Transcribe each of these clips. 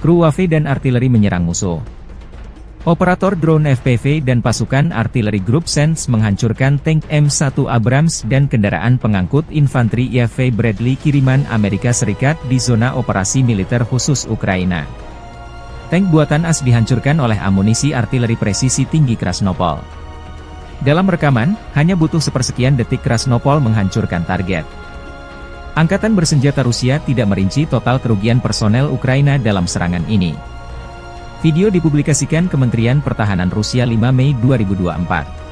kru UAV dan artileri menyerang musuh. Operator drone FPV dan pasukan artileri grup Sense menghancurkan tank M1 Abrams dan kendaraan pengangkut infanteri UAV Bradley kiriman Amerika Serikat di zona operasi militer khusus Ukraina. Tank buatan AS dihancurkan oleh amunisi artileri presisi tinggi Krasnopol. Dalam rekaman, hanya butuh sepersekian detik Krasnopol menghancurkan target. Angkatan bersenjata Rusia tidak merinci total kerugian personel Ukraina dalam serangan ini. Video dipublikasikan Kementerian Pertahanan Rusia 5 Mei 2024.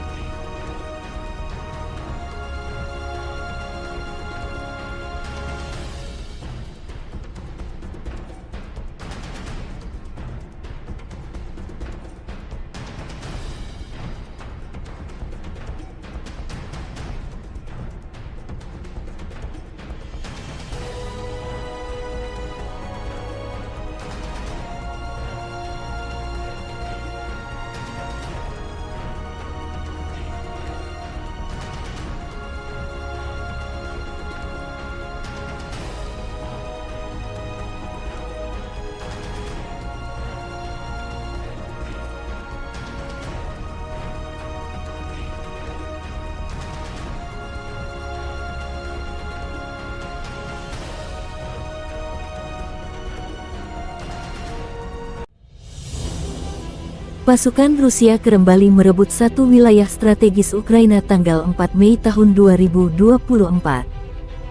Pasukan Rusia kembali merebut satu wilayah strategis Ukraina tanggal 4 Mei tahun 2024.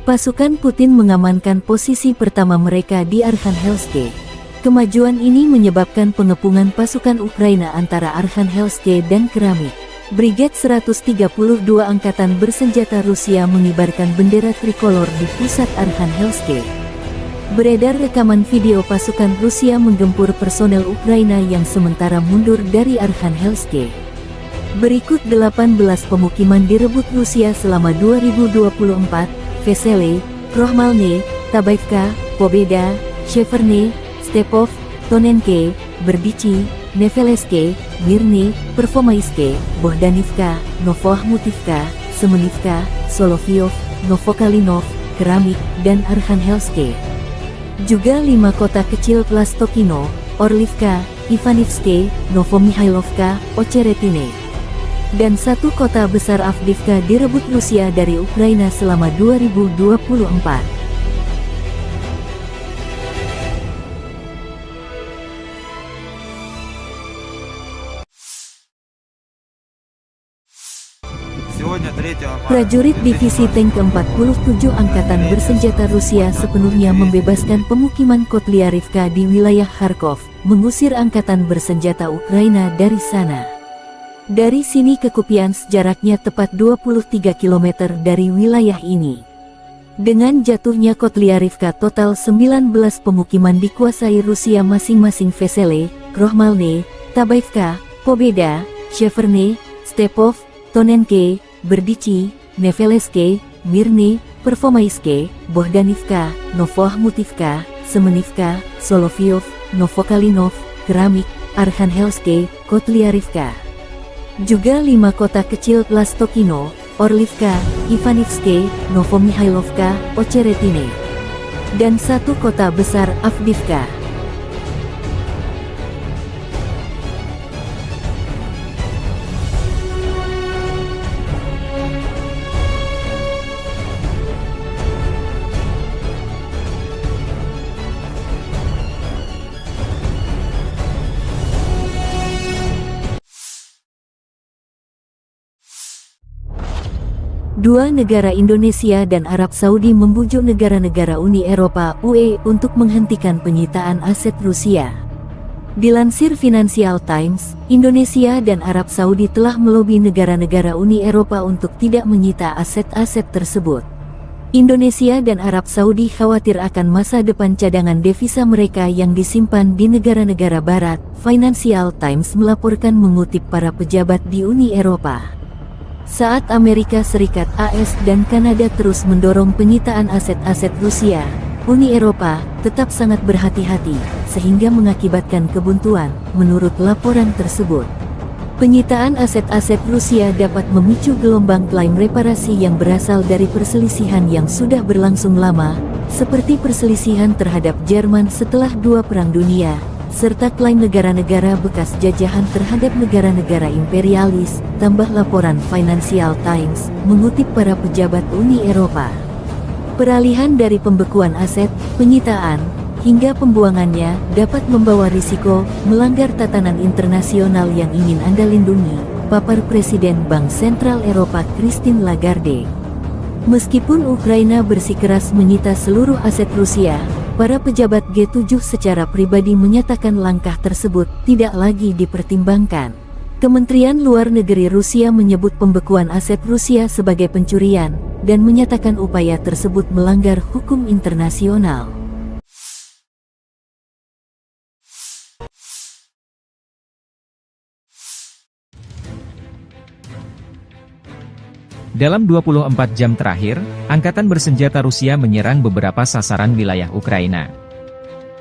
Pasukan Putin mengamankan posisi pertama mereka di Arkhangelsk. Kemajuan ini menyebabkan pengepungan pasukan Ukraina antara Arkhangelsk dan Keramik. Brigade 132 Angkatan Bersenjata Rusia mengibarkan bendera trikolor di pusat Arkhangelsk. Beredar rekaman video pasukan Rusia menggempur personel Ukraina yang sementara mundur dari Arkhangelsk. Berikut 18 pemukiman direbut Rusia selama 2024, Vesele, Krohmalne, Tabaivka, Pobeda, Sheverne, Stepov, Tonenke, Berdichi, Neveleske, Mirny, Pervomaiske, Bohdanivka, Novoahmutivka, Semenivka, Solovyov, Novokalinov, Keramik, dan Arkhangelsk. Juga 5 kota kecil Plastokino, Orlivka, Ivanivske, Novomihailovka, Ocheretine, dan 1 kota besar Avdiivka direbut Rusia dari Ukraina selama 2024. Prajurit Divisi Tank ke-47 Angkatan Bersenjata Rusia sepenuhnya membebaskan pemukiman Kotlyarivka di wilayah Kharkov, mengusir Angkatan Bersenjata Ukraina dari sana. Dari sini ke Kupiansk jaraknya tepat 23 km dari wilayah ini. Dengan jatuhnya Kotlyarivka, total 19 pemukiman dikuasai Rusia masing-masing Vesele, Krohmalne, Tabaivka, Pobeda, Sheverne, Stepov, Tonenke, Berdichi, Neveleske, Mirny, Pervomaiske, Bohdanivka, Novoahmutivka, Semenivka, Solovyov, Novokalinov, Keramik, Arkhangelsk, Kotlyarivka. Juga 5 kota kecil Plastokino, Orlivka, Ivanivske, Novomihailovka, Ocheretine, dan 1 kota besar Avdiivka. Dua negara Indonesia dan Arab Saudi membujuk negara-negara Uni Eropa (UE) untuk menghentikan penyitaan aset Rusia. Dilansir Financial Times, Indonesia dan Arab Saudi telah melobi negara-negara Uni Eropa untuk tidak menyita aset-aset tersebut. Indonesia dan Arab Saudi khawatir akan masa depan cadangan devisa mereka yang disimpan di negara-negara barat. Financial Times melaporkan mengutip para pejabat di Uni Eropa. Saat Amerika Serikat (AS) dan Kanada terus mendorong penyitaan aset-aset Rusia, Uni Eropa tetap sangat berhati-hati, sehingga mengakibatkan kebuntuan, menurut laporan tersebut. Penyitaan aset-aset Rusia dapat memicu gelombang klaim reparasi yang berasal dari perselisihan yang sudah berlangsung lama, seperti perselisihan terhadap Jerman setelah 2 Perang Dunia, serta klaim negara-negara bekas jajahan terhadap negara-negara imperialis, tambah laporan Financial Times, mengutip para pejabat Uni Eropa. Peralihan dari pembekuan aset, penyitaan, hingga pembuangannya dapat membawa risiko melanggar tatanan internasional yang ingin Anda lindungi, papar Presiden Bank Sentral Eropa Christine Lagarde. Meskipun Ukraina bersikeras menyita seluruh aset Rusia, para pejabat G7 secara pribadi menyatakan langkah tersebut tidak lagi dipertimbangkan. Kementerian Luar Negeri Rusia menyebut pembekuan aset Rusia sebagai pencurian, dan menyatakan upaya tersebut melanggar hukum internasional. Dalam 24 jam terakhir, Angkatan Bersenjata Rusia menyerang beberapa sasaran wilayah Ukraina.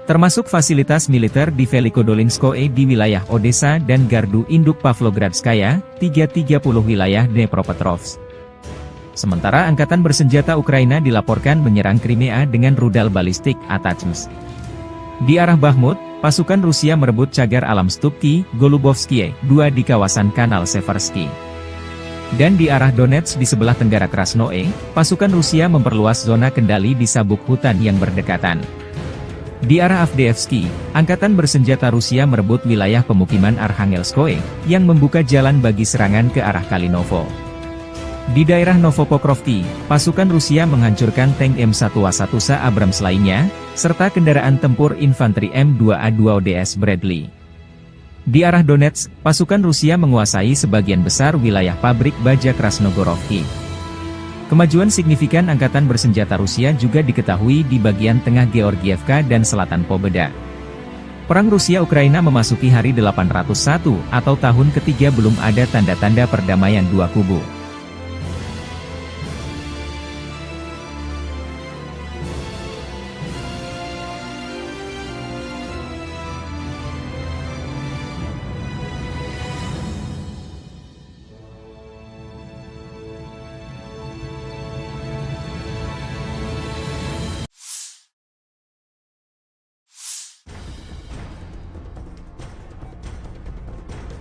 Termasuk fasilitas militer di Velikodolinskoe di wilayah Odessa dan Gardu Induk Pavlogradskaya, 330 wilayah Dnepropetrovsk. Sementara Angkatan Bersenjata Ukraina dilaporkan menyerang Crimea dengan rudal balistik ATACMS. Di arah Bakhmut, pasukan Rusia merebut cagar alam Stupki, Golubovskie, 2 di kawasan Kanal Seversky. Dan di arah Donetsk di sebelah tenggara Krasnoe, pasukan Rusia memperluas zona kendali di sabuk hutan yang berdekatan. Di arah Avdiivsky, Angkatan Bersenjata Rusia merebut wilayah pemukiman Arkhangelskoe, yang membuka jalan bagi serangan ke arah Kalinovo. Di daerah Novopokrovki, pasukan Rusia menghancurkan tank M1A1 Abrams lainnya, serta kendaraan tempur infanteri M2A2 ODS Bradley. Di arah Donetsk, pasukan Rusia menguasai sebagian besar wilayah pabrik baja Krasnogorovki. Kemajuan signifikan Angkatan Bersenjata Rusia juga diketahui di bagian tengah Georgievka dan selatan Pobeda. Perang Rusia-Ukraina memasuki hari 801 atau tahun ketiga, belum ada tanda-tanda perdamaian dua kubu.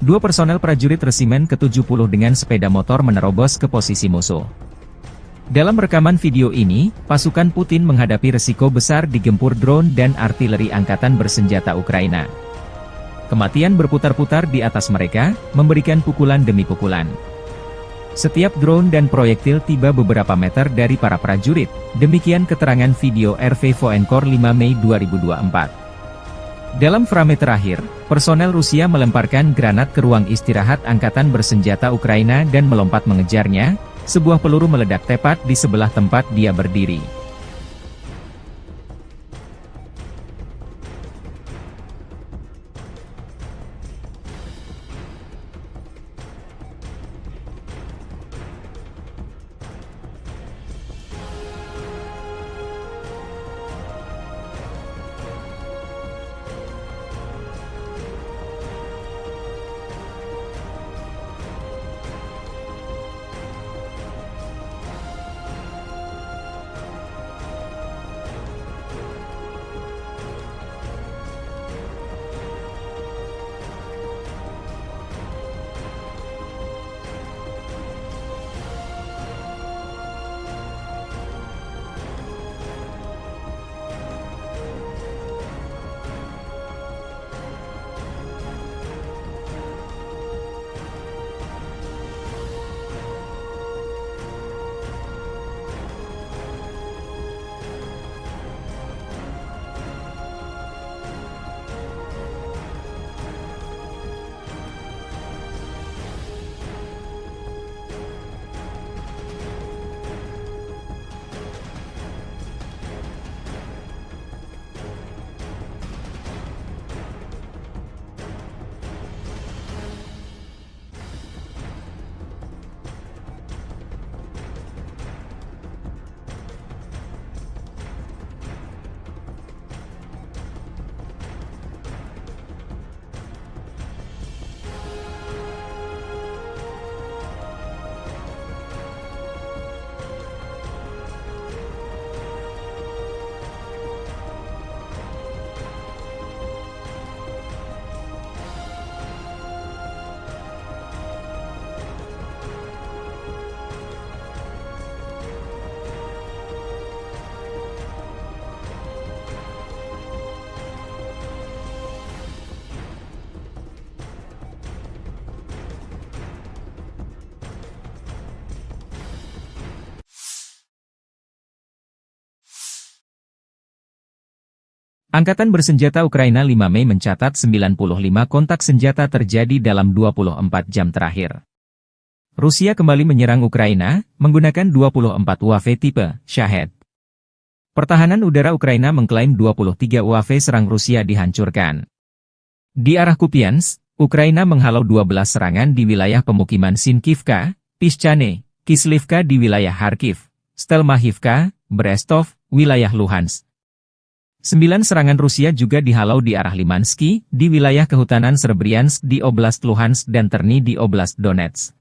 Dua personel prajurit resimen ke-70 dengan sepeda motor menerobos ke posisi musuh. Dalam rekaman video ini, pasukan Putin menghadapi resiko besar digempur drone dan artileri Angkatan Bersenjata Ukraina. Kematian berputar-putar di atas mereka, memberikan pukulan demi pukulan. Setiap drone dan proyektil tiba beberapa meter dari para prajurit, demikian keterangan video RV Voenkor 5 Mei 2024. Dalam frame terakhir, personel Rusia melemparkan granat ke ruang istirahat Angkatan Bersenjata Ukraina dan melompat mengejarnya. Sebuah peluru meledak tepat di sebelah tempat dia berdiri. Angkatan bersenjata Ukraina 5 Mei mencatat 95 kontak senjata terjadi dalam 24 jam terakhir. Rusia kembali menyerang Ukraina, menggunakan 24 UAV tipe Shahed. Pertahanan udara Ukraina mengklaim 23 UAV serang Rusia dihancurkan. Di arah Kupiansk, Ukraina menghalau 12 serangan di wilayah pemukiman Sinkivka, Pischane, Kislivka di wilayah Kharkiv, Stelmachivka, Brestov, wilayah Luhansk. 9 serangan Rusia juga dihalau di arah Limansky, di wilayah kehutanan Srebryansk di Oblast Luhansk dan Terny di Oblast Donetsk.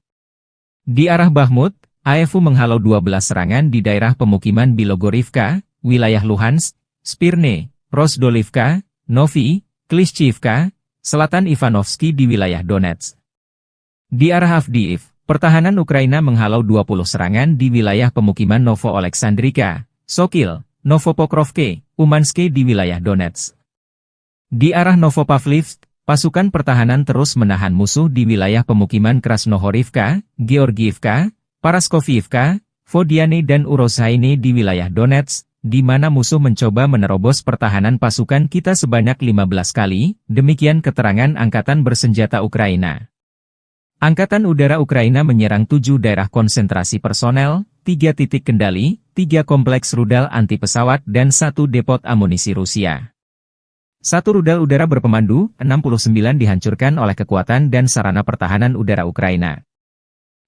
Di arah Bakhmut, AFU menghalau 12 serangan di daerah pemukiman Bilogorivka, wilayah Luhansk, Spirne, Rozdolivka, Novi, Klishchivka, selatan Ivanovsky di wilayah Donetsk. Di arah Avdiivka, pertahanan Ukraina menghalau 20 serangan di wilayah pemukiman Novo-Oleksandrivka, Sokil, Novopokrovke, Umanske di wilayah Donetsk. Di arah Novopavlivsk, pasukan pertahanan terus menahan musuh di wilayah pemukiman Krasnohorivka, Georgiivka, Paraskoviivka, Vodiane dan Urozhaine di wilayah Donetsk, di mana musuh mencoba menerobos pertahanan pasukan kita sebanyak 15 kali, demikian keterangan Angkatan Bersenjata Ukraina. Angkatan Udara Ukraina menyerang 7 daerah konsentrasi personel, 3 titik kendali, 3 kompleks rudal anti-pesawat dan 1 depot amunisi Rusia. 1 rudal udara berpemandu, 69 dihancurkan oleh kekuatan dan sarana pertahanan udara Ukraina.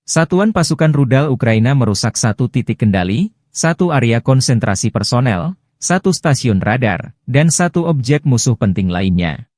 Satuan pasukan rudal Ukraina merusak 1 titik kendali, 1 area konsentrasi personel, 1 stasiun radar, dan 1 objek musuh penting lainnya.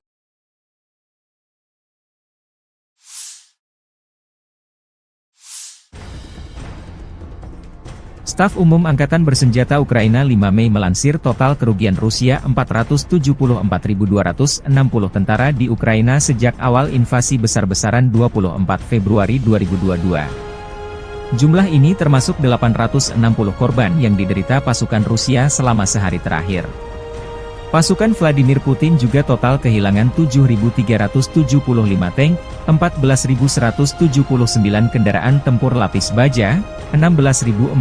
Staf Umum Angkatan Bersenjata Ukraina 5 Mei melansir total kerugian Rusia 474.260 tentara di Ukraina sejak awal invasi besar-besaran 24 Februari 2022. Jumlah ini termasuk 860 korban yang diderita pasukan Rusia selama sehari terakhir. Pasukan Vladimir Putin juga total kehilangan 7.375 tank, 14.179 kendaraan tempur lapis baja, 16.418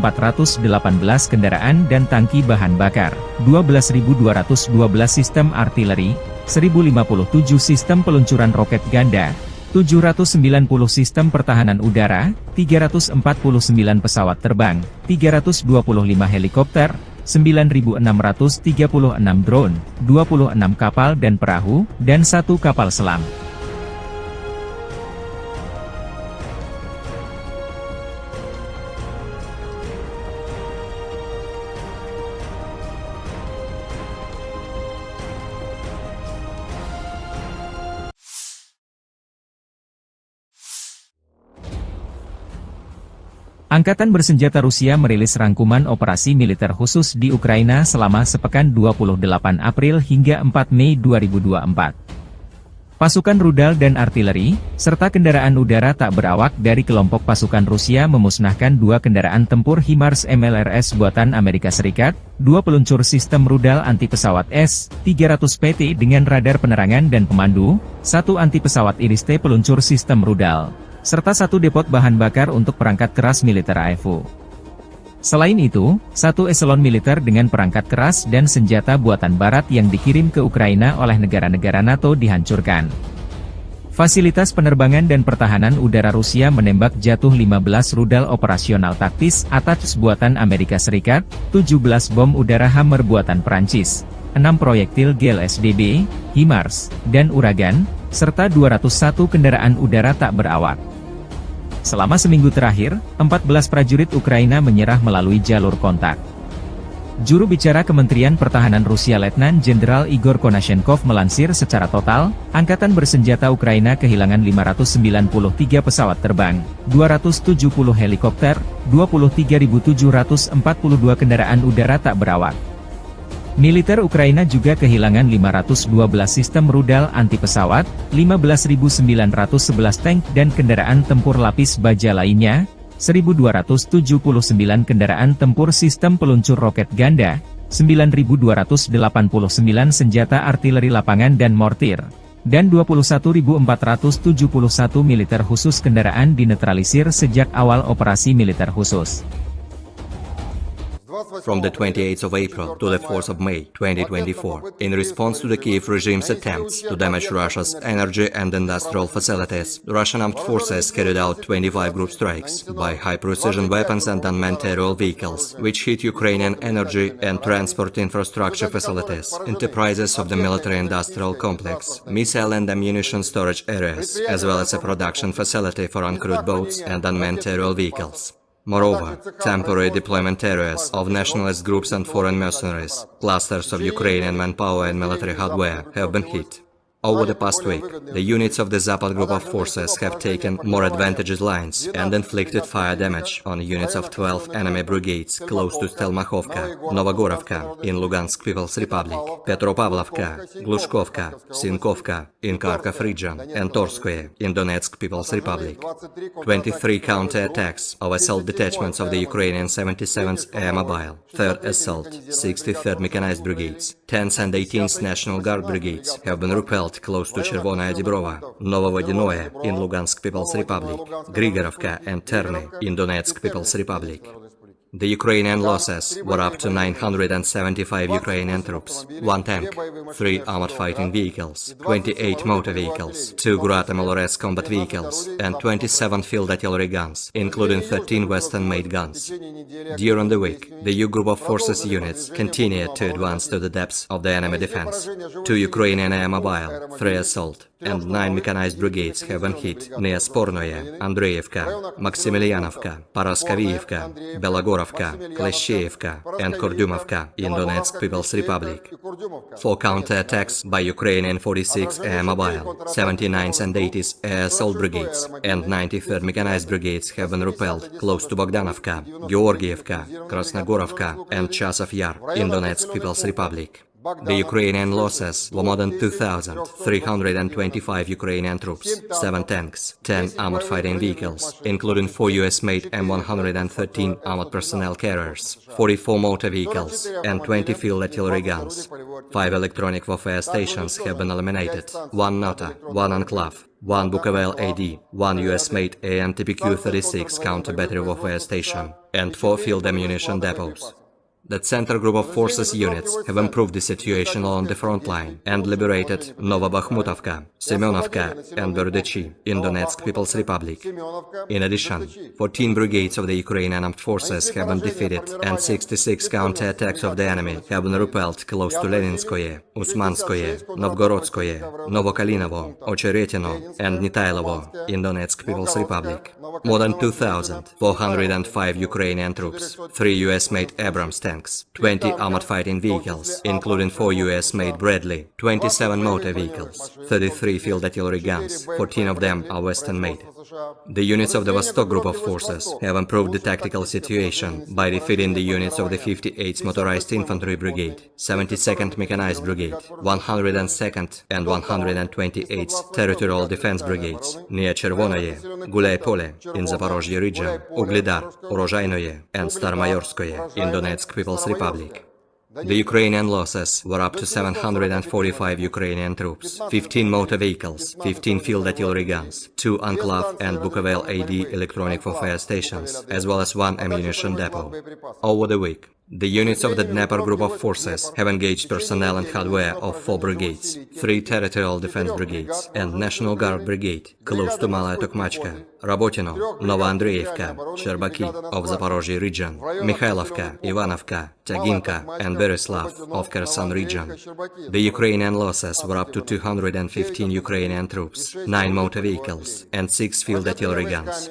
kendaraan dan tangki bahan bakar, 12.212 sistem artileri, 1.057 sistem peluncuran roket ganda, 790 sistem pertahanan udara, 349 pesawat terbang, 325 helikopter, 9.636 drone, 26 kapal dan perahu, dan 1 kapal selam. Angkatan Bersenjata Rusia merilis rangkuman operasi militer khusus di Ukraina selama sepekan 28 April hingga 4 Mei 2024. Pasukan rudal dan artileri, serta kendaraan udara tak berawak dari kelompok pasukan Rusia memusnahkan 2 kendaraan tempur HIMARS MLRS buatan Amerika Serikat, 2 peluncur sistem rudal anti-pesawat S-300PT dengan radar penerangan dan pemandu, 1 anti-pesawat IRIS-T peluncur sistem rudal, serta 1 depot bahan bakar untuk perangkat keras militer AFU. Selain itu, 1 eselon militer dengan perangkat keras dan senjata buatan barat yang dikirim ke Ukraina oleh negara-negara NATO dihancurkan. Fasilitas penerbangan dan pertahanan udara Rusia menembak jatuh 15 rudal operasional taktis ATACMS buatan Amerika Serikat, 17 bom udara Hammer buatan Perancis, 6 proyektil GLSDB, HIMARS, dan Uragan, serta 201 kendaraan udara tak berawak. Selama seminggu terakhir, 14 prajurit Ukraina menyerah melalui jalur kontak. Juru bicara Kementerian Pertahanan Rusia Letnan Jenderal Igor Konashenkov melansir secara total, Angkatan Bersenjata Ukraina kehilangan 593 pesawat terbang, 270 helikopter, 23.742 kendaraan udara tak berawak. Militer Ukraina juga kehilangan 512 sistem rudal anti-pesawat, 15.911 tank dan kendaraan tempur lapis baja lainnya, 1.279 kendaraan tempur sistem peluncur roket ganda, 9.289 senjata artileri lapangan dan mortir, dan 21.471 militer khusus kendaraan dinetralisir sejak awal operasi militer khusus. from the 28th of April to the 4th of May 2024, in response to the Kiev regime's attempts to damage Russia's energy and industrial facilities, the Russian armed forces carried out 25 group strikes by high-precision weapons and unmanned aerial vehicles, which hit Ukrainian energy and transport infrastructure facilities, enterprises of the military-industrial complex, missile and ammunition storage areas, as well as a production facility for uncrewed boats and unmanned aerial vehicles. Moreover, temporary deployment areas of nationalist groups and foreign mercenaries, clusters of Ukrainian manpower and military hardware have been hit. Over the past week, the units of the Zapad group of forces have taken more advantageous lines and inflicted fire damage on units of 12 enemy brigades close to Stelmakhovka, Novogorovka in Lugansk People's Republic, Petropavlovka, Glushkovka, Sinkovka in Kharkov region, and Torskoye in Donetsk People's Republic. 23 counter-attacks of assault detachments of the Ukrainian 77th Air Mobile, 3rd Assault, 63rd Mechanized Brigades, 10th and 18th National Guard Brigades have been repelled close to Chervonaya Dibrova, Novovodinoye in Lugansk People's Republic, Grigorovka and Terny in Donetsk People's Republic. The Ukrainian losses were up to 975 Ukrainian troops, 1 tank, 3 armored fighting vehicles, 28 motor vehicles, 2 Grad MLRS combat vehicles, and 27 field artillery guns, including 13 Western-made guns. During the week, the U Group of Forces units continued to advance to the depths of the enemy defense. 2 Ukrainian Air Mobile, 3 Assault, and 9 mechanized brigades have been hit near Spornoye, Andreevka, Maximilianovka, Paraskavievka, Belogorovka, Kleshcheyevka, and Kordumovka in Donetsk People's Republic. 4 counter-attacks by Ukrainian 46 Air Mobile, 79th and 80th Air Assault Brigades, and 93rd Mechanized Brigades have been repelled close to Bogdanovka, Georgievka, Krasnogorovka, and Chasov Yar in Donetsk People's Republic. The Ukrainian losses were more than 2,325 Ukrainian troops, 7 tanks, 10 armored fighting vehicles, including 4 US-made M113 armored personnel carriers, 44 motor vehicles, and 20 field artillery guns. 5 electronic warfare stations have been eliminated, 1 NOTA, 1 Enclave, 1 Bukovel AD, 1 US-made AN-TPQ-36 counter-battery warfare station, and 4 field ammunition depots. The Center Group of Forces units have improved the situation along the front line and liberated Novobakhmutovka, Semyonovka, and Berdychi in Donetsk People's Republic. In addition, 14 brigades of the Ukrainian armed forces have been defeated and 66 counter-attacks of the enemy have been repelled close to Leninskoye, Usmanskoye, Novgorodskoye, Novokalinovo, Ocheretino, and Nitailovo in Donetsk People's Republic. More than 2,405 Ukrainian troops, 3 US-made Abrams tanks, 20 armored fighting vehicles, including 4 US-made Bradley, 27 motor vehicles, 33 field artillery guns, 14 of them are Western-made. The units of the Vostok Group of Forces have improved the tactical situation by defeating the units of the 58th Motorized Infantry Brigade, 72nd Mechanized Brigade, 102nd and 128th Territorial Defense Brigades near Chervonoye, Gulay-Pole in Zaporozhye region, Uglidar, Urozhainoye, and Starmayorskoye in Donetsk People's Republic. The Ukrainian losses were up to 745 Ukrainian troops, 15 motor vehicles, 15 field artillery guns, 2 Enclave and Bukovel AD electronic warfare stations, as well as 1 ammunition depot. Over the week, the units of the Dnepr Group of Forces have engaged personnel and hardware of 4 brigades, 3 Territorial Defense Brigades, and National Guard Brigade, close to Malaya Tokmachka, Rabotino, Novoandreevka, Sherbaki of Zaporozhye region, Mikhailovka, Ivanovka, Taginka, and Berislav of Kherson region. The Ukrainian losses were up to 215 Ukrainian troops, 9 motor vehicles, and 6 field artillery guns.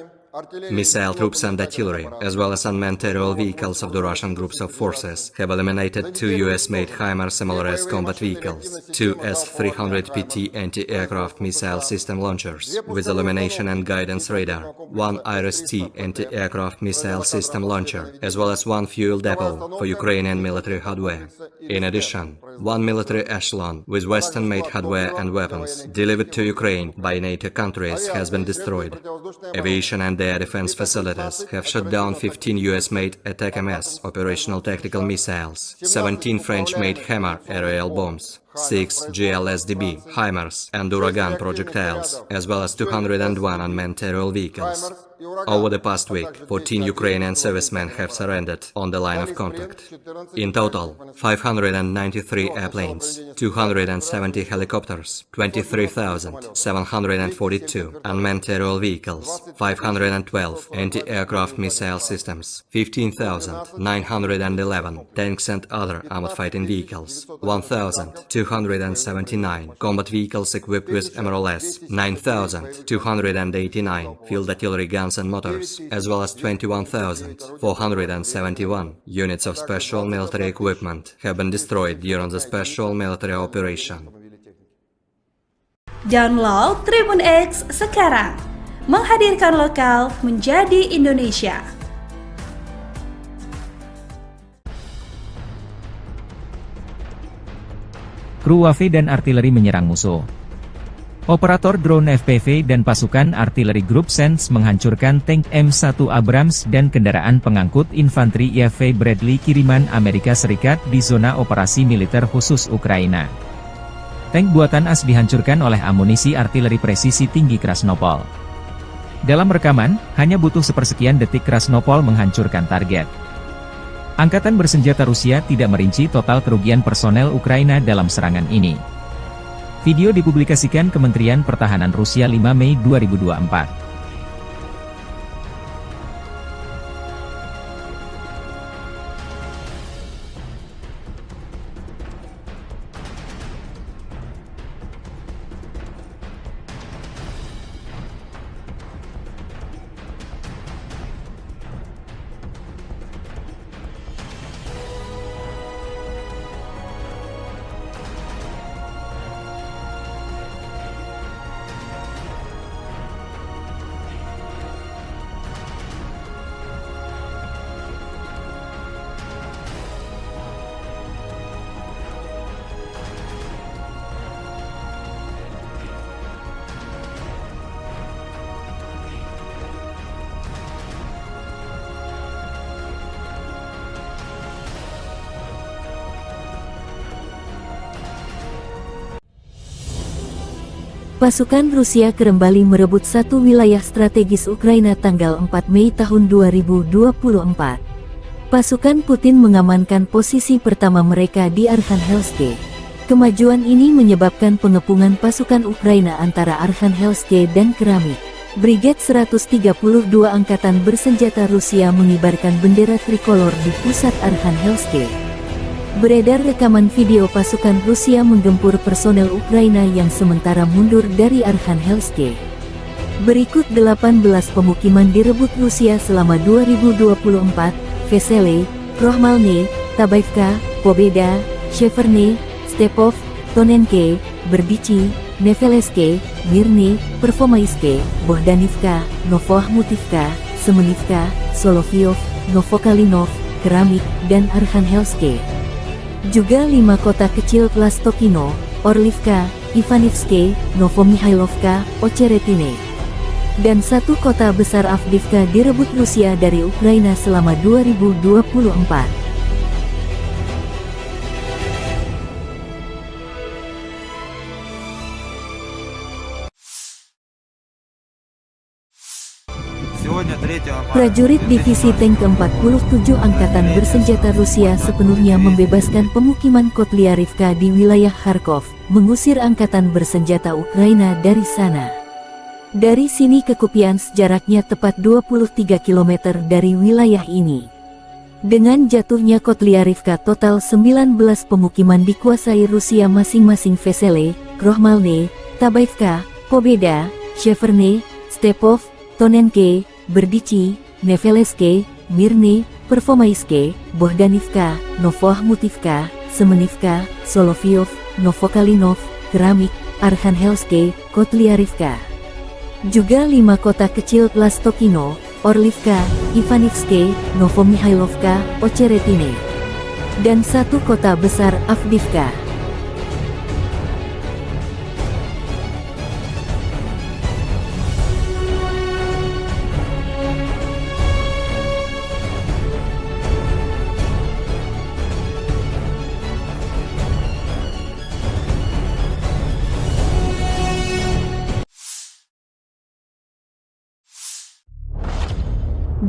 Missile troops and artillery, as well as unmanned aerial vehicles of the Russian groups of forces, have eliminated 2 US-made HIMARS MLRS combat vehicles, 2 S-300PT anti-aircraft missile system launchers with illumination and guidance radar, 1 IRIS-T anti-aircraft missile system launcher, as well as 1 fuel depot for Ukrainian military hardware. In addition, 1 military echelon with Western-made hardware and weapons delivered to Ukraine by NATO countries has been destroyed. Aviation and air defense facilities have shot down 15 US-made Attack-MS operational tactical missiles, 17 French-made Hammer aerial bombs, 6 GLSDB, HIMARS, and Uragan projectiles, as well as 201 unmanned aerial vehicles. Over the past week, 14 Ukrainian servicemen have surrendered on the line of contact. In total, 593 airplanes, 270 helicopters, 23,742 unmanned aerial vehicles, 512 anti-aircraft missile systems, 15,911 tanks and other armored fighting vehicles, 1,279 combat vehicles equipped with MRLS, 9,289 field artillery guns and motors, as well as 21,471 units of special military equipment have been destroyed during the special military operation. Download Tribun X sekarang, menghadirkan lokal menjadi Indonesia. Kru WAV dan artileri menyerang musuh. Operator drone FPV dan pasukan artileri grup SENS menghancurkan tank M1 Abrams dan kendaraan pengangkut infanteri IAV Bradley kiriman Amerika Serikat di zona operasi militer khusus Ukraina. Tank buatan AS dihancurkan oleh amunisi artileri presisi tinggi Krasnopol. Dalam rekaman, hanya butuh sepersekian detik Krasnopol menghancurkan target. Angkatan bersenjata Rusia tidak merinci total kerugian personel Ukraina dalam serangan ini. Video dipublikasikan Kementerian Pertahanan Rusia 5 Mei 2024. Pasukan Rusia kembali merebut satu wilayah strategis Ukraina tanggal 4 Mei tahun 2024. Pasukan Putin mengamankan posisi pertama mereka di Arkhangelsk. Kemajuan ini menyebabkan pengepungan pasukan Ukraina antara Arkhangelsk dan Keramik. Brigade 132 Angkatan Bersenjata Rusia mengibarkan bendera trikolor di pusat Arkhangelsk. Beredar rekaman video pasukan Rusia menggempur personel Ukraina yang sementara mundur dari Arkhangelsk. Berikut 18 pemukiman direbut Rusia selama 2024, Vesele, Krohmalne, Tabaivka, Pobeda, Sheverne, Stepov, Tonenke, Berdichi, Neveleske, Mirny, Pervomaiske, Bohdanivka, Novoahmutivka, Semenivka, Solovyov, Novokalinov, Keramik, dan Arkhangelsk. Juga 5 kota kecil Plastokino, Orlivka, Ivanivske, Novomihailovka, Ocheretine, dan 1 kota besar Avdiivka direbut Rusia dari Ukraina selama 2024. Prajurit Divisi Tank ke-47 Angkatan Bersenjata Rusia sepenuhnya membebaskan pemukiman Kotlyarivka di wilayah Kharkov, mengusir Angkatan Bersenjata Ukraina dari sana. Dari sini ke Kupiansk jaraknya tepat 23 km dari wilayah ini. Dengan jatuhnya Kotlyarivka, total 19 pemukiman dikuasai Rusia masing-masing Vesele, Krohmalne, Tabaivka, Pobeda, Sheverne, Stepov, Tonenke, Berdichi, Neveleske, Mirny, Pervomaiske, Bohdanivka, Novoahmutivka, Semenivka, Solovyov, Novokalinov, Keramik, Arkhangelsk, Kotlyarivka. Juga 5 kota kecil Plastokino, Orlivka, Ivanivske, Novomihailovka, Ocheretine, dan 1 kota besar Avdiivka.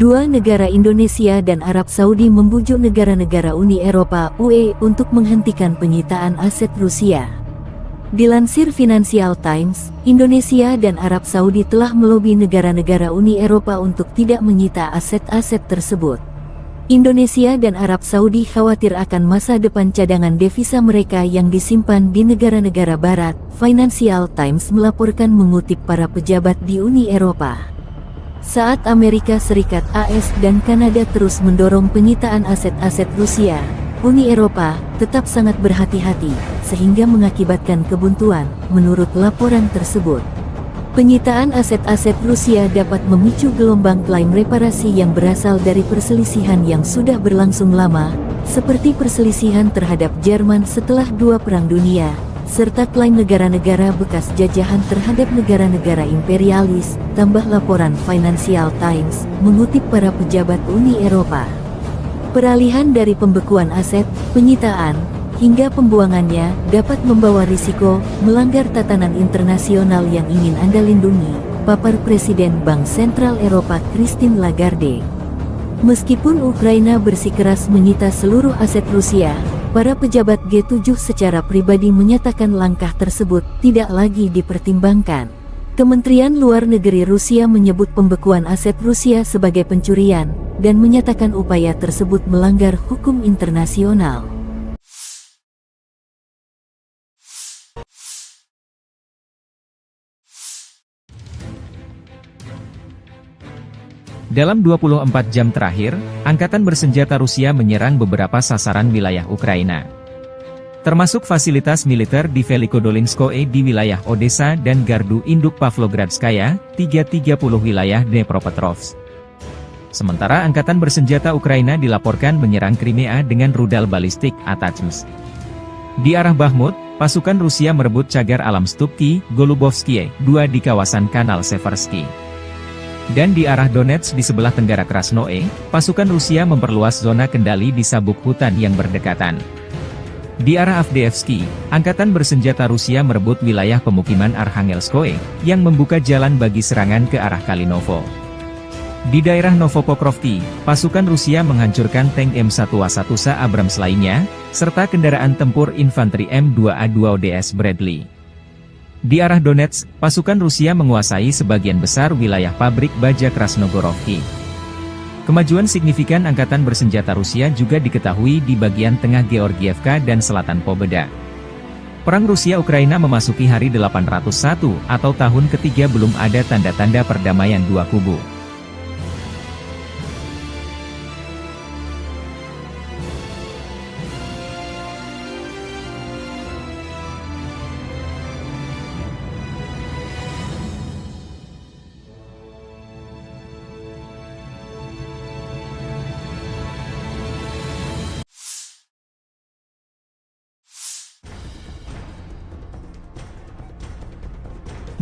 Dua negara Indonesia dan Arab Saudi membujuk negara-negara Uni Eropa (UE) untuk menghentikan penyitaan aset Rusia. Dilansir Financial Times, Indonesia dan Arab Saudi telah melobi negara-negara Uni Eropa untuk tidak menyita aset-aset tersebut. Indonesia dan Arab Saudi khawatir akan masa depan cadangan devisa mereka yang disimpan di negara-negara barat. Financial Times melaporkan mengutip para pejabat di Uni Eropa. Saat Amerika Serikat, AS, dan Kanada terus mendorong penyitaan aset-aset Rusia, Uni Eropa tetap sangat berhati-hati, sehingga mengakibatkan kebuntuan, menurut laporan tersebut. Penyitaan aset-aset Rusia dapat memicu gelombang klaim reparasi yang berasal dari perselisihan yang sudah berlangsung lama, seperti perselisihan terhadap Jerman setelah Dua Perang Dunia, serta klaim negara-negara bekas jajahan terhadap negara-negara imperialis, tambah laporan Financial Times, mengutip para pejabat Uni Eropa. Peralihan dari pembekuan aset, penyitaan, hingga pembuangannya dapat membawa risiko melanggar tatanan internasional yang ingin Anda lindungi, papar Presiden Bank Sentral Eropa Christine Lagarde. Meskipun Ukraina bersikeras menyita seluruh aset Rusia, para pejabat G7 secara pribadi menyatakan langkah tersebut tidak lagi dipertimbangkan. Kementerian Luar Negeri Rusia menyebut pembekuan aset Rusia sebagai pencurian, dan menyatakan upaya tersebut melanggar hukum internasional. Dalam 24 jam terakhir, Angkatan Bersenjata Rusia menyerang beberapa sasaran wilayah Ukraina. Termasuk fasilitas militer di Velikodolinskoe di wilayah Odessa dan Gardu Induk Pavlogradskaya, 330 wilayah Dnepropetrovsk. Sementara Angkatan Bersenjata Ukraina dilaporkan menyerang Crimea dengan rudal balistik ATACMS. Di arah Bakhmut, pasukan Rusia merebut cagar alam Stupki, Golubovskie, 2 di kawasan Kanal Seversky. Dan di arah Donetsk di sebelah tenggara Krasnoe, pasukan Rusia memperluas zona kendali di sabuk hutan yang berdekatan. Di arah Avdiivsky, Angkatan Bersenjata Rusia merebut wilayah pemukiman Arkhangelskoe, yang membuka jalan bagi serangan ke arah Kalinovo. Di daerah Novopokrovki, pasukan Rusia menghancurkan tank M1A1A Abrams lainnya, serta kendaraan tempur infanteri M2A2ODS Bradley. Di arah Donetsk, pasukan Rusia menguasai sebagian besar wilayah pabrik baja Krasnogorovki. Kemajuan signifikan Angkatan Bersenjata Rusia juga diketahui di bagian tengah Georgievka dan selatan Pobeda. Perang Rusia-Ukraina memasuki hari 801 atau tahun ketiga belum ada tanda-tanda perdamaian dua kubu.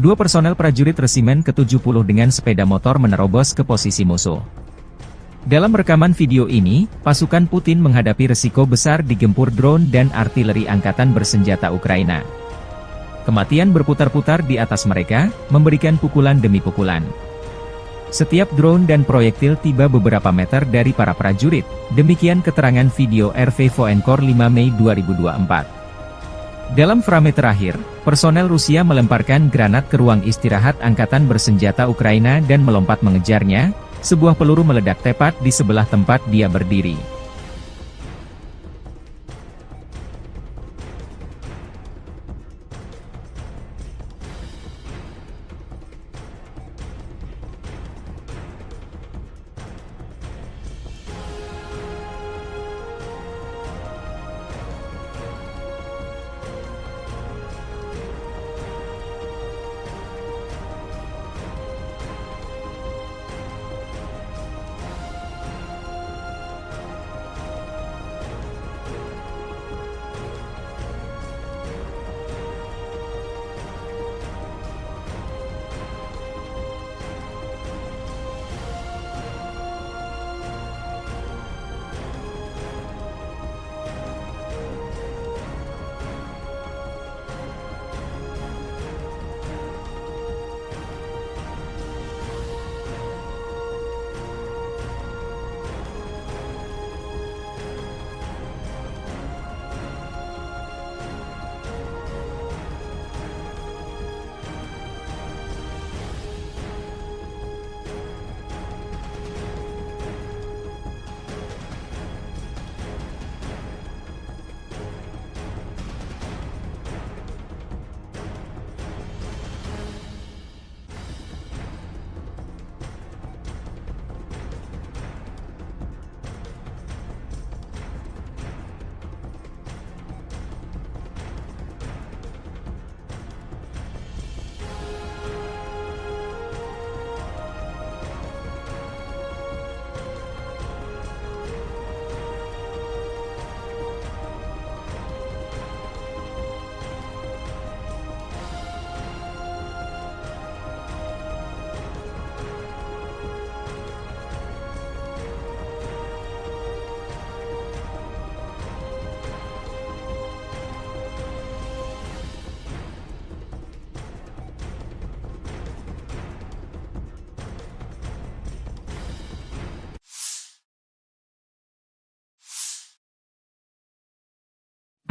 Dua personel prajurit resimen ke-70 dengan sepeda motor menerobos ke posisi musuh. Dalam rekaman video ini, pasukan Putin menghadapi resiko besar digempur drone dan artileri Angkatan Bersenjata Ukraina. Kematian berputar-putar di atas mereka, memberikan pukulan demi pukulan. Setiap drone dan proyektil tiba beberapa meter dari para prajurit, demikian keterangan video RV Voenkor 5 Mei 2024. Dalam frame terakhir, personel Rusia melemparkan granat ke ruang istirahat Angkatan Bersenjata Ukraina dan melompat mengejarnya, sebuah peluru meledak tepat di sebelah tempat dia berdiri.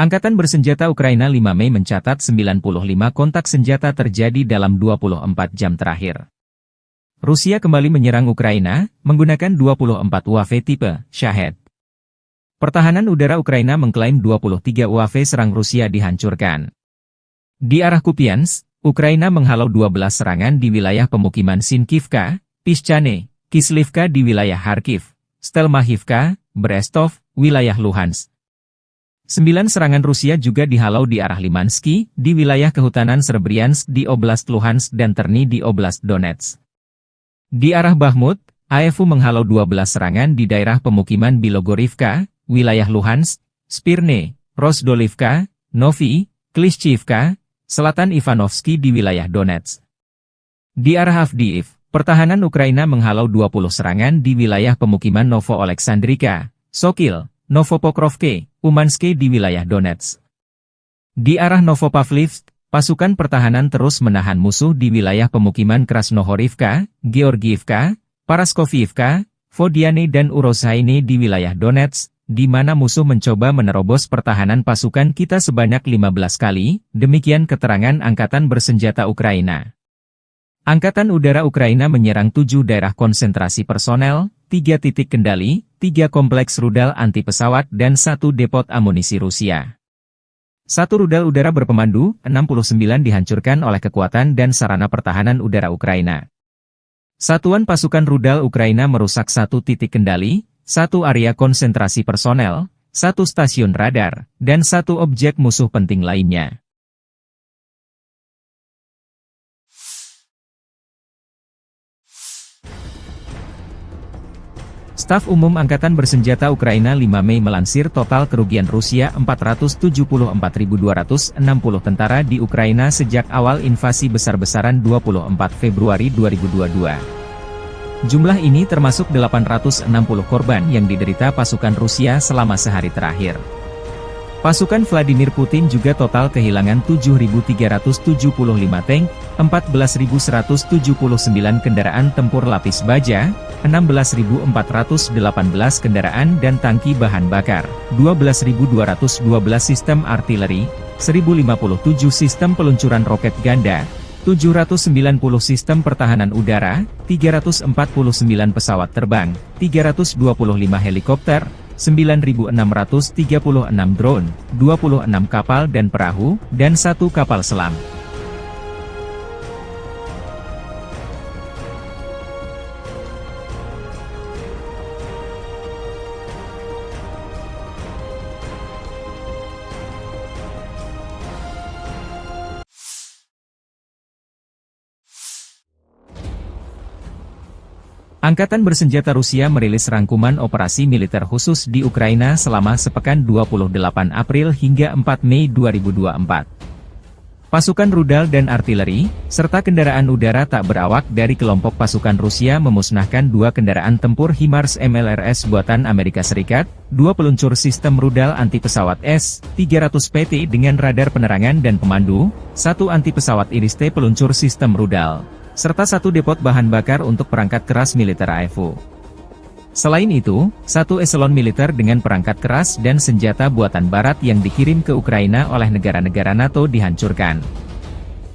Angkatan bersenjata Ukraina 5 Mei mencatat 95 kontak senjata terjadi dalam 24 jam terakhir. Rusia kembali menyerang Ukraina, menggunakan 24 UAV tipe Shahed. Pertahanan udara Ukraina mengklaim 23 UAV serang Rusia dihancurkan. Di arah Kupiansk, Ukraina menghalau 12 serangan di wilayah pemukiman Sinkivka, Pischane, Kislivka di wilayah Kharkiv, Stelmachivka, Brestov, wilayah Luhansk. 9 serangan Rusia juga dihalau di arah Limansky, di wilayah kehutanan Srebryansk di Oblast Luhansk dan Terny di Oblast Donetsk. Di arah Bakhmut, AFU menghalau 12 serangan di daerah pemukiman Bilogorivka, wilayah Luhansk, Spirne, Rozdolivka, Novi, Klishchivka, Selatan Ivanovsky di wilayah Donetsk. Di arah Avdiivka, pertahanan Ukraina menghalau 20 serangan di wilayah pemukiman Novo-Oleksandrivka, Sokil, Novopokrovke, Umanske di wilayah Donetsk. Di arah Novopavlivsk, pasukan pertahanan terus menahan musuh di wilayah pemukiman Krasnohorivka, Georgiivka, Paraskoviivka, Vodiane dan Urozhaine di wilayah Donetsk, di mana musuh mencoba menerobos pertahanan pasukan kita sebanyak 15 kali, demikian keterangan Angkatan Bersenjata Ukraina. Angkatan Udara Ukraina menyerang 7 daerah konsentrasi personel, 3 titik kendali, 3 kompleks rudal anti-pesawat dan 1 depot amunisi Rusia. 1 rudal udara berpemandu, 69 dihancurkan oleh kekuatan dan sarana pertahanan udara Ukraina. Satuan pasukan rudal Ukraina merusak 1 titik kendali, 1 area konsentrasi personel, 1 stasiun radar, dan 1 objek musuh penting lainnya. Staf Umum Angkatan Bersenjata Ukraina 5 Mei melansir total kerugian Rusia 474.260 tentara di Ukraina sejak awal invasi besar-besaran 24 Februari 2022. Jumlah ini termasuk 860 korban yang diderita pasukan Rusia selama sehari terakhir. Pasukan Vladimir Putin juga total kehilangan 7.375 tank, 14.179 kendaraan tempur lapis baja, 16.418 kendaraan dan tangki bahan bakar, 12.212 sistem artileri, 1.057 sistem peluncuran roket ganda, 790 sistem pertahanan udara, 349 pesawat terbang, 325 helikopter, 9.636 drone, 26 kapal dan perahu, dan 1 kapal selam. Angkatan Bersenjata Rusia merilis rangkuman operasi militer khusus di Ukraina selama sepekan 28 April hingga 4 Mei 2024. Pasukan rudal dan artileri, serta kendaraan udara tak berawak dari kelompok pasukan Rusia memusnahkan 2 kendaraan tempur HIMARS MLRS buatan Amerika Serikat, 2 peluncur sistem rudal anti-pesawat S-300PT dengan radar penerangan dan pemandu, 1 anti-pesawat IRIS-T peluncur sistem rudal, serta 1 depot bahan bakar untuk perangkat keras militer AFU. Selain itu, 1 eselon militer dengan perangkat keras dan senjata buatan barat yang dikirim ke Ukraina oleh negara-negara NATO dihancurkan.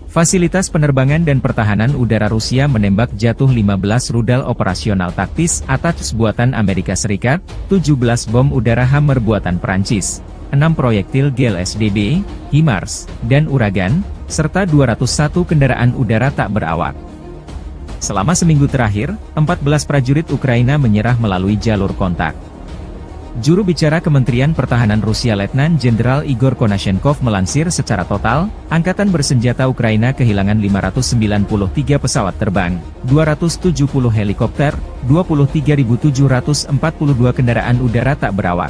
Fasilitas penerbangan dan pertahanan udara Rusia menembak jatuh 15 rudal operasional taktis ATACMS buatan Amerika Serikat, 17 bom udara Hammer buatan Prancis, 6 proyektil GLSDB, HIMARS, dan Uragan, serta 201 kendaraan udara tak berawak. Selama seminggu terakhir, 14 prajurit Ukraina menyerah melalui jalur kontak. Juru bicara Kementerian Pertahanan Rusia Letnan Jenderal Igor Konashenkov melansir secara total, Angkatan Bersenjata Ukraina kehilangan 593 pesawat terbang, 270 helikopter, 23.742 kendaraan udara tak berawak.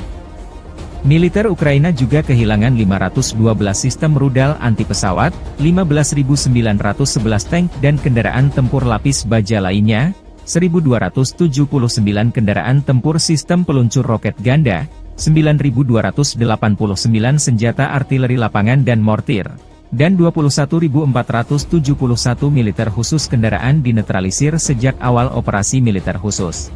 Militer Ukraina juga kehilangan 512 sistem rudal anti-pesawat, 15.911 tank dan kendaraan tempur lapis baja lainnya, 1.279 kendaraan tempur sistem peluncur roket ganda, 9.289 senjata artileri lapangan dan mortir, dan 21.471 militer khusus kendaraan dinetralisir sejak awal operasi militer khusus.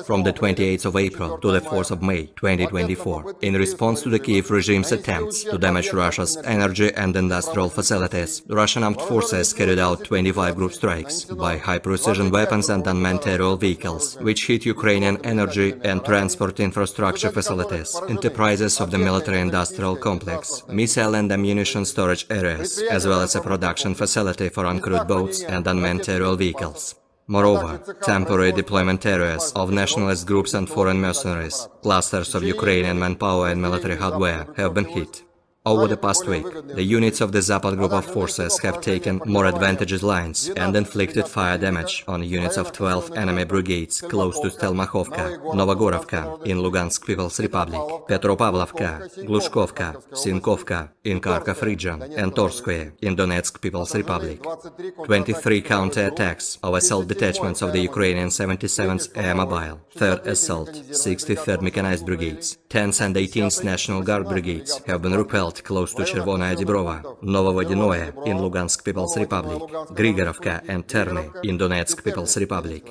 from the 28th of April to the 4th of May 2024, in response to the Kiev regime's attempts to damage Russia's energy and industrial facilities, the Russian armed forces carried out 25 group strikes by high-precision weapons and unmanned aerial vehicles, which hit Ukrainian energy and transport infrastructure facilities, enterprises of the military-industrial complex, missile and ammunition storage areas, as well as a production facility for uncrewed boats and unmanned aerial vehicles. Moreover, temporary deployment areas of nationalist groups and foreign mercenaries, clusters of Ukrainian manpower and military hardware have been hit. Over the past week, the units of the Zapad group of forces have taken more advantageous lines and inflicted fire damage on units of 12 enemy brigades close to Stelmakhovka, Novogorovka in Lugansk People's Republic, Petropavlovka, Glushkovka, Sinkovka in Kharkov region, and Torskoye in Donetsk People's Republic. 23 counter-attacks of assault detachments of the Ukrainian 77th Air Mobile, 3rd Assault, 63rd Mechanized Brigades, 10th and 18th National Guard Brigades have been repelled close to Chervonaya Dibrova, Novovodinoye in Lugansk People's Republic, Grigorovka and Terny in Donetsk People's Republic.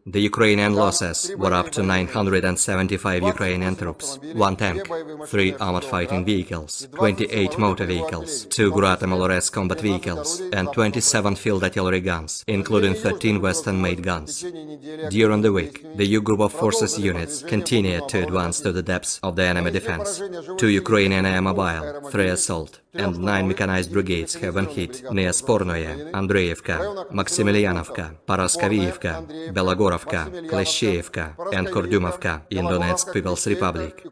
The Ukrainian losses were up to 975 Ukrainian troops, 1 tank, 3 armored fighting vehicles, 28 motor vehicles, 2 Grad Malores combat vehicles, and 27 field artillery guns, including 13 Western-made guns. During the week, the U Group of Forces units continued to advance to the depths of the enemy defense. 2 Ukrainian Air Mobile, 3 Assault, and 9 mechanized brigades have been hit near Spornoye, Andreevka, Maximilianovka, Paraskavievka, Belogorovka, Kleshcheevka, and Kordumovka in Donetsk People's Republic.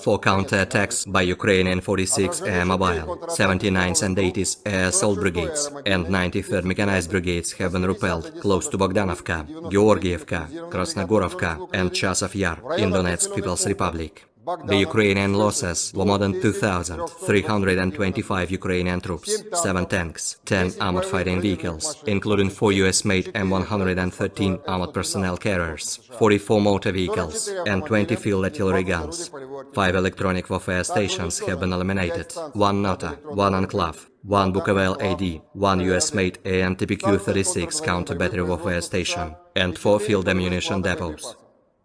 4 counter-attacks by Ukrainian 46 Air Mobile, 79th and 80th Air Assault Brigades, and 93rd Mechanized Brigades have been repelled close to Bogdanovka, Georgievka, Krasnogorovka, and Chasov Yar in Donetsk People's Republic. The Ukrainian losses were more than 2,325 Ukrainian troops, 7 tanks, 10 armored fighting vehicles, including 4 US-made M113 armored personnel carriers, 44 motor vehicles, and 20 field artillery guns. 5 electronic warfare stations have been eliminated, 1 Nota, 1 Enclave, 1 Bukovel AD, 1 US-made AN-TPQ-36 counter-battery warfare station, and 4 field ammunition depots.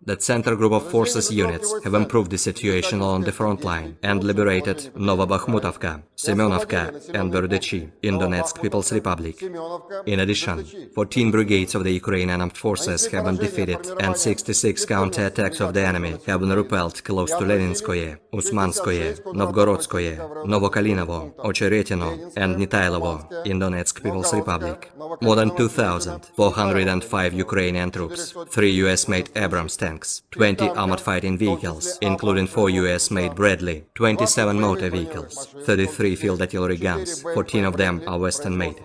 The Center Group of Forces units have improved the situation along the front line and liberated Novobakhmutovka, Semyonovka, and Berdychi in Donetsk People's Republic. In addition, 14 brigades of the Ukrainian armed forces have been defeated and 66 counter-attacks of the enemy have been repelled close to Leninskoye, Usmanskoye, Novgorodskoye, Novokalinovo, Ocheretino, and Nitailovo in Donetsk People's Republic. More than 2,405 Ukrainian troops, 3 US-made Abrams tanks, 20 armored fighting vehicles, including 4 US-made Bradley, 27 motor vehicles, 33 field artillery guns, 14 of them are Western-made.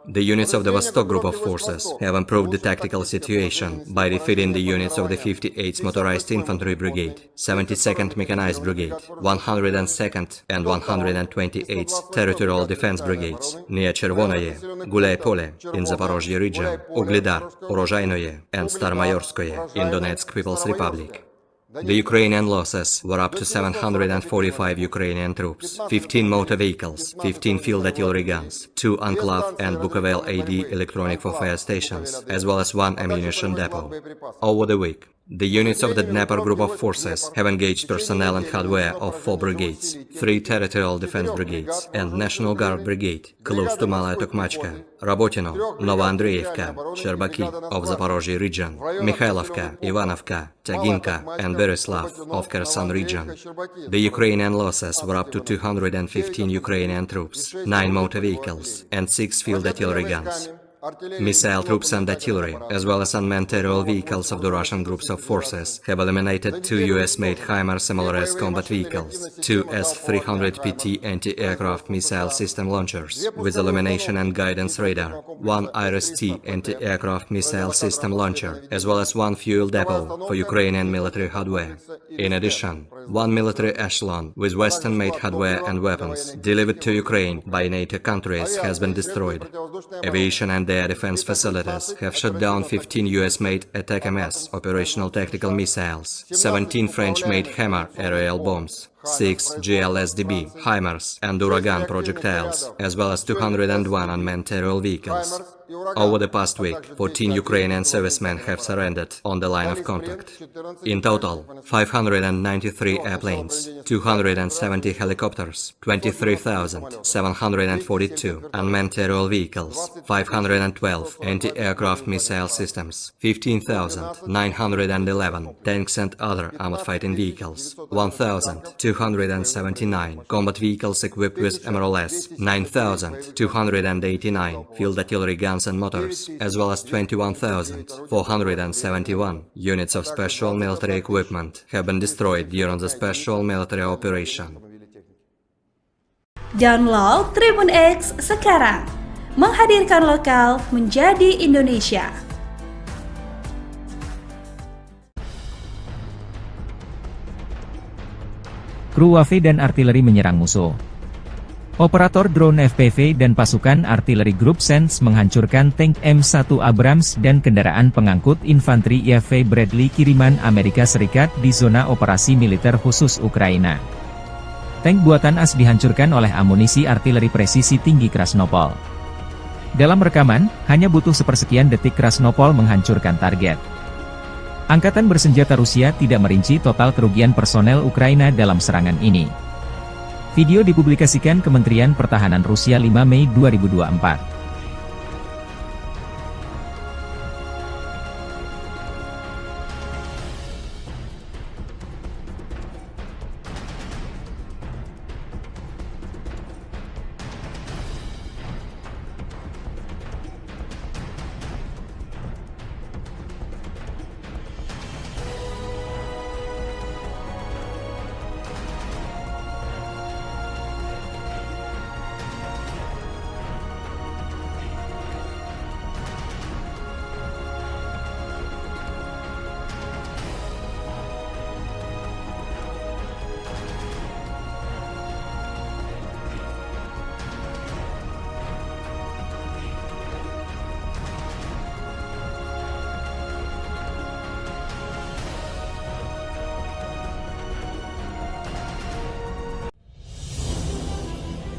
The units of the Vostok Group of Forces have improved the tactical situation by defeating the units of the 58th Motorized Infantry Brigade, 72nd Mechanized Brigade, 102nd and 128th Territorial Defense Brigades near Chervonoye, Guляй-Pole in Zaporozhye region, Uglidar, Urozhainoye, and Starmayorskoye in Donetsk People's Republic. The Ukrainian losses were up to 745 Ukrainian troops, 15 motor vehicles, 15 field artillery guns, 2 Enclave and Bukovel AD electronic warfare stations, as well as 1 ammunition depot. Over the week, the units of the Dnepr Group of Forces have engaged personnel and hardware of 4 brigades, 3 Territorial Defense Brigades, and National Guard Brigade, close to Malaya Tokmachka, Rabotino, Novoandreevka, Sherbaki of Zaporozhye region, Mikhailovka, Ivanovka, Taginka, and Beryslav of Kherson region. The Ukrainian losses were up to 215 Ukrainian troops, 9 motor vehicles, and 6 field artillery guns. Missile troops and artillery, as well as unmanned aerial vehicles of the Russian groups of forces, have eliminated 2 US-made HIMARS MLRS combat vehicles, 2 S-300PT anti-aircraft missile system launchers with illumination and guidance radar, 1 IRIS-T anti-aircraft missile system launcher, as well as 1 fuel depot for Ukrainian military hardware. In addition, 1 military echelon with Western-made hardware and weapons delivered to Ukraine by NATO countries has been destroyed. Aviation and air defense facilities have shot down 15 US-made Attack-MS operational tactical missiles, 17 French-made Hammer aerial bombs, 6 GLSDB, HIMARS, and Uragan projectiles, as well as 201 unmanned terror vehicles. Over the past week, 14 Ukrainian servicemen have surrendered on the line of contact. In total, 593 airplanes, 270 helicopters, 23,742 unmanned terror vehicles, 512 anti-aircraft missile systems, 15,911 tanks and other armored fighting vehicles, 1,279 combat vehicles equipped with MRLS, 9,289 field artillery guns and motors, as well as 21,471 units of special military equipment have been destroyed during the special military operation. Download Tribun X sekarang, menghadirkan lokal menjadi Indonesia. Kru UAV dan artileri menyerang musuh. Operator drone FPV dan pasukan artileri grup Sense menghancurkan tank M1 Abrams dan kendaraan pengangkut infanteri IAV Bradley kiriman Amerika Serikat di zona operasi militer khusus Ukraina. Tank buatan AS dihancurkan oleh amunisi artileri presisi tinggi Krasnopol. Dalam rekaman, hanya butuh sepersekian detik Krasnopol menghancurkan target. Angkatan bersenjata Rusia tidak merinci total kerugian personel Ukraina dalam serangan ini. Video dipublikasikan Kementerian Pertahanan Rusia 5 Mei 2024.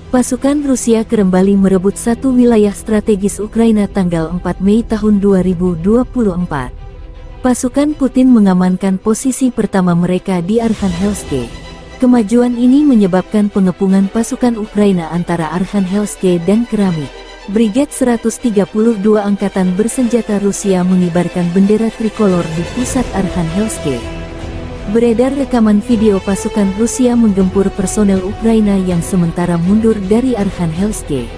Pasukan Rusia kembali merebut satu wilayah strategis Ukraina tanggal 4 Mei tahun 2024. Pasukan Putin mengamankan posisi pertama mereka di Arkhangelsk. Kemajuan ini menyebabkan pengepungan pasukan Ukraina antara Arkhangelsk dan Keramik. Brigade 132 Angkatan Bersenjata Rusia mengibarkan bendera trikolor di pusat Arkhangelsk. Beredar rekaman video pasukan Rusia menggempur personel Ukraina yang sementara mundur dari Arkhangelsk.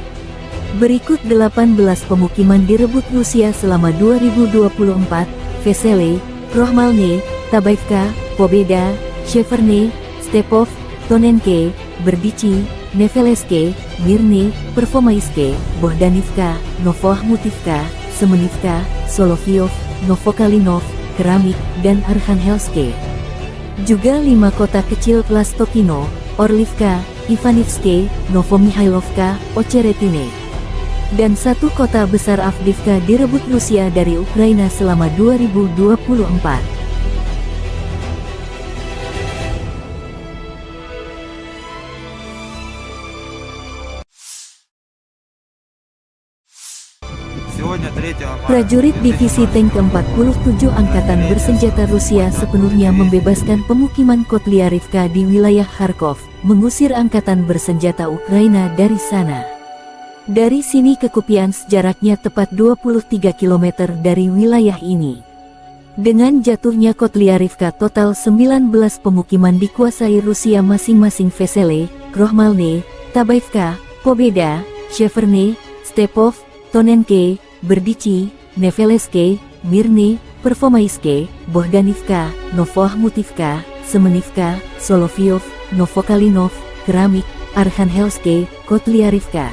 Berikut 18 pemukiman direbut Rusia selama 2024, Vesele, Krohmalne, Tabaivka, Pobeda, Sheverne, Stepov, Tonenke, Berdichi, Neveleske, Mirne, Pervomaiske, Bohdanivka, Novohmutivka, Semenivka, Solovyov, Novokalinov, Keramik, dan Arkhangelsk. Juga 5 kota kecil Plastokino, Orlivka, Ivanivske, Novomihailovka, Ocheretine, dan 1 kota besar Avdiivka direbut Rusia dari Ukraina selama 2024. Prajurit Divisi Tank ke-47 Angkatan Bersenjata Rusia sepenuhnya membebaskan pemukiman Kotlyarivka di wilayah Kharkov, mengusir Angkatan Bersenjata Ukraina dari sana. Dari sini ke Kupiansk jaraknya tepat 23 km dari wilayah ini. Dengan jatuhnya Kotlyarivka, total 19 pemukiman dikuasai Rusia masing-masing Vesele, Krohmalne, Tabaivka, Pobeda, Sheverne, Stepov, Tonenke, Berdichi, Neveleske, Mirne, Pervomaiske, Bohdanivka, Novohmutivka, Semenivka, Solovyov, Novokalinov, Keramik, Arkhangelsk, Kotlyarivka.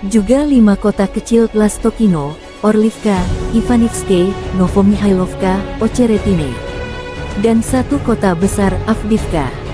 Juga 5 kota kecil Plastokino, Orlivka, Ivanivske, Novomihailovka, Ocheretine, dan 1 kota besar Avdiivka.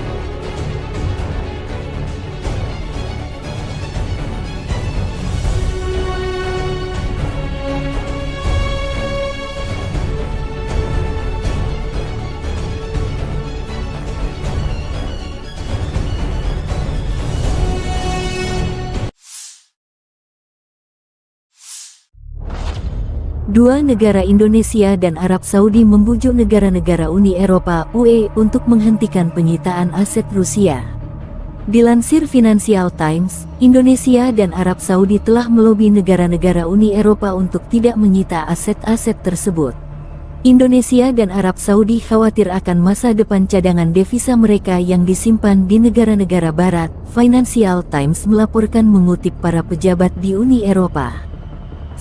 Dua negara Indonesia dan Arab Saudi membujuk negara-negara Uni Eropa (UE) untuk menghentikan penyitaan aset Rusia. Dilansir Financial Times, Indonesia dan Arab Saudi telah melobi negara-negara Uni Eropa untuk tidak menyita aset-aset tersebut. Indonesia dan Arab Saudi khawatir akan masa depan cadangan devisa mereka yang disimpan di negara-negara barat, Financial Times melaporkan mengutip para pejabat di Uni Eropa.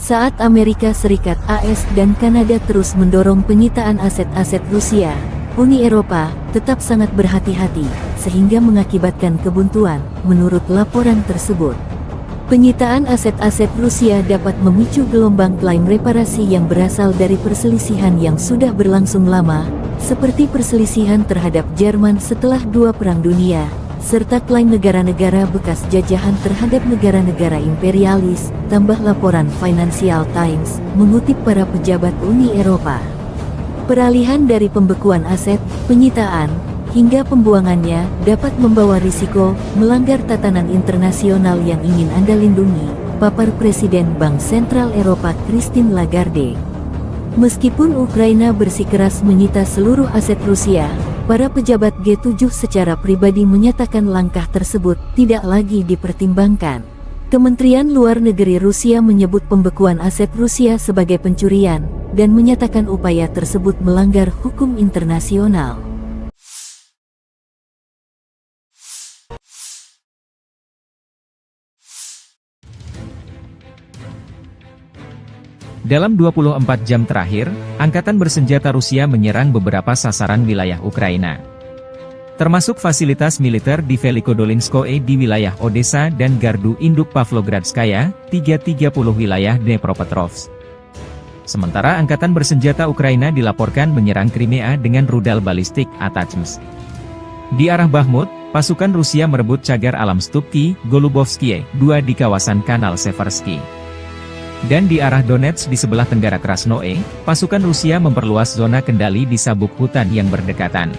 Saat Amerika Serikat (AS) dan Kanada terus mendorong penyitaan aset-aset Rusia, Uni Eropa tetap sangat berhati-hati, sehingga mengakibatkan kebuntuan, menurut laporan tersebut. Penyitaan aset-aset Rusia dapat memicu gelombang klaim reparasi yang berasal dari perselisihan yang sudah berlangsung lama, seperti perselisihan terhadap Jerman setelah Dua Perang Dunia, serta klaim negara-negara bekas jajahan terhadap negara-negara imperialis, tambah laporan Financial Times, mengutip para pejabat Uni Eropa. Peralihan dari pembekuan aset, penyitaan, hingga pembuangannya dapat membawa risiko melanggar tatanan internasional yang ingin Anda lindungi, papar Presiden Bank Sentral Eropa Christine Lagarde. Meskipun Ukraina bersikeras menyita seluruh aset Rusia, para pejabat G7 secara pribadi menyatakan langkah tersebut tidak lagi dipertimbangkan. Kementerian Luar Negeri Rusia menyebut pembekuan aset Rusia sebagai pencurian, dan menyatakan upaya tersebut melanggar hukum internasional. Dalam 24 jam terakhir, Angkatan Bersenjata Rusia menyerang beberapa sasaran wilayah Ukraina. Termasuk fasilitas militer di Velikodolinskoe di wilayah Odessa dan Gardu Induk Pavlogradskaya, 330 wilayah Dnepropetrovsk. Sementara Angkatan Bersenjata Ukraina dilaporkan menyerang Crimea dengan rudal balistik ATACMS. Di arah Bakhmut, pasukan Rusia merebut cagar alam Stupki, Golubovskie, 2 di kawasan Kanal Seversky. Dan di arah Donetsk di sebelah tenggara Krasnoe, pasukan Rusia memperluas zona kendali di sabuk hutan yang berdekatan.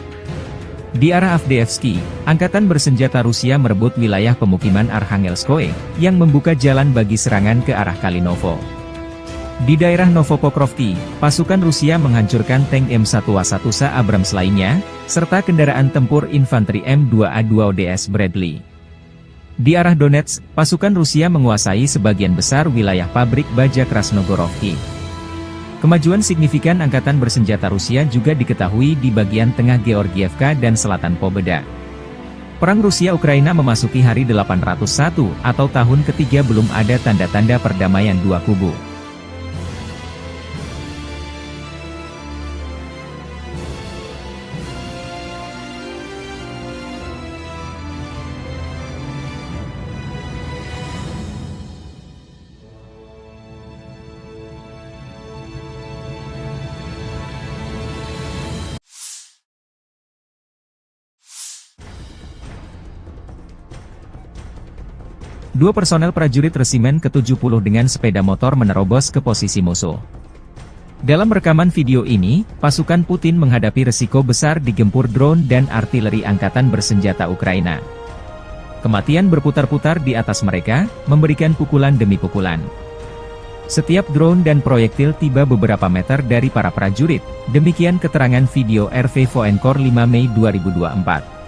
Di arah Avdiivsky, Angkatan Bersenjata Rusia merebut wilayah pemukiman Arkhangelskoe, yang membuka jalan bagi serangan ke arah Kalinovo. Di daerah Novopokrovki, pasukan Rusia menghancurkan tank M1A1 Abrams lainnya, serta kendaraan tempur infanteri M2A2ODS Bradley. Di arah Donetsk, pasukan Rusia menguasai sebagian besar wilayah pabrik baja Krasnogorovki. Kemajuan signifikan Angkatan Bersenjata Rusia juga diketahui di bagian tengah Georgievka dan selatan Pobeda. Perang Rusia-Ukraina memasuki hari 801 atau tahun ketiga belum ada tanda-tanda perdamaian dua kubu. Dua personel prajurit resimen ke-70 dengan sepeda motor menerobos ke posisi musuh. Dalam rekaman video ini, pasukan Putin menghadapi resiko besar digempur drone dan artileri Angkatan Bersenjata Ukraina. Kematian berputar-putar di atas mereka, memberikan pukulan demi pukulan. Setiap drone dan proyektil tiba beberapa meter dari para prajurit, demikian keterangan video RV Voenkor 5 Mei 2024.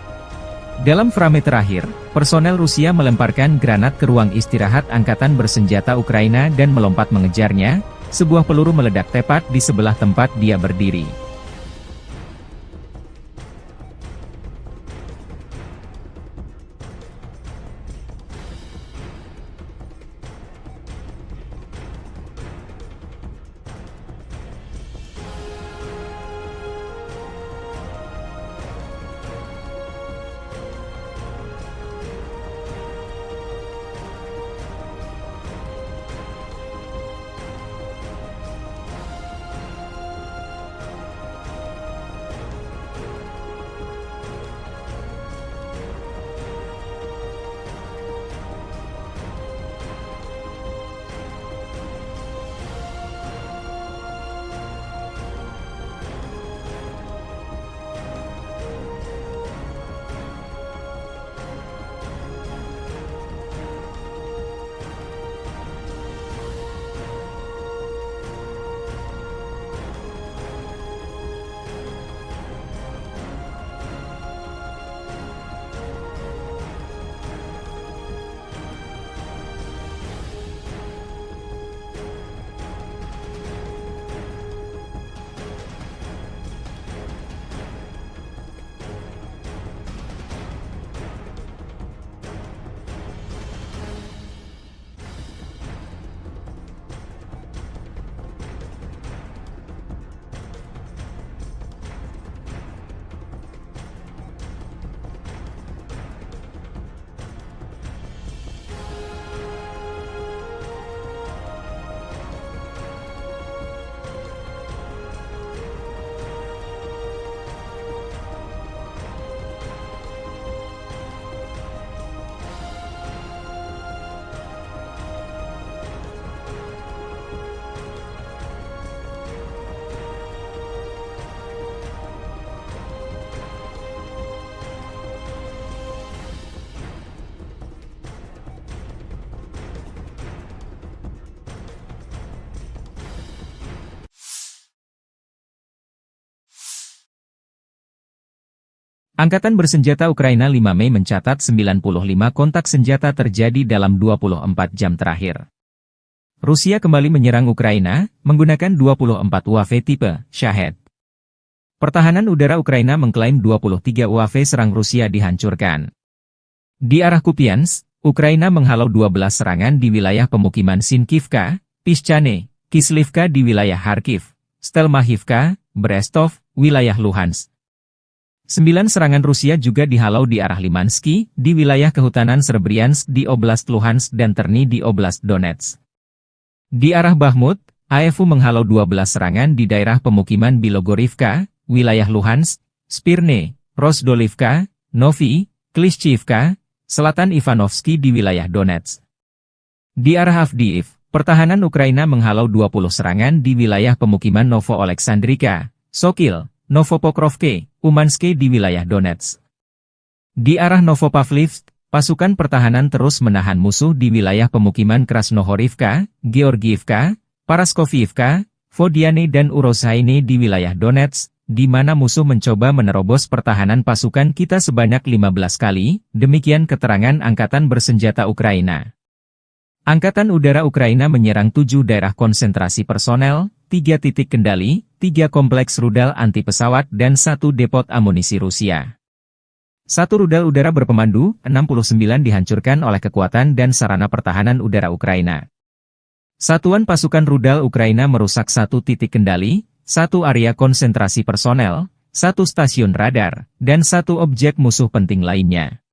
Dalam frame terakhir, personel Rusia melemparkan granat ke ruang istirahat Angkatan Bersenjata Ukraina dan melompat mengejarnya, sebuah peluru meledak tepat di sebelah tempat dia berdiri. Angkatan bersenjata Ukraina 5 Mei mencatat 95 kontak senjata terjadi dalam 24 jam terakhir. Rusia kembali menyerang Ukraina, menggunakan 24 UAV tipe Shahed. Pertahanan udara Ukraina mengklaim 23 UAV serang Rusia dihancurkan. Di arah Kupiansk, Ukraina menghalau 12 serangan di wilayah pemukiman Sinkivka, Pischane, Kislivka di wilayah Kharkiv, Stelmachivka, Brestov, wilayah Luhansk. 9 serangan Rusia juga dihalau di arah Limansky, di wilayah kehutanan Srebryansk di Oblast Luhansk dan Terny di Oblast Donetsk. Di arah Bakhmut, AFU menghalau 12 serangan di daerah pemukiman Bilogorivka, wilayah Luhansk, Spirne, Rozdolivka, Novi, Klishchivka, selatan Ivanovsky di wilayah Donetsk. Di arah Avdiivka, pertahanan Ukraina menghalau 20 serangan di wilayah pemukiman Novo-Oleksandrivka, Sokil, Novopokrovke, Umanske di wilayah Donetsk. Di arah Novopavlivsk, pasukan pertahanan terus menahan musuh di wilayah pemukiman Krasnohorivka, Georgiivka, Paraskoviivka, Vodiane dan Urozhaine di wilayah Donetsk, di mana musuh mencoba menerobos pertahanan pasukan kita sebanyak 15 kali, demikian keterangan Angkatan Bersenjata Ukraina. Angkatan Udara Ukraina menyerang 7 daerah konsentrasi personel, 3 titik kendali, 3 kompleks rudal anti-pesawat dan 1 depot amunisi Rusia. 1 rudal udara berpemandu, 69 dihancurkan oleh kekuatan dan sarana pertahanan udara Ukraina. Satuan pasukan rudal Ukraina merusak 1 titik kendali, 1 area konsentrasi personel, 1 stasiun radar, dan 1 objek musuh penting lainnya.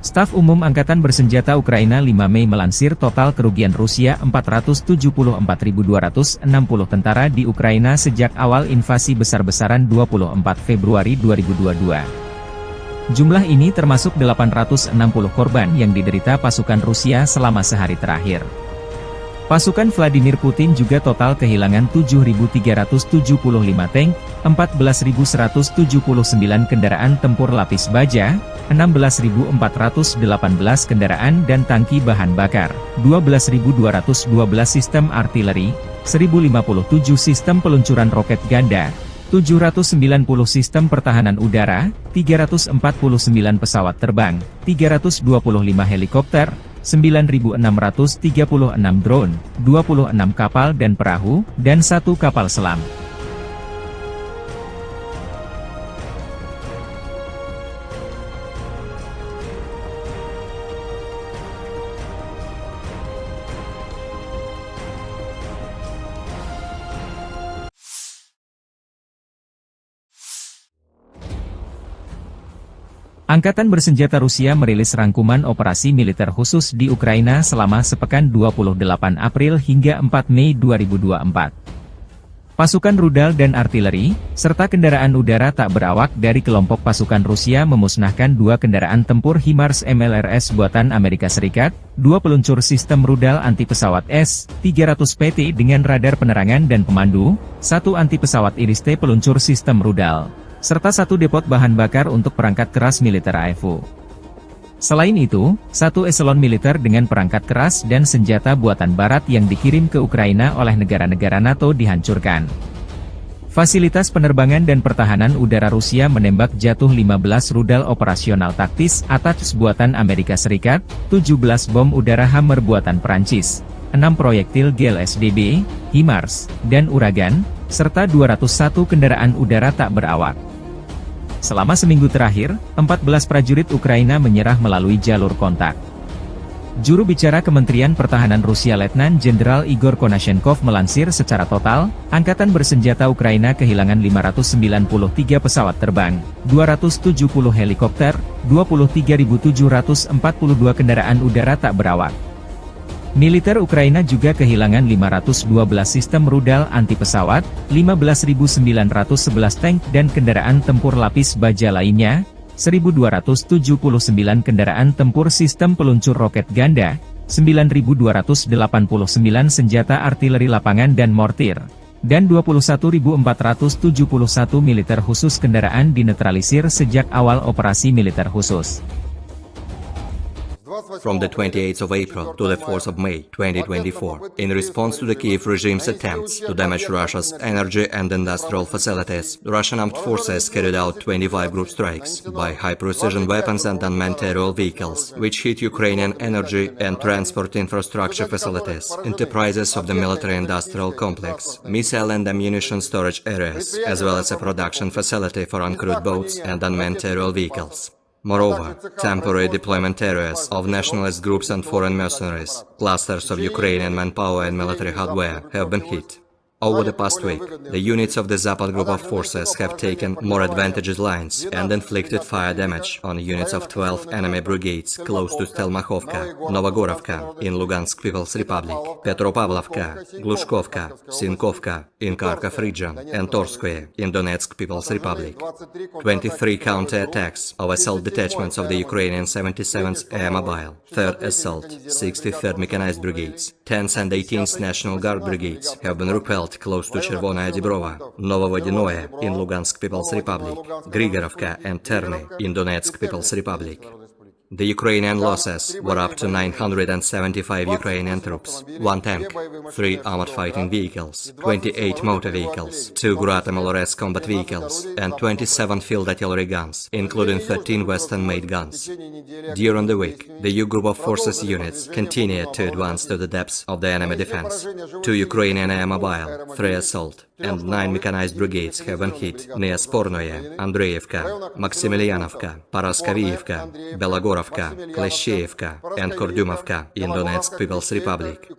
Staf Umum Angkatan Bersenjata Ukraina 5 Mei melansir total kerugian Rusia 474.260 tentara di Ukraina sejak awal invasi besar-besaran 24 Februari 2022. Jumlah ini termasuk 860 korban yang diderita pasukan Rusia selama sehari terakhir. Pasukan Vladimir Putin juga total kehilangan 7.375 tank, 14.179 kendaraan tempur lapis baja, 16.418 kendaraan dan tangki bahan bakar, 12.212 sistem artileri, 1.057 sistem peluncuran roket ganda, 790 sistem pertahanan udara, 349 pesawat terbang, 325 helikopter, 9.636 drone, 26 kapal dan perahu, dan 1 kapal selam. Angkatan Bersenjata Rusia merilis rangkuman operasi militer khusus di Ukraina selama sepekan 28 April hingga 4 Mei 2024. Pasukan rudal dan artileri, serta kendaraan udara tak berawak dari kelompok pasukan Rusia memusnahkan 2 kendaraan tempur HIMARS MLRS buatan Amerika Serikat, 2 peluncur sistem rudal anti-pesawat S-300PT dengan radar penerangan dan pemandu, 1 anti-pesawat IRIS-T peluncur sistem rudal, serta 1 depot bahan bakar untuk perangkat keras militer AFU. Selain itu, 1 eselon militer dengan perangkat keras dan senjata buatan barat yang dikirim ke Ukraina oleh negara-negara NATO dihancurkan. Fasilitas penerbangan dan pertahanan udara Rusia menembak jatuh 15 rudal operasional taktis ATACMS buatan Amerika Serikat, 17 bom udara Hammer buatan Perancis, 6 proyektil GLSDB, HIMARS, dan Uragan, serta 201 kendaraan udara tak berawak. Selama seminggu terakhir, 14 prajurit Ukraina menyerah melalui jalur kontak. Juru bicara Kementerian Pertahanan Rusia Letnan Jenderal Igor Konashenkov melansir secara total, Angkatan Bersenjata Ukraina kehilangan 593 pesawat terbang, 270 helikopter, 23.742 kendaraan udara tak berawak. Militer Ukraina juga kehilangan 512 sistem rudal anti-pesawat, 15.911 tank dan kendaraan tempur lapis baja lainnya, 1.279 kendaraan tempur sistem peluncur roket ganda, 9.289 senjata artileri lapangan dan mortir, dan 21.471 militer khusus kendaraan dinetralisir sejak awal operasi militer khusus. from the 28th of April to the 4th of May 2024, in response to the Kiev regime's attempts to damage Russia's energy and industrial facilities, the Russian armed forces carried out 25 group strikes by high-precision weapons and unmanned aerial vehicles, which hit Ukrainian energy and transport infrastructure facilities, enterprises of the military-industrial complex, missile and ammunition storage areas, as well as a production facility for uncrewed boats and unmanned aerial vehicles. Moreover, temporary deployment areas of nationalist groups and foreign mercenaries, clusters of Ukrainian manpower and military hardware have been hit. Over the past week, the units of the Zapad group of forces have taken more advantageous lines and inflicted fire damage on units of 12 enemy brigades close to Stelmakhovka, Novogorovka in Lugansk People's Republic, Petropavlovka, Glushkovka, Sinkovka in Kharkov region, and Torskoye in Donetsk People's Republic. 23 counter-attacks of assault detachments of the Ukrainian 77th Air Mobile, 3rd Assault, 63rd Mechanized Brigades, 10th and 18th National Guard Brigades have been repelled close to Chervonaya Dibrova, Novovodinoye in Lugansk People's Republic, Grigorovka and Terny in Donetsk People's Republic. The Ukrainian losses were up to 975 Ukrainian troops, 1 tank, 3 armored fighting vehicles, 28 motor vehicles, 2 Grata Malores combat vehicles, and 27 field artillery guns, including 13 Western-made guns. During the week, the U Group of Forces units continued to advance to the depths of the enemy defense. 2 Ukrainian Air Mobile, 3 Assault, and 9 mechanized brigades have been hit near Spornoye, Andreevka, Maximilianovka, Paraskavievka, Belogorovka, Kleshcheyevka, and Kordumovka in Donetsk People's Republic.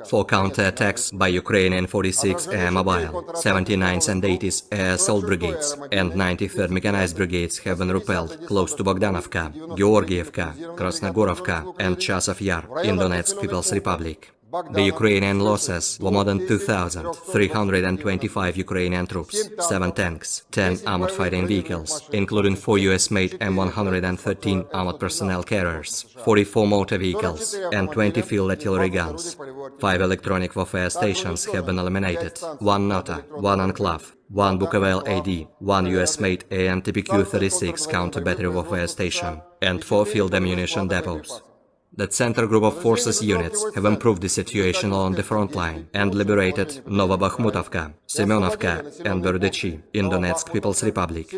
4 counter-attacks by Ukrainian 46 Air Mobile, 79th and 80th Air Assault Brigades, and 93rd Mechanized Brigades have been repelled close to Bogdanovka, Georgievka, Krasnogorovka, and Chasov Yar in Donetsk People's Republic. The Ukrainian losses were more than 2,325 Ukrainian troops, 7 tanks, 10 armored fighting vehicles, including 4 US-made M113 armored personnel carriers, 44 motor vehicles, and 20 field artillery guns. 5 electronic warfare stations have been eliminated, 1 NOTA, 1 Enclave, 1 Bukovel AD, 1 US-made AN-TPQ-36 counter-battery warfare station, and 4 field ammunition depots. The Center Group of Forces units have improved the situation along the front line and liberated Novobakhmutovka, Semyonovka, and Berdychi in Donetsk People's Republic.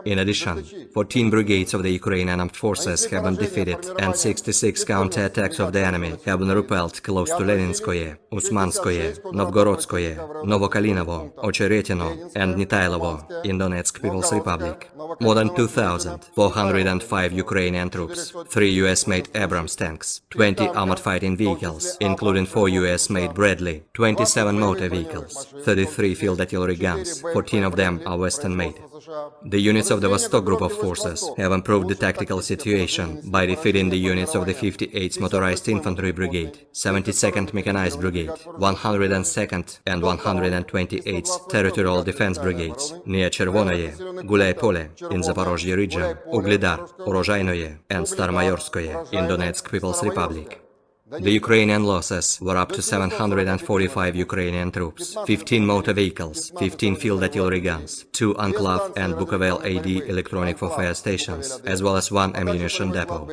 In addition, 14 brigades of the Ukrainian armed forces have been defeated and 66 counter-attacks of the enemy have been repelled close to Leninskoye, Usmanskoye, Novgorodskoye, Novokalinovo, Ocheretino, and Nitailovo in Donetsk People's Republic. More than 2,405 Ukrainian troops, 3 US-made Abrams tanks, 20 armored fighting vehicles, including 4 US-made Bradley, 27 motor vehicles, 33 field artillery guns, 14 of them are Western-made. The units of the Vostok Group of Forces have improved the tactical situation by defeating the units of the 58th Motorized Infantry Brigade, 72nd Mechanized Brigade, 102nd and 128th Territorial Defense Brigades near Chervonoye, Gulay-Pole in Zaporozhye region, Uglidar, Orozhainoye, and Starmayorskoye in Donetsk People's Republic. The Ukrainian losses were up to 745 Ukrainian troops, 15 motor vehicles, 15 field artillery guns, 2 Enclave and Bukovel AD electronic warfare stations, as well as 1 ammunition depot.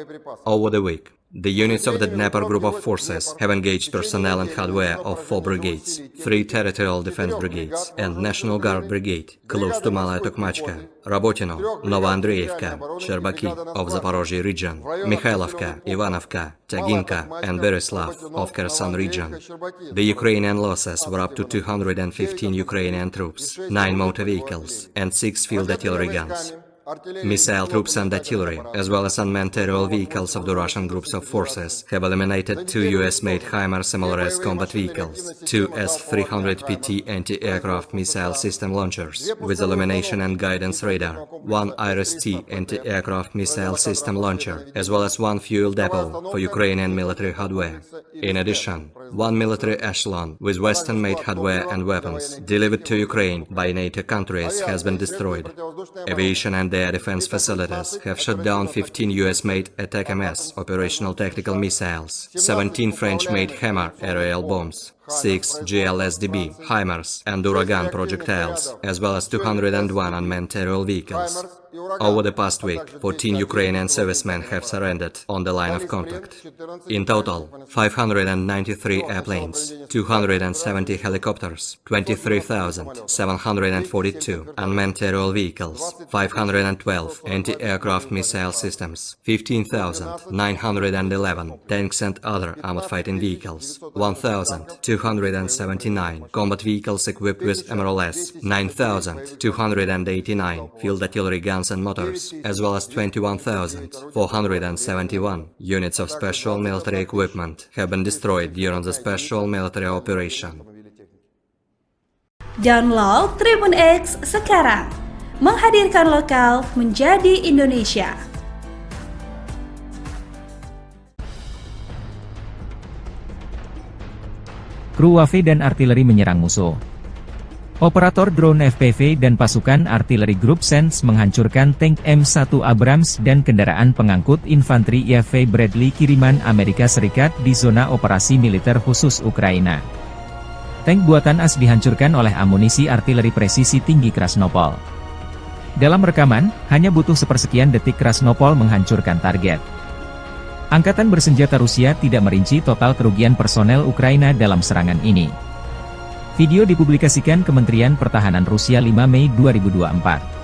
Over the week, the units of the Dnepr Group of Forces have engaged personnel and hardware of 4 brigades, 3 Territorial Defense Brigades, and National Guard Brigade, close to Malaya Tokmachka, Rabotino, Novoandreevka, Sherbaki of Zaporozhye region, Mikhailovka, Ivanovka, Taginka, and Berislav of Kherson region. The Ukrainian losses were up to 215 Ukrainian troops, 9 motor vehicles, and 6 field artillery guns. Missile troops and artillery, as well as unmanned aerial vehicles of the Russian groups of forces, have eliminated 2 US-made HIMARS MLRS combat vehicles, 2 S-300PT anti-aircraft missile system launchers with illumination and guidance radar, 1 IRIS-T anti-aircraft missile system launcher, as well as 1 fuel depot for Ukrainian military hardware. In addition, 1 military echelon with Western-made hardware and weapons delivered to Ukraine by NATO countries has been destroyed. Aviation and air defense facilities have shot down 15 US-made Attack-MS operational tactical missiles, 17 French-made Hammer aerial bombs, 6 GLSDB, HIMARS, and Uragan projectiles, as well as 201 unmanned aerial vehicles. Over the past week, 14 Ukrainian servicemen have surrendered on the line of contact. In total, 593 airplanes, 270 helicopters, 23,742 unmanned aerial vehicles, 512 anti-aircraft missile systems, 15,911 tanks and other armored fighting vehicles, 1,279 combat vehicles equipped with MRLS, 9,289 field artillery guns and motors, as well as 21,471 units of special military equipment have been destroyed during the special military operation. Download Tribun X sekarang, menghadirkan lokal menjadi Indonesia. Kru WAV dan artileri menyerang musuh. Operator drone FPV dan pasukan artileri grup SENS menghancurkan tank M1 Abrams dan kendaraan pengangkut infanteri IAV Bradley kiriman Amerika Serikat di zona operasi militer khusus Ukraina. Tank buatan AS dihancurkan oleh amunisi artileri presisi tinggi Krasnopol. Dalam rekaman, hanya butuh sepersekian detik Krasnopol menghancurkan target. Angkatan bersenjata Rusia tidak merinci total kerugian personel Ukraina dalam serangan ini. Video dipublikasikan Kementerian Pertahanan Rusia 5 Mei 2024.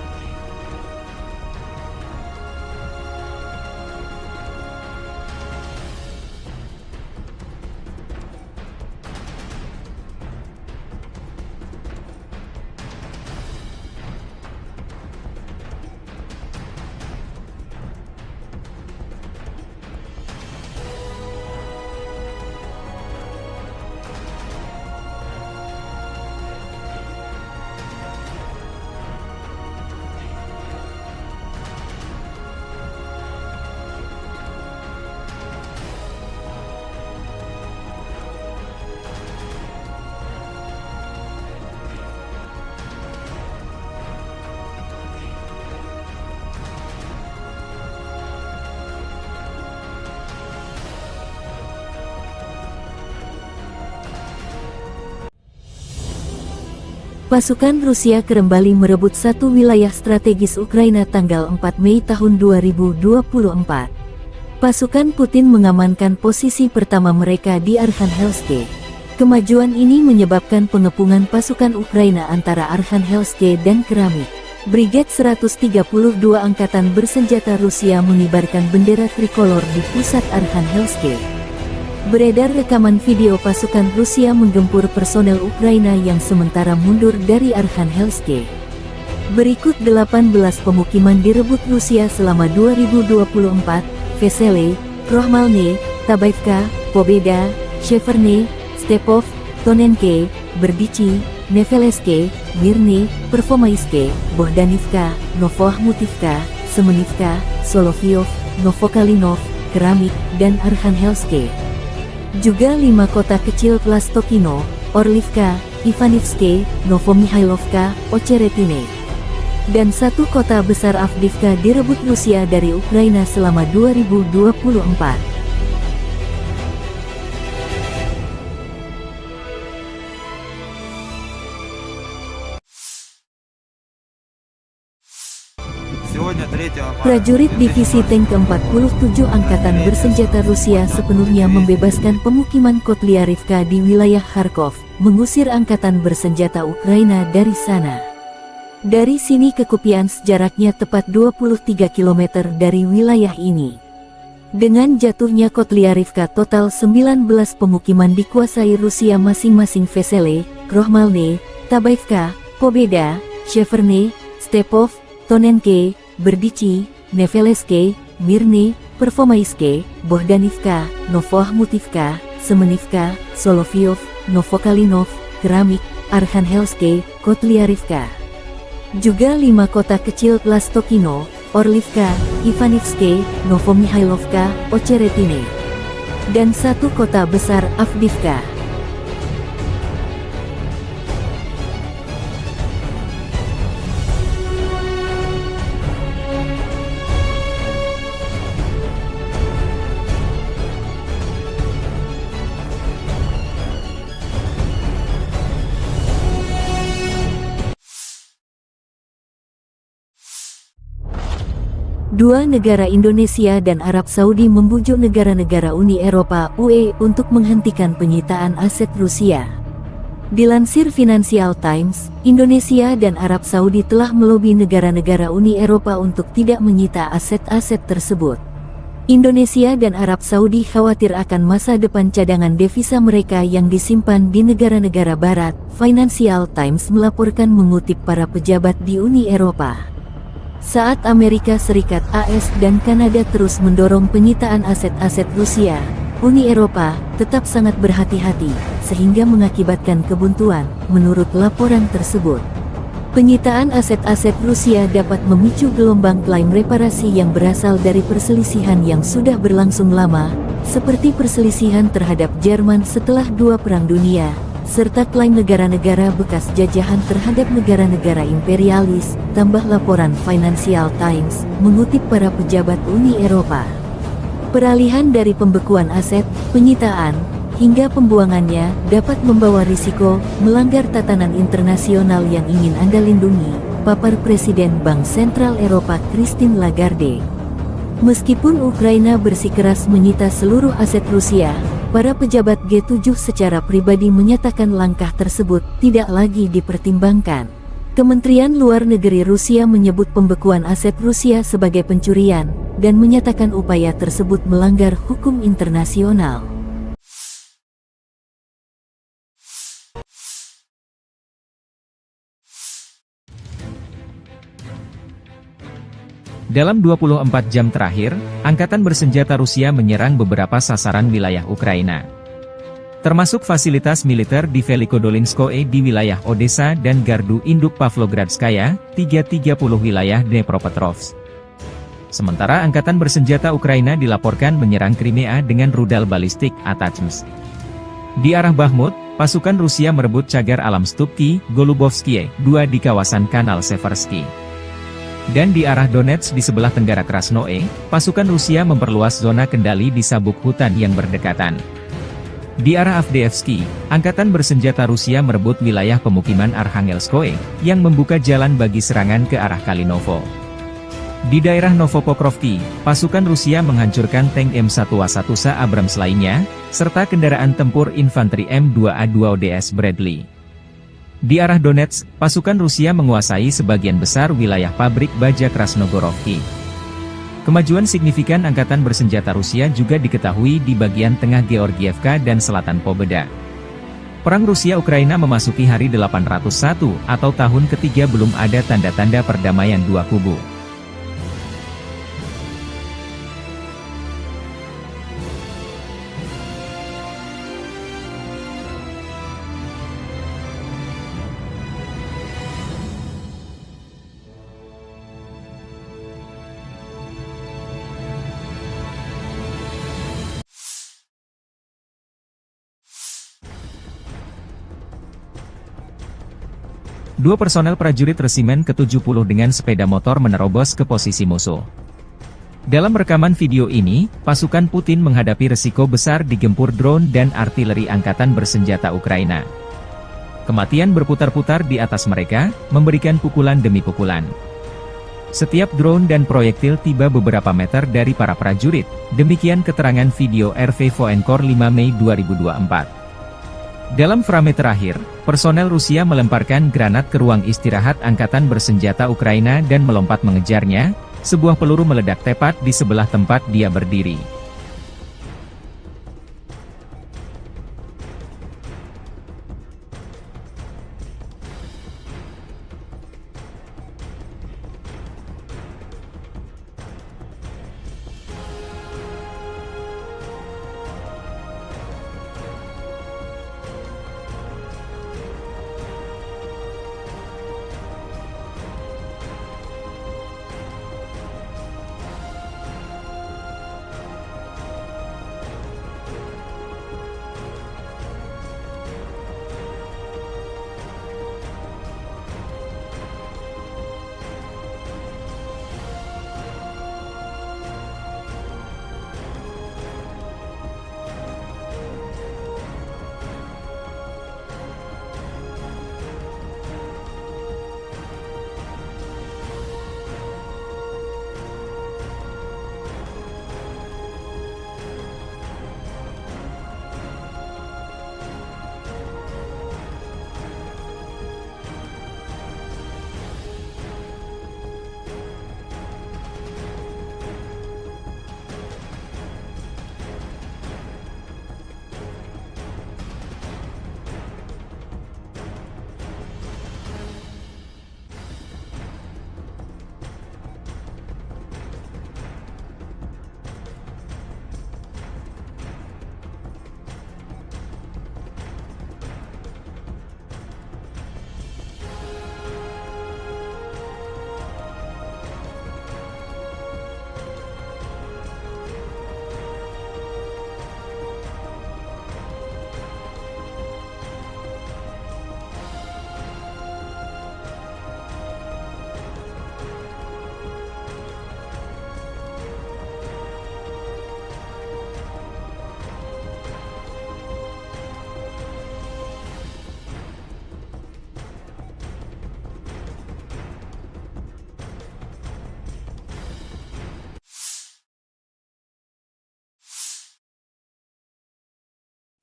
Pasukan Rusia kembali merebut satu wilayah strategis Ukraina tanggal 4 Mei tahun 2024. Pasukan Putin mengamankan posisi pertama mereka di Arkhangelsk. Kemajuan ini menyebabkan pengepungan pasukan Ukraina antara Arkhangelsk dan Keramik. Brigade 132 Angkatan Bersenjata Rusia mengibarkan bendera trikolor di pusat Arkhangelsk. Beredar rekaman video pasukan Rusia menggempur personel Ukraina yang sementara mundur dari Arkhangelsk. Berikut 18 pemukiman direbut Rusia selama 2024, Vesele, Krohmalne, Tabaivka, Pobeda, Sheverne, Stepov, Tonenke, Berdichi, Neveleske, Mirny, Pervomaiske, Bohdanivka, Novoahmutivka, Semenivka, Solovyov, Novokalinov, Keramik, dan Arkhangelsk. Juga 5 kota kecil Plastokino, Orlivka, Ivanivske, Novomihailovka, Ocheretine, dan 1 kota besar Avdiivka direbut Rusia dari Ukraina selama 2024. Prajurit Divisi Tank ke-47 Angkatan Bersenjata Rusia sepenuhnya membebaskan pemukiman Kotlyarivka di wilayah Kharkov, mengusir Angkatan Bersenjata Ukraina dari sana. Dari sini ke Kupiansk jaraknya tepat 23 km dari wilayah ini. Dengan jatuhnya Kotlyarivka, total 19 pemukiman dikuasai Rusia masing-masing Vesele, Krohmalne, Tabaivka, Pobeda, Sheverne, Stepov, Tonenke, Berdichi, Neveleske, Mirny, Pervomaiske, Bohdanivka, Novoahmutivka, Semenivka, Solovyov, Novokalinov, Keramik, Arkhangelsk, Kotlyarivka. Juga 5 kota kecil Plastokino, Orlivka, Ivanivske, Novomihailovka, Ocheretine, dan 1 kota besar Avdiivka. Dua negara Indonesia dan Arab Saudi membujuk negara-negara Uni Eropa (UE) untuk menghentikan penyitaan aset Rusia. Dilansir Financial Times, Indonesia dan Arab Saudi telah melobi negara-negara Uni Eropa untuk tidak menyita aset-aset tersebut. Indonesia dan Arab Saudi khawatir akan masa depan cadangan devisa mereka yang disimpan di negara-negara barat. Financial Times melaporkan mengutip para pejabat di Uni Eropa. Saat Amerika Serikat, AS, dan Kanada terus mendorong penyitaan aset-aset Rusia, Uni Eropa tetap sangat berhati-hati, sehingga mengakibatkan kebuntuan, menurut laporan tersebut. Penyitaan aset-aset Rusia dapat memicu gelombang klaim reparasi yang berasal dari perselisihan yang sudah berlangsung lama, seperti perselisihan terhadap Jerman setelah Dua Perang Dunia, serta klaim negara-negara bekas jajahan terhadap negara-negara imperialis, tambah laporan Financial Times, mengutip para pejabat Uni Eropa. Peralihan dari pembekuan aset, penyitaan, hingga pembuangannya dapat membawa risiko melanggar tatanan internasional yang ingin Anda lindungi, papar Presiden Bank Sentral Eropa Christine Lagarde. Meskipun Ukraina bersikeras menyita seluruh aset Rusia, para pejabat G7 secara pribadi menyatakan langkah tersebut tidak lagi dipertimbangkan. Kementerian Luar Negeri Rusia menyebut pembekuan aset Rusia sebagai pencurian, dan menyatakan upaya tersebut melanggar hukum internasional. Dalam 24 jam terakhir, Angkatan Bersenjata Rusia menyerang beberapa sasaran wilayah Ukraina. Termasuk fasilitas militer di Velikodolinskoe di wilayah Odessa dan Gardu Induk Pavlogradskaya, 330 wilayah Dnepropetrovsk. Sementara Angkatan Bersenjata Ukraina dilaporkan menyerang Crimea dengan rudal balistik ATACMS. Di arah Bakhmut, pasukan Rusia merebut cagar alam Stupki, Golubovskie, 2 di kawasan Kanal Seversky. Dan di arah Donetsk di sebelah tenggara Krasnoe, pasukan Rusia memperluas zona kendali di sabuk hutan yang berdekatan. Di arah Avdiivsky, Angkatan Bersenjata Rusia merebut wilayah pemukiman Arkhangelskoe, yang membuka jalan bagi serangan ke arah Kalinovo. Di daerah Novopokrovki, pasukan Rusia menghancurkan tank M1A1A Abrams lainnya, serta kendaraan tempur infanteri M2A2 ODS Bradley. Di arah Donetsk, pasukan Rusia menguasai sebagian besar wilayah pabrik baja Krasnogorovki. Kemajuan signifikan Angkatan Bersenjata Rusia juga diketahui di bagian tengah Georgievka dan selatan Pobeda. Perang Rusia-Ukraina memasuki hari 801 atau tahun ketiga belum ada tanda-tanda perdamaian dua kubu. Dua personel prajurit resimen ke-70 dengan sepeda motor menerobos ke posisi musuh. Dalam rekaman video ini, pasukan Putin menghadapi resiko besar digempur drone dan artileri Angkatan Bersenjata Ukraina. Kematian berputar-putar di atas mereka, memberikan pukulan demi pukulan. Setiap drone dan proyektil tiba beberapa meter dari para prajurit, demikian keterangan video RV Voenkor 5 Mei 2024. Dalam frame terakhir, personel Rusia melemparkan granat ke ruang istirahat Angkatan Bersenjata Ukraina dan melompat mengejarnya, sebuah peluru meledak tepat di sebelah tempat dia berdiri.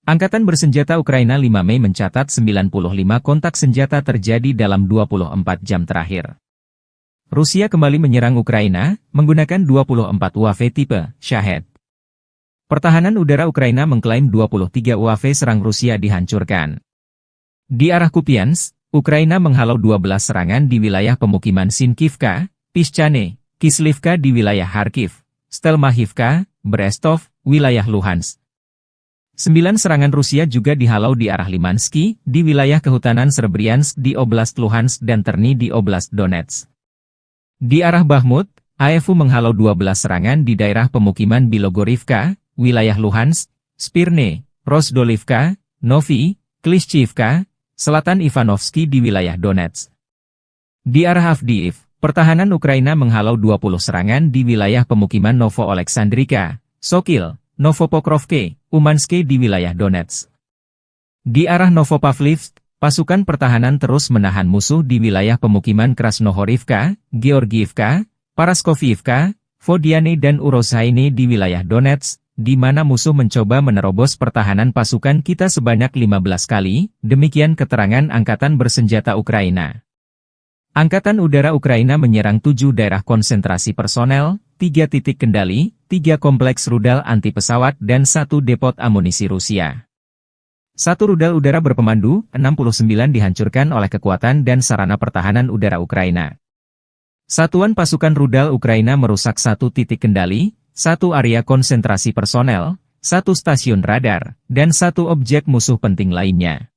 Angkatan bersenjata Ukraina 5 Mei mencatat 95 kontak senjata terjadi dalam 24 jam terakhir. Rusia kembali menyerang Ukraina, menggunakan 24 UAV tipe Shahed. Pertahanan udara Ukraina mengklaim 23 UAV serang Rusia dihancurkan. Di arah Kupiansk, Ukraina menghalau 12 serangan di wilayah pemukiman Sinkivka, Pischane, Kislivka di wilayah Kharkiv, Stelmachivka, Brestov, wilayah Luhansk. 9 serangan Rusia juga dihalau di arah Limansky, di wilayah kehutanan Srebryansk di Oblast Luhansk dan Terny di Oblast Donetsk. Di arah Bakhmut, AFU menghalau 12 serangan di daerah pemukiman Bilogorivka, wilayah Luhansk, Spirne, Rozdolivka, Novi, Klishchivka, Selatan Ivanovsky di wilayah Donetsk. Di arah Avdiivka, pertahanan Ukraina menghalau 20 serangan di wilayah pemukiman Novo-Oleksandrivka, Sokil, Novopokrovke, Umanske di wilayah Donetsk. Di arah Novopavlivsk, pasukan pertahanan terus menahan musuh di wilayah pemukiman Krasnohorivka, Georgiivka, Paraskoviivka, Vodiane dan Urozhaine di wilayah Donetsk, di mana musuh mencoba menerobos pertahanan pasukan kita sebanyak 15 kali, demikian keterangan Angkatan Bersenjata Ukraina. Angkatan Udara Ukraina menyerang 7 daerah konsentrasi personel, 3 titik kendali, 3 kompleks rudal anti-pesawat dan 1 depot amunisi Rusia. 1 rudal udara berpemandu, 69 dihancurkan oleh kekuatan dan sarana pertahanan udara Ukraina. Satuan pasukan rudal Ukraina merusak 1 titik kendali, 1 area konsentrasi personel, 1 stasiun radar, dan 1 objek musuh penting lainnya.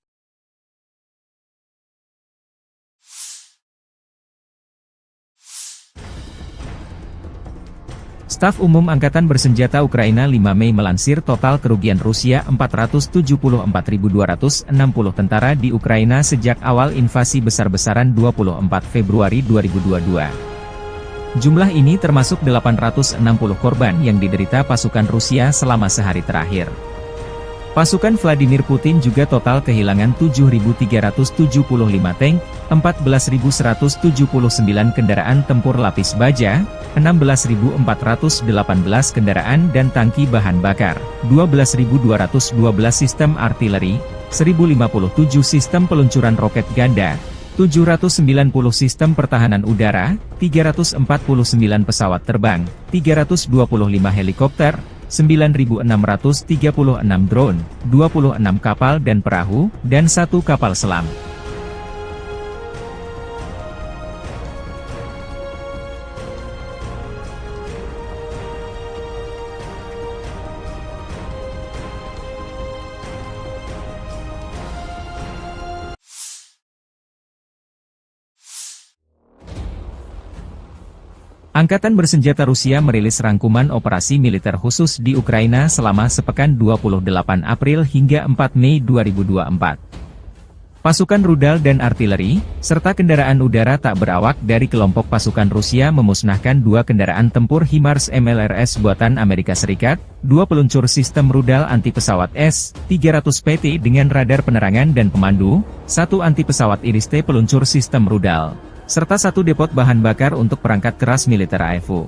Staf Umum Angkatan Bersenjata Ukraina 5 Mei melansir total kerugian Rusia 474.260 tentara di Ukraina sejak awal invasi besar-besaran 24 Februari 2022. Jumlah ini termasuk 860 korban yang diderita pasukan Rusia selama sehari terakhir. Pasukan Vladimir Putin juga total kehilangan 7.375 tank, 14.179 kendaraan tempur lapis baja, 16.418 kendaraan dan tangki bahan bakar, 12.212 sistem artileri, 1.057 sistem peluncuran roket ganda, 790 sistem pertahanan udara, 349 pesawat terbang, 325 helikopter, 9.636 drone, 26 kapal dan perahu, dan 1 kapal selam. Angkatan Bersenjata Rusia merilis rangkuman operasi militer khusus di Ukraina selama sepekan 28 April hingga 4 Mei 2024. Pasukan rudal dan artileri, serta kendaraan udara tak berawak dari kelompok pasukan Rusia memusnahkan 2 kendaraan tempur HIMARS MLRS buatan Amerika Serikat, 2 peluncur sistem rudal anti-pesawat S-300PT dengan radar penerangan dan pemandu, 1 anti-pesawat IRIS-T peluncur sistem rudal, serta 1 depot bahan bakar untuk perangkat keras militer AFU.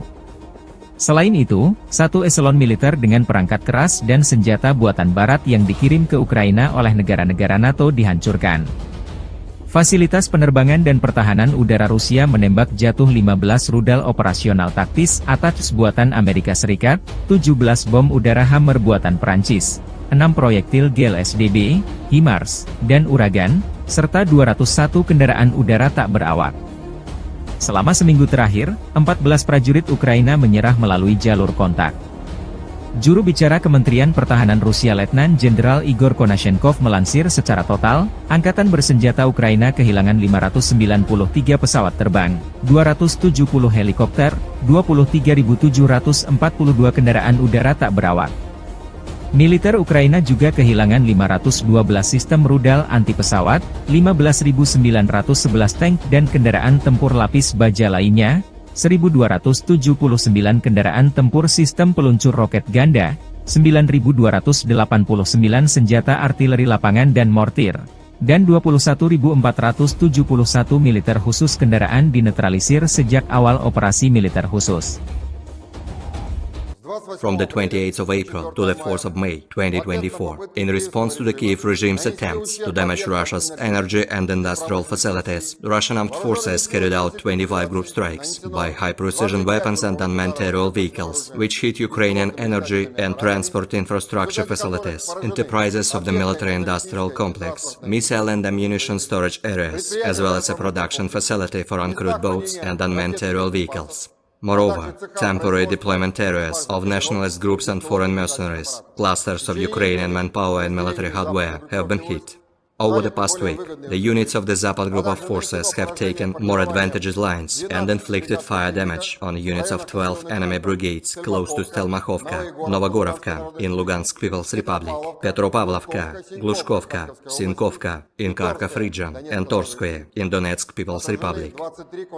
Selain itu, 1 eselon militer dengan perangkat keras dan senjata buatan barat yang dikirim ke Ukraina oleh negara-negara NATO dihancurkan. Fasilitas penerbangan dan pertahanan udara Rusia menembak jatuh 15 rudal operasional taktis ATACMS buatan Amerika Serikat, 17 bom udara Hammer buatan Prancis, 6 proyektil GLSDB, HIMARS, dan Uragan, serta 201 kendaraan udara tak berawak. Selama seminggu terakhir, 14 prajurit Ukraina menyerah melalui jalur kontak. Juru bicara Kementerian Pertahanan Rusia Letnan Jenderal Igor Konashenkov melansir secara total, Angkatan Bersenjata Ukraina kehilangan 593 pesawat terbang, 270 helikopter, 23.742 kendaraan udara tak berawak. Militer Ukraina juga kehilangan 512 sistem rudal anti-pesawat, 15.911 tank dan kendaraan tempur lapis baja lainnya, 1.279 kendaraan tempur sistem peluncur roket ganda, 9.289 senjata artileri lapangan dan mortir, dan 21.471 militer khusus kendaraan dinetralisir sejak awal operasi militer khusus. from the 28th of April to the 4th of May 2024, in response to the Kiev regime's attempts to damage Russia's energy and industrial facilities, the Russian armed forces carried out 25 group strikes by high-precision weapons and unmanned aerial vehicles, which hit Ukrainian energy and transport infrastructure facilities, enterprises of the military-industrial complex, missile and ammunition storage areas, as well as a production facility for uncrewed boats and unmanned aerial vehicles. Moreover, temporary deployment areas of nationalist groups and foreign mercenaries, clusters of Ukrainian manpower and military hardware have been hit. Over the past week, the units of the Zapad group of forces have taken more advantageous lines and inflicted fire damage on units of 12 enemy brigades close to Stelmakhovka, Novogorovka in Lugansk People's Republic, Petropavlovka, Glushkovka, Sinkovka in Kharkov region, and Torskoye in Donetsk People's Republic.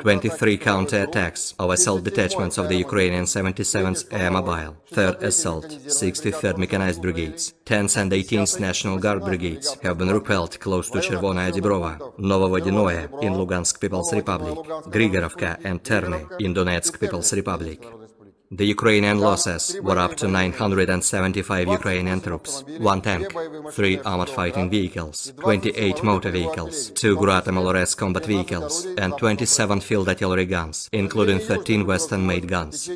23 counter-attacks of assault detachments of the Ukrainian 77th Air Mobile, 3rd Assault, 63rd Mechanized Brigades, 10th and 18th National Guard Brigades have been repelled close to Chervonaya Dibrova, Novovodinoye in Lugansk People's Republic, Grigorovka and Terny in Donetsk People's Republic. The Ukrainian losses were up to 975 Ukrainian troops, 1 tank, 3 armored fighting vehicles, 28 motor vehicles, 2 Grad MLRS combat vehicles, and 27 field artillery guns, including 13 Western-made guns.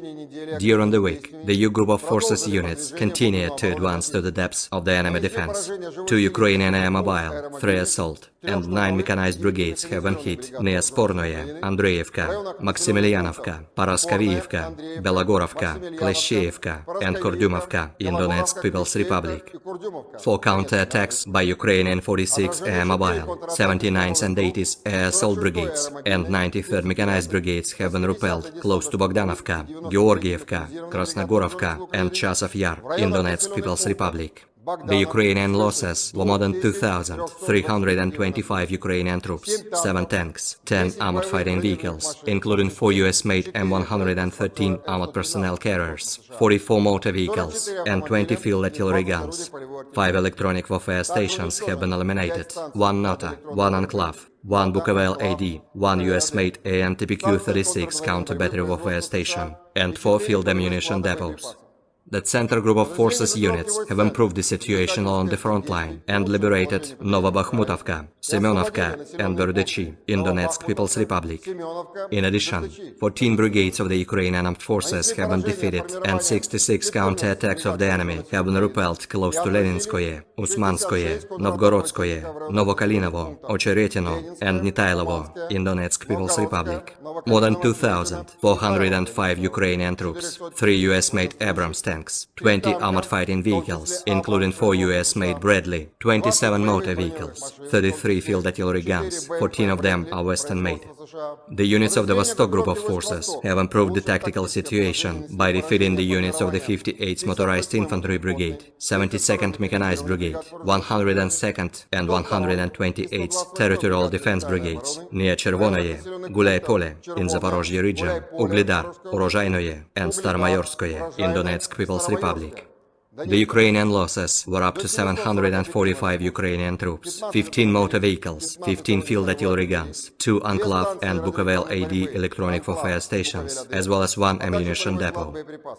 During the week, the U Group of Forces units continued to advance to the depths of the enemy defense. 2 Ukrainian Air Mobile, 3 Assault, and 9 mechanized brigades have been hit near Spornoye, Andreevka, Maximilianovka, Paraskavievka, Belogorovka, Kleshcheevka, and Kordumovka in Donetsk People's Republic. 4 counter-attacks by Ukrainian 46 Air Mobile, 79th and 80th Air Assault Brigades, and 93rd Mechanized Brigades have been repelled close to Bogdanovka, Georgievka, Krasnogorovka, and Chasov Yar in Donetsk People's Republic. The Ukrainian losses were more than 2,325 Ukrainian troops, 7 tanks, 10 armored fighting vehicles, including 4 US-made M113 armored personnel carriers, 44 motor vehicles, and 20 field artillery guns. 5 electronic warfare stations have been eliminated, 1 Nota, 1 Enclave, 1 Bukovel AD, 1 US-made AN-TPQ-36 counter-battery warfare station, and 4 field ammunition depots. The Center Group of Forces units have improved the situation along the front line and liberated Novobakhmutovka, Semyonovka, and Berdychi in Donetsk People's Republic. In addition, 14 brigades of the Ukrainian armed forces have been defeated and 66 counter-attacks of the enemy have been repelled close to Leninskoye, Usmanskoye, Novgorodskoye, Novokalinovo, Ocheretino, and Nitailovo in Donetsk People's Republic. More than 2,405 Ukrainian troops, 3 US-made Abrams tanks, 20 armored fighting vehicles, including 4 US-made Bradley, 27 motor vehicles, 33 field artillery guns, 14 of them are Western-made. The units of the Vostok Group of Forces have improved the tactical situation by defeating the units of the 58th Motorized Infantry Brigade, 72nd Mechanized Brigade, 102nd and 128th Territorial Defense Brigades near Chervonoye, Guляй-Pole in Zaporozhye region, Uglidar, Urozhainoye, and Starmayorskoye in Donetsk People's Republic. The Ukrainian losses were up to 745 Ukrainian troops, 15 motor vehicles, 15 field artillery guns, 2 Enclave and Bukovel AD electronic warfare stations, as well as 1 ammunition depot.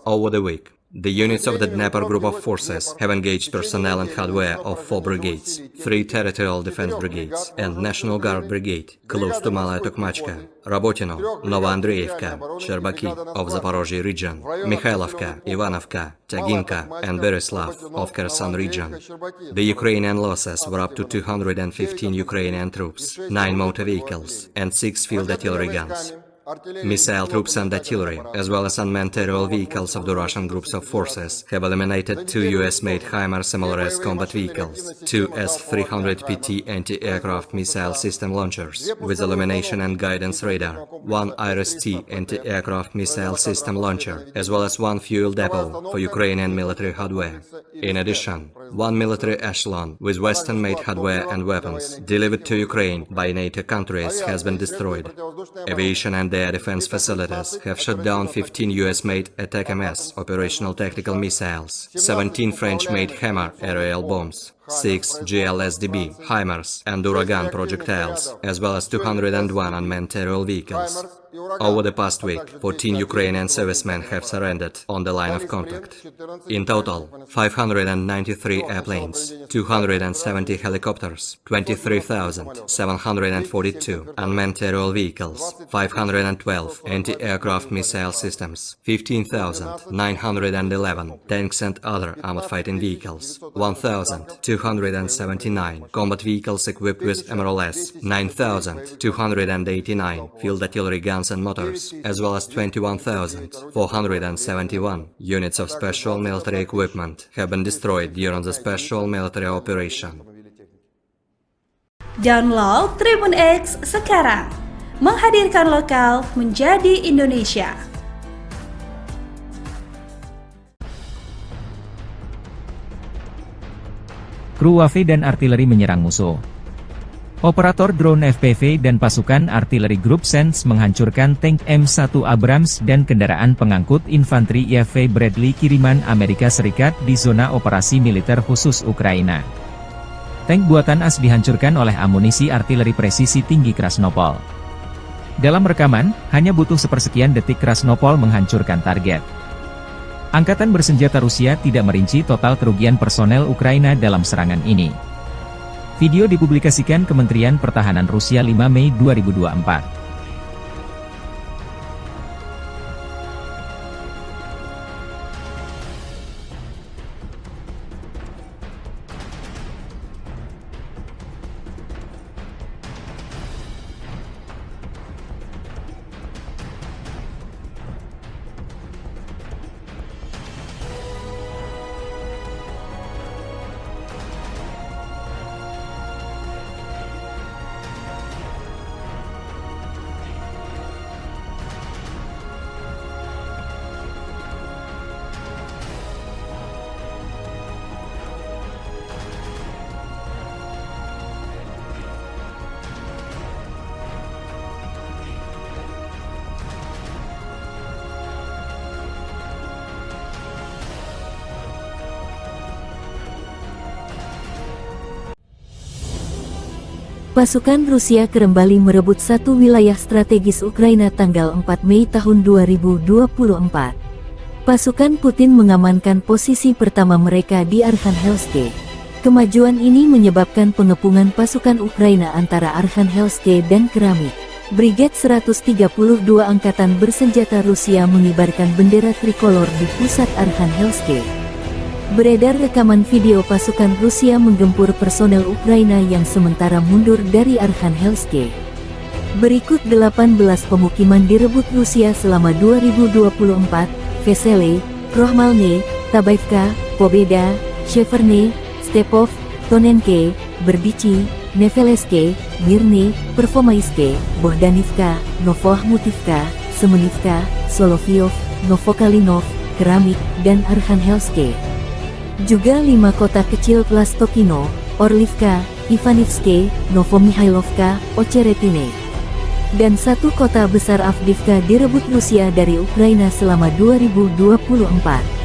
Over the week, the units of the Dnepr Group of Forces have engaged personnel and hardware of 4 brigades, 3 Territorial Defense Brigades, and National Guard Brigade, close to Malaya Tokmachka, Rabotino, Novoandreevka, Sherbaki of Zaporozhye region, Mikhailovka, Ivanovka, Taginka, and Beryslav of Kherson region. The Ukrainian losses were up to 215 Ukrainian troops, 9 motor vehicles, and 6 field artillery guns. Missile troops and artillery, as well as unmanned aerial vehicles of the Russian groups of forces, have eliminated 2 US-made HIMARS MLRS combat vehicles, 2 S-300PT anti-aircraft missile system launchers with illumination and guidance radar, 1 IRIS-T anti-aircraft missile system launcher, as well as 1 fuel depot for Ukrainian military hardware. In addition, 1 military echelon with Western-made hardware and weapons delivered to Ukraine by NATO countries has been destroyed. Aviation and air defense facilities have shot down 15 US-made ATACMS operational tactical missiles, 17 French-made Hammer aerial bombs, 6 GLSDB, HIMARS and Uragan projectiles, as well as 201 unmanned aerial vehicles. Over the past week, 14 Ukrainian servicemen have surrendered on the line of contact. In total, 593 airplanes, 270 helicopters, 23,742 unmanned aerial vehicles, 512 anti-aircraft missile systems, 15,911 tanks and other armored fighting vehicles, 1,279 combat vehicles equipped with MRLS, 9,289 field artillery guns and motors, as well as 21,471 units of special military equipment have been destroyed during the special military operation. Download Tribun X sekarang, menghadirkan lokal menjadi Indonesia. Kru WAV dan artileri menyerang musuh. Operator drone FPV dan pasukan artileri grup Sense menghancurkan tank M1 Abrams dan kendaraan pengangkut infanteri IAV Bradley kiriman Amerika Serikat di zona operasi militer khusus Ukraina. Tank buatan AS dihancurkan oleh amunisi artileri presisi tinggi Krasnopol. Dalam rekaman, hanya butuh sepersekian detik Krasnopol menghancurkan target. Angkatan bersenjata Rusia tidak merinci total kerugian personel Ukraina dalam serangan ini. Video dipublikasikan Kementerian Pertahanan Rusia 5 Mei 2024. Pasukan Rusia kembali merebut satu wilayah strategis Ukraina tanggal 4 Mei tahun 2024. Pasukan Putin mengamankan posisi pertama mereka di Arkhangelsk. Kemajuan ini menyebabkan pengepungan pasukan Ukraina antara Arkhangelsk dan Keramik. Brigade 132 Angkatan Bersenjata Rusia mengibarkan bendera trikolor di pusat Arkhangelsk. Beredar rekaman video pasukan Rusia menggempur personel Ukraina yang sementara mundur dari Arkhangelsk. Berikut 18 pemukiman direbut Rusia selama 2024, Vesele, Krohmalne, Tabaivka, Pobeda, Sheverne, Stepov, Tonenke, Berdichi, Neveleske, Mirne, Pervomaiske, Bohdanivka, Novohmutivka, Semenivka, Solovyov, Novokalinov, Keramik, dan Arkhangelsk. Juga 5 kota kecil Plastokino, Orlivka, Ivanivske, Novomihailovka, Ocheretine, dan 1 kota besar Avdiivka direbut Rusia dari Ukraina selama 2024.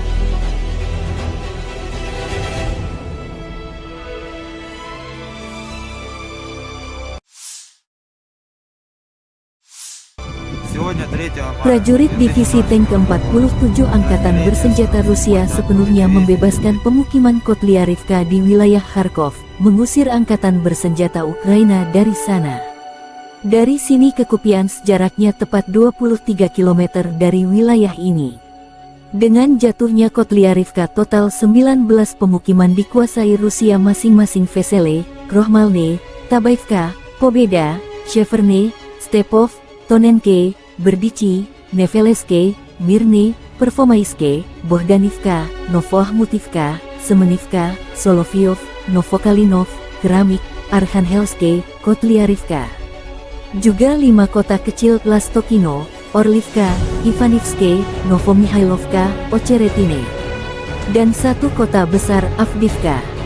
Prajurit Divisi Tank ke-47 Angkatan Bersenjata Rusia sepenuhnya membebaskan pemukiman Kotlyarivka di wilayah Kharkov, mengusir Angkatan Bersenjata Ukraina dari sana. Dari sini ke Kupiansk jaraknya tepat 23 km dari wilayah ini. Dengan jatuhnya Kotlyarivka, total 19 pemukiman dikuasai Rusia masing-masing Vesele, Krohmalne, Tabaivka, Pobeda, Sheverne, Stepov, Tonenke, Berdichi, Neveleske, Mirne, Pervomaiske, Bohdanivka, Novohmutivka, Semenivka, Solovyov, Novokalinov, Keramik, Arkhangelsk, Kotlyarivka. Juga 5 kota kecil Plastokino, Orlivka, Ivanivske, Novomihailovka, Ocheretine, dan 1 kota besar Avdiivka.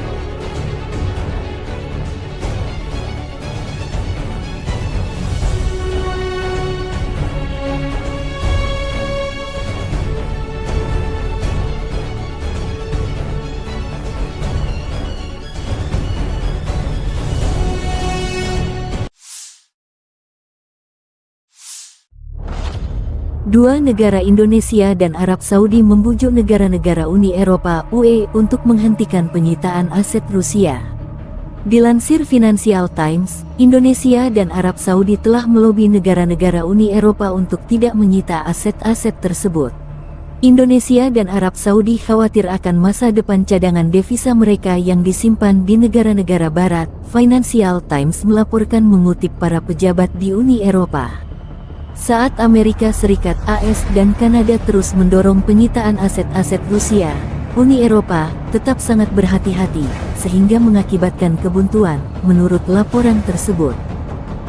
Dua negara Indonesia dan Arab Saudi membujuk negara-negara Uni Eropa (UE) untuk menghentikan penyitaan aset Rusia. Dilansir Financial Times, Indonesia dan Arab Saudi telah melobi negara-negara Uni Eropa untuk tidak menyita aset-aset tersebut. Indonesia dan Arab Saudi khawatir akan masa depan cadangan devisa mereka yang disimpan di negara-negara barat. Financial Times melaporkan mengutip para pejabat di Uni Eropa. Saat Amerika Serikat (AS) dan Kanada terus mendorong penyitaan aset-aset Rusia, Uni Eropa tetap sangat berhati-hati, sehingga mengakibatkan kebuntuan, menurut laporan tersebut.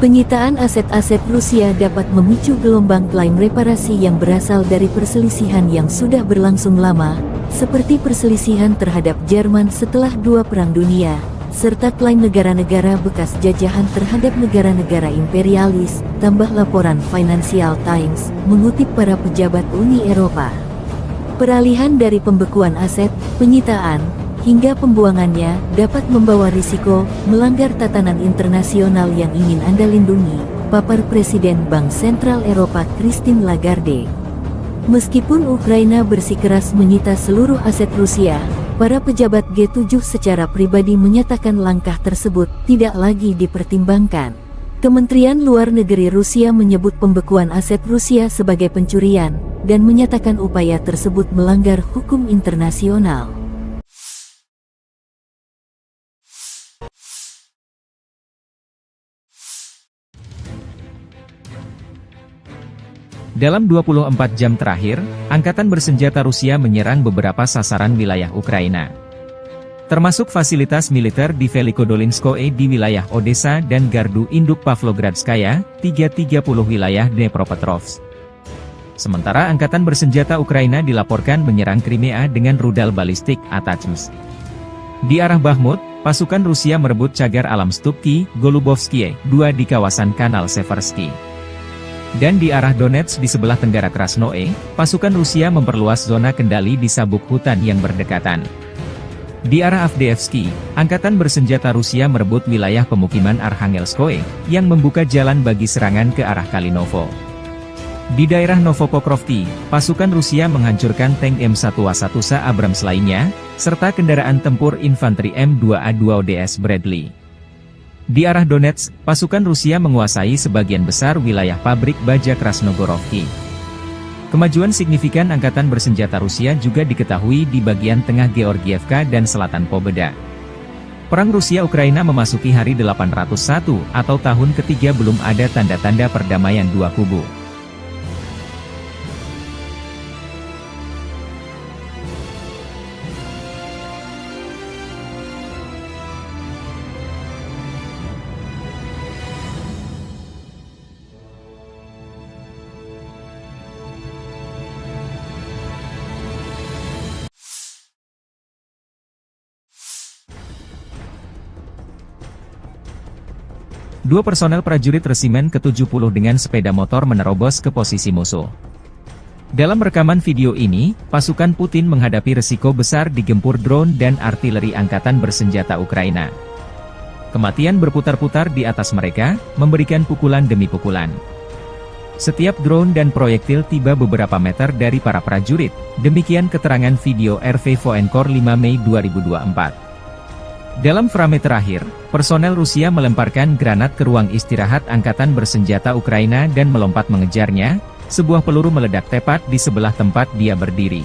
Penyitaan aset-aset Rusia dapat memicu gelombang klaim reparasi yang berasal dari perselisihan yang sudah berlangsung lama, seperti perselisihan terhadap Jerman setelah Dua Perang Dunia, serta klaim negara-negara bekas jajahan terhadap negara-negara imperialis, tambah laporan Financial Times, mengutip para pejabat Uni Eropa. Peralihan dari pembekuan aset, penyitaan, hingga pembuangannya dapat membawa risiko melanggar tatanan internasional yang ingin Anda lindungi, papar Presiden Bank Sentral Eropa Christine Lagarde. Meskipun Ukraina bersikeras menyita seluruh aset Rusia, para pejabat G7 secara pribadi menyatakan langkah tersebut tidak lagi dipertimbangkan. Kementerian Luar Negeri Rusia menyebut pembekuan aset Rusia sebagai pencurian, dan menyatakan upaya tersebut melanggar hukum internasional. Dalam 24 jam terakhir, Angkatan Bersenjata Rusia menyerang beberapa sasaran wilayah Ukraina. Termasuk fasilitas militer di Velikodolinskoe di wilayah Odessa dan Gardu Induk Pavlogradskaya, 330 wilayah Dnepropetrovsk. Sementara Angkatan Bersenjata Ukraina dilaporkan menyerang Crimea dengan rudal balistik ATACMS. Di arah Bakhmut, pasukan Rusia merebut cagar alam Stupki, Golubovskie, 2 di kawasan Kanal Seversky. Dan di arah Donetsk di sebelah tenggara Krasnoe, pasukan Rusia memperluas zona kendali di sabuk hutan yang berdekatan. Di arah Avdiivsky, Angkatan Bersenjata Rusia merebut wilayah pemukiman Arkhangelskoe, yang membuka jalan bagi serangan ke arah Kalinovo. Di daerah Novopokrovki, pasukan Rusia menghancurkan tank M1A1 Abrams lainnya, serta kendaraan tempur infanteri M2A2 ODS Bradley. Di arah Donetsk, pasukan Rusia menguasai sebagian besar wilayah pabrik baja Krasnogorovki. Kemajuan signifikan Angkatan Bersenjata Rusia juga diketahui di bagian tengah Georgievka dan selatan Pobeda. Perang Rusia-Ukraina memasuki hari 801 atau tahun ketiga, belum ada tanda-tanda perdamaian dua kubu. Dua personel prajurit resimen ke-70 dengan sepeda motor menerobos ke posisi musuh. Dalam rekaman video ini, pasukan Putin menghadapi resiko besar digempur drone dan artileri Angkatan Bersenjata Ukraina. Kematian berputar-putar di atas mereka, memberikan pukulan demi pukulan. Setiap drone dan proyektil tiba beberapa meter dari para prajurit, demikian keterangan video RV Voenkor 5 Mei 2024. Dalam frame terakhir, personel Rusia melemparkan granat ke ruang istirahat Angkatan Bersenjata Ukraina dan melompat mengejarnya. Sebuah peluru meledak tepat di sebelah tempat dia berdiri.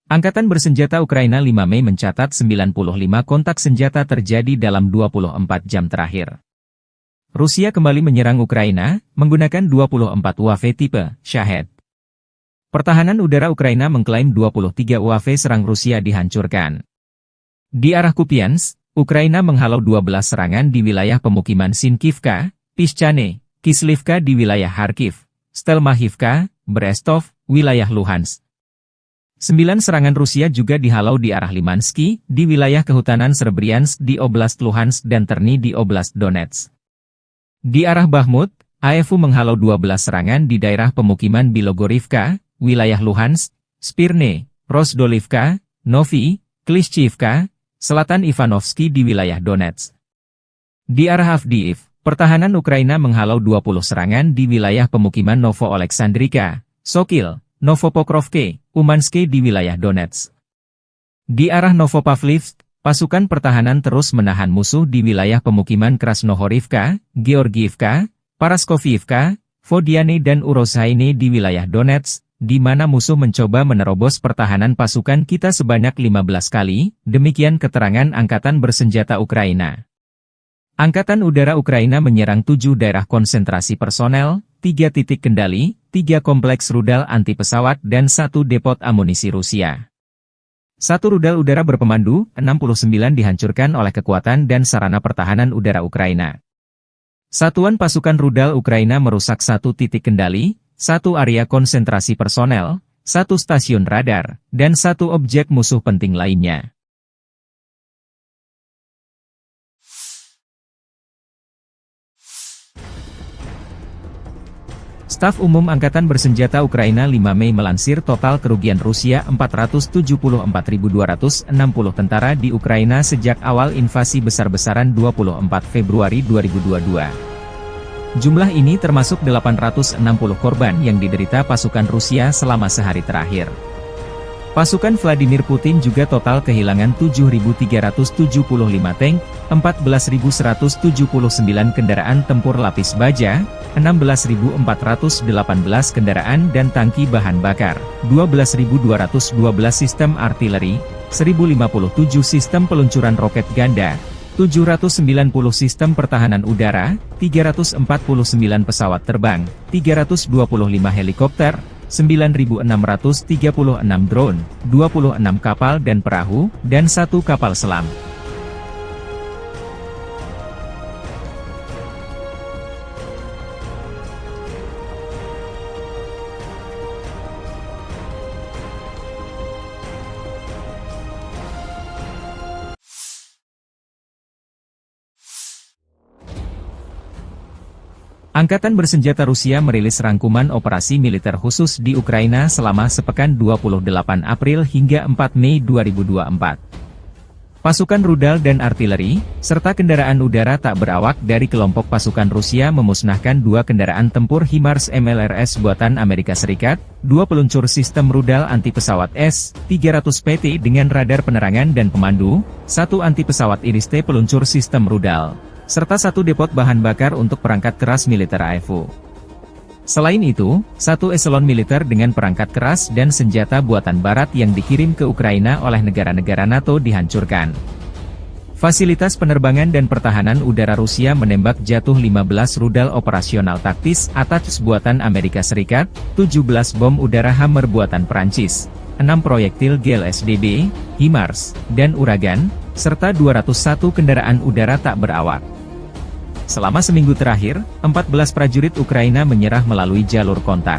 Angkatan bersenjata Ukraina 5 Mei mencatat 95 kontak senjata terjadi dalam 24 jam terakhir. Rusia kembali menyerang Ukraina, menggunakan 24 UAV tipe Shahed. Pertahanan udara Ukraina mengklaim 23 UAV serang Rusia dihancurkan. Di arah Kupiansk, Ukraina menghalau 12 serangan di wilayah pemukiman Sinkivka, Pischane, Kislivka di wilayah Kharkiv, Stelmachivka, Brestov, wilayah Luhansk. 9 serangan Rusia juga dihalau di arah Limansky, di wilayah kehutanan Srebryansk di Oblast Luhansk dan Terny di Oblast Donetsk. Di arah Bakhmut, AFU menghalau 12 serangan di daerah pemukiman Bilogorivka, wilayah Luhansk, Spirne, Rozdolivka, Novi, Klishchivka, selatan Ivanovsky di wilayah Donetsk. Di arah Avdiivka, pertahanan Ukraina menghalau 20 serangan di wilayah pemukiman Novo-Oleksandrivka, Sokil, Novopokrovke, Umanske di wilayah Donetsk. Di arah Novopavlivsk, pasukan pertahanan terus menahan musuh di wilayah pemukiman Krasnohorivka, Georgiivka, Paraskoviivka, Vodiane dan Urozhaine di wilayah Donetsk, di mana musuh mencoba menerobos pertahanan pasukan kita sebanyak 15 kali, demikian keterangan Angkatan Bersenjata Ukraina. Angkatan Udara Ukraina menyerang 7 daerah konsentrasi personel, 3 titik kendali, 3 kompleks rudal anti-pesawat dan 1 depot amunisi Rusia. 1 rudal udara berpemandu, 69 dihancurkan oleh kekuatan dan sarana pertahanan udara Ukraina. Satuan pasukan rudal Ukraina merusak 1 titik kendali, 1 area konsentrasi personel, 1 stasiun radar, dan 1 objek musuh penting lainnya. Staf Umum Angkatan Bersenjata Ukraina 5 Mei melansir total kerugian Rusia 474.260 tentara di Ukraina sejak awal invasi besar-besaran 24 Februari 2022. Jumlah ini termasuk 860 korban yang diderita pasukan Rusia selama sehari terakhir. Pasukan Vladimir Putin juga total kehilangan 7.375 tank, 14.179 kendaraan tempur lapis baja, 16.418 kendaraan dan tangki bahan bakar, 12.212 sistem artileri, 1.057 sistem peluncuran roket ganda, 790 sistem pertahanan udara, 349 pesawat terbang, 325 helikopter, 9.636 drone, 26 kapal dan perahu, dan 1 kapal selam. Angkatan Bersenjata Rusia merilis rangkuman operasi militer khusus di Ukraina selama sepekan 28 April hingga 4 Mei 2024. Pasukan rudal dan artileri, serta kendaraan udara tak berawak dari kelompok pasukan Rusia memusnahkan 2 kendaraan tempur HIMARS MLRS buatan Amerika Serikat, 2 peluncur sistem rudal anti-pesawat S-300PT dengan radar penerangan dan pemandu, 1 anti-pesawat IRIS-T peluncur sistem rudal, serta 1 depot bahan bakar untuk perangkat keras militer AFU. Selain itu, 1 eselon militer dengan perangkat keras dan senjata buatan barat yang dikirim ke Ukraina oleh negara-negara NATO dihancurkan. Fasilitas penerbangan dan pertahanan udara Rusia menembak jatuh 15 rudal operasional taktis ATACMS buatan Amerika Serikat, 17 bom udara Hammer buatan Perancis, 6 proyektil GLSDB, HIMARS, dan Uragan, serta 201 kendaraan udara tak berawak. Selama seminggu terakhir, 14 prajurit Ukraina menyerah melalui jalur kontak.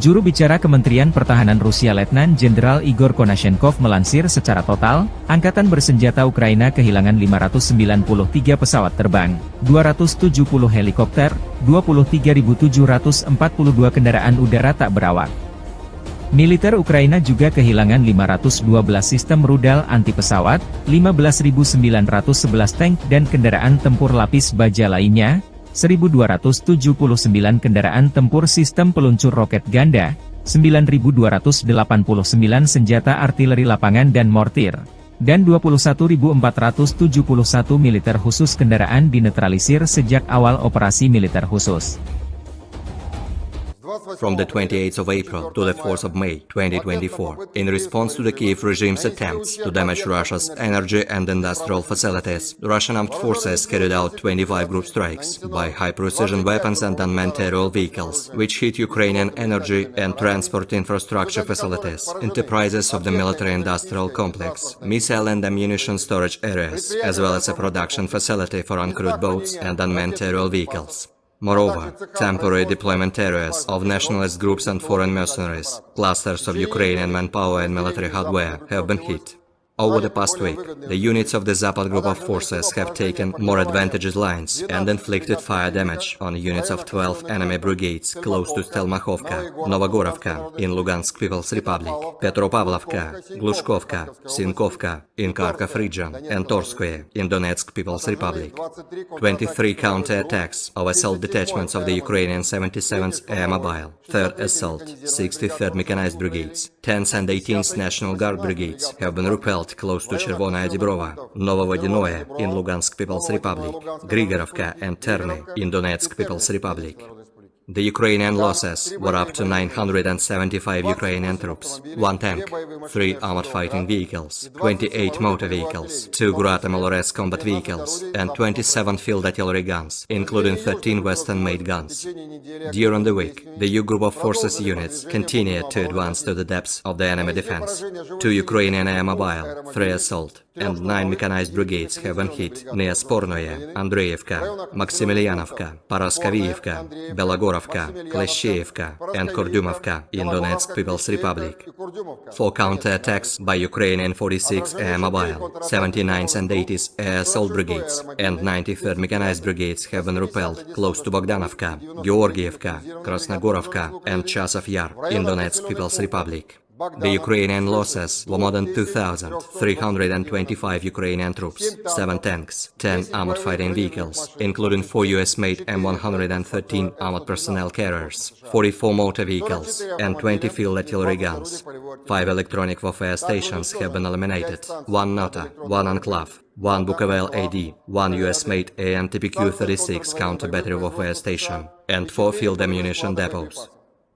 Juru bicara Kementerian Pertahanan Rusia Letnan Jenderal Igor Konashenkov melansir secara total, Angkatan Bersenjata Ukraina kehilangan 593 pesawat terbang, 270 helikopter, 23.742 kendaraan udara tak berawak. Militer Ukraina juga kehilangan 512 sistem rudal anti-pesawat, 15.911 tank dan kendaraan tempur lapis baja lainnya, 1.279 kendaraan tempur sistem peluncur roket ganda, 9.289 senjata artileri lapangan dan mortir, dan 21.471 militer khusus kendaraan dinetralisir sejak awal operasi militer khusus. From the 28th of April to the 4th of May 2024, in response to the Kiev regime's attempts to damage Russia's energy and industrial facilities, the Russian armed forces carried out 25 group strikes by high-precision weapons and unmanned aerial vehicles, which hit Ukrainian energy and transport infrastructure facilities, enterprises of the military-industrial complex, missile and ammunition storage areas, as well as a production facility for uncrewed boats and unmanned aerial vehicles. Moreover, temporary deployment areas of nationalist groups and foreign mercenaries, clusters of Ukrainian manpower and military hardware have been hit. Over the past week, the units of the Zapad group of forces have taken more advantageous lines and inflicted fire damage on units of 12 enemy brigades close to Stelmakhovka, Novogorovka in Lugansk People's Republic, Petropavlovka, Glushkovka, Sinkovka in Kharkov region, and Torskoye in Donetsk People's Republic. 23 counter-attacks of assault detachments of the Ukrainian 77th Air Mobile, 3rd Assault, 63rd Mechanized Brigades, 10th and 18th National Guard Brigades have been repelled close to Chervonaya Dibrova, Novovodinoye in Lugansk People's Republic, Grigorovka and Terny in Donetsk People's Republic. The Ukrainian losses were up to 975 Ukrainian troops, 1 tank, 3 armored fighting vehicles, 28 motor vehicles, 2 Grata Malores combat vehicles, and 27 field artillery guns, including 13 Western-made guns. During the week, the U Group of Forces units continued to advance to the depths of the enemy defense. 2 Ukrainian Air Mobile, 3 Assault, and 9 mechanized brigades have been hit near Spornoye, Andreevka, Maximilianovka, Paraskavievka, Belogorovka, Kleshcheevka, and Kordumovka in Donetsk People's Republic. 4 counter-attacks by Ukrainian 46 Air Mobile, 79th and 80th Air Assault Brigades, and 93rd Mechanized Brigades have been repelled close to Bogdanovka, Georgievka, Krasnogorovka, and Chasov Yar in Donetsk People's Republic. The Ukrainian losses were more than 2,325 Ukrainian troops, 7 tanks, 10 armored fighting vehicles, including 4 US-made M113 armored personnel carriers, 44 motor vehicles, and 20 field artillery guns. 5 electronic warfare stations have been eliminated, 1 NOTA, 1 Enclave, 1 Bukovel AD, 1 US-made AN-TPQ-36 counter-battery warfare station, and 4 field ammunition depots.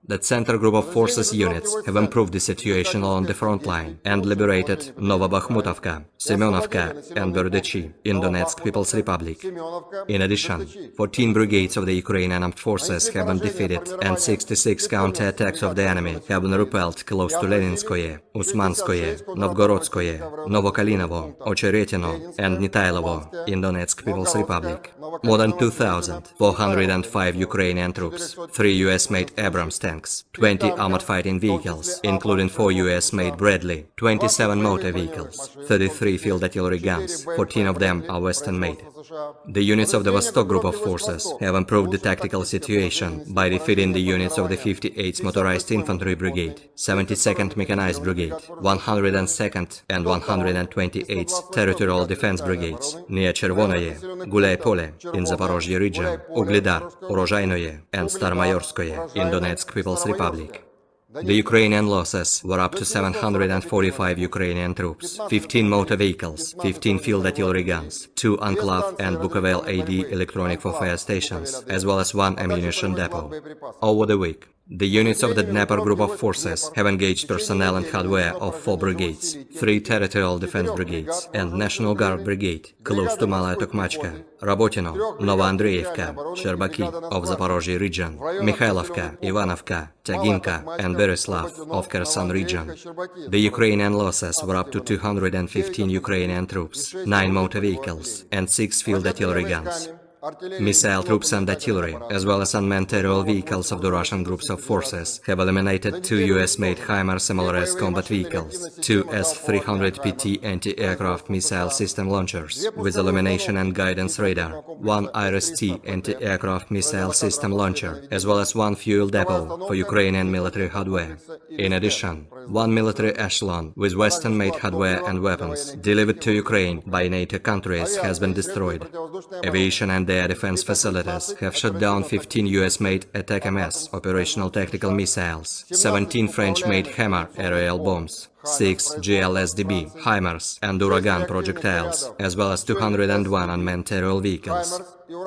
The Center Group of Forces units have improved the situation along the front line and liberated Novobakhmutovka, Semyonovka, and Berdychi in Donetsk People's Republic. In addition, 14 brigades of the Ukrainian armed forces have been defeated and 66 counter-attacks of the enemy have been repelled close to Leninskoye, Usmanskoye, Novgorodskoye, Novokalinovo, Ocheretino, and Nitailovo in Donetsk People's Republic. More than 2,405 Ukrainian troops, 3 US-made Abrams tanks, 20 armored fighting vehicles, including 4 US-made Bradley, 27 motor vehicles, 33 field artillery guns, 14 of them are Western-made. The units of the Vostok Group of Forces have improved the tactical situation by defeating the units of the 58th Motorized Infantry Brigade, 72nd Mechanized Brigade, 102nd and 128th Territorial Defense Brigades near Chervonoye, Gulay-Pole in Zaporozhye region, Uglidar, Urozhainoye, and Starmayorskoye in Donetsk People's Republic. The Ukrainian losses were up to 745 Ukrainian troops, 15 motor vehicles, 15 field artillery guns, 2 Enclave and Bukovel AD electronic warfare stations, as well as 1 ammunition depot. Over the week, the units of the Dnepr Group of Forces have engaged personnel and hardware of 4 brigades, 3 Territorial Defense Brigades, and National Guard Brigade, close to Malaya Tokmachka, Rabotino, Novoandreevka, Sherbaki of Zaporozhye region, Mikhailovka, Ivanovka, Taginka, and Bereslav of Kherson region. The Ukrainian losses were up to 215 Ukrainian troops, 9 motor vehicles, and 6 field artillery guns. Missile troops and artillery, as well as unmanned aerial vehicles of the Russian groups of forces, have eliminated 2 US-made HIMARS MLRS combat vehicles, 2 S-300PT anti-aircraft missile system launchers with illumination and guidance radar, 1 IRIS-T anti-aircraft missile system launcher, as well as 1 fuel depot for Ukrainian military hardware. In addition, 1 military echelon with Western-made hardware and weapons delivered to Ukraine by NATO countries has been destroyed. Aviation and air defense facilities have shot down 15 US-made Attack-MS operational tactical missiles, 17 French-made Hammer aerial bombs, 6 GLSDB, HIMARS, and Uragan projectiles, as well as 201 unmanned terror vehicles.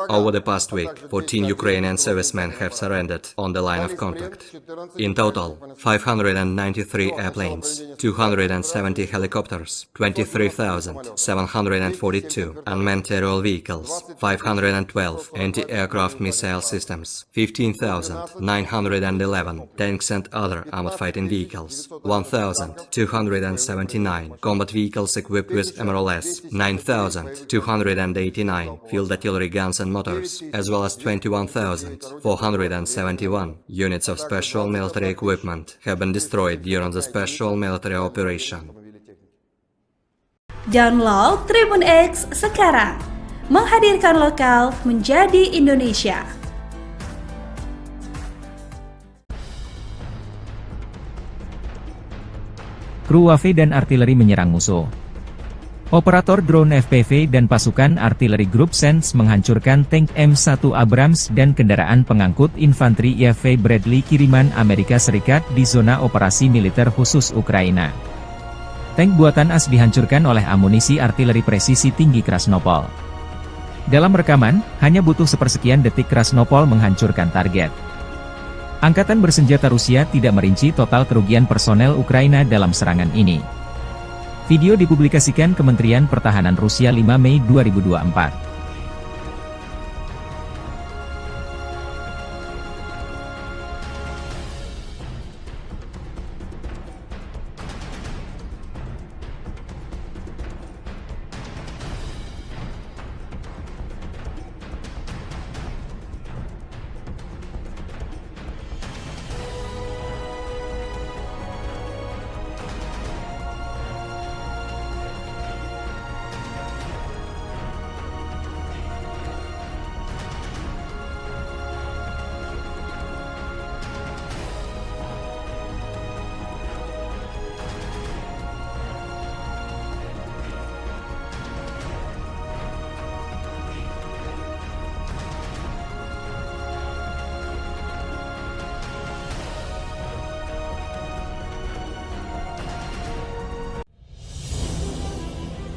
Over the past week, 14 Ukrainian servicemen have surrendered on the line of contact. In total, 593 airplanes, 270 helicopters, 23,742 unmanned terror vehicles, 512 anti-aircraft missile systems, 15,911 tanks and other armored fighting vehicles, 1,279 combat vehicles equipped with MRLS, 9,289 field artillery guns and motors, as well as 21,471 units of special military equipment have been destroyed during the special military operation. Download Tribun X sekarang, menghadirkan lokal menjadi Indonesia. Kru WAV dan artileri menyerang musuh. Operator drone FPV dan pasukan artileri grup SENS menghancurkan tank M1 Abrams dan kendaraan pengangkut infanteri YAV Bradley kiriman Amerika Serikat di zona operasi militer khusus Ukraina. Tank buatan AS dihancurkan oleh amunisi artileri presisi tinggi Krasnopol. Dalam rekaman, hanya butuh sepersekian detik Krasnopol menghancurkan target. Angkatan bersenjata Rusia tidak merinci total kerugian personel Ukraina dalam serangan ini. Video dipublikasikan Kementerian Pertahanan Rusia 5 Mei 2024.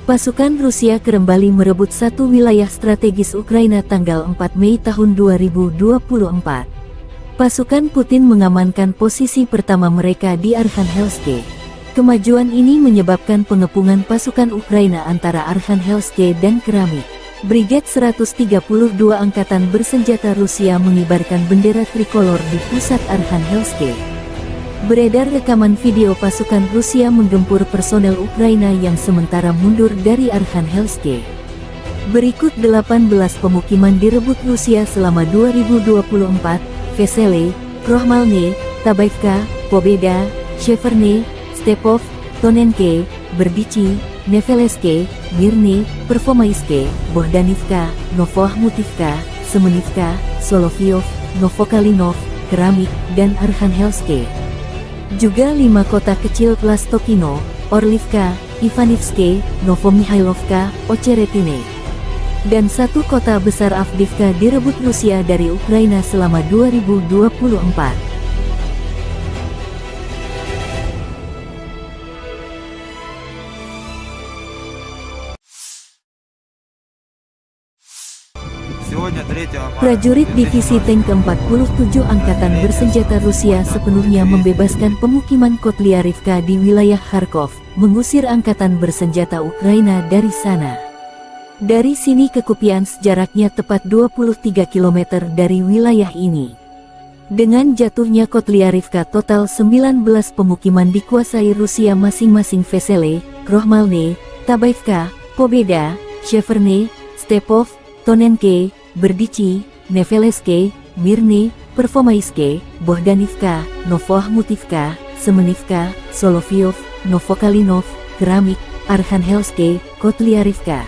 Pasukan Rusia kembali merebut satu wilayah strategis Ukraina tanggal 4 Mei tahun 2024. Pasukan Putin mengamankan posisi pertama mereka di Arkhangelsk. Kemajuan ini menyebabkan pengepungan pasukan Ukraina antara Arkhangelsk dan Keramik. Brigade 132 Angkatan Bersenjata Rusia mengibarkan bendera trikolor di pusat Arkhangelsk. Beredar rekaman video pasukan Rusia menggempur personel Ukraina yang sementara mundur dari Arkhangelsk. Berikut 18 pemukiman direbut Rusia selama 2024, Vesele, Krohmalne, Tabaivka, Pobeda, Sheverne, Stepov, Tonenke, Berdichi, Neveleske, Mirne, Pervomaiske, Bohdanivka, Novohmutivka, Semenivka, Solovyov, Novokalinov, Keramik, dan Arkhangelsk. Juga 5 kota kecil Plastokino, Orlivka, Ivanivske, Novomihailovka, Ocheretine, dan 1 kota besar Avdiivka direbut Rusia dari Ukraina selama 2024. Prajurit Divisi Tank ke-47 Angkatan Bersenjata Rusia sepenuhnya membebaskan pemukiman Kotlyarivka di wilayah Kharkov, mengusir Angkatan Bersenjata Ukraina dari sana. Dari sini ke Kupiansk jaraknya tepat 23 km dari wilayah ini. Dengan jatuhnya Kotlyarivka, total 19 pemukiman dikuasai Rusia masing-masing Vesele, Krohmalne, Tabaivka, Pobeda, Sheverne, Stepov, Tonenke, Berdichi, Neveleske, Mirne, Pervomaiske, Bohdanivka, Novohmutivka, Semenivka, Solovyov, Novokalinov, Keramik, Arkhangelsk, Kotlyarivka.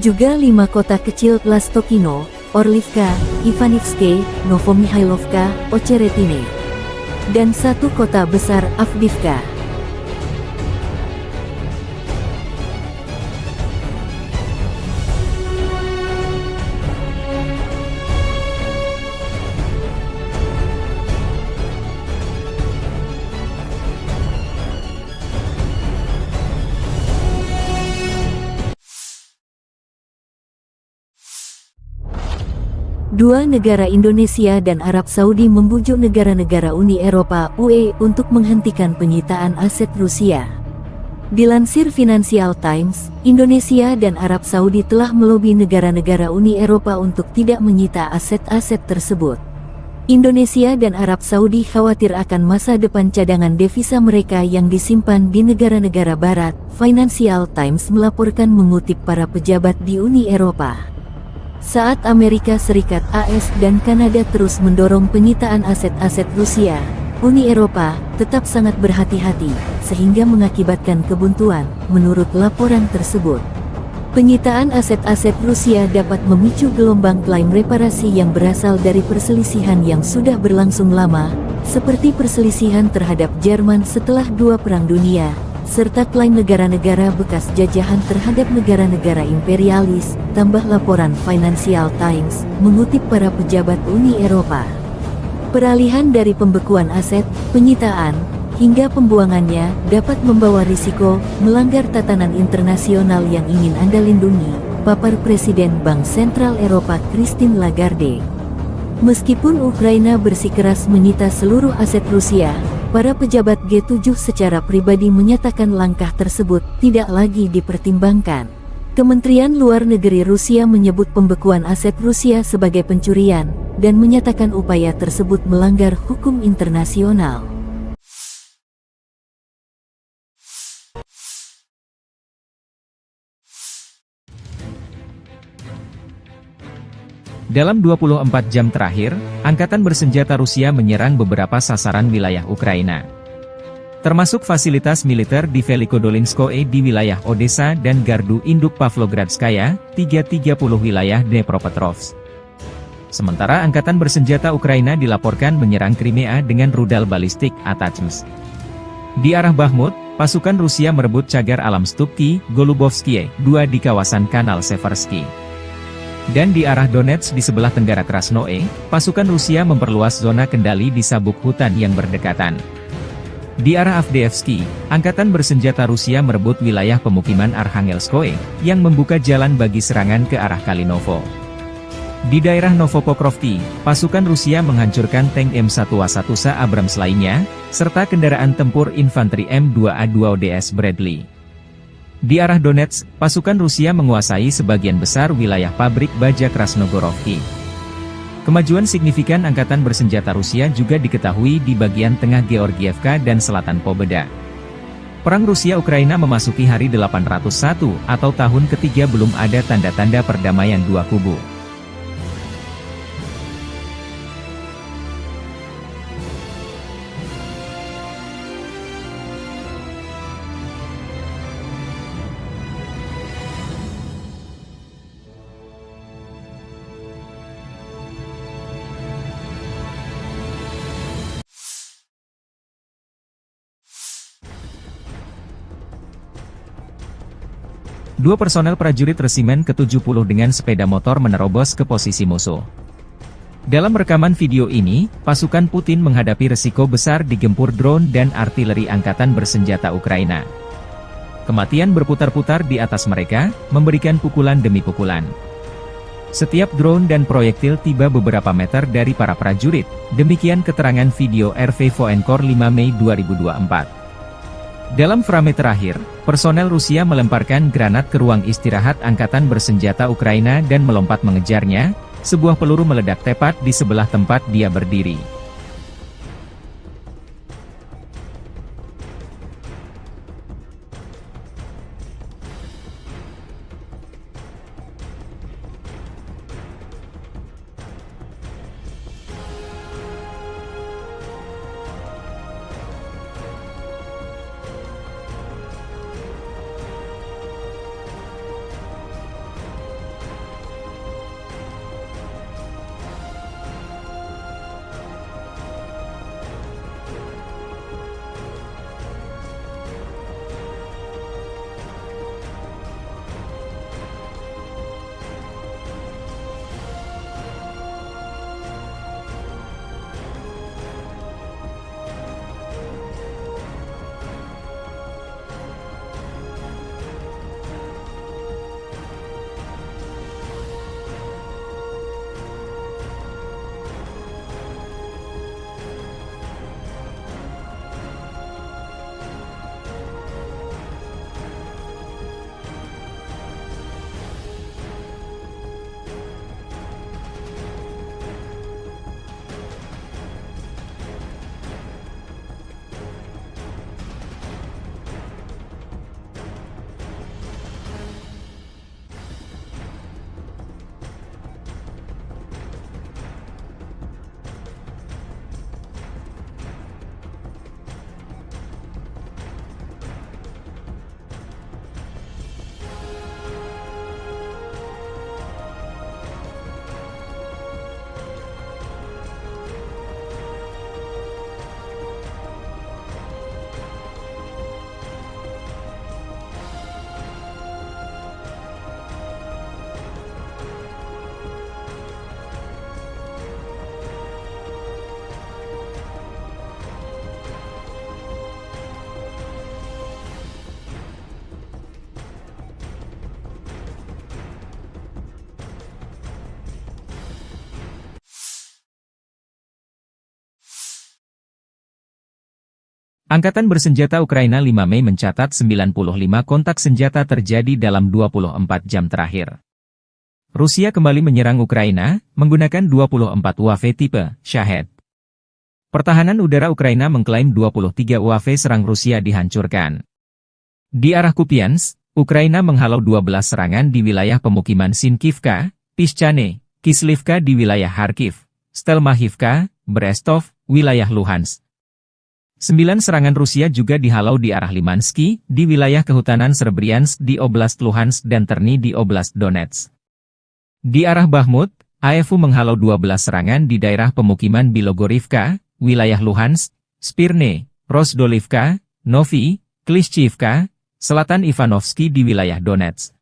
Juga 5 kota kecil Plastokino, Orlivka, Ivanivske, Novomihailovka, Ocheretine, dan 1 kota besar Avdiivka. Dua negara Indonesia dan Arab Saudi membujuk negara-negara Uni Eropa (UE) untuk menghentikan penyitaan aset Rusia. Dilansir Financial Times, Indonesia dan Arab Saudi telah melobi negara-negara Uni Eropa untuk tidak menyita aset-aset tersebut. Indonesia dan Arab Saudi khawatir akan masa depan cadangan devisa mereka yang disimpan di negara-negara barat, Financial Times melaporkan mengutip para pejabat di Uni Eropa. Saat Amerika Serikat (AS) dan Kanada terus mendorong penyitaan aset-aset Rusia, Uni Eropa tetap sangat berhati-hati, sehingga mengakibatkan kebuntuan, menurut laporan tersebut. Penyitaan aset-aset Rusia dapat memicu gelombang klaim reparasi yang berasal dari perselisihan yang sudah berlangsung lama, seperti perselisihan terhadap Jerman setelah Dua Perang Dunia, serta klaim negara-negara bekas jajahan terhadap negara-negara imperialis, tambah laporan Financial Times, mengutip para pejabat Uni Eropa. Peralihan dari pembekuan aset, penyitaan, hingga pembuangannya dapat membawa risiko melanggar tatanan internasional yang ingin Anda lindungi, papar Presiden Bank Sentral Eropa Christine Lagarde. Meskipun Ukraina bersikeras menyita seluruh aset Rusia, para pejabat G7 secara pribadi menyatakan langkah tersebut tidak lagi dipertimbangkan. Kementerian Luar Negeri Rusia menyebut pembekuan aset Rusia sebagai pencurian, dan menyatakan upaya tersebut melanggar hukum internasional. Dalam 24 jam terakhir, Angkatan Bersenjata Rusia menyerang beberapa sasaran wilayah Ukraina. Termasuk fasilitas militer di Velikodolinskoe di wilayah Odessa dan Gardu Induk Pavlogradskaya, 330 wilayah Dnepropetrovsk. Sementara Angkatan Bersenjata Ukraina dilaporkan menyerang Crimea dengan rudal balistik ATACMS. Di arah Bakhmut, pasukan Rusia merebut cagar alam Stupki, Golubovskie, 2 di kawasan Kanal Seversky. Dan di arah Donetsk di sebelah tenggara Krasnoe, pasukan Rusia memperluas zona kendali di sabuk hutan yang berdekatan. Di arah Avdiivsky, Angkatan Bersenjata Rusia merebut wilayah pemukiman Arkhangelskoe, yang membuka jalan bagi serangan ke arah Kalinovo. Di daerah Novopokrovki, pasukan Rusia menghancurkan tank M1A1 Abrams lainnya, serta kendaraan tempur infanteri M2A2 ODS Bradley. Di arah Donetsk, pasukan Rusia menguasai sebagian besar wilayah pabrik baja Krasnogorovki. Kemajuan signifikan Angkatan Bersenjata Rusia juga diketahui di bagian tengah Georgievka dan selatan Pobeda. Perang Rusia-Ukraina memasuki hari 801 atau tahun ketiga belum ada tanda-tanda perdamaian dua kubu. Dua personel prajurit resimen ke-70 dengan sepeda motor menerobos ke posisi musuh. Dalam rekaman video ini, pasukan Putin menghadapi resiko besar digempur drone dan artileri Angkatan Bersenjata Ukraina. Kematian berputar-putar di atas mereka, memberikan pukulan demi pukulan. Setiap drone dan proyektil tiba beberapa meter dari para prajurit, demikian keterangan video RV Voenkor 5 Mei 2024. Dalam frame terakhir, personel Rusia melemparkan granat ke ruang istirahat Angkatan Bersenjata Ukraina dan melompat mengejarnya, sebuah peluru meledak tepat di sebelah tempat dia berdiri. Angkatan bersenjata Ukraina 5 Mei mencatat 95 kontak senjata terjadi dalam 24 jam terakhir. Rusia kembali menyerang Ukraina, menggunakan 24 UAV tipe Shahed. Pertahanan udara Ukraina mengklaim 23 UAV serang Rusia dihancurkan. Di arah Kupiansk, Ukraina menghalau 12 serangan di wilayah pemukiman Sinkivka, Pischane, Kislivka di wilayah Kharkiv, Stelmachivka, Brestov, wilayah Luhansk. 9 serangan Rusia juga dihalau di arah Limansky, di wilayah kehutanan Srebryansk di Oblast Luhansk dan Terny di Oblast Donetsk. Di arah Bakhmut, AFU menghalau 12 serangan di daerah pemukiman Bilogorivka, wilayah Luhansk, Spirne, Rozdolivka, Novi, Klishchivka, selatan Ivanovsky di wilayah Donetsk.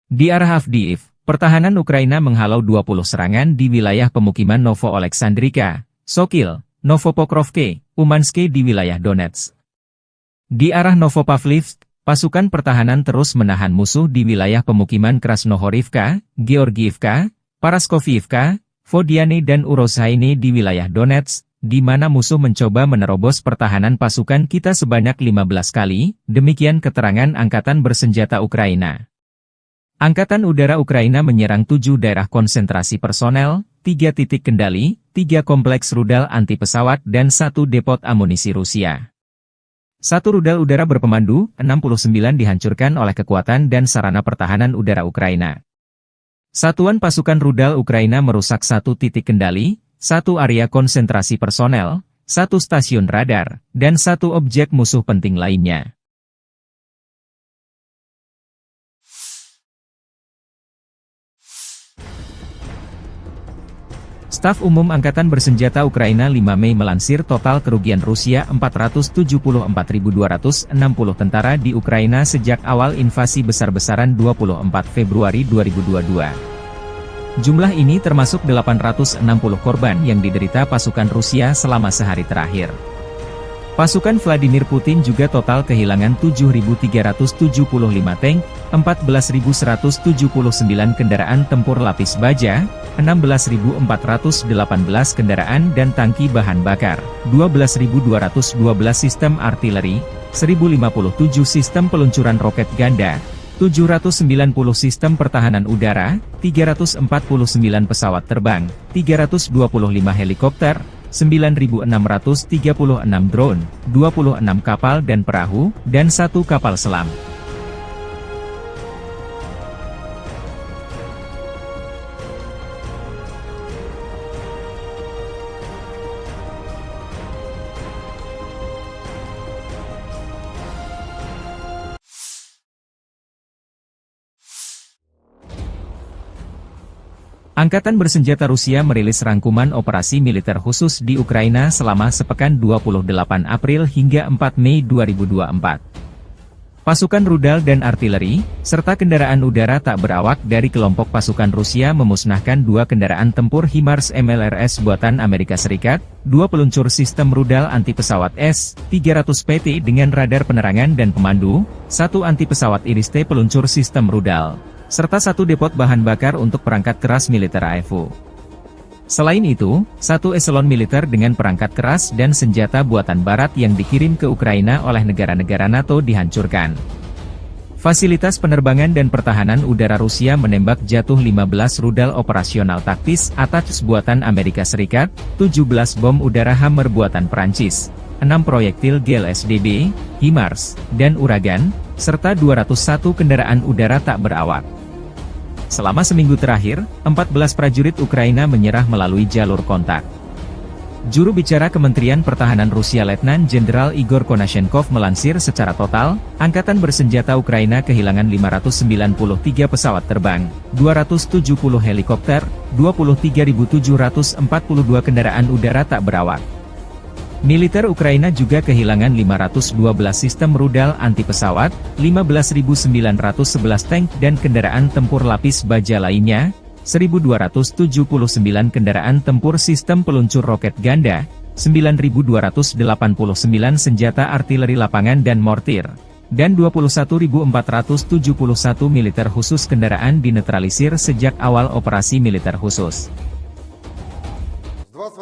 Di arah Avdiivka, pertahanan Ukraina menghalau 20 serangan di wilayah pemukiman Novo-Oleksandrivka, Sokil, Novopokrovke, Umansky di wilayah Donetsk. Di arah Novopavlivsk, pasukan pertahanan terus menahan musuh di wilayah pemukiman Krasnohorivka, Georgiivka, Paraskoviivka, Vodiane dan Urozhaine di wilayah Donetsk, di mana musuh mencoba menerobos pertahanan pasukan kita sebanyak 15 kali, demikian keterangan Angkatan Bersenjata Ukraina. Angkatan Udara Ukraina menyerang 7 daerah konsentrasi personel, 3 titik kendali, 3 kompleks rudal anti-pesawat dan 1 depot amunisi Rusia. 1 rudal udara berpemandu, 69 dihancurkan oleh kekuatan dan sarana pertahanan udara Ukraina. Satuan pasukan rudal Ukraina merusak 1 titik kendali, 1 area konsentrasi personel, 1 stasiun radar, dan 1 objek musuh penting lainnya. Staf Umum Angkatan Bersenjata Ukraina 5 Mei melansir total kerugian Rusia 474.260 tentara di Ukraina sejak awal invasi besar-besaran 24 Februari 2022. Jumlah ini termasuk 860 korban yang diderita pasukan Rusia selama sehari terakhir. Pasukan Vladimir Putin juga total kehilangan 7.375 tank, 14.179 kendaraan tempur lapis baja, 16.418 kendaraan dan tangki bahan bakar, 12.212 sistem artileri, 1.057 sistem peluncuran roket ganda, 790 sistem pertahanan udara, 349 pesawat terbang, 325 helikopter, 9.636 drone, 26 kapal dan perahu, dan 1 kapal selam. Angkatan Bersenjata Rusia merilis rangkuman operasi militer khusus di Ukraina selama sepekan 28 April hingga 4 Mei 2024. Pasukan rudal dan artileri, serta kendaraan udara tak berawak dari kelompok pasukan Rusia memusnahkan 2 kendaraan tempur HIMARS MLRS buatan Amerika Serikat, 2 peluncur sistem rudal anti-pesawat S-300PT dengan radar penerangan dan pemandu, 1 anti-pesawat IRIS-T peluncur sistem rudal, serta 1 depot bahan bakar untuk perangkat keras militer AFU. Selain itu, 1 eselon militer dengan perangkat keras dan senjata buatan barat yang dikirim ke Ukraina oleh negara-negara NATO dihancurkan. Fasilitas penerbangan dan pertahanan udara Rusia menembak jatuh 15 rudal operasional taktis ATACMS buatan Amerika Serikat, 17 bom udara Hammer buatan Prancis, 6 proyektil GLSDB, HIMARS, dan Uragan, serta 201 kendaraan udara tak berawak. Selama seminggu terakhir, 14 prajurit Ukraina menyerah melalui jalur kontak. Juru bicara Kementerian Pertahanan Rusia Letnan Jenderal Igor Konashenkov melansir secara total, Angkatan Bersenjata Ukraina kehilangan 593 pesawat terbang, 270 helikopter, 23.742 kendaraan udara tak berawak. Militer Ukraina juga kehilangan 512 sistem rudal anti-pesawat, 15.911 tank dan kendaraan tempur lapis baja lainnya, 1.279 kendaraan tempur sistem peluncur roket ganda, 9.289 senjata artileri lapangan dan mortir, dan 21.471 militer khusus kendaraan dinetralisir sejak awal operasi militer khusus.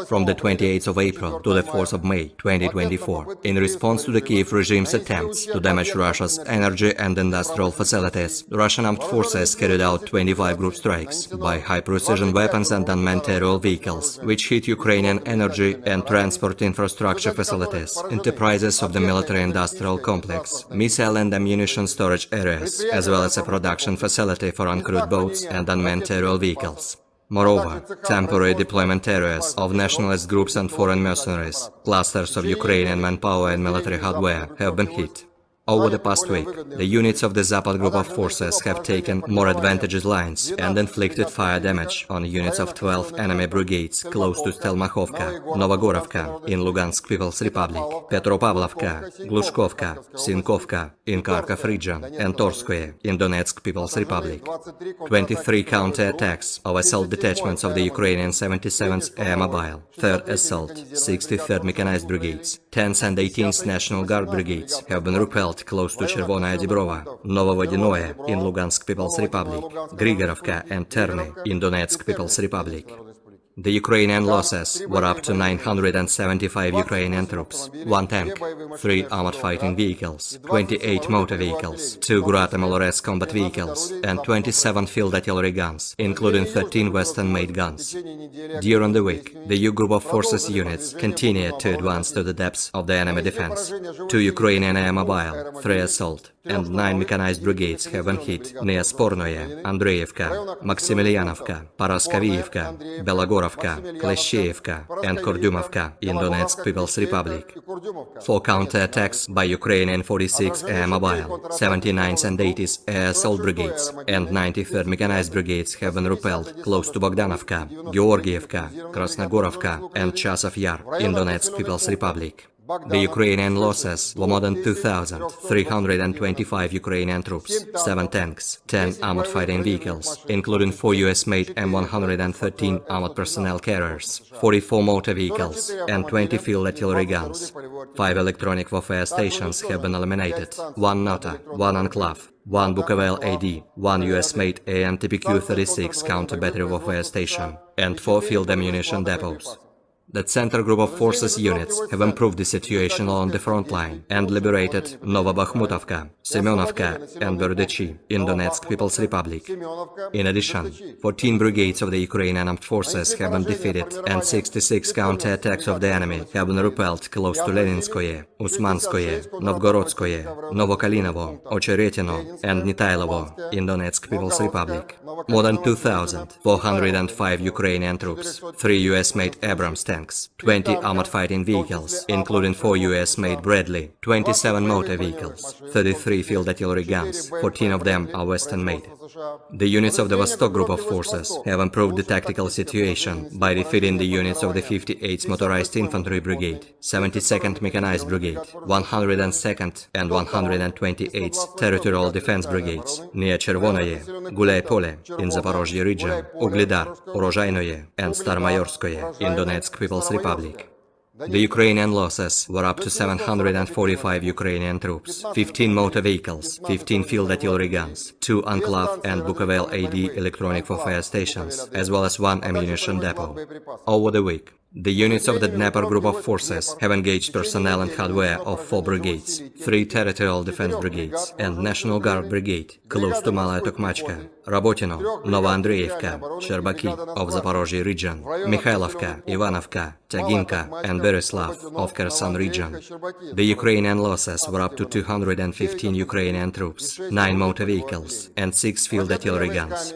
from the 28th of April to the 4th of May 2024, in response to the Kiev regime's attempts to damage Russia's energy and industrial facilities, the Russian armed forces carried out 25 group strikes by high-precision weapons and unmanned aerial vehicles, which hit Ukrainian energy and transport infrastructure facilities, enterprises of the military-industrial complex, missile and ammunition storage areas, as well as a production facility for uncrewed boats and unmanned aerial vehicles. Moreover, temporary deployment areas of nationalist groups and foreign mercenaries, clusters of Ukrainian manpower and military hardware have been hit. Over the past week, the units of the Zapad group of forces have taken more advantageous lines and inflicted fire damage on units of 12 enemy brigades close to Stelmachovka, Novogorovka in Lugansk People's Republic, Petropavlovka, Glushkovka, Sinkovka in Kharkov region, and Torskoye in Donetsk People's Republic. 23 counter-attacks of assault detachments of the Ukrainian 77th Air Mobile, 3rd Assault, 63rd Mechanized Brigades, 10th and 18th National Guard Brigades have been repelled close to Chervonaya Dibrova, Novovodinoye in Lugansk People's Republic, Grigorovka and Terny in Donetsk People's Republic. The Ukrainian losses were up to 975 Ukrainian troops, 1 tank, 3 armored fighting vehicles, 28 motor vehicles, 2 Grad MLRS combat vehicles, and 27 field artillery guns, including 13 Western-made guns. During the week, the U Group of Forces units continued to advance to the depths of the enemy defense. 2 Ukrainian Air Mobile, 3 Assault, and 9 mechanized brigades have been hit near Spornoye, Andreevka, Maximilianovka, Paraskavievka, Belogorovka, Kleshcheyevka, and Kordumovka in Donetsk People's Republic. 4 counter-attacks by Ukrainian 46 Air Mobile, 79th and 80th Air Assault Brigades, and 93rd Mechanized Brigades have been repelled close to Bogdanovka, Georgievka, Krasnogorovka, and Chasov Yar in Donetsk People's Republic. The Ukrainian losses were more than 2,325 Ukrainian troops, 7 tanks, 10 armored fighting vehicles, including 4 US-made M113 armored personnel carriers, 44 motor vehicles, and 20 field artillery guns. 5 electronic warfare stations have been eliminated, 1 Nota, 1 Enclave, 1 Bukovel AD, 1 US-made AN-TPQ-36 counter-battery warfare station, and 4 field ammunition depots. The Center Group of Forces units have improved the situation along the front line and liberated Novobakhmutovka, Semyonovka, and Berdychi in Donetsk People's Republic. In addition, 14 brigades of the Ukrainian armed forces have been defeated and 66 counter-attacks of the enemy have been repelled close to Leninskoye, Usmanskoye, Novgorodskoye, Novokalinovo, Ocheretino, and Nitailovo in Donetsk People's Republic. More than 2,405 Ukrainian troops, 3 US-made Abrams tanks, 20 armored fighting vehicles, including 4 US-made Bradley, 27 motor vehicles, 33 field artillery guns, 14 of them are Western-made. The units of the Vostok Group of Forces have improved the tactical situation by defeating the units of the 58th Motorized Infantry Brigade, 72nd Mechanized Brigade, 102nd and 128th Territorial Defense Brigades near Chervonoye, Gulay Pole in Zaporozhye region, Uglidar, Urozhainoye, and Starmayorskoye in Donetsk People's Republic. The Ukrainian losses were up to 745 Ukrainian troops, 15 motor vehicles, 15 field artillery guns, 2 Enclave and Bukovel AD electronic warfare stations, as well as 1 ammunition depot. Over the week, the units of the Dnepr Group of Forces have engaged personnel and hardware of 4 brigades, 3 Territorial Defense Brigades, and National Guard Brigade, close to Malaya Tokmachka, Rabotino, Novoandreevka, Sherbaki of Zaporozhye region, Mikhailovka, Ivanovka, Taginka, and Berislav of Kherson region. The Ukrainian losses were up to 215 Ukrainian troops, 9 motor vehicles, and 6 field artillery guns.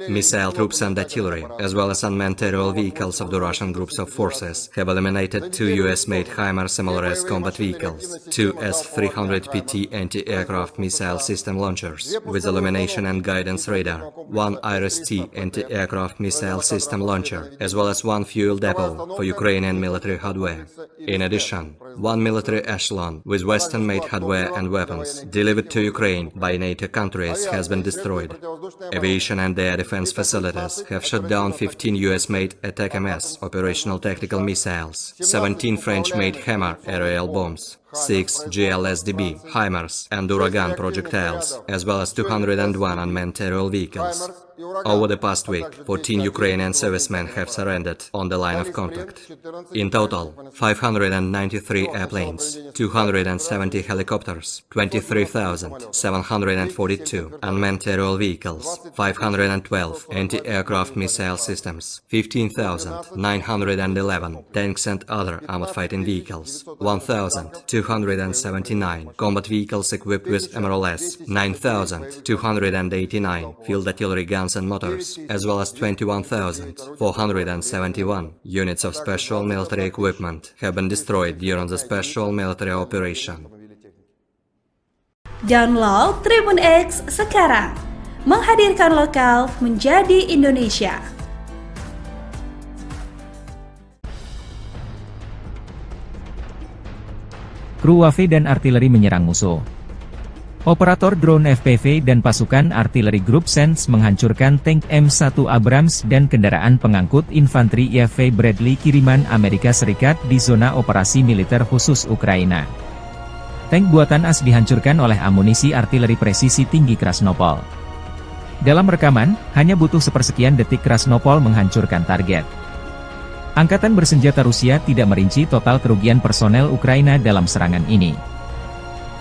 Missile troops and artillery, as well as unmanned aerial vehicles of the Russian groups of forces, have eliminated 2 US-made HIMARS MLRS combat vehicles, 2 S-300PT anti-aircraft missile system launchers with illumination and guidance radar, 1 IRIS-T anti-aircraft missile system launcher, as well as 1 fuel depot for Ukrainian military hardware. In addition, 1 military echelon with Western-made hardware and weapons delivered to Ukraine by NATO countries has been destroyed. Aviation and air defense facilities have shot down 15 US-made Attack-MS operational tactical missiles, 17 French-made HAMMER aerial bombs, 6 GLSDB, HIMARS, and Uragan projectiles, as well as 201 unmanned aerial vehicles. Over the past week, 14 Ukrainian servicemen have surrendered on the line of contact. In total, 593 airplanes, 270 helicopters, 23,742 unmanned aerial vehicles, 512 anti-aircraft missile systems, 15,911 tanks and other armored fighting vehicles, 1,279 combat vehicles equipped with MRLS, 9,289 field artillery guns and motors, as well as 21,471 units of special military equipment have been destroyed during the special military operation. Download Tribun X sekarang, menghadirkan lokal menjadi Indonesia. Kru UAV dan artileri menyerang musuh. Operator drone FPV dan pasukan artileri grup SENS menghancurkan tank M1 Abrams dan kendaraan pengangkut infanteri IAV Bradley kiriman Amerika Serikat di zona operasi militer khusus Ukraina. Tank buatan AS dihancurkan oleh amunisi artileri presisi tinggi Krasnopol. Dalam rekaman, hanya butuh sepersekian detik Krasnopol menghancurkan target. Angkatan bersenjata Rusia tidak merinci total kerugian personel Ukraina dalam serangan ini.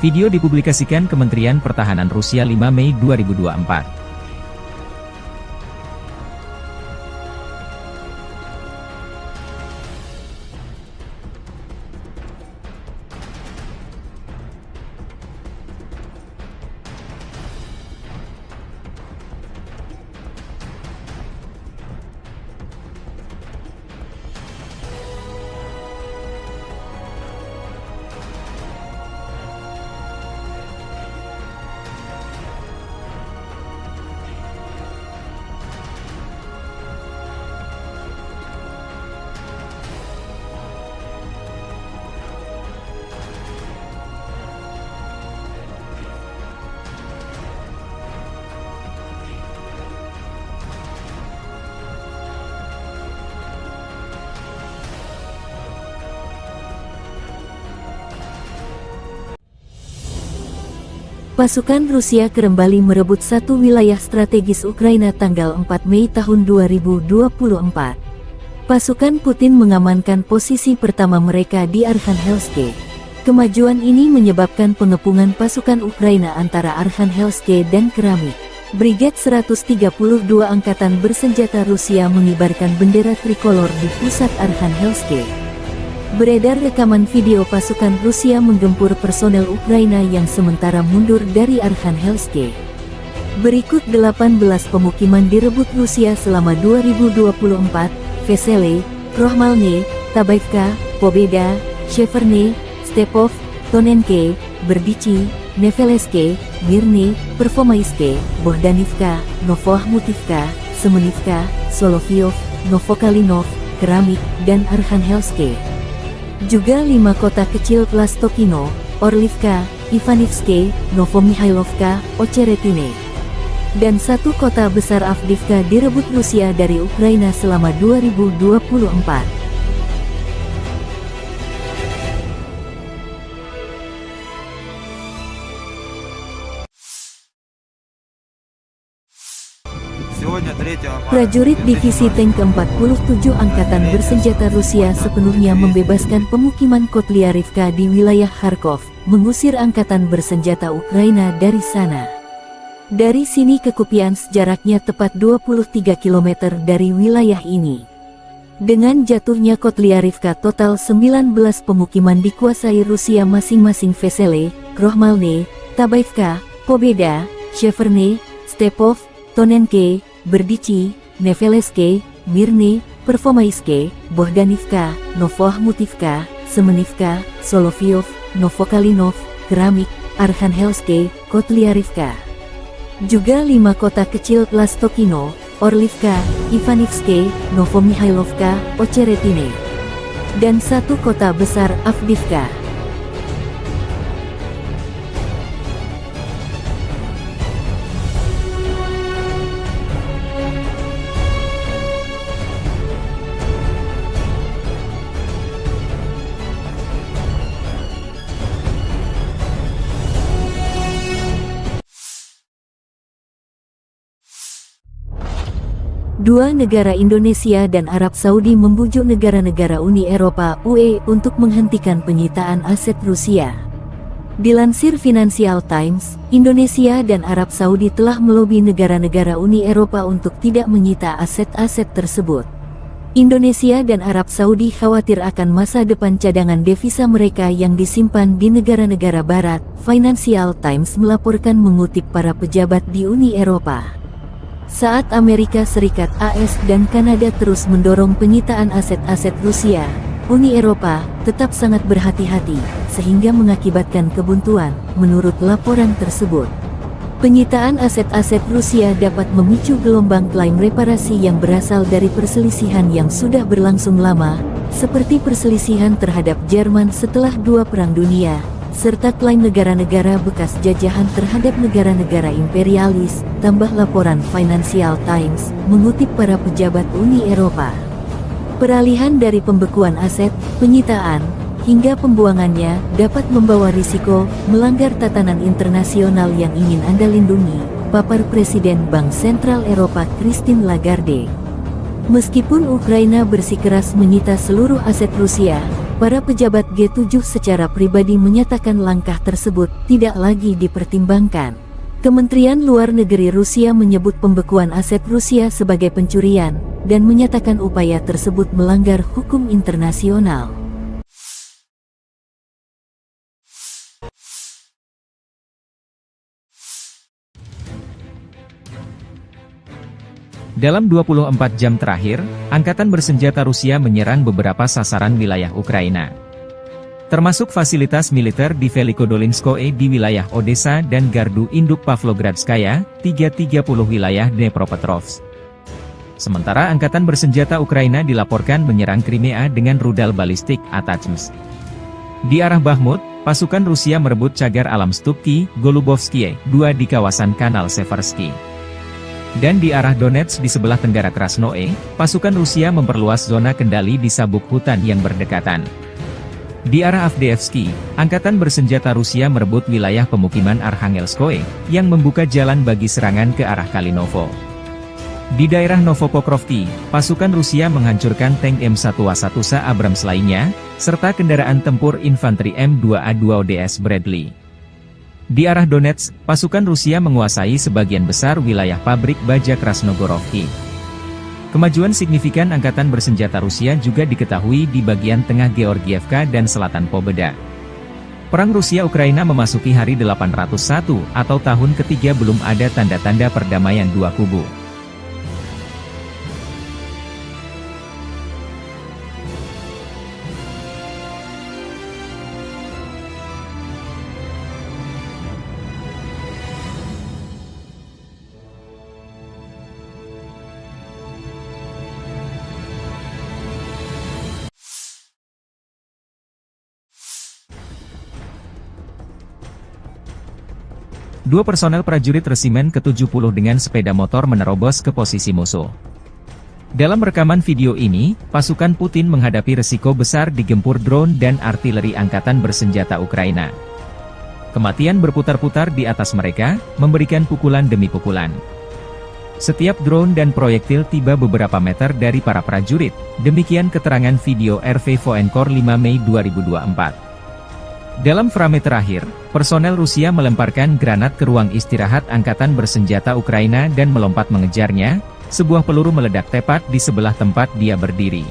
Video dipublikasikan Kementerian Pertahanan Rusia 5 Mei 2024. Pasukan Rusia kembali merebut satu wilayah strategis Ukraina tanggal 4 Mei tahun 2024. Pasukan Putin mengamankan posisi pertama mereka di Arkhangelsk. Kemajuan ini menyebabkan pengepungan pasukan Ukraina antara Arkhangelsk dan Keramik. Brigade 132 Angkatan Bersenjata Rusia mengibarkan bendera trikolor di pusat Arkhangelsk. Beredar rekaman video pasukan Rusia menggempur personel Ukraina yang sementara mundur dari Arkhangelsk. Berikut 18 pemukiman direbut Rusia selama 2024, Vesele, Krohmalne, Tabaivka, Pobeda, Sheverne, Stepov, Tonenke, Berdichi, Neveleske, Mirne, Pervomaiske, Bohdanivka, Novoahmutivka, Semenivka, Solovyov, Novokalinov, Keramik, dan Arkhangelsk. Juga 5 kota kecil Plastokino, Orlivka, Ivanivske, Novomihailovka, Ocheretine, dan 1 kota besar Avdiivka direbut Rusia dari Ukraina selama 2024. Prajurit Divisi Tank ke-47 Angkatan Bersenjata Rusia sepenuhnya membebaskan pemukiman Kotlyarivka di wilayah Kharkov, mengusir Angkatan Bersenjata Ukraina dari sana. Dari sini ke Kupiansk jaraknya tepat 23 km dari wilayah ini. Dengan jatuhnya Kotlyarivka, total 19 pemukiman dikuasai Rusia masing-masing Vesele, Krohmalne, Tabaivka, Pobeda, Sheverne, Stepov, Tonenke, Berdichi, Neveleske, Mirne, Pervomaiske, Bohdanivka, Novoahmutivka, Semenivka, Solovyov, Novokalinov, Keramik, Arkhangelsk, Kotlyarivka. Juga 5 kota kecil Plastokino, Orlivka, Ivanivske, Novomihailovka, Ocheretine, dan 1 kota besar Avdiivka. Dua negara Indonesia dan Arab Saudi membujuk negara-negara Uni Eropa (UE) untuk menghentikan penyitaan aset Rusia. Dilansir Financial Times, Indonesia dan Arab Saudi telah melobi negara-negara Uni Eropa untuk tidak menyita aset-aset tersebut. Indonesia dan Arab Saudi khawatir akan masa depan cadangan devisa mereka yang disimpan di negara-negara barat. Financial Times melaporkan mengutip para pejabat di Uni Eropa. Saat Amerika Serikat (AS) dan Kanada terus mendorong penyitaan aset-aset Rusia, Uni Eropa tetap sangat berhati-hati, sehingga mengakibatkan kebuntuan, menurut laporan tersebut. Penyitaan aset-aset Rusia dapat memicu gelombang klaim reparasi yang berasal dari perselisihan yang sudah berlangsung lama, seperti perselisihan terhadap Jerman setelah Dua Perang Dunia, serta klaim negara-negara bekas jajahan terhadap negara-negara imperialis, tambah laporan Financial Times, mengutip para pejabat Uni Eropa. Peralihan dari pembekuan aset, penyitaan, hingga pembuangannya dapat membawa risiko melanggar tatanan internasional yang ingin Anda lindungi, papar Presiden Bank Sentral Eropa Christine Lagarde. Meskipun Ukraina bersikeras menyita seluruh aset Rusia, para pejabat G7 secara pribadi menyatakan langkah tersebut tidak lagi dipertimbangkan. Kementerian Luar Negeri Rusia menyebut pembekuan aset Rusia sebagai pencurian, dan menyatakan upaya tersebut melanggar hukum internasional. Dalam 24 jam terakhir, Angkatan Bersenjata Rusia menyerang beberapa sasaran wilayah Ukraina. Termasuk fasilitas militer di Velikodolinskoe di wilayah Odessa dan Gardu Induk Pavlogradskaya, 330 wilayah Dnepropetrovsk. Sementara Angkatan Bersenjata Ukraina dilaporkan menyerang Crimea dengan rudal balistik ATACMS. Di arah Bakhmut, pasukan Rusia merebut cagar alam Stupki, Golubovskie, 2 di kawasan Kanal Seversky. Dan di arah Donetsk di sebelah tenggara Krasnoe, pasukan Rusia memperluas zona kendali di sabuk hutan yang berdekatan. Di arah Avdiivsky, Angkatan Bersenjata Rusia merebut wilayah pemukiman Arkhangelskoe, yang membuka jalan bagi serangan ke arah Kalinovo. Di daerah Novopokrovki, pasukan Rusia menghancurkan tank M1A1 Abrams lainnya, serta kendaraan tempur infanteri M2A2ODS Bradley. Di arah Donetsk, pasukan Rusia menguasai sebagian besar wilayah pabrik baja Krasnogorovki. Kemajuan signifikan Angkatan Bersenjata Rusia juga diketahui di bagian tengah Georgievka dan selatan Pobeda. Perang Rusia-Ukraina memasuki hari 801 atau tahun ketiga, belum ada tanda-tanda perdamaian dua kubu. Dua personel prajurit resimen ke-70 dengan sepeda motor menerobos ke posisi musuh. Dalam rekaman video ini, pasukan Putin menghadapi resiko besar digempur drone dan artileri Angkatan Bersenjata Ukraina. Kematian berputar-putar di atas mereka, memberikan pukulan demi pukulan. Setiap drone dan proyektil tiba beberapa meter dari para prajurit, demikian keterangan video RV Voenkor 5 Mei 2024. Dalam frame terakhir, personel Rusia melemparkan granat ke ruang istirahat Angkatan Bersenjata Ukraina dan melompat mengejarnya. Sebuah peluru meledak tepat di sebelah tempat dia berdiri.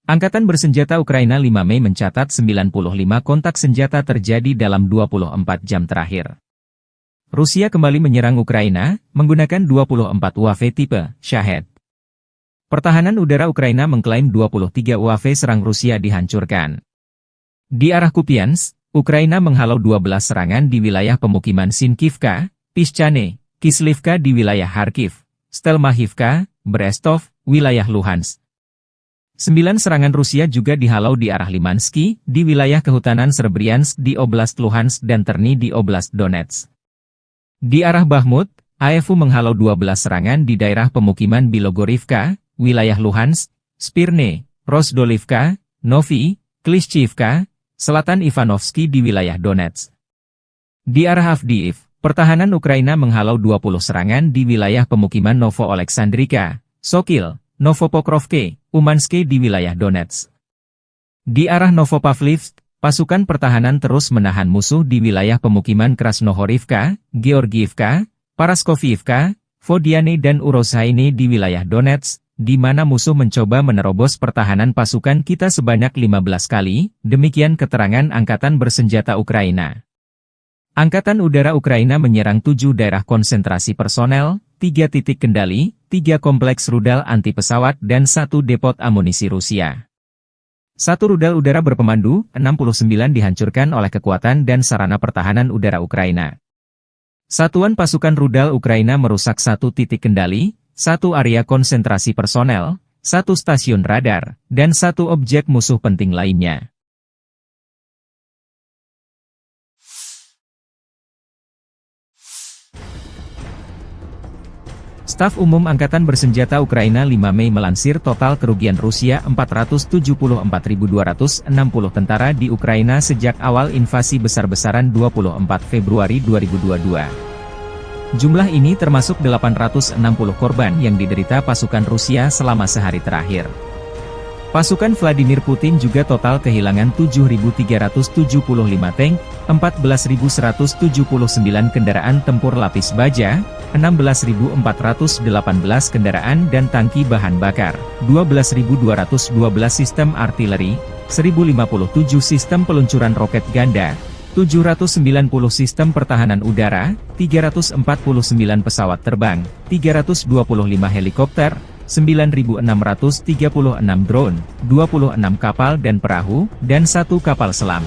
Angkatan bersenjata Ukraina 5 Mei mencatat 95 kontak senjata terjadi dalam 24 jam terakhir. Rusia kembali menyerang Ukraina, menggunakan 24 UAV tipe Shahed. Pertahanan udara Ukraina mengklaim 23 UAV serang Rusia dihancurkan. Di arah Kupiansk, Ukraina menghalau 12 serangan di wilayah pemukiman Sinkivka, Pischane, Kislivka di wilayah Kharkiv, Stelmachivka, Brestov, wilayah Luhansk. 9 serangan Rusia juga dihalau di arah Limansky, di wilayah kehutanan Srebryansk di Oblast Luhansk dan Terny di Oblast Donetsk. Di arah Bakhmut, AFU menghalau 12 serangan di daerah pemukiman Bilogorivka, wilayah Luhansk, Spirne, Rozdolivka, Novi, Klishchivka, selatan Ivanovsky di wilayah Donetsk. Di arah Avdiivka, pertahanan Ukraina menghalau 20 serangan di wilayah pemukiman Novo-Oleksandrivka, Sokil, Novopokrovke, Umanske di wilayah Donetsk. Di arah Novopavlivsk, pasukan pertahanan terus menahan musuh di wilayah pemukiman Krasnohorivka, Georgiivka, Paraskoviivka, Vodiane dan Urozhaine di wilayah Donetsk, di mana musuh mencoba menerobos pertahanan pasukan kita sebanyak 15 kali, demikian keterangan Angkatan Bersenjata Ukraina. Angkatan Udara Ukraina menyerang 7 daerah konsentrasi personel, 3 titik kendali, 3 kompleks rudal anti-pesawat dan 1 depot amunisi Rusia. 1 rudal udara berpemandu, 69 dihancurkan oleh kekuatan dan sarana pertahanan udara Ukraina. Satuan pasukan rudal Ukraina merusak 1 titik kendali, 1 area konsentrasi personel, 1 stasiun radar, dan 1 objek musuh penting lainnya. Staf Umum Angkatan Bersenjata Ukraina 5 Mei melansir total kerugian Rusia 474.260 tentara di Ukraina sejak awal invasi besar-besaran 24 Februari 2022. Jumlah ini termasuk 860 korban yang diderita pasukan Rusia selama sehari terakhir. Pasukan Vladimir Putin juga total kehilangan 7.375 tank, 14.179 kendaraan tempur lapis baja, 16.418 kendaraan dan tangki bahan bakar, 12.212 sistem artileri, 1.057 sistem peluncuran roket ganda, 790 sistem pertahanan udara, 349 pesawat terbang, 325 helikopter, 9.636 drone, 26 kapal dan perahu, dan 1 kapal selam.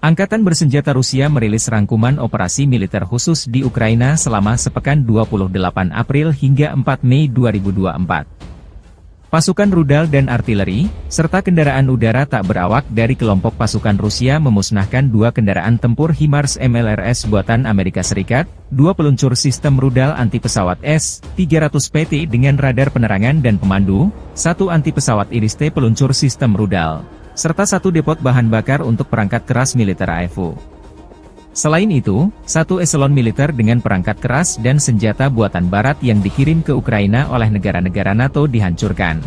Angkatan Bersenjata Rusia merilis rangkuman operasi militer khusus di Ukraina selama sepekan 28 April hingga 4 Mei 2024. Pasukan rudal dan artileri, serta kendaraan udara tak berawak dari kelompok pasukan Rusia memusnahkan 2 kendaraan tempur HIMARS MLRS buatan Amerika Serikat, 2 peluncur sistem rudal anti-pesawat S-300PT dengan radar penerangan dan pemandu, 1 anti-pesawat IRIS-T peluncur sistem rudal, serta 1 depot bahan bakar untuk perangkat keras militer AFU. Selain itu, 1 eselon militer dengan perangkat keras dan senjata buatan barat yang dikirim ke Ukraina oleh negara-negara NATO dihancurkan.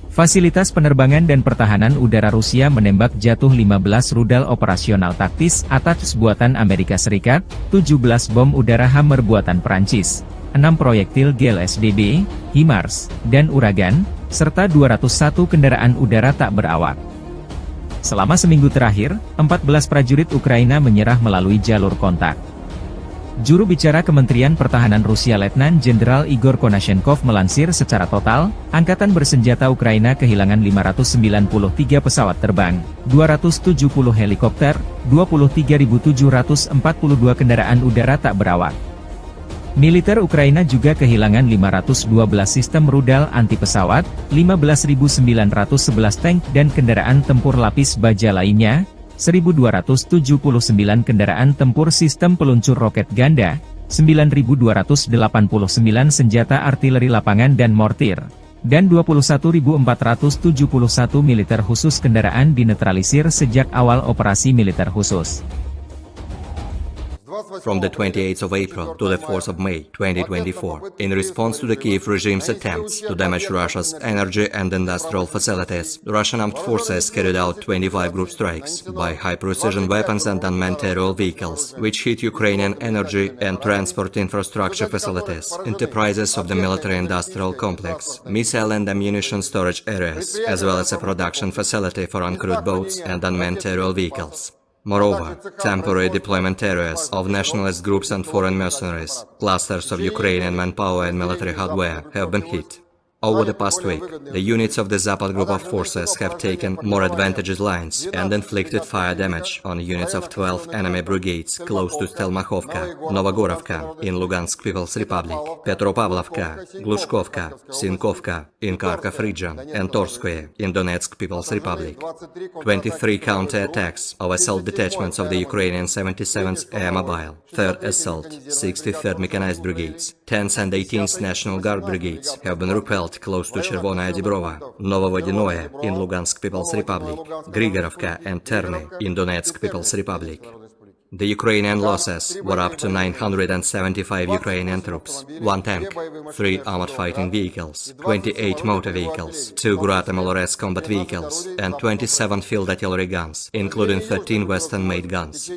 Fasilitas penerbangan dan pertahanan udara Rusia menembak jatuh 15 rudal operasional taktis ATACMS buatan Amerika Serikat, 17 bom udara Hammer buatan Perancis, 6 proyektil GLSDB, HIMARS, dan Uragan, serta 201 kendaraan udara tak berawak. Selama seminggu terakhir, 14 prajurit Ukraina menyerah melalui jalur kontak. Juru bicara Kementerian Pertahanan Rusia Letnan Jenderal Igor Konashenkov melansir secara total, Angkatan Bersenjata Ukraina kehilangan 593 pesawat terbang, 270 helikopter, 23.742 kendaraan udara tak berawak. Militer Ukraina juga kehilangan 512 sistem rudal anti-pesawat, 15.911 tank dan kendaraan tempur lapis baja lainnya, 1.279 kendaraan tempur sistem peluncur roket ganda, 9.289 senjata artileri lapangan dan mortir, dan 21.471 militer khusus kendaraan dinetralisir sejak awal operasi militer khusus. from the 28th of April to the 4th of May 2024, in response to the Kiev regime's attempts to damage Russia's energy and industrial facilities, the Russian armed forces carried out 25 group strikes by high-precision weapons and unmanned aerial vehicles, which hit Ukrainian energy and transport infrastructure facilities, enterprises of the military-industrial complex, missile and ammunition storage areas, as well as a production facility for uncrewed boats and unmanned aerial vehicles. Moreover, temporary deployment areas of nationalist groups and foreign mercenaries, clusters of Ukrainian manpower and military hardware have been hit. Over the past week, the units of the Zapad group of forces have taken more advantageous lines and inflicted fire damage on units of 12 enemy brigades close to Stelmakhovka, Novogorovka in Lugansk People's Republic, Petropavlovka, Glushkovka, Sinkovka in Kharkov region, and Torskoye in Donetsk People's Republic. 23 counter-attacks of assault detachments of the Ukrainian 77th Air Mobile, 3rd Assault, 63rd Mechanized Brigades, 10th and 18th National Guard Brigades have been repelled close to Chervonaya Dibrova, Novovodinoye in Lugansk People's Republic, Grigorovka and Terny in Donetsk People's Republic. The Ukrainian losses were up to 975 Ukrainian troops, 1 tank, 3 armored fighting vehicles, 28 motor vehicles, 2 Grad MLRS combat vehicles, and 27 field artillery guns, including 13 Western-made guns.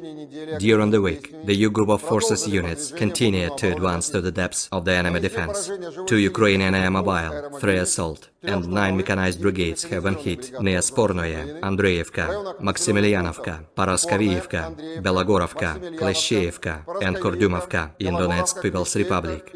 During the week, the U Group of Forces units continued to advance to the depths of the enemy defense. 2 Ukrainian Air Mobile, 3 Assault, and 9 mechanized brigades have been hit near Spornoye, Andreevka, Maximilianovka, Paraskavievka, Belogorovka, Kleshcheyevka, and Kordumovka in Donetsk People's Republic.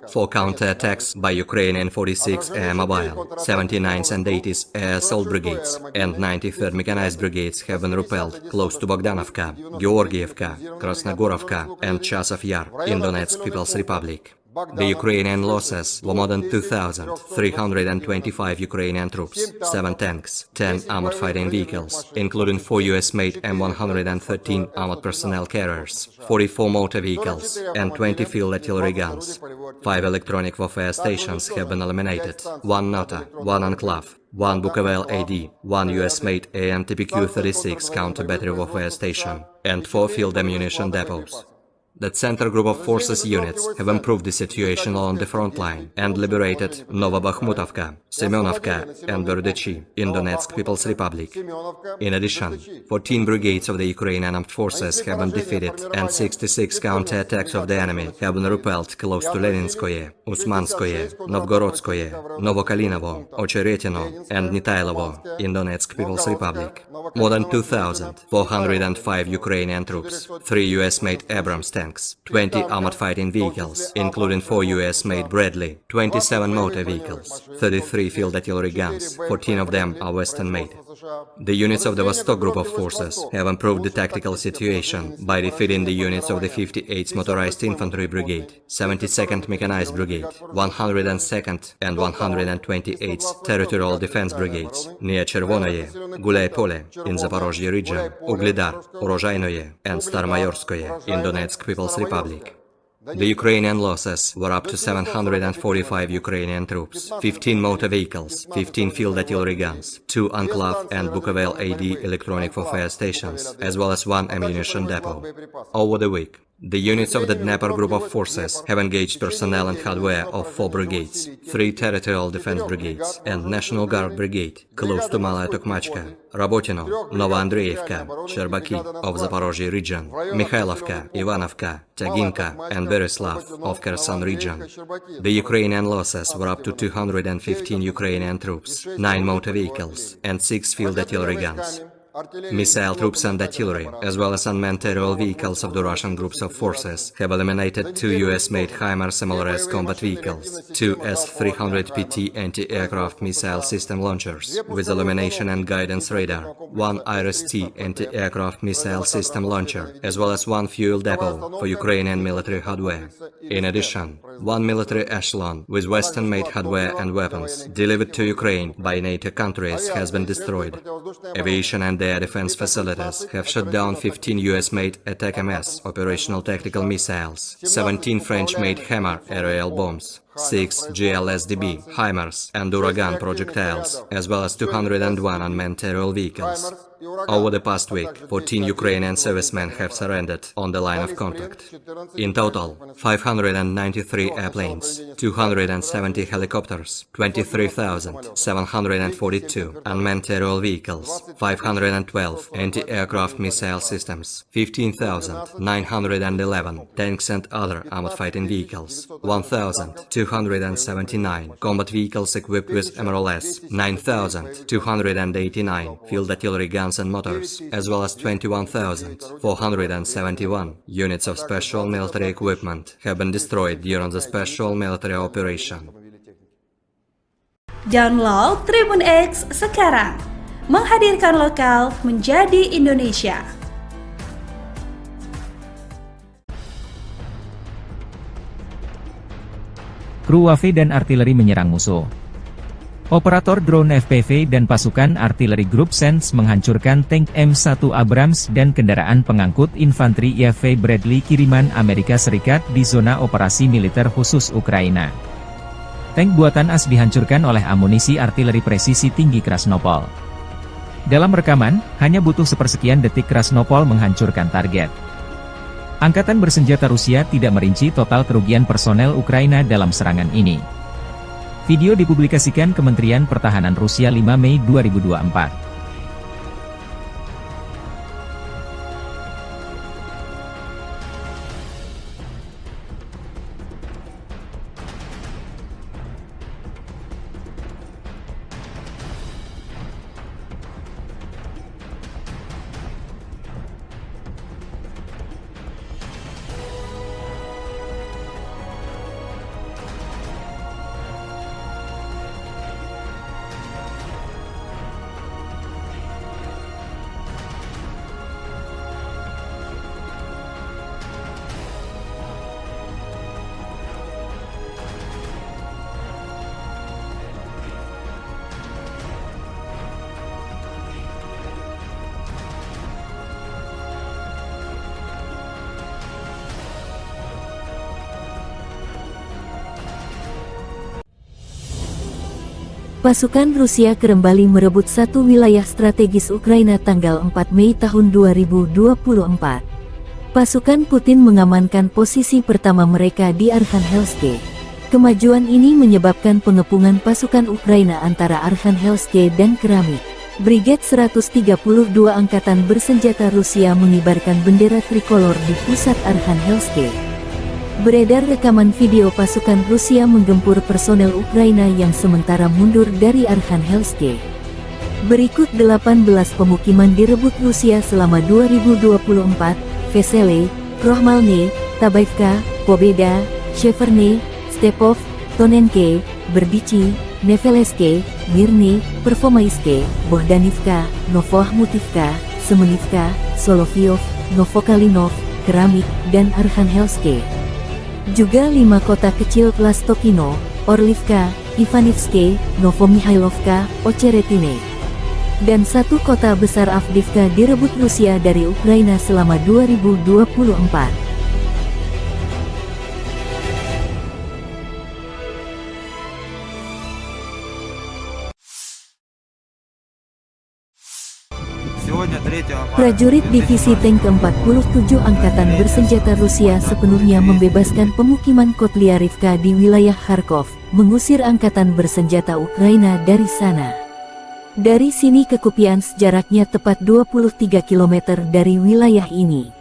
4 counter-attacks by Ukrainian 46 Air Mobile, 79th and 80th Air Assault Brigades, and 93rd Mechanized Brigades have been repelled close to Bogdanovka, Georgievka, Krasnogorovka, and Chasov Yar in Donetsk People's Republic. The Ukrainian losses were more than 2,325 Ukrainian troops, 7 tanks, 10 armored fighting vehicles, including 4 US-made M113 armored personnel carriers, 44 motor vehicles, and 20 field artillery guns. 5 electronic warfare stations have been eliminated, 1 NOTA, 1 Enclave, 1 Bukovel AD, 1 US-made AN-TPQ-36 counter-battery warfare station, and 4 field ammunition depots. The Center Group of Forces units have improved the situation along the front line and liberated Novobakhmutovka, Semyonovka, and Berdychi in Donetsk People's Republic. In addition, 14 brigades of the Ukrainian armed forces have been defeated and 66 counter-attacks of the enemy have been repelled close to Leninskoye, Usmanskoye, Novgorodskoye, Novokalinovo, Ocheretino, and Nitailovo in Donetsk People's Republic. More than 2,405 Ukrainian troops, 3 US-made Abrams tanks, 20 armored fighting vehicles, including 4 US-made Bradley, 27 motor vehicles, 33 field artillery guns, 14 of them are Western-made. The units of the Vostok Group of Forces have improved the tactical situation by defeating the units of the 58th Motorized Infantry Brigade, 72nd Mechanized Brigade, 102nd and 128th Territorial Defense Brigades near Chervonoye, Gulay-Pole in Zaporozhye region, Uglidar, Urozhainoye, and Starmayorskoye in Donetsk People's Republic. The Ukrainian losses were up to 745 Ukrainian troops, 15 motor vehicles, 15 field artillery guns, 2 Enclave and Bukovel AD electronic warfare stations, as well as 1 ammunition depot. Over the week, the units of the Dnepr Group of Forces have engaged personnel and hardware of 4 brigades, 3 Territorial Defense Brigades, and National Guard Brigade, close to Malaya Tokmachka, Rabotino, Novoandreevka, Sherbaki of Zaporozhye region, Mikhailovka, Ivanovka, Taginka, and Bereslav of Kherson region. The Ukrainian losses were up to 215 Ukrainian troops, 9 motor vehicles, and 6 field artillery guns. Missile troops and artillery, as well as unmanned aerial vehicles of the Russian groups of forces, have eliminated 2 US-made HIMARS MLRS combat vehicles, 2 S-300PT anti-aircraft missile system launchers with illumination and guidance radar, 1 IRIS-T anti-aircraft missile system launcher, as well as 1 fuel depot for Ukrainian military hardware. In addition, 1 military echelon with Western-made hardware and weapons delivered to Ukraine by NATO countries has been destroyed. Aviation and air defense facilities have shot down 15 US-made Attack-MS operational tactical missiles, 17 French-made Hammer aerial bombs, 6 GLSDB, HIMARS, and Uragan projectiles, as well as 201 unmanned aerial vehicles. Over the past week, 14 Ukrainian servicemen have surrendered on the line of contact. In total, 593 airplanes, 270 helicopters, 23,742 unmanned aerial vehicles, 512 anti-aircraft missile systems, 15,911 tanks and other armored fighting vehicles, 1,279 combat vehicles equipped with MRLS, 9,289 field artillery guns and motors, as well as 21,471 units of special military equipment have been destroyed during the special military operation. Download Tribun X sekarang, menghadirkan lokal menjadi Indonesia. Kru WAV dan artileri menyerang musuh. Operator drone FPV dan pasukan artileri grup SENS menghancurkan tank M1 Abrams dan kendaraan pengangkut infanteri YAV Bradley kiriman Amerika Serikat di zona operasi militer khusus Ukraina. Tank buatan AS dihancurkan oleh amunisi artileri presisi tinggi Krasnopol. Dalam rekaman, hanya butuh sepersekian detik Krasnopol menghancurkan target. Angkatan bersenjata Rusia tidak merinci total kerugian personel Ukraina dalam serangan ini. Video dipublikasikan Kementerian Pertahanan Rusia 5 Mei 2024. Pasukan Rusia kembali merebut satu wilayah strategis Ukraina tanggal 4 Mei tahun 2024. Pasukan Putin mengamankan posisi pertama mereka di Arkhangelsk. Kemajuan ini menyebabkan pengepungan pasukan Ukraina antara Arkhangelsk dan Keramik. Brigade 132 Angkatan Bersenjata Rusia mengibarkan bendera trikolor di pusat Arkhangelsk. Beredar rekaman video pasukan Rusia menggempur personel Ukraina yang sementara mundur dari Arkhangelsk. Berikut 18 pemukiman direbut Rusia selama 2024, Vesele, Krohmalne, Tabaivka, Pobeda, Sheverne, Stepov, Tonenke, Berdichi, Neveleske, Mirny, Pervomaiske, Bohdanivka, Novohmutivka, Semenivka, Solovyov, Novokalinov, Keramik, dan Arkhangelsk. Juga 5 kota kecil Plastokino, Orlivka, Ivanivske, Novomihailovka, Ocheretine, dan 1 kota besar Avdiivka direbut Rusia dari Ukraina selama 2024. Prajurit Divisi Tank ke-47 Angkatan Bersenjata Rusia sepenuhnya membebaskan pemukiman Kotlyarivka di wilayah Kharkov, mengusir Angkatan Bersenjata Ukraina dari sana. Dari sini ke Kupiansk jaraknya tepat 23 km dari wilayah ini.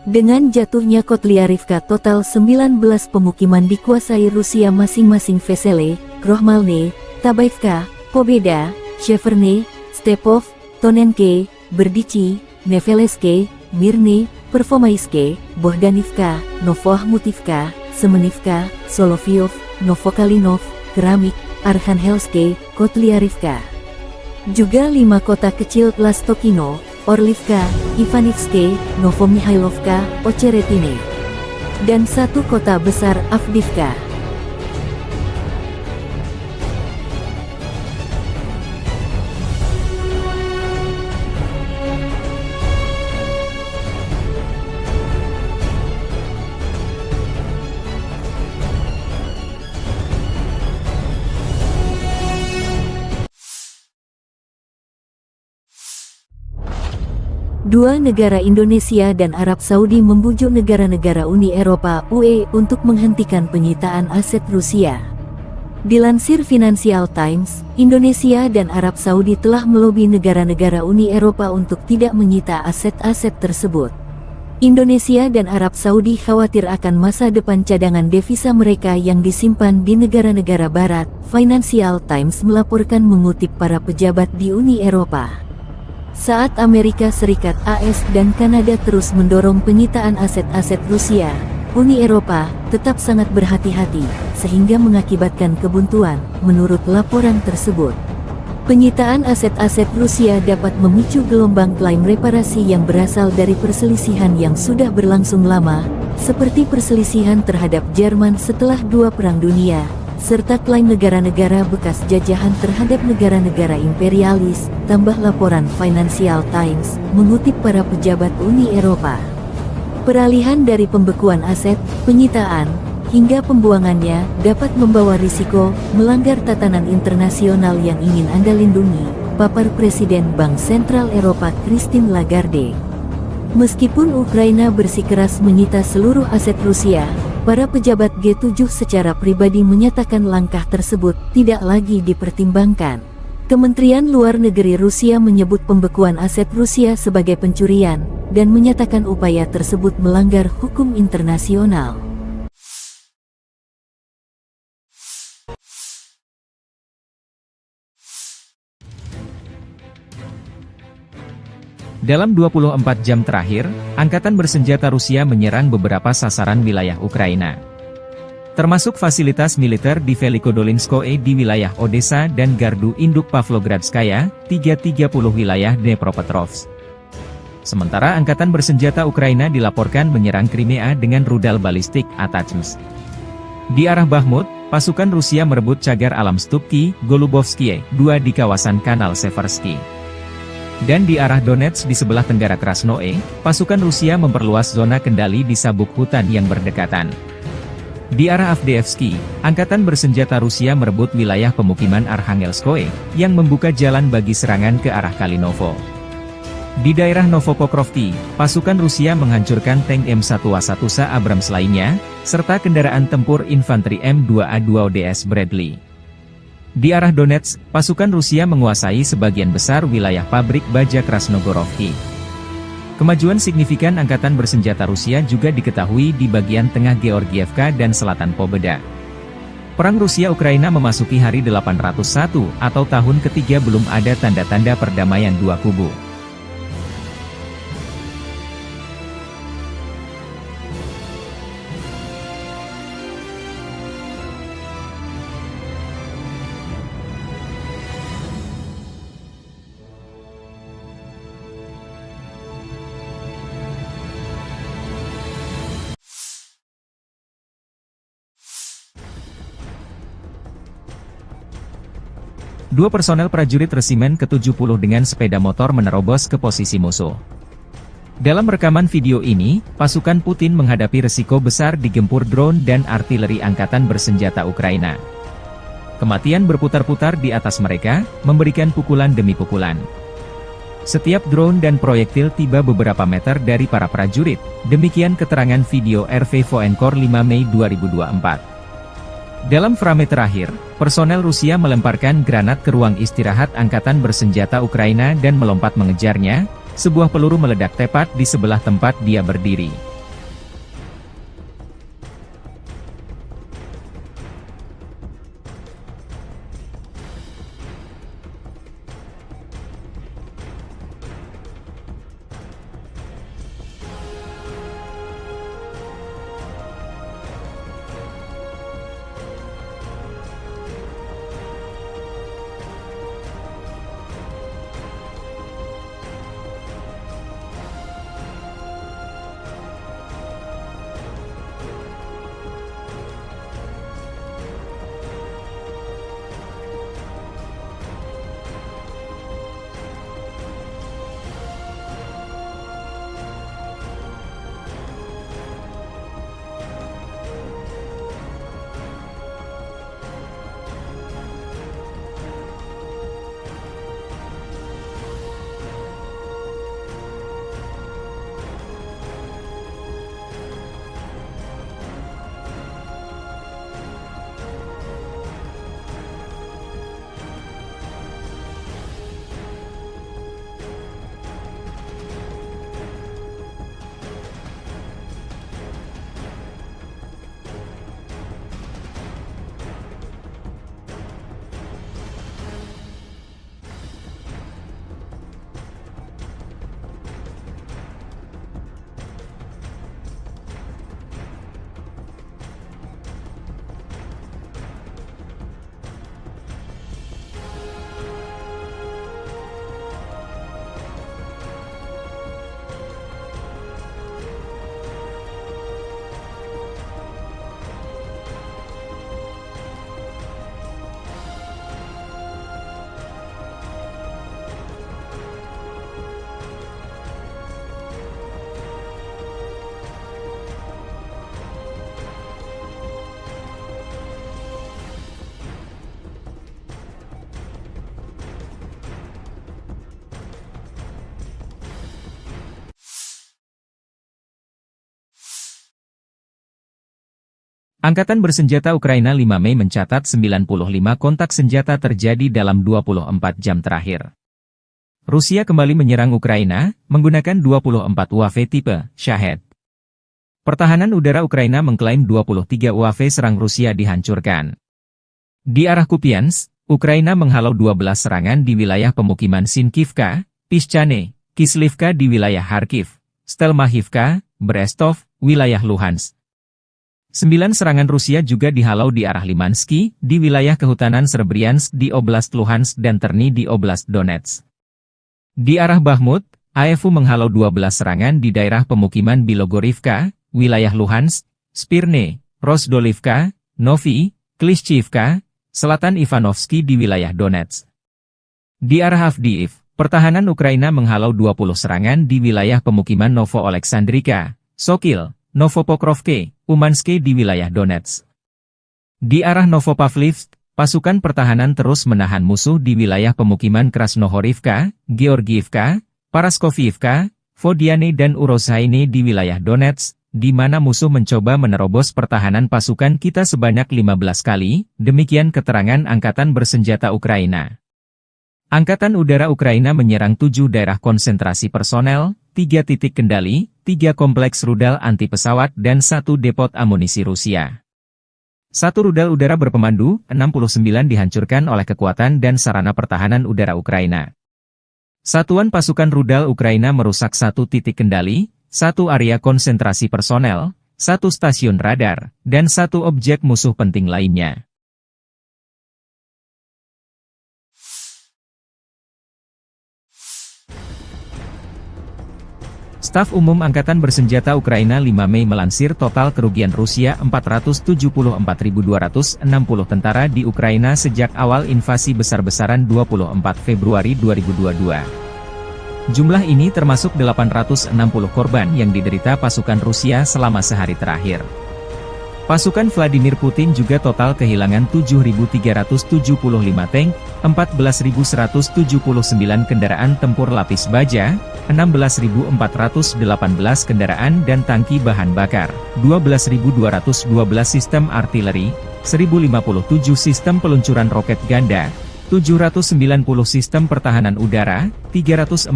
Dengan jatuhnya Kotlyarivka, total 19 pemukiman dikuasai Rusia masing-masing Vesele, Krohmalne, Tabaivka, Pobeda, Sheverne, Stepov, Tonenke, Berdichi, Neveleske, Mirny, Pervomaiske, Bohdanivka, Novohmutivka, Semenivka, Solovyov, Novokalinov, Keramik, Arkhangelsk, Kotlyarivka. Juga 5 kota kecil Plastokino, Orlivka, Ivanivske, Novomihailovka, Ocheretine, dan 1 kota besar Avdiivka. Dua negara Indonesia dan Arab Saudi membujuk negara-negara Uni Eropa (UE) untuk menghentikan penyitaan aset Rusia. Dilansir Financial Times, Indonesia dan Arab Saudi telah melobi negara-negara Uni Eropa untuk tidak menyita aset-aset tersebut. Indonesia dan Arab Saudi khawatir akan masa depan cadangan devisa mereka yang disimpan di negara-negara barat, Financial Times melaporkan mengutip para pejabat di Uni Eropa. Saat Amerika Serikat (AS) dan Kanada terus mendorong penyitaan aset-aset Rusia, Uni Eropa tetap sangat berhati-hati, sehingga mengakibatkan kebuntuan, menurut laporan tersebut. Penyitaan aset-aset Rusia dapat memicu gelombang klaim reparasi yang berasal dari perselisihan yang sudah berlangsung lama, seperti perselisihan terhadap Jerman setelah Dua Perang Dunia, serta klaim negara-negara bekas jajahan terhadap negara-negara imperialis, tambah laporan Financial Times, mengutip para pejabat Uni Eropa. Peralihan dari pembekuan aset, penyitaan, hingga pembuangannya dapat membawa risiko melanggar tatanan internasional yang ingin Anda lindungi, papar Presiden Bank Sentral Eropa Christine Lagarde. Meskipun Ukraina bersikeras menyita seluruh aset Rusia, para pejabat G7 secara pribadi menyatakan langkah tersebut tidak lagi dipertimbangkan. Kementerian Luar Negeri Rusia menyebut pembekuan aset Rusia sebagai pencurian, dan menyatakan upaya tersebut melanggar hukum internasional. Dalam 24 jam terakhir, Angkatan Bersenjata Rusia menyerang beberapa sasaran wilayah Ukraina. Termasuk fasilitas militer di Velikodolinskoe di wilayah Odessa dan Gardu Induk Pavlogradskaya, 330 wilayah Dnepropetrovsk. Sementara Angkatan Bersenjata Ukraina dilaporkan menyerang Crimea dengan rudal balistik ATACMS. Di arah Bakhmut, pasukan Rusia merebut cagar alam Stupki, Golubovskie, 2 di kawasan Kanal Seversky. Dan di arah Donetsk di sebelah tenggara Krasnoe, pasukan Rusia memperluas zona kendali di sabuk hutan yang berdekatan. Di arah Avdiivsky, Angkatan Bersenjata Rusia merebut wilayah pemukiman Arkhangelskoe, yang membuka jalan bagi serangan ke arah Kalinovo. Di daerah Novopokrovki, pasukan Rusia menghancurkan tank M1A1SA Abrams lainnya, serta kendaraan tempur infanteri M2A2 ODS Bradley. Di arah Donetsk, pasukan Rusia menguasai sebagian besar wilayah pabrik baja Krasnogorovki. Kemajuan signifikan Angkatan Bersenjata Rusia juga diketahui di bagian tengah Georgievka dan selatan Pobeda. Perang Rusia-Ukraina memasuki hari 801 atau tahun ketiga belum ada tanda-tanda perdamaian dua kubu. Dua personel prajurit resimen ke-70 dengan sepeda motor menerobos ke posisi musuh. Dalam rekaman video ini, pasukan Putin menghadapi resiko besar digempur drone dan artileri Angkatan Bersenjata Ukraina. Kematian berputar-putar di atas mereka, memberikan pukulan demi pukulan. Setiap drone dan proyektil tiba beberapa meter dari para prajurit, demikian keterangan video RV Voenkor 5 Mei 2024. Dalam frame terakhir, personel Rusia melemparkan granat ke ruang istirahat Angkatan Bersenjata Ukraina dan melompat mengejarnya, sebuah peluru meledak tepat di sebelah tempat dia berdiri. Angkatan bersenjata Ukraina 5 Mei mencatat 95 kontak senjata terjadi dalam 24 jam terakhir. Rusia kembali menyerang Ukraina, menggunakan 24 UAV tipe Shahed. Pertahanan udara Ukraina mengklaim 23 UAV serang Rusia dihancurkan. Di arah Kupiansk, Ukraina menghalau 12 serangan di wilayah pemukiman Sinkivka, Pischane, Kislivka di wilayah Kharkiv, Stelmachivka, Brestov, wilayah Luhansk. 9 serangan Rusia juga dihalau di arah Limansky, di wilayah kehutanan Srebryansk di Oblast Luhansk dan Terny di Oblast Donetsk. Di arah Bakhmut, AFU menghalau 12 serangan di daerah pemukiman Bilogorivka, wilayah Luhansk, Spirne, Rozdolivka, Novi, Klishchivka, selatan Ivanovsky di wilayah Donetsk. Di arah Avdiivka, pertahanan Ukraina menghalau 20 serangan di wilayah pemukiman Novo-Oleksandrivka, Sokil, Novopokrovke, Umanske di wilayah Donetsk. Di arah Novopavlivsk, pasukan pertahanan terus menahan musuh di wilayah pemukiman Krasnohorivka, Georgiivka, Paraskoviivka, Vodiane dan Urozhaine di wilayah Donetsk, di mana musuh mencoba menerobos pertahanan pasukan kita sebanyak 15 kali, demikian keterangan Angkatan Bersenjata Ukraina. Angkatan Udara Ukraina menyerang 7 daerah konsentrasi personel, 3 titik kendali, 3 kompleks rudal anti-pesawat dan 1 depot amunisi Rusia. 1 rudal udara berpemandu, 69 dihancurkan oleh kekuatan dan sarana pertahanan udara Ukraina. Satuan pasukan rudal Ukraina merusak 1 titik kendali, 1 area konsentrasi personel, 1 stasiun radar, dan 1 objek musuh penting lainnya. Staf Umum Angkatan Bersenjata Ukraina 5 Mei melansir total kerugian Rusia 474.260 tentara di Ukraina sejak awal invasi besar-besaran 24 Februari 2022. Jumlah ini termasuk 860 korban yang diderita pasukan Rusia selama sehari terakhir. Pasukan Vladimir Putin juga total kehilangan 7.375 tank, 14.179 kendaraan tempur lapis baja, 16.418 kendaraan dan tangki bahan bakar, 12.212 sistem artileri, 1.057 sistem peluncuran roket ganda, 790 sistem pertahanan udara, 349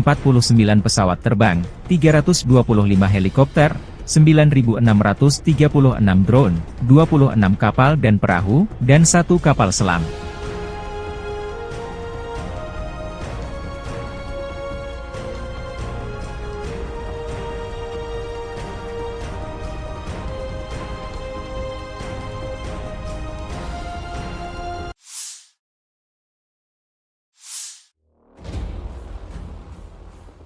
pesawat terbang, 325 helikopter, 9.636 drone, 26 kapal dan perahu, dan 1 kapal selam.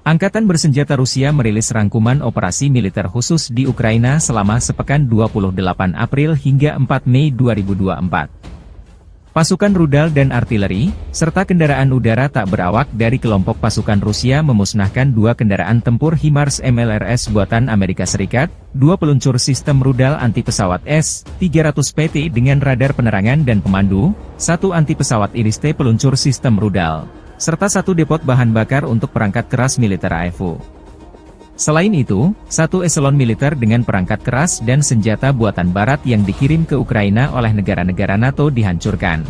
Angkatan Bersenjata Rusia merilis rangkuman operasi militer khusus di Ukraina selama sepekan 28 April hingga 4 Mei 2024. Pasukan rudal dan artileri, serta kendaraan udara tak berawak dari kelompok pasukan Rusia memusnahkan 2 kendaraan tempur HIMARS MLRS buatan Amerika Serikat, 2 peluncur sistem rudal anti-pesawat S-300PT dengan radar penerangan dan pemandu, 1 anti-pesawat IRIS-T peluncur sistem rudal, serta 1 depot bahan bakar untuk perangkat keras militer AFU. Selain itu, 1 eselon militer dengan perangkat keras dan senjata buatan barat yang dikirim ke Ukraina oleh negara-negara NATO dihancurkan.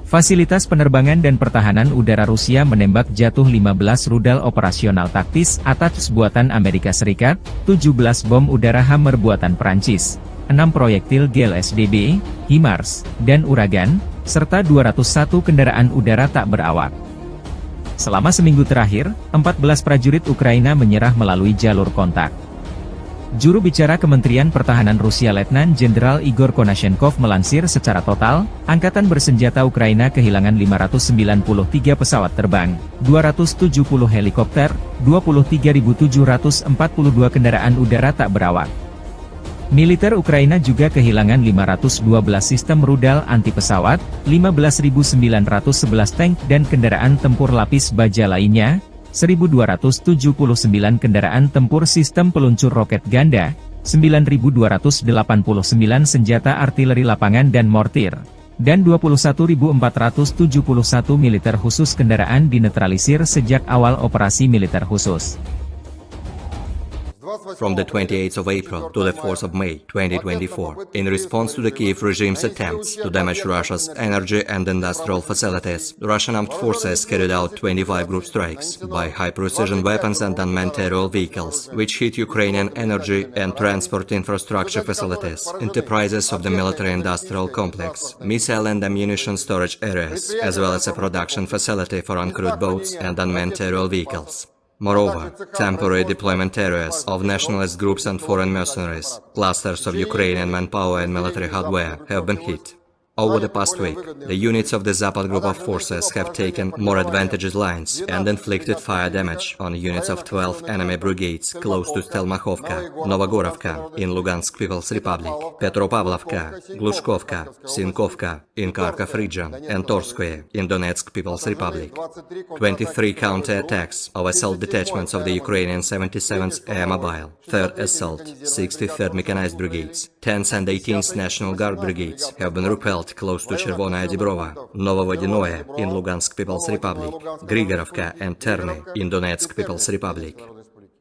Fasilitas penerbangan dan pertahanan udara Rusia menembak jatuh 15 rudal operasional taktis ATACMS buatan Amerika Serikat, 17 bom udara Hammer buatan Prancis, 6 proyektil GLSDB, HIMARS, dan Uragan, serta 201 kendaraan udara tak berawak. Selama seminggu terakhir, 14 prajurit Ukraina menyerah melalui jalur kontak. Juru bicara Kementerian Pertahanan Rusia Letnan Jenderal Igor Konashenkov melansir secara total, Angkatan Bersenjata Ukraina kehilangan 593 pesawat terbang, 270 helikopter, 23.742 kendaraan udara tak berawak. Militer Ukraina juga kehilangan 512 sistem rudal anti-pesawat, 15.911 tank dan kendaraan tempur lapis baja lainnya, 1.279 kendaraan tempur sistem peluncur roket ganda, 9.289 senjata artileri lapangan dan mortir, dan 21.471 militer khusus kendaraan dinetralisir sejak awal operasi militer khusus. from the 28th of April to the 4th of May 2024, in response to the Kiev regime's attempts to damage Russia's energy and industrial facilities, the Russian armed forces carried out 25 group strikes by high-precision weapons and unmanned aerial vehicles, which hit Ukrainian energy and transport infrastructure facilities, enterprises of the military-industrial complex, missile and ammunition storage areas, as well as a production facility for uncrewed boats and unmanned aerial vehicles. Moreover, temporary deployment areas of nationalist groups and foreign mercenaries, clusters of Ukrainian manpower and military hardware have been hit. Over the past week, the units of the Zapad group of forces have taken more advantageous lines and inflicted fire damage on units of 12 enemy brigades close to Stelmachovka, Novogorovka in Lugansk People's Republic, Petropavlovka, Glushkovka, Sinkovka in Kharkov region, and Torskoye in Donetsk People's Republic. 23 counter-attacks of assault detachments of the Ukrainian 77th Air Mobile, 3rd Assault, 63rd Mechanized Brigades, 10th and 18th National Guard Brigades have been repelled close to Chervonaya Dibrova, Novovodinoye in Lugansk People's Republic, Grigorovka and Terny in Donetsk People's Republic.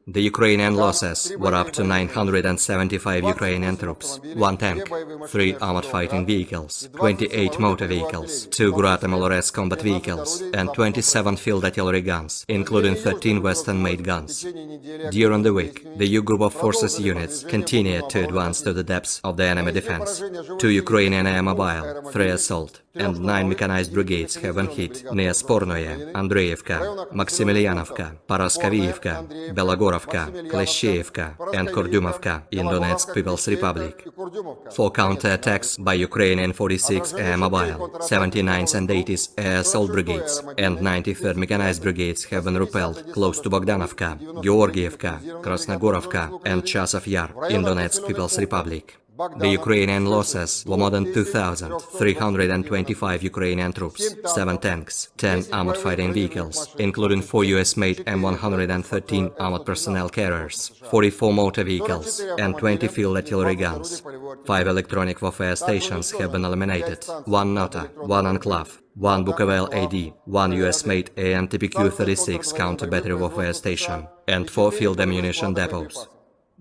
The Ukrainian losses were up to 975 Ukrainian troops, 1 tank, 3 armored fighting vehicles, 28 motor vehicles, 2 Grad MLRS combat vehicles, and 27 field artillery guns, including 13 Western-made guns. During the week, the U Group of Forces units continued to advance to the depths of the enemy defense. 2 Ukrainian Air Mobile, 3 Assault, and 9 mechanized brigades have been hit near Spornoye, Andreevka, Maximilianovka, Paraskavievka, Belogorovka, Kleshcheyevka, and Kordyumovka in Donetsk People's Republic. 4 counter-attacks by Ukrainian 46 Air Mobile, 79th and 80th Air Assault Brigades, and 93rd Mechanized Brigades have been repelled close to Bogdanovka, Georgievka, Krasnogorovka, and Chasov Yar in Donetsk People's Republic. The Ukrainian losses were more than 2,325 Ukrainian troops, 7 tanks, 10 armored fighting vehicles, including 4 US-made M113 armored personnel carriers, 44 motor vehicles, and 20 field artillery guns. 5 electronic warfare stations have been eliminated, 1 Nota, 1 Enclave, 1 Bukovel AD, 1 US-made AN-TPQ-36 counter-battery warfare station, and 4 field ammunition depots.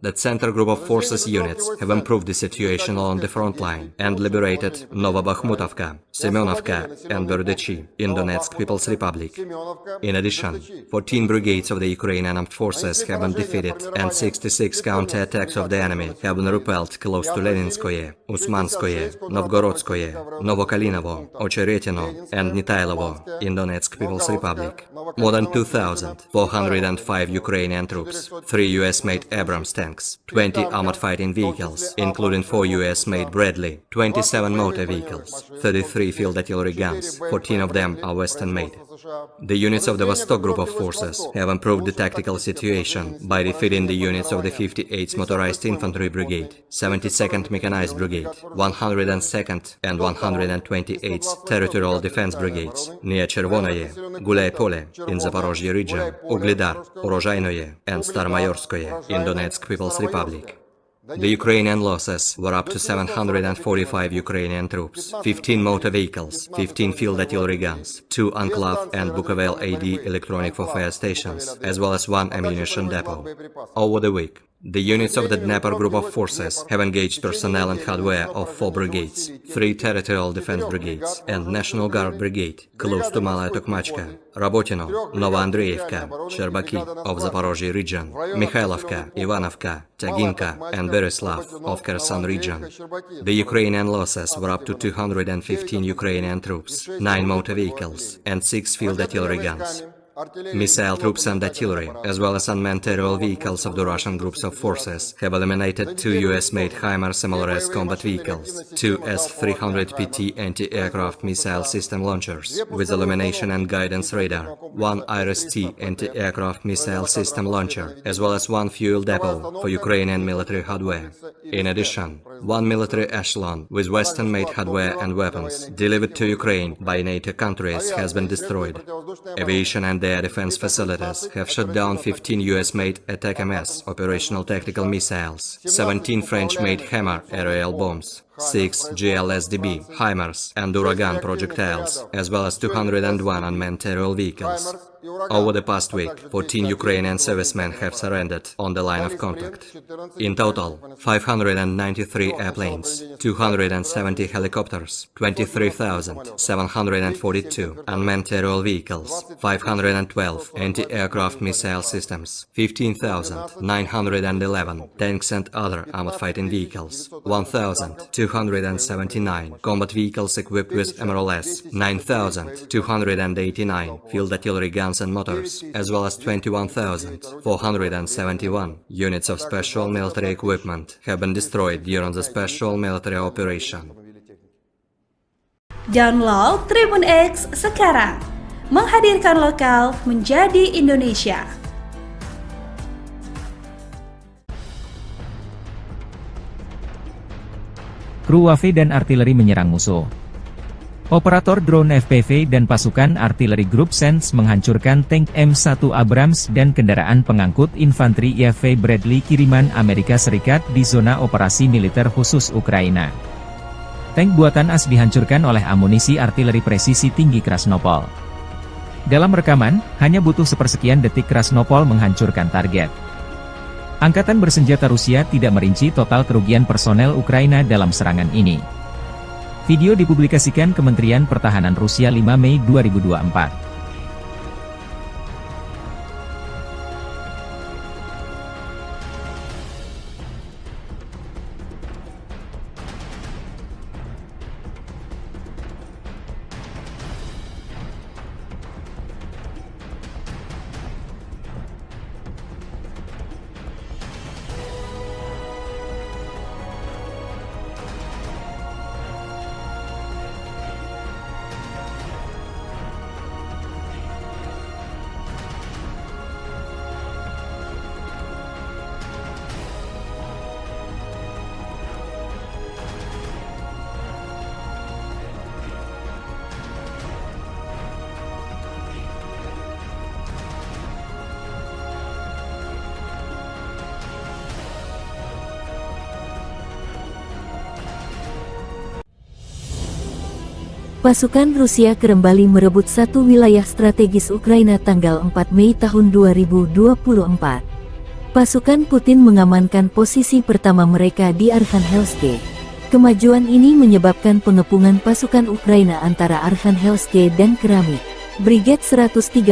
The Center Group of Forces units have improved the situation along the front line and liberated Novobakhmutovka, Semyonovka, and Berdychi in Donetsk People's Republic. In addition, 14 brigades of the Ukrainian armed forces have been defeated and 66 counter-attacks of the enemy have been repelled close to Leninskoye, Usmanskoye, Novgorodskoye, Novokalinovo, Ocheretino, and Nitailovo in Donetsk People's Republic. More than 2,405 Ukrainian troops, 3 US-made Abrams tanks, 20 armored fighting vehicles, including 4 US-made Bradley, 27 motor vehicles, 33 field artillery guns, 14 of them are Western-made. The units of the Vostok Group of Forces have improved the tactical situation by defeating the units of the 58th Motorized Infantry Brigade, 72nd Mechanized Brigade, 102nd and 128th Territorial Defense Brigades near Chervonoye, Gulay Pole in Zaporozhye region, Ugledar, Urozhainoye, and Starmayorskoye in Donetsk People's Republic. The Ukrainian losses were up to 745 Ukrainian troops, 15 motor vehicles, 15 field artillery guns, 2 Enclave and Bukovel AD electronic warfare stations, as well as 1 ammunition depot. Over the week, the units of the Dnepr Group of Forces have engaged personnel and hardware of 4 brigades, 3 Territorial Defense Brigades, and National Guard Brigade, close to Malaya Tokmachka, Rabotino, Novoandreevka, Sherbaki of Zaporozhye region, Mikhailovka, Ivanovka, Taginka, and Beryslav of Kherson region. The Ukrainian losses were up to 215 Ukrainian troops, 9 motor vehicles, and 6 field artillery guns. Missile troops and artillery, as well as unmanned aerial vehicles of the Russian groups of forces, have eliminated 2 US-made HIMARS MLRS combat vehicles, 2 S-300PT anti-aircraft missile system launchers with illumination and guidance radar, 1 IRIS-T anti-aircraft missile system launcher, as well as 1 fuel depot for Ukrainian military hardware. In addition, 1 military echelon with Western-made hardware and weapons delivered to Ukraine by NATO countries has been destroyed. Aviation and air defense facilities have shot down 15 US-made Attack-MS operational tactical missiles, 17 French-made Hammer aerial bombs, 6 GLSDB, HIMARS, and Uragan projectiles, as well as 201 unmanned aerial vehicles. Over the past week, 14 Ukrainian servicemen have surrendered on the line of contact. In total, 593 airplanes, 270 helicopters, 23,742 unmanned aerial vehicles, 512 anti-aircraft missile systems, 15,911 tanks and other armored fighting vehicles, 1,279 combat vehicles equipped with MRLS, 9,289 field artillery guns and motors, as well as 21,471 units of special military equipment have been destroyed during the special military operation. Download Tribun X sekarang, menghadirkan lokal menjadi Indonesia. Kru UAV dan artileri menyerang musuh. Operator drone FPV dan pasukan artileri grup Sense menghancurkan tank M1 Abrams dan kendaraan pengangkut infanteri IAV Bradley kiriman Amerika Serikat di zona operasi militer khusus Ukraina. Tank buatan AS dihancurkan oleh amunisi artileri presisi tinggi Krasnopol. Dalam rekaman, hanya butuh sepersekian detik Krasnopol menghancurkan target. Angkatan bersenjata Rusia tidak merinci total kerugian personel Ukraina dalam serangan ini. Video dipublikasikan Kementerian Pertahanan Rusia 5 Mei 2024. Pasukan Rusia kembali merebut satu wilayah strategis Ukraina tanggal 4 Mei tahun 2024. Pasukan Putin mengamankan posisi pertama mereka di Arkhangelsk. Kemajuan ini menyebabkan pengepungan pasukan Ukraina antara Arkhangelsk dan Keramik. Brigade 132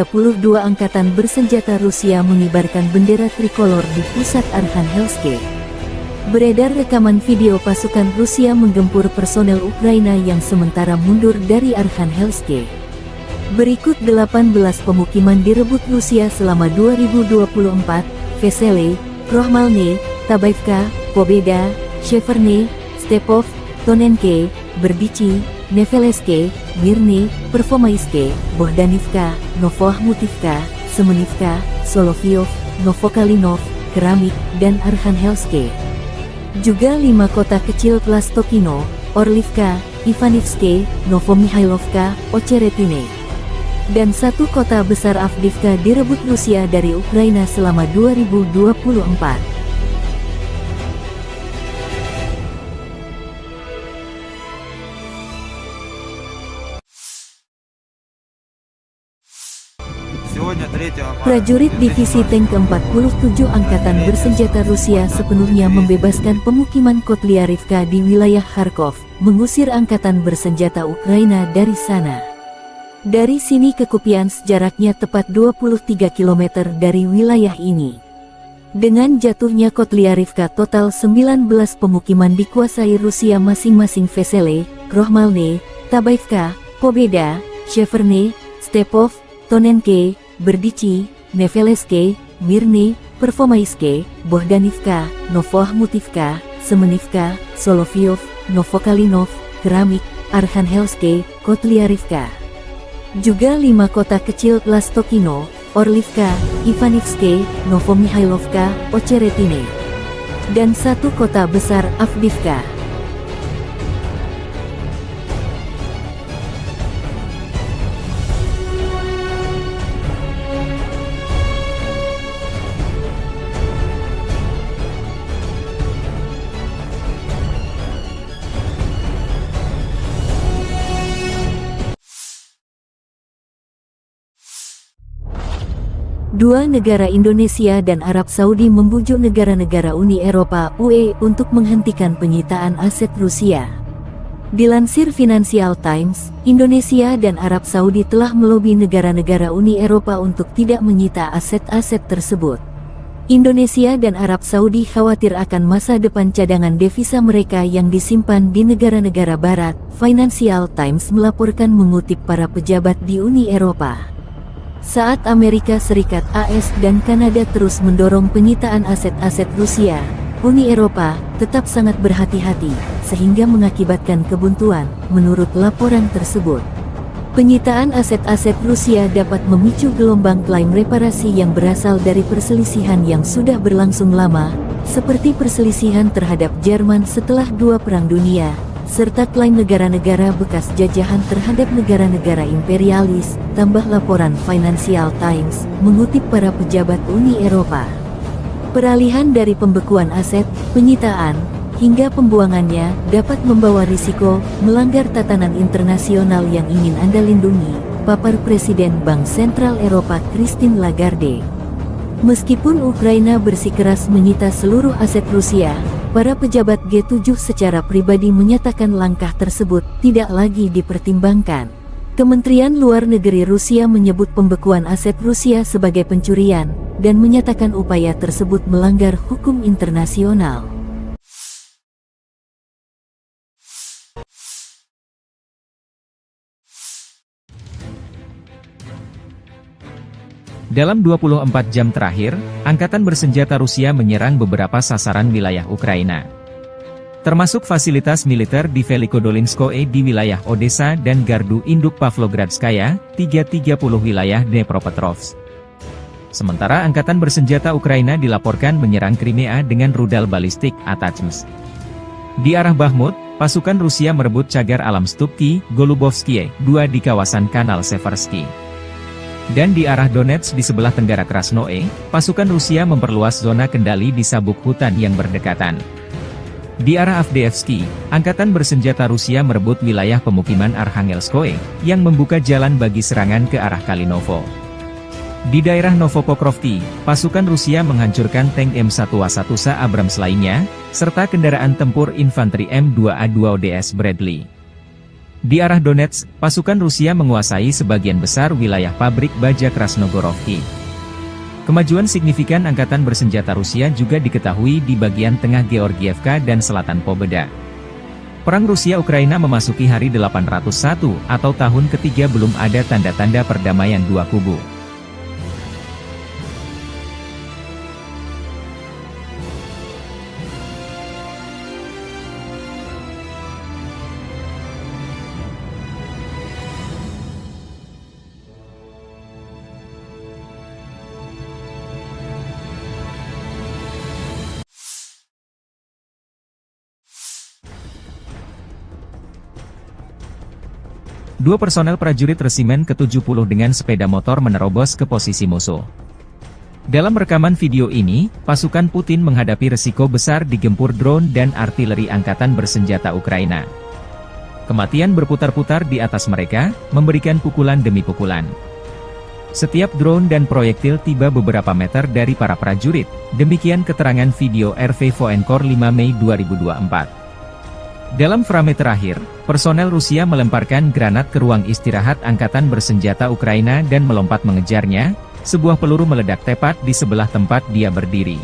Angkatan Bersenjata Rusia mengibarkan bendera trikolor di pusat Arkhangelsk. Beredar rekaman video pasukan Rusia menggempur personel Ukraina yang sementara mundur dari Arkhangelsk. Berikut 18 pemukiman direbut Rusia selama 2024, Vesele, Krohmalne, Tabaivka, Pobeda, Sheverne, Stepov, Tonenke, Berdichi, Neveleske, Mirny, Pervomaiske, Bohdanivka, Novoahmutivka, Semenivka, Solovyov, Novokalinov, Keramik, dan Arkhangelsk. Juga 5 kota kecil Plastokino, Orlivka, Ivanivske, Novomihailovka, Ocheretine, dan 1 kota besar Avdiivka direbut Rusia dari Ukraina selama 2024. Prajurit Divisi Tank ke-47 Angkatan Bersenjata Rusia sepenuhnya membebaskan pemukiman Kotlyarivka di wilayah Kharkov, mengusir Angkatan Bersenjata Ukraina dari sana. Dari sini ke Kupiansk jaraknya tepat 23 km dari wilayah ini. Dengan jatuhnya Kotlyarivka, total 19 pemukiman dikuasai Rusia masing-masing Vesele, Krohmalne, Tabaivka, Pobeda, Sheverne, Stepov, Tonenke, Berdichi, Neveleske, Mirny, Pervomaiske, Bohdanivka, Novoahmutivka, Semenivka, Solovyov, Novokalinov, Keramik, Arkhangelsk, Kotlyarivka. Juga 5 kota kecil Plastokino, Orlivka, Ivanivske, Novomihailovka, Ocheretine, dan 1 kota besar Avdiivka. Dua negara Indonesia dan Arab Saudi membujuk negara-negara Uni Eropa (UE) untuk menghentikan penyitaan aset Rusia. Dilansir Financial Times, Indonesia dan Arab Saudi telah melobi negara-negara Uni Eropa untuk tidak menyita aset-aset tersebut. Indonesia dan Arab Saudi khawatir akan masa depan cadangan devisa mereka yang disimpan di negara-negara barat, Financial Times melaporkan mengutip para pejabat di Uni Eropa. Saat Amerika Serikat (AS) dan Kanada terus mendorong penyitaan aset-aset Rusia, Uni Eropa tetap sangat berhati-hati, sehingga mengakibatkan kebuntuan, menurut laporan tersebut. Penyitaan aset-aset Rusia dapat memicu gelombang klaim reparasi yang berasal dari perselisihan yang sudah berlangsung lama, seperti perselisihan terhadap Jerman setelah Dua Perang Dunia, serta klaim negara-negara bekas jajahan terhadap negara-negara imperialis, tambah laporan Financial Times, mengutip para pejabat Uni Eropa. Peralihan dari pembekuan aset, penyitaan, hingga pembuangannya dapat membawa risiko melanggar tatanan internasional yang ingin Anda lindungi, papar Presiden Bank Sentral Eropa Christine Lagarde. Meskipun Ukraina bersikeras menyita seluruh aset Rusia, para pejabat G7 secara pribadi menyatakan langkah tersebut tidak lagi dipertimbangkan. Kementerian Luar Negeri Rusia menyebut pembekuan aset Rusia sebagai pencurian, dan menyatakan upaya tersebut melanggar hukum internasional. Dalam 24 jam terakhir, Angkatan Bersenjata Rusia menyerang beberapa sasaran wilayah Ukraina. Termasuk fasilitas militer di Velikodolinskoe di wilayah Odessa dan Gardu Induk Pavlogradskaya, 330 wilayah Dnepropetrovsk. Sementara Angkatan Bersenjata Ukraina dilaporkan menyerang Crimea dengan rudal balistik ATACMS. Di arah Bakhmut, pasukan Rusia merebut cagar alam Stupki, Golubovskie, 2 di kawasan Kanal Seversky. Dan di arah Donetsk di sebelah tenggara Krasnoe, pasukan Rusia memperluas zona kendali di sabuk hutan yang berdekatan. Di arah Avdiivsky, Angkatan Bersenjata Rusia merebut wilayah pemukiman Arkhangelskoe, yang membuka jalan bagi serangan ke arah Kalinovo. Di daerah Novopokrovki, pasukan Rusia menghancurkan tank M1A1 Abrams lainnya, serta kendaraan tempur infanteri M2A2ODS Bradley. Di arah Donetsk, pasukan Rusia menguasai sebagian besar wilayah pabrik baja Krasnogorovki. Kemajuan signifikan Angkatan Bersenjata Rusia juga diketahui di bagian tengah Georgievka dan selatan Pobeda. Perang Rusia-Ukraina memasuki hari 801 atau tahun ketiga belum ada tanda-tanda perdamaian dua kubu. Dua personel prajurit resimen ke-70 dengan sepeda motor menerobos ke posisi musuh. Dalam rekaman video ini, pasukan Putin menghadapi resiko besar digempur drone dan artileri Angkatan Bersenjata Ukraina. Kematian berputar-putar di atas mereka, memberikan pukulan demi pukulan. Setiap drone dan proyektil tiba beberapa meter dari para prajurit, demikian keterangan video RV Voenkor 5 Mei 2024. Dalam frame terakhir, personel Rusia melemparkan granat ke ruang istirahat Angkatan Bersenjata Ukraina dan melompat mengejarnya, sebuah peluru meledak tepat di sebelah tempat dia berdiri.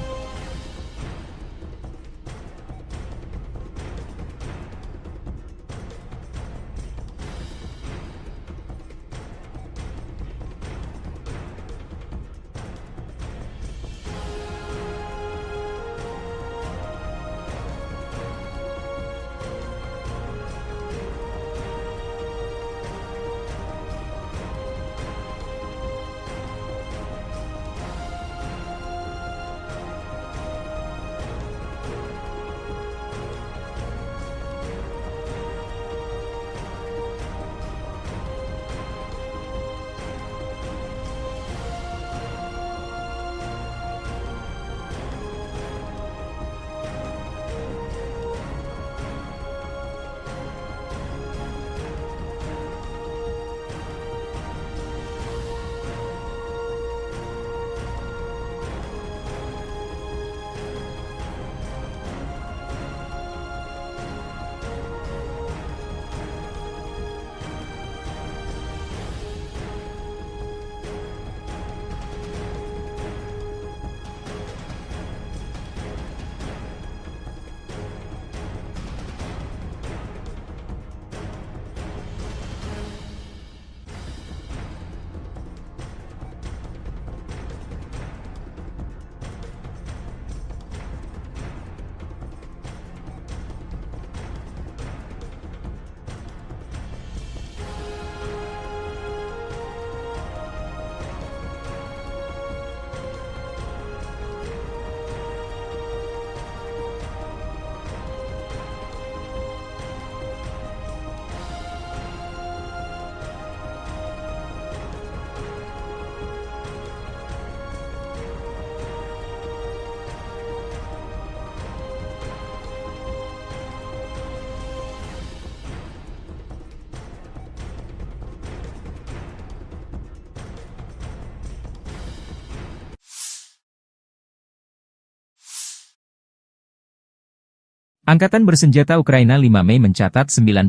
Angkatan bersenjata Ukraina 5 Mei mencatat 95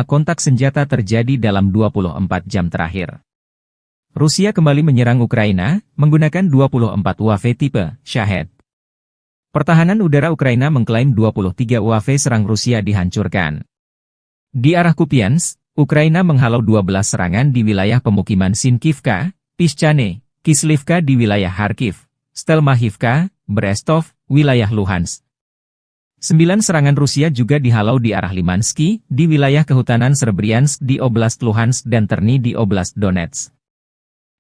kontak senjata terjadi dalam 24 jam terakhir. Rusia kembali menyerang Ukraina, menggunakan 24 UAV tipe Shahed. Pertahanan udara Ukraina mengklaim 23 UAV serang Rusia dihancurkan. Di arah Kupiansk, Ukraina menghalau 12 serangan di wilayah pemukiman Sinkivka, Pischane, Kislivka di wilayah Kharkiv, Stelmachivka, Brestov, wilayah Luhansk. 9 serangan Rusia juga dihalau di arah Limansky, di wilayah kehutanan Srebryansk di Oblast Luhansk dan Terny di Oblast Donetsk.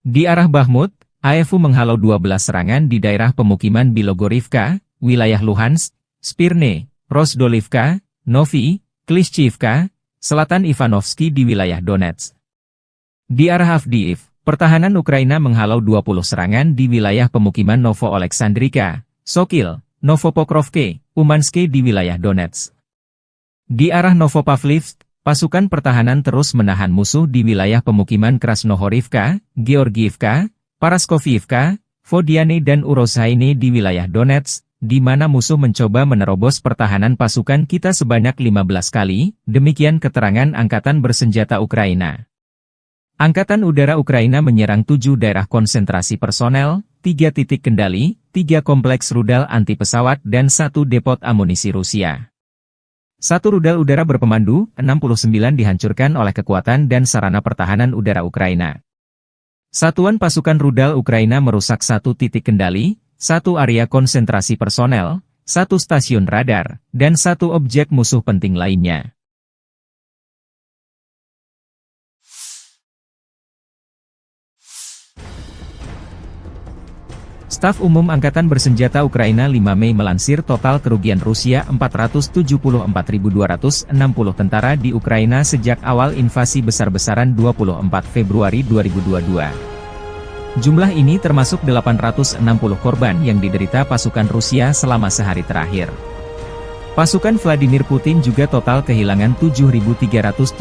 Di arah Bakhmut, AFU menghalau 12 serangan di daerah pemukiman Bilogorivka, wilayah Luhansk, Spirne, Rozdolivka, Novi, Klishchivka, selatan Ivanovsky di wilayah Donetsk. Di arah Avdiivka, pertahanan Ukraina menghalau 20 serangan di wilayah pemukiman Novo-Oleksandrivka, Sokil, Novopokrovke, Umanske di wilayah Donetsk. Di arah Novopavlivsk, pasukan pertahanan terus menahan musuh di wilayah pemukiman Krasnohorivka, Georgiivka, Paraskoviivka, Vodiane dan Urozhaine di wilayah Donetsk, di mana musuh mencoba menerobos pertahanan pasukan kita sebanyak 15 kali, demikian keterangan Angkatan Bersenjata Ukraina. Angkatan Udara Ukraina menyerang 7 daerah konsentrasi personel, 3 titik kendali, 3 kompleks rudal anti-pesawat dan 1 depot amunisi Rusia. 1 rudal udara berpemandu, 69 dihancurkan oleh kekuatan dan sarana pertahanan udara Ukraina. Satuan pasukan rudal Ukraina merusak 1 titik kendali, 1 area konsentrasi personel, 1 stasiun radar, dan 1 objek musuh penting lainnya. Staf Umum Angkatan Bersenjata Ukraina 5 Mei melansir total kerugian Rusia 474.260 tentara di Ukraina sejak awal invasi besar-besaran 24 Februari 2022. Jumlah ini termasuk 860 korban yang diderita pasukan Rusia selama sehari terakhir. Pasukan Vladimir Putin juga total kehilangan 7.375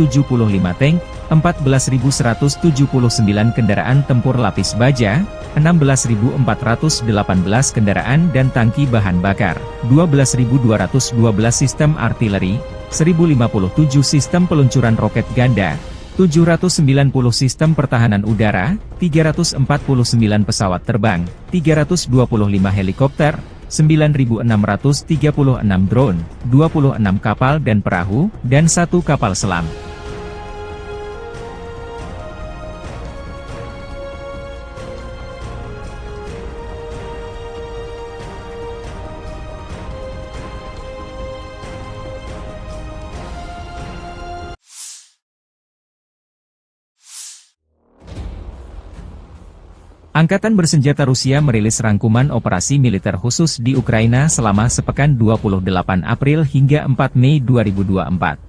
tank, 14.179 kendaraan tempur lapis baja, 16.418 kendaraan dan tangki bahan bakar, 12.212 sistem artileri, 1.057 sistem peluncuran roket ganda, 790 sistem pertahanan udara, 349 pesawat terbang, 325 helikopter, 9.636 drone, 26 kapal dan perahu, dan 1 kapal selam. Angkatan Bersenjata Rusia merilis rangkuman operasi militer khusus di Ukraina selama sepekan 28 April hingga 4 Mei 2024.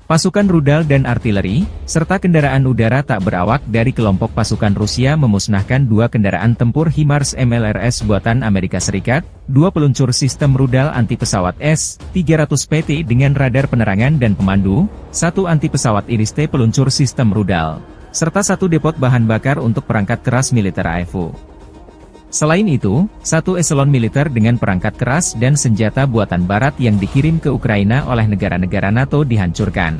Pasukan rudal dan artileri, serta kendaraan udara tak berawak dari kelompok pasukan Rusia memusnahkan 2 kendaraan tempur HIMARS MLRS buatan Amerika Serikat, 2 peluncur sistem rudal anti-pesawat S-300PT dengan radar penerangan dan pemandu, 1 anti-pesawat IRIS-T peluncur sistem rudal, serta 1 depot bahan bakar untuk perangkat keras militer AFU. Selain itu, 1 eselon militer dengan perangkat keras dan senjata buatan barat yang dikirim ke Ukraina oleh negara-negara NATO dihancurkan.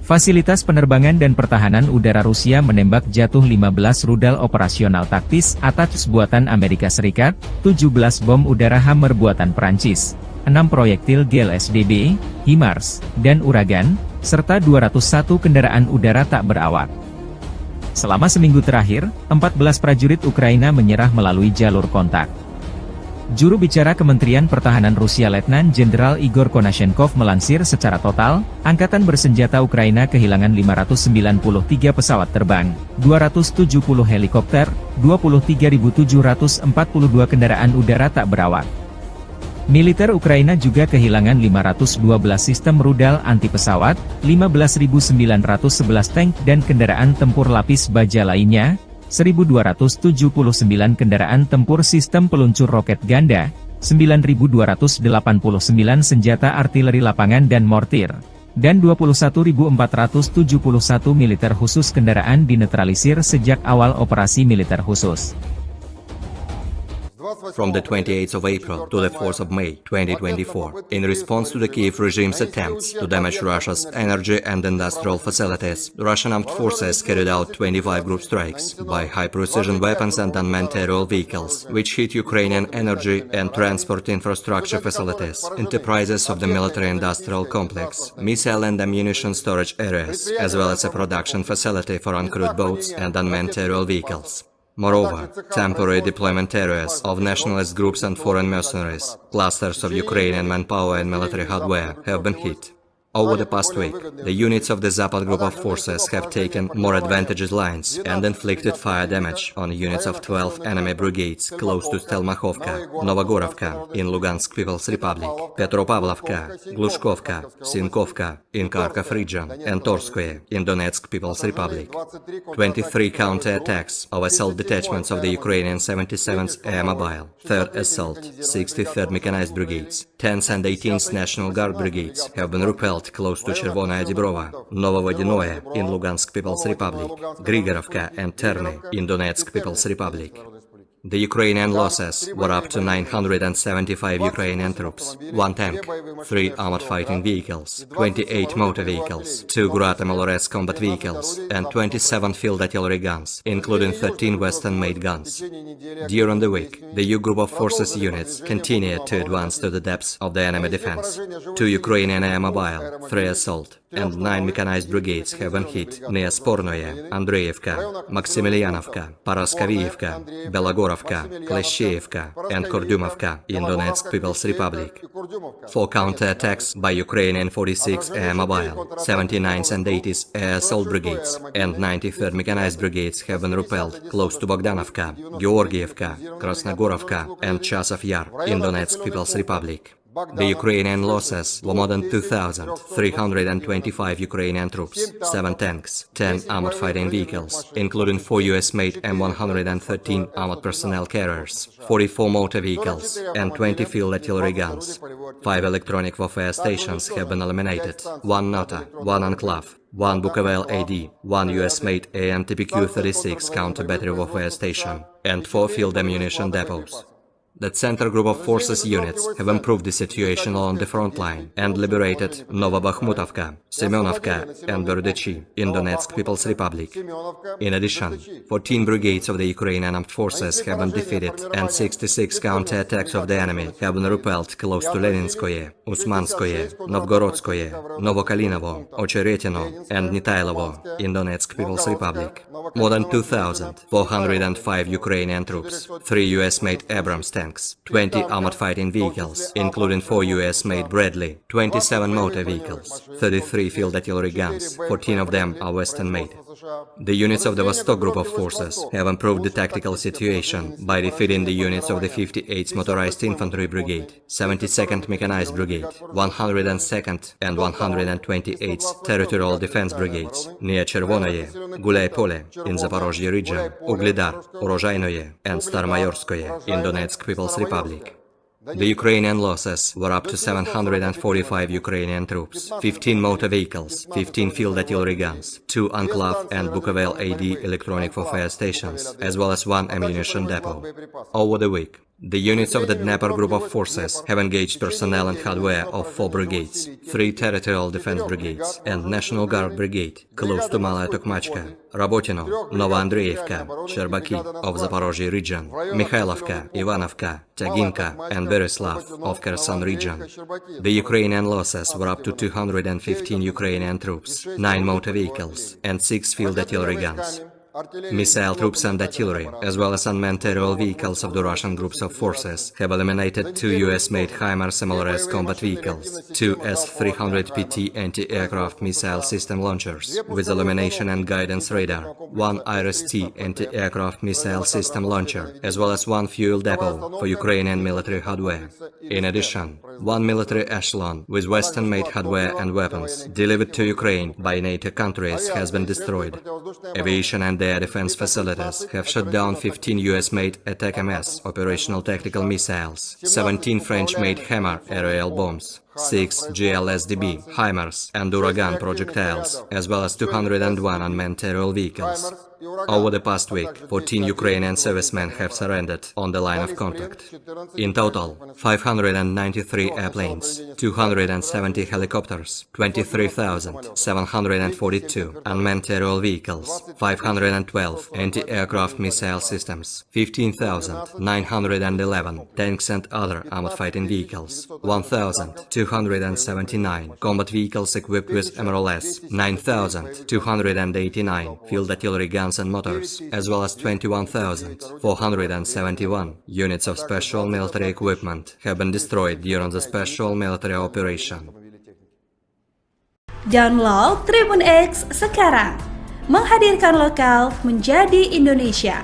Fasilitas penerbangan dan pertahanan udara Rusia menembak jatuh 15 rudal operasional taktis ATACMS buatan Amerika Serikat, 17 bom udara Hammer buatan Perancis, 6 proyektil GLSDB, HIMARS, dan Uragan, serta 201 kendaraan udara tak berawak. Selama seminggu terakhir, 14 prajurit Ukraina menyerah melalui jalur kontak. Juru bicara Kementerian Pertahanan Rusia Letnan Jenderal Igor Konashenkov melansir secara total, Angkatan Bersenjata Ukraina kehilangan 593 pesawat terbang, 270 helikopter, 23.742 kendaraan udara tak berawak. Militer Ukraina juga kehilangan 512 sistem rudal anti-pesawat, 15.911 tank dan kendaraan tempur lapis baja lainnya, 1.279 kendaraan tempur sistem peluncur roket ganda, 9.289 senjata artileri lapangan dan mortir, dan 21.471 militer khusus kendaraan dinetralisir sejak awal operasi militer khusus. from the 28th of April to the 4th of May 2024, in response to the Kiev regime's attempts to damage Russia's energy and industrial facilities, the Russian armed forces carried out 25 group strikes by high-precision weapons and unmanned aerial vehicles, which hit Ukrainian energy and transport infrastructure facilities, enterprises of the military-industrial complex, missile and ammunition storage areas, as well as a production facility for uncrewed boats and unmanned aerial vehicles. Moreover, temporary deployment areas of nationalist groups and foreign mercenaries, clusters of Ukrainian manpower and military hardware have been hit. Over the past week, the units of the Zapad group of forces have taken more advantageous lines and inflicted fire damage on units of 12 enemy brigades close to Stelmakhovka, Novogorovka in Lugansk People's Republic, Petropavlovka, Glushkovka, Sinkovka in Kharkov region, and Torskoye in Donetsk People's Republic. 23 counter-attacks of assault detachments of the Ukrainian 77th Air Mobile, 3rd Assault, 63rd Mechanized Brigades, 10th and 18th National Guard Brigades have been repelled close to Chervonaya Dibrova, Novovodinoye in Lugansk People's Republic, Grigorovka and Terny in Donetsk People's Republic. The Ukrainian losses were up to 975 Ukrainian troops, 1 tank, 3 armored fighting vehicles, 28 motor vehicles, 2 Grata Malores combat vehicles, and 27 field artillery guns, including 13 Western-made guns. During the week, the U Group of Forces units continued to advance to the depths of the enemy defense. 2 Ukrainian Air Mobile, 3 Assault, and 9 mechanized brigades have been hit near Spornoye, Andreevka, Maximilianovka, Paraskavievka, Belogorovka, Kleshcheevka, and Kordumovka in Donetsk People's Republic. 4 counter-attacks by Ukrainian 46 Air Mobile, 79th and 80th Air Assault Brigades, and 93rd Mechanized Brigades have been repelled close to Bogdanovka, Georgievka, Krasnogorovka, and Chasov Yar in Donetsk People's Republic. The Ukrainian losses were more than 2,325 Ukrainian troops, 7 tanks, 10 armored fighting vehicles, including 4 US-made M113 armored personnel carriers, 44 motor vehicles, and 20 field artillery guns. 5 electronic warfare stations have been eliminated, 1 NOTA, 1 Enclave, 1 Bukovel AD, 1 US-made AMTPQ-36 counter-battery warfare station, and 4 field ammunition depots. The Center Group of Forces units have improved the situation along the front line and liberated Novobakhmutovka, Semyonovka, and Berdychi in Donetsk People's Republic. In addition, 14 brigades of the Ukrainian armed forces have been defeated and 66 counter-attacks of the enemy have been repelled close to Leninskoye, Usmanskoye, Novgorodskoye, Novokalinovo, Ocheretino, and Nitailovo in Donetsk People's Republic. More than 2,405 Ukrainian troops, 3 US-made Abrams tanks, 20 armored fighting vehicles, including 4 US-made Bradley, 27 motor vehicles, 33 field artillery guns, 14 of them are Western-made. The units of the Vostok Group of Forces have improved the tactical situation by defeating the units of the 58th Motorized Infantry Brigade, 72nd Mechanized Brigade, 102nd and 128th Territorial Defense Brigades near Chervonoye, Gulay-Pole in Zaporozhye region, Uglidar, Urozhainoye, and Starmayorskoye in Donetsk People's Republic. The Ukrainian losses were up to 745 Ukrainian troops, 15 motor vehicles, 15 field artillery guns, 2 Enclave and Bukovel AD electronic warfare stations, as well as 1 ammunition depot. Over the week, the units of the Dnepr Group of Forces have engaged personnel and hardware of 4 brigades, 3 Territorial Defense Brigades, and National Guard Brigade, close to Malaya Tokmachka, Rabotino, Novoandreevka, Sherbaki of Zaporozhye region, Mikhailovka, Ivanovka, Taginka, and Beryslav of Kherson region. The Ukrainian losses were up to 215 Ukrainian troops, 9 motor vehicles, and 6 field artillery guns. Missile troops and artillery, as well as unmanned aerial vehicles of the Russian groups of forces, have eliminated 2 US-made HIMARS MLRS combat vehicles, 2 S-300PT anti-aircraft missile system launchers with illumination and guidance radar, 1 IRIS-T anti-aircraft missile system launcher, as well as 1 fuel depot for Ukrainian military hardware. In addition, 1 military echelon with Western-made hardware and weapons delivered to Ukraine by NATO countries has been destroyed. Aviation and air defense facilities have shot down 15 US-made Attack-MS operational tactical missiles, 17 French-made Hammer aerial bombs, 6 GLSDB, HIMARS, and Uragan projectiles, as well as 201 unmanned aerial vehicles. Over the past week, 14 Ukrainian servicemen have surrendered on the line of contact. In total, 593 airplanes, 270 helicopters, 23,742 unmanned aerial vehicles, 512 anti-aircraft missile systems, 15,911 tanks and other armored fighting vehicles, 1,279 combat vehicles equipped with MRLS, 9,289 field artillery guns and motors, as well as 21,471 units of special military equipment have been destroyed during the special military operation. Download Tribun X sekarang, menghadirkan lokal menjadi Indonesia.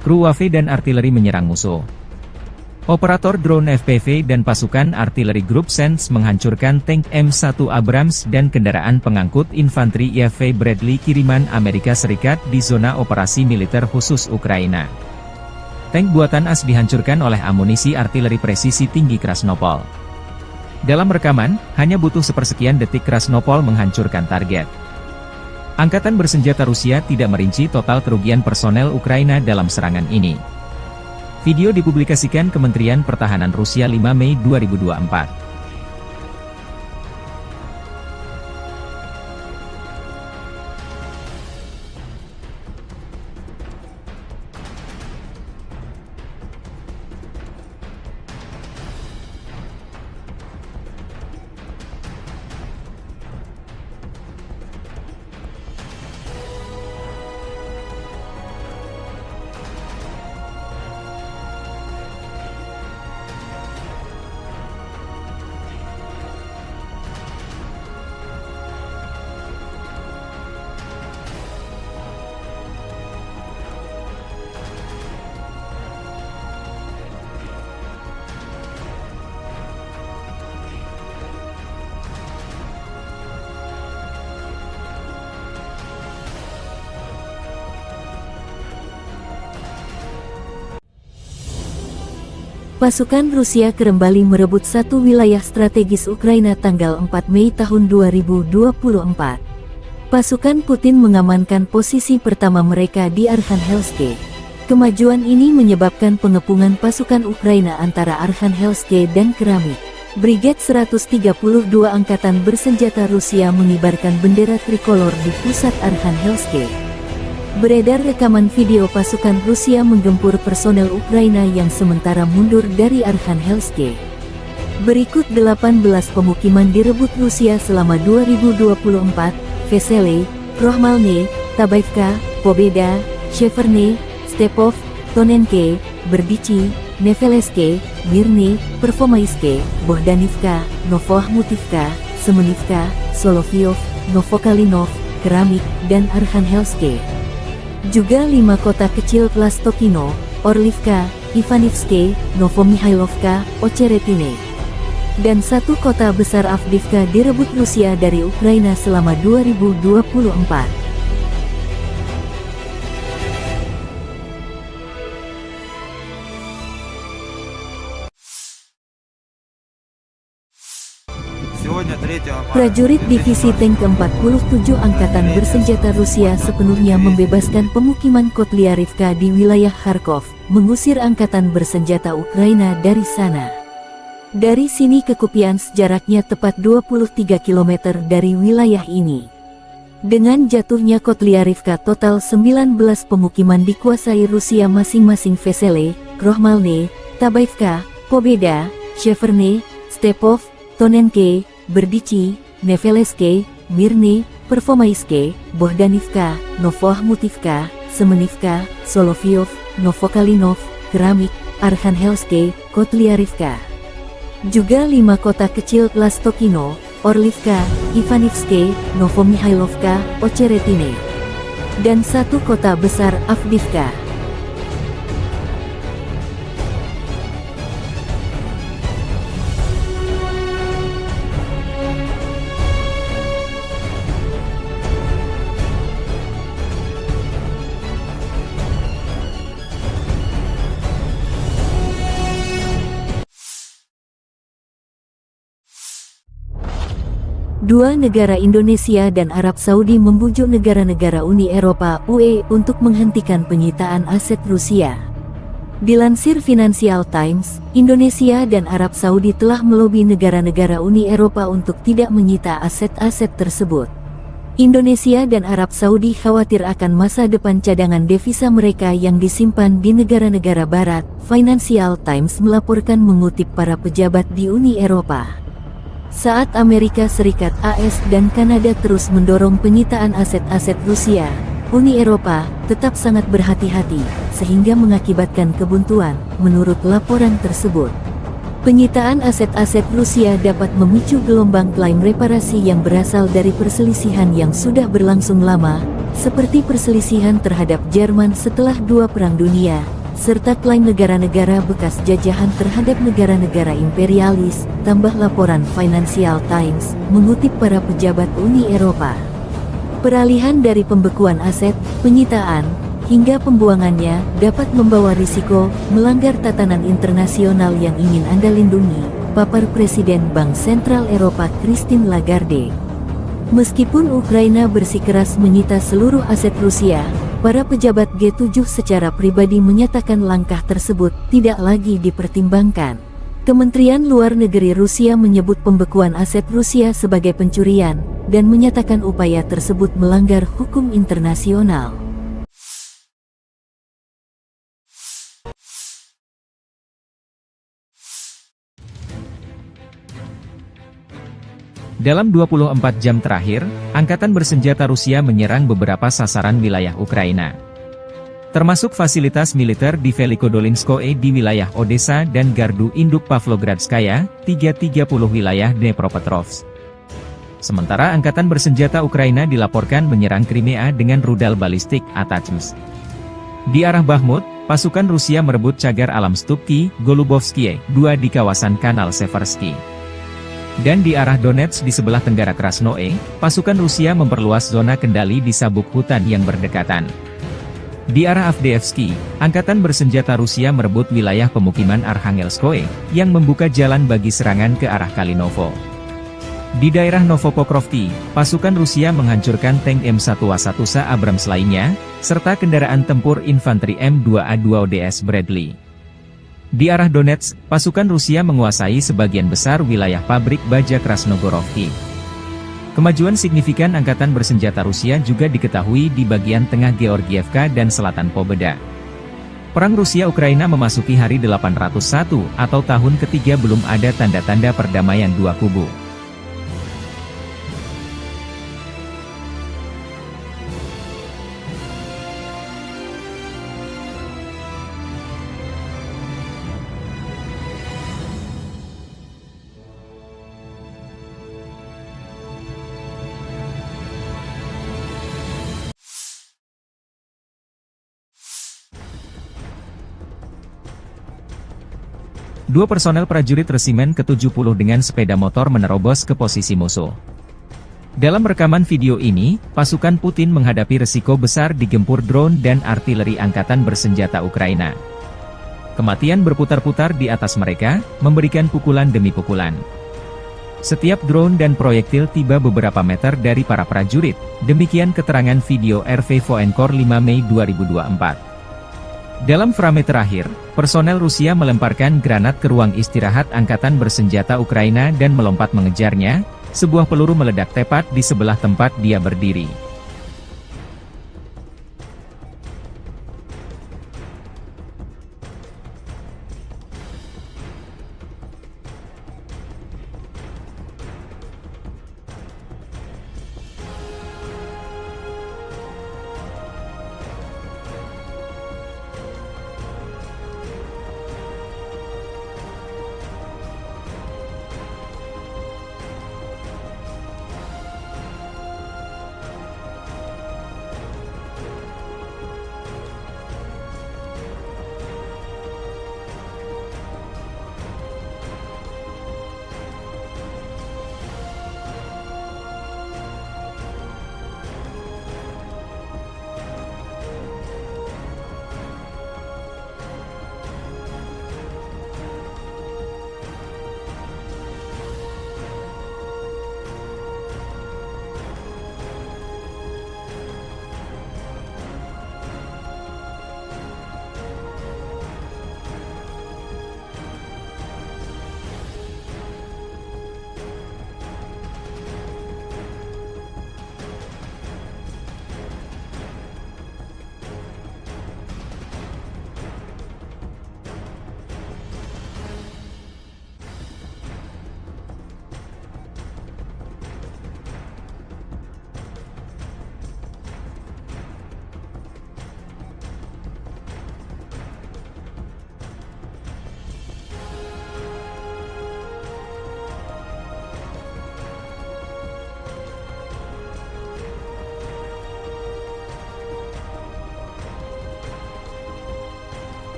Kru UAV dan artileri menyerang musuh. Operator drone FPV dan pasukan artileri grup Sense menghancurkan tank M1 Abrams dan kendaraan pengangkut infanteri IAV Bradley kiriman Amerika Serikat di zona operasi militer khusus Ukraina. Tank buatan AS dihancurkan oleh amunisi artileri presisi tinggi Krasnopol. Dalam rekaman, hanya butuh sepersekian detik Krasnopol menghancurkan target. Angkatan bersenjata Rusia tidak merinci total kerugian personel Ukraina dalam serangan ini. Video dipublikasikan Kementerian Pertahanan Rusia 5 Mei 2024. Pasukan Rusia kembali merebut satu wilayah strategis Ukraina tanggal 4 Mei tahun 2024. Pasukan Putin mengamankan posisi pertama mereka di Arkhangelsk. Kemajuan ini menyebabkan pengepungan pasukan Ukraina antara Arkhangelsk dan Keramik. Brigade 132 Angkatan Bersenjata Rusia mengibarkan bendera trikolor di pusat Arkhangelsk. Beredar rekaman video pasukan Rusia menggempur personel Ukraina yang sementara mundur dari Arkhangelsk. Berikut 18 pemukiman direbut Rusia selama 2024, Vesele, Krohmalne, Tabaivka, Pobeda, Sheverne, Stepov, Tonenke, Berdichi, Neveleske, Mirny, Pervomaiske, Bohdanivka, Novoahmutivka, Semenivka, Solovyov, Novokalinov, Keramik, dan Arkhangelsk. Juga 5 kota kecil Plastokino, Orlivka, Ivanivske, Novomihailovka, Ocheretine, dan 1 kota besar Avdiivka direbut Rusia dari Ukraina selama 2024. Prajurit Divisi Tank ke-47 Angkatan Bersenjata Rusia sepenuhnya membebaskan pemukiman Kotlyarivka di wilayah Kharkov, mengusir Angkatan Bersenjata Ukraina dari sana. Dari sini ke Kupiansk jaraknya tepat 23 km dari wilayah ini. Dengan jatuhnya Kotlyarivka, total 19 pemukiman dikuasai Rusia masing-masing Vesele, Krohmalne, Tabaivka, Pobeda, Sheverne, Stepov, Tonenke, Berdichi, Neveleske, Mirny, Pervomaiske, Bohdanivka, Novoahmutivka, Semenivka, Solovyov, Novokalinov, Keramik, Arkhangelsk, Kotlyarivka. Juga 5 kota kecil Plastokino, Orlivka, Ivanivske, Novomihailovka, Ocheretine, dan 1 kota besar Avdiivka. Dua negara Indonesia dan Arab Saudi membujuk negara-negara Uni Eropa (UE) untuk menghentikan penyitaan aset Rusia. Dilansir Financial Times, Indonesia dan Arab Saudi telah melobi negara-negara Uni Eropa untuk tidak menyita aset-aset tersebut. Indonesia dan Arab Saudi khawatir akan masa depan cadangan devisa mereka yang disimpan di negara-negara barat. Financial Times melaporkan mengutip para pejabat di Uni Eropa. Saat Amerika Serikat, AS, dan Kanada terus mendorong penyitaan aset-aset Rusia, Uni Eropa tetap sangat berhati-hati, sehingga mengakibatkan kebuntuan, menurut laporan tersebut. Penyitaan aset-aset Rusia dapat memicu gelombang klaim reparasi yang berasal dari perselisihan yang sudah berlangsung lama, seperti perselisihan terhadap Jerman setelah Dua Perang Dunia, serta klaim negara-negara bekas jajahan terhadap negara-negara imperialis, tambah laporan Financial Times, mengutip para pejabat Uni Eropa. Peralihan dari pembekuan aset, penyitaan, hingga pembuangannya dapat membawa risiko melanggar tatanan internasional yang ingin Anda lindungi, papar Presiden Bank Sentral Eropa Christine Lagarde. Meskipun Ukraina bersikeras menyita seluruh aset Rusia, para pejabat G7 secara pribadi menyatakan langkah tersebut tidak lagi dipertimbangkan. Kementerian Luar Negeri Rusia menyebut pembekuan aset Rusia sebagai pencurian, dan menyatakan upaya tersebut melanggar hukum internasional. Dalam 24 jam terakhir, Angkatan Bersenjata Rusia menyerang beberapa sasaran wilayah Ukraina. Termasuk fasilitas militer di Velikodolinskoe di wilayah Odessa dan Gardu Induk Pavlogradskaya, 330 wilayah Dnepropetrovsk. Sementara Angkatan Bersenjata Ukraina dilaporkan menyerang Crimea dengan rudal balistik ATACMS. Di arah Bakhmut, pasukan Rusia merebut cagar alam Stupki, Golubovskie, 2 di kawasan Kanal Seversky. Dan di arah Donetsk di sebelah tenggara Krasnoe, pasukan Rusia memperluas zona kendali di sabuk hutan yang berdekatan. Di arah Avdiivsky, Angkatan Bersenjata Rusia merebut wilayah pemukiman Arkhangelskoe, yang membuka jalan bagi serangan ke arah Kalinovo. Di daerah Novopokrovki, pasukan Rusia menghancurkan tank M1A1A Abrams lainnya, serta kendaraan tempur infanteri M2A2 ODS Bradley. Di arah Donetsk, pasukan Rusia menguasai sebagian besar wilayah pabrik baja Krasnogorovki. Kemajuan signifikan Angkatan Bersenjata Rusia juga diketahui di bagian tengah Georgievka dan selatan Pobeda. Perang Rusia-Ukraina memasuki hari 801 atau tahun ketiga belum ada tanda-tanda perdamaian dua kubu. Dua personel prajurit resimen ke-70 dengan sepeda motor menerobos ke posisi musuh. Dalam rekaman video ini, pasukan Putin menghadapi resiko besar digempur drone dan artileri Angkatan Bersenjata Ukraina. Kematian berputar-putar di atas mereka, memberikan pukulan demi pukulan. Setiap drone dan proyektil tiba beberapa meter dari para prajurit, demikian keterangan video RV Voenkor 5 Mei 2024. Dalam frame terakhir, personel Rusia melemparkan granat ke ruang istirahat Angkatan Bersenjata Ukraina dan melompat mengejarnya, sebuah peluru meledak tepat di sebelah tempat dia berdiri.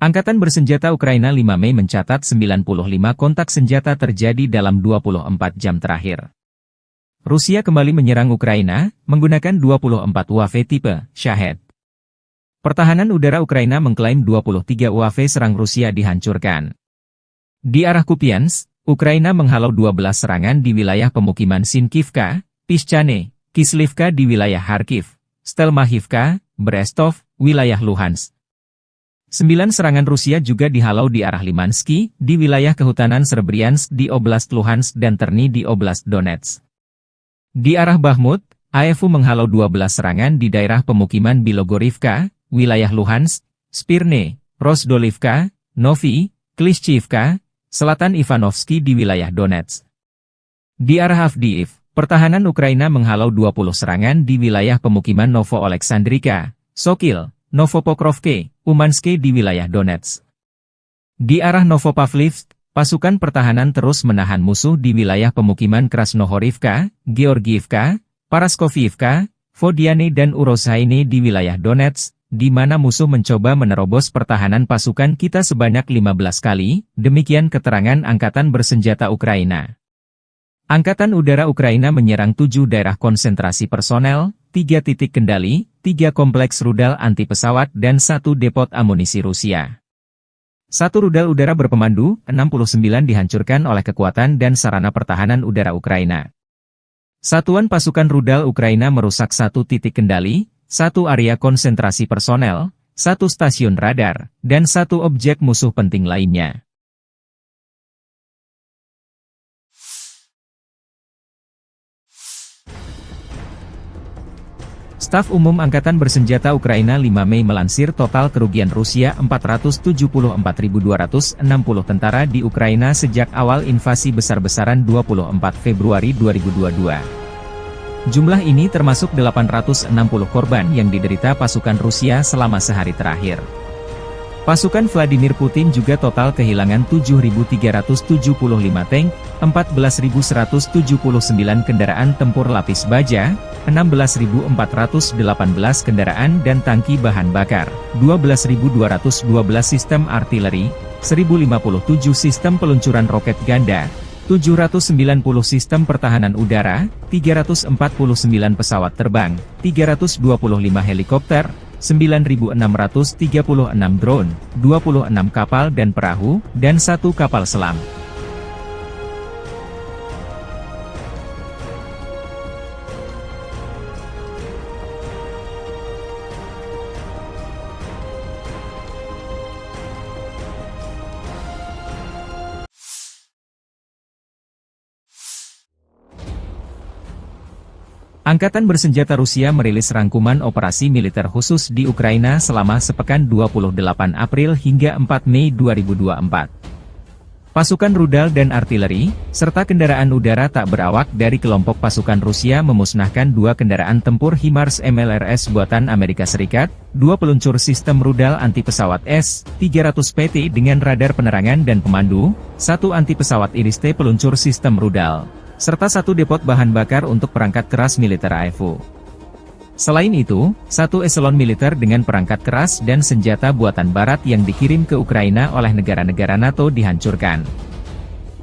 Angkatan bersenjata Ukraina 5 Mei mencatat 95 kontak senjata terjadi dalam 24 jam terakhir. Rusia kembali menyerang Ukraina, menggunakan 24 UAV tipe Shahed. Pertahanan udara Ukraina mengklaim 23 UAV serang Rusia dihancurkan. Di arah Kupiansk, Ukraina menghalau 12 serangan di wilayah pemukiman Sinkivka, Pischane, Kislivka di wilayah Kharkiv, Stelmachivka, Brestov, wilayah Luhansk. 9 serangan Rusia juga dihalau di arah Limansky, di wilayah kehutanan Srebryansk di Oblast Luhansk dan Terny di Oblast Donetsk. Di arah Bakhmut, AFU menghalau 12 serangan di daerah pemukiman Bilogorivka, wilayah Luhansk, Spirne, Rozdolivka, Novi, Klishchivka, Selatan Ivanovsky di wilayah Donetsk. Di arah Avdiivka, pertahanan Ukraina menghalau 20 serangan di wilayah pemukiman Novo-Oleksandrivka, Sokil, Novopokrovke, Umanske di wilayah Donetsk. Di arah Novopavlivsk, pasukan pertahanan terus menahan musuh di wilayah pemukiman Krasnohorivka, Georgiivka, Paraskoviivka, Vodiane dan Urozhaine di wilayah Donetsk, di mana musuh mencoba menerobos pertahanan pasukan kita sebanyak 15 kali, demikian keterangan Angkatan Bersenjata Ukraina. Angkatan Udara Ukraina menyerang 7 daerah konsentrasi personel, 3 titik kendali, 3 kompleks rudal anti-pesawat dan 1 depot amunisi Rusia. 1 rudal udara berpemandu, 69 dihancurkan oleh kekuatan dan sarana pertahanan udara Ukraina. Satuan pasukan rudal Ukraina merusak 1 titik kendali, 1 area konsentrasi personel, 1 stasiun radar, dan 1 objek musuh penting lainnya. Staf Umum Angkatan Bersenjata Ukraina 5 Mei melansir total kerugian Rusia 474.260 tentara di Ukraina sejak awal invasi besar-besaran 24 Februari 2022. Jumlah ini termasuk 860 korban yang diderita pasukan Rusia selama sehari terakhir. Pasukan Vladimir Putin juga total kehilangan 7.375 tank, 14.179 kendaraan tempur lapis baja, 16.418 kendaraan dan tangki bahan bakar, 12.212 sistem artileri, 1.057 sistem peluncuran roket ganda, 790 sistem pertahanan udara, 349 pesawat terbang, 325 helikopter, 9.636 drone, 26 kapal dan perahu, dan 1 kapal selam. Angkatan Bersenjata Rusia merilis rangkuman operasi militer khusus di Ukraina selama sepekan 28 April hingga 4 Mei 2024. Pasukan rudal dan artileri, serta kendaraan udara tak berawak dari kelompok pasukan Rusia memusnahkan 2 kendaraan tempur HIMARS MLRS buatan Amerika Serikat, 2 peluncur sistem rudal anti-pesawat S-300 PT dengan radar penerangan dan pemandu, 1 anti-pesawat IRIS-T peluncur sistem rudal, serta 1 depot bahan bakar untuk perangkat keras militer AFU. Selain itu, 1 eselon militer dengan perangkat keras dan senjata buatan barat yang dikirim ke Ukraina oleh negara-negara NATO dihancurkan.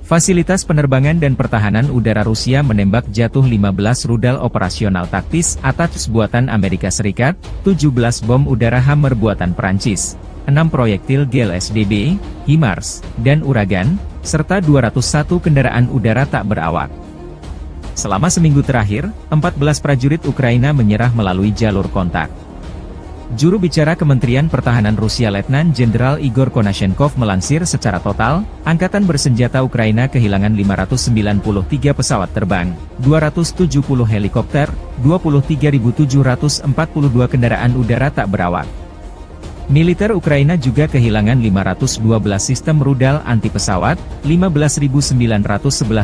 Fasilitas penerbangan dan pertahanan udara Rusia menembak jatuh 15 rudal operasional taktis ATACMS buatan Amerika Serikat, 17 bom udara Hammer buatan Prancis, 6 proyektil GLSDB, HIMARS, dan Uragan, serta 201 kendaraan udara tak berawak. Selama seminggu terakhir, 14 prajurit Ukraina menyerah melalui jalur kontak. Juru bicara Kementerian Pertahanan Rusia Letnan Jenderal Igor Konashenkov melansir secara total, Angkatan Bersenjata Ukraina kehilangan 593 pesawat terbang, 270 helikopter, 23.742 kendaraan udara tak berawak. Militer Ukraina juga kehilangan 512 sistem rudal anti-pesawat, 15.911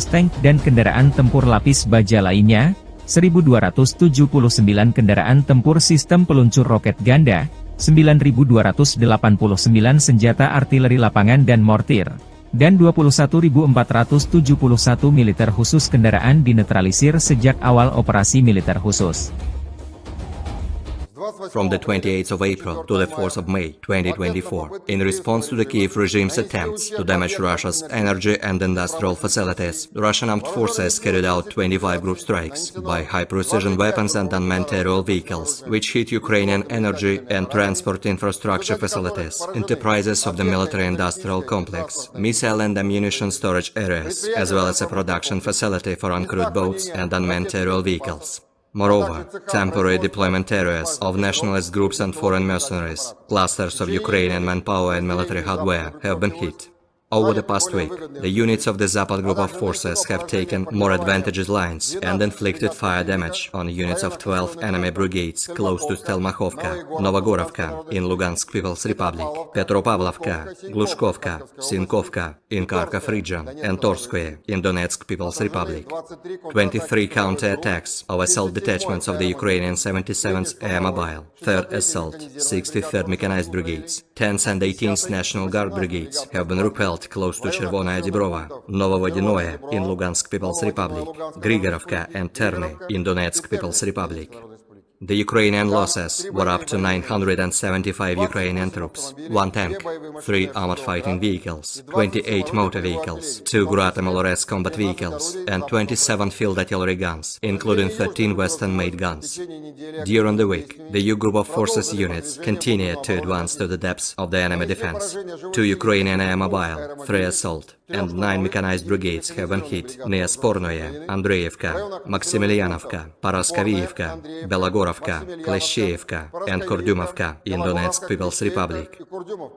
tank dan kendaraan tempur lapis baja lainnya, 1.279 kendaraan tempur sistem peluncur roket ganda, 9.289 senjata artileri lapangan dan mortir, dan 21.471 militer khusus kendaraan dinetralisir sejak awal operasi militer khusus. From the 28th of April to the 4th of May 2024, in response to the Kiev regime's attempts to damage Russia's energy and industrial facilities, the Russian armed forces carried out 25 group strikes by high-precision weapons and unmanned aerial vehicles, which hit Ukrainian energy and transport infrastructure facilities, enterprises of the military-industrial complex, missile and ammunition storage areas, as well as a production facility for uncrewed boats and unmanned aerial vehicles. Moreover, temporary deployment areas of nationalist groups and foreign mercenaries, clusters of Ukrainian manpower and military hardware have been hit. Over the past week, the units of the Zapad group of forces have taken more advantageous lines and inflicted fire damage on units of 12 enemy brigades close to Stelmakhovka, Novogorovka in Lugansk People's Republic, Petropavlovka, Glushkovka, Sinkovka in Kharkov region, and Torskoye in Donetsk People's Republic. 23 counter-attacks of assault detachments of the Ukrainian 77th Air Mobile, 3rd Assault, 63rd Mechanized Brigades, 10th and 18th National Guard Brigades have been repelled close to Chervonaya Dibrova, Novovodinoye in Lugansk People's Republic, Grigorovka and Terny in Donetsk People's Republic. The Ukrainian losses were up to 975 Ukrainian troops, 1 tank, 3 armored fighting vehicles, 28 motor vehicles, 2 Grad MLRS combat vehicles, and 27 field artillery guns, including 13 Western-made guns. During the week, the U Group of Forces units continued to advance to the depths of the enemy defense. 2 Ukrainian Air Mobile, 3 Assault, and 9 mechanized brigades have been hit near Spornoye, Andreevka, Maximilianovka, Paraskavievka, Belogorovka, Kleshcheevka, and Kurdyumovka in Donetsk People's Republic.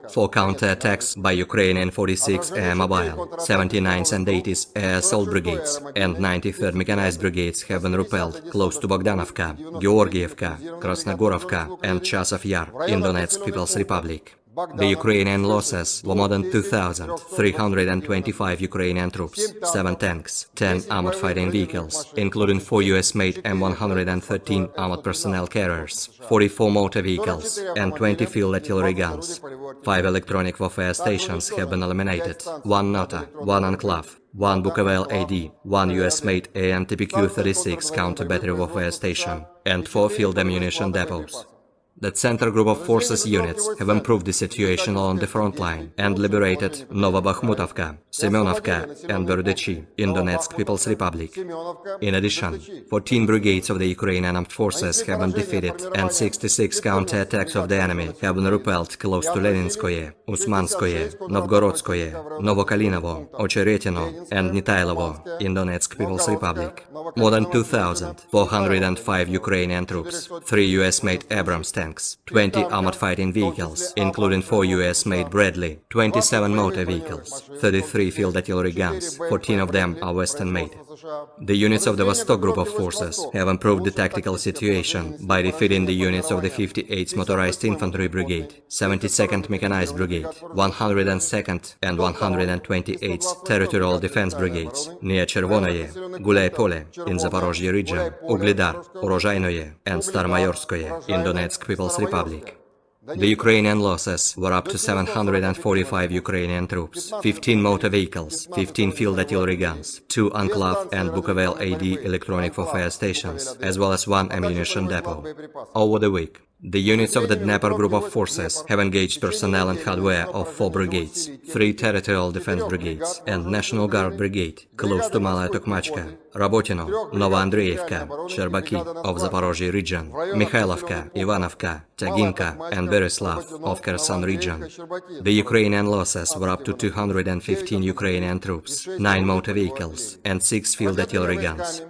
4 counter-attacks by Ukrainian 46 Air Mobile, 79th and 80th Air Assault Brigades, and 93rd Mechanized Brigades have been repelled close to Bogdanovka, Georgievka, Krasnogorovka, and Chasov Yar in Donetsk People's Republic. The Ukrainian losses were more than 2,325 Ukrainian troops, 7 tanks, 10 armored fighting vehicles, including 4 US-made M113 armored personnel carriers, 44 motor vehicles, and 20 field artillery guns. 5 electronic warfare stations have been eliminated, 1 Nota, 1 Enclave, 1 Bukovel AD, 1 US-made AN-TPQ-36 counter-battery warfare station, and 4 field ammunition depots. The Center Group of Forces units have improved the situation along the front line and liberated Novobakhmutovka, Semyonovka, and Berdychi in Donetsk People's Republic. In addition, 14 brigades of the Ukrainian armed forces have been defeated and 66 counter-attacks of the enemy have been repelled close to Leninskoye, Usmanskoye, Novgorodskoye, Novokalinovo, Ocheretino, and Nitailovo in Donetsk People's Republic. More than 2,405 Ukrainian troops, 3 US-made Abrams tanks, 20 armored fighting vehicles, including 4 US-made Bradley, 27 motor vehicles, 33 field artillery guns, 14 of them are Western-made. The units of the Vostok Group of Forces have improved the tactical situation by defeating the units of the 58th Motorized Infantry Brigade, 72nd Mechanized Brigade, 102nd and 128th Territorial Defense Brigades near Chervonoye, Gulyai-Pole in Zaporozhye region, Uglidar, Urozhainoye, and Starmayorskoye in Donetsk People's Republic. The Ukrainian losses were up to 745 Ukrainian troops, 15 motor vehicles, 15 field artillery guns, 2 Enclave and Bukovel AD electronic warfare stations, as well as 1 ammunition depot. Over the week, the units of the Dnepr Group of Forces have engaged personnel and hardware of 4 brigades, 3 Territorial Defense Brigades, and National Guard Brigade, close to Malaya Tokmachka, Rabotino, Novoandreevka, Sherbaki of Zaporozhye region, Mikhailovka, Ivanovka, Taginka, and Beryslav of Kherson region. The Ukrainian losses were up to 215 Ukrainian troops, 9 motor vehicles, and 6 field artillery guns.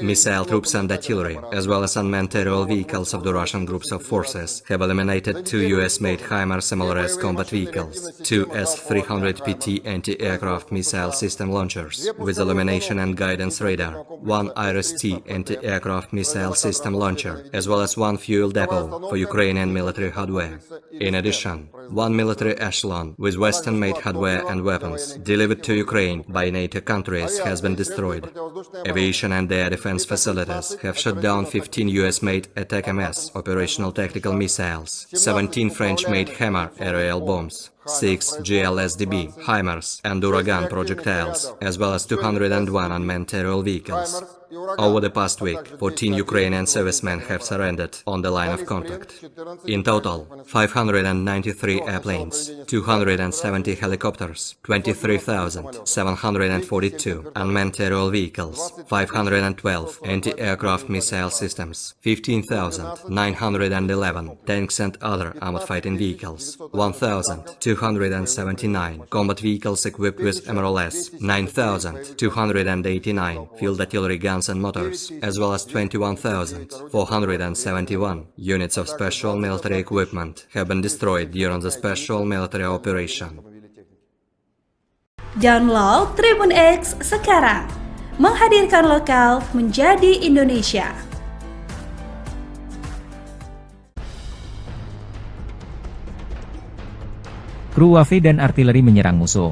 Missile troops and artillery, as well as unmanned aerial vehicles of the Russian groups of forces, have eliminated 2 US-made HIMARS MLRS combat vehicles, 2 S-300PT anti-aircraft missile system launchers with illumination and guidance radar, 1 IRIS-T anti-aircraft missile system launcher, as well as 1 fuel depot for Ukrainian military hardware. In addition, 1 military echelon with Western-made hardware and weapons delivered to Ukraine by NATO countries has been destroyed. Aviation and air defense facilities have shot down 15 US-made Attack-MS operational tactical missiles, 17 French-made Hammer aerial bombs, 6 GLSDB, HIMARS, and Uragan projectiles, as well as 201 unmanned aerial vehicles. Over the past week, 14 Ukrainian servicemen have surrendered on the line of contact. In total, 593 airplanes, 270 helicopters, 23,742 unmanned aerial vehicles, 512 anti-aircraft missile systems, 15,911 tanks and other armored fighting vehicles, 1,279 combat vehicles equipped with MRLS, 9,289 field artillery guns and motors, as well as 21,471 units of special military equipment have been destroyed during the special military operation. Download Tribun X sekarang, menghadirkan lokal menjadi Indonesia. Kru UAV dan artileri menyerang musuh.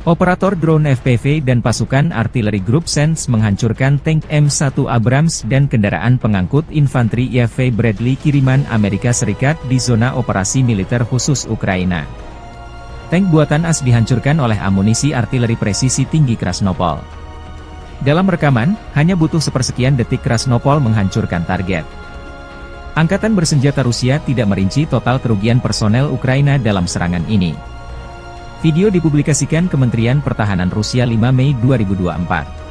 Operator drone FPV dan pasukan artileri grup SENS menghancurkan tank M1 Abrams dan kendaraan pengangkut infanteri UAV Bradley kiriman Amerika Serikat di zona operasi militer khusus Ukraina. Tank buatan AS dihancurkan oleh amunisi artileri presisi tinggi Krasnopol. Dalam rekaman, hanya butuh sepersekian detik Krasnopol menghancurkan target. Angkatan bersenjata Rusia tidak merinci total kerugian personel Ukraina dalam serangan ini. Video dipublikasikan Kementerian Pertahanan Rusia 5 Mei 2024.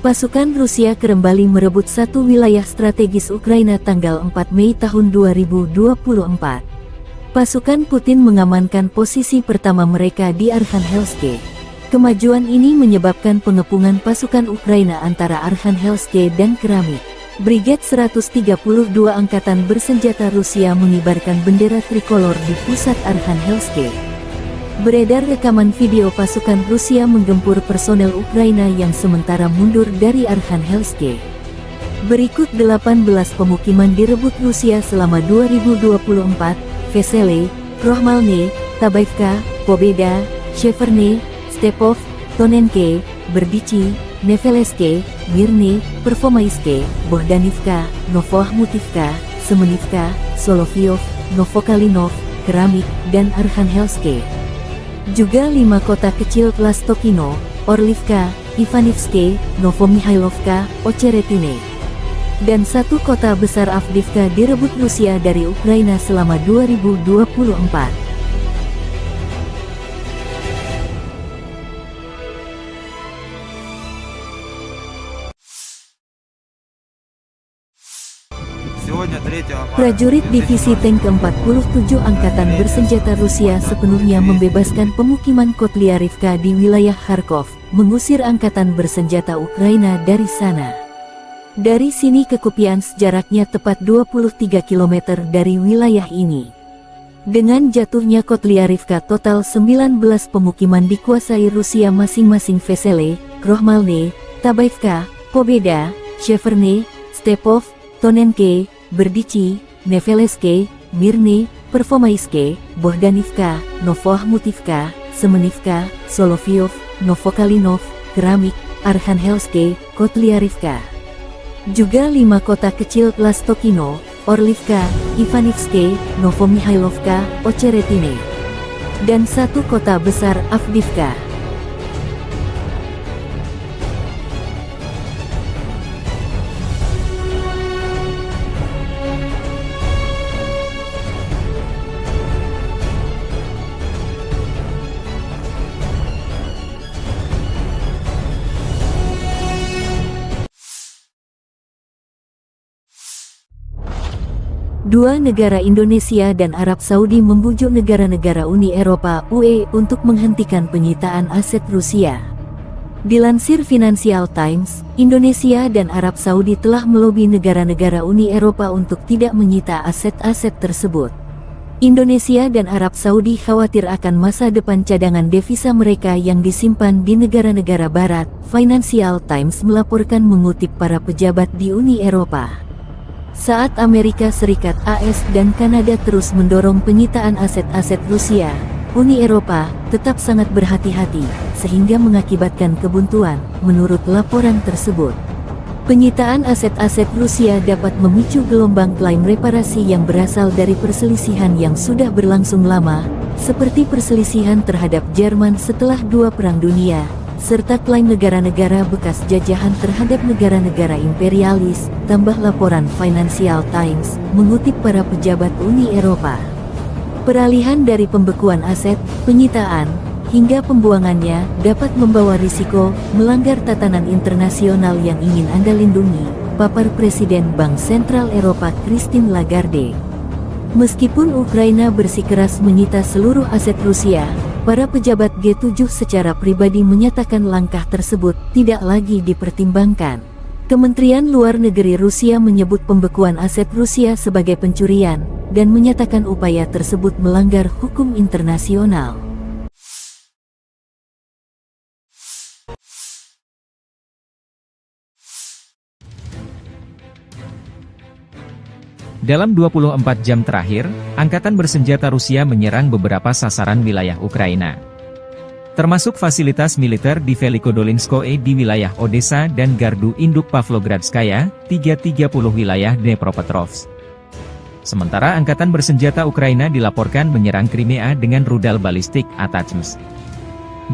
Pasukan Rusia kembali merebut satu wilayah strategis Ukraina tanggal 4 Mei tahun 2024. Pasukan Putin mengamankan posisi pertama mereka di Arkhangelsk. Kemajuan ini menyebabkan pengepungan pasukan Ukraina antara Arkhangelsk dan Keramik. Brigade 132 Angkatan Bersenjata Rusia mengibarkan bendera trikolor di pusat Arkhangelsk. Beredar rekaman video pasukan Rusia menggempur personel Ukraina yang sementara mundur dari Arkhangelsk. Berikut 18 pemukiman direbut Rusia selama 2024, Vesele, Krohmalne, Tabaivka, Pobeda, Sheverne, Stepov, Tonenke, Berdichi, Neveleske, Mirne, Pervomaiske, Bohdanivka, Novoahmutivka, Semenivka, Solovyov, Novokalinov, Keramik, dan Arkhangelsk. Juga 5 kota kecil Plastokino, Orlivka, Ivanivske, Novomihailovka, Ocheretine, dan 1 kota besar Avdiivka direbut Rusia dari Ukraina selama 2024. Prajurit Divisi Tank ke-47 Angkatan Bersenjata Rusia sepenuhnya membebaskan pemukiman Kotlyarivka di wilayah Kharkov, mengusir Angkatan Bersenjata Ukraina dari sana. Dari sini ke Kupiansk jaraknya tepat 23 km dari wilayah ini. Dengan jatuhnya Kotlyarivka, total 19 pemukiman dikuasai Rusia masing-masing Vesele, Krohmalne, Tabaivka, Pobeda, Sheverne, Stepov, Tonenke, Berdichi, Neveleske, Mirne, Pervomaiske, Bohdanivka, Novoahmutivka, Semenivka, Solovyov, Novokalinov, Keramik, Arkhangelsk, Kotlyarivka. Juga 5 kota kecil Plastokino, Orlivka, Ivanivske, Novomihailovka, Ocheretine, dan 1 kota besar Avdiivka. Dua negara Indonesia dan Arab Saudi membujuk negara-negara Uni Eropa (UE) untuk menghentikan penyitaan aset Rusia. Dilansir Financial Times, Indonesia dan Arab Saudi telah melobi negara-negara Uni Eropa untuk tidak menyita aset-aset tersebut. Indonesia dan Arab Saudi khawatir akan masa depan cadangan devisa mereka yang disimpan di negara-negara barat. Financial Times melaporkan mengutip para pejabat di Uni Eropa. Saat Amerika Serikat (AS) dan Kanada terus mendorong penyitaan aset-aset Rusia, Uni Eropa tetap sangat berhati-hati, sehingga mengakibatkan kebuntuan, menurut laporan tersebut. Penyitaan aset-aset Rusia dapat memicu gelombang klaim reparasi yang berasal dari perselisihan yang sudah berlangsung lama, seperti perselisihan terhadap Jerman setelah Dua Perang Dunia, serta klaim negara-negara bekas jajahan terhadap negara-negara imperialis, tambah laporan Financial Times, mengutip para pejabat Uni Eropa. Peralihan dari pembekuan aset, penyitaan, hingga pembuangannya dapat membawa risiko melanggar tatanan internasional yang ingin Anda lindungi, papar Presiden Bank Sentral Eropa Christine Lagarde. Meskipun Ukraina bersikeras menyita seluruh aset Rusia, para pejabat G7 secara pribadi menyatakan langkah tersebut tidak lagi dipertimbangkan. Kementerian Luar Negeri Rusia menyebut pembekuan aset Rusia sebagai pencurian, dan menyatakan upaya tersebut melanggar hukum internasional. Dalam 24 jam terakhir, Angkatan Bersenjata Rusia menyerang beberapa sasaran wilayah Ukraina, termasuk fasilitas militer di Velikodolinskoe di wilayah Odessa dan Gardu Induk Pavlogradskaya, 330 wilayah Dnepropetrovsk. Sementara Angkatan Bersenjata Ukraina dilaporkan menyerang Crimea dengan rudal balistik ATACMS.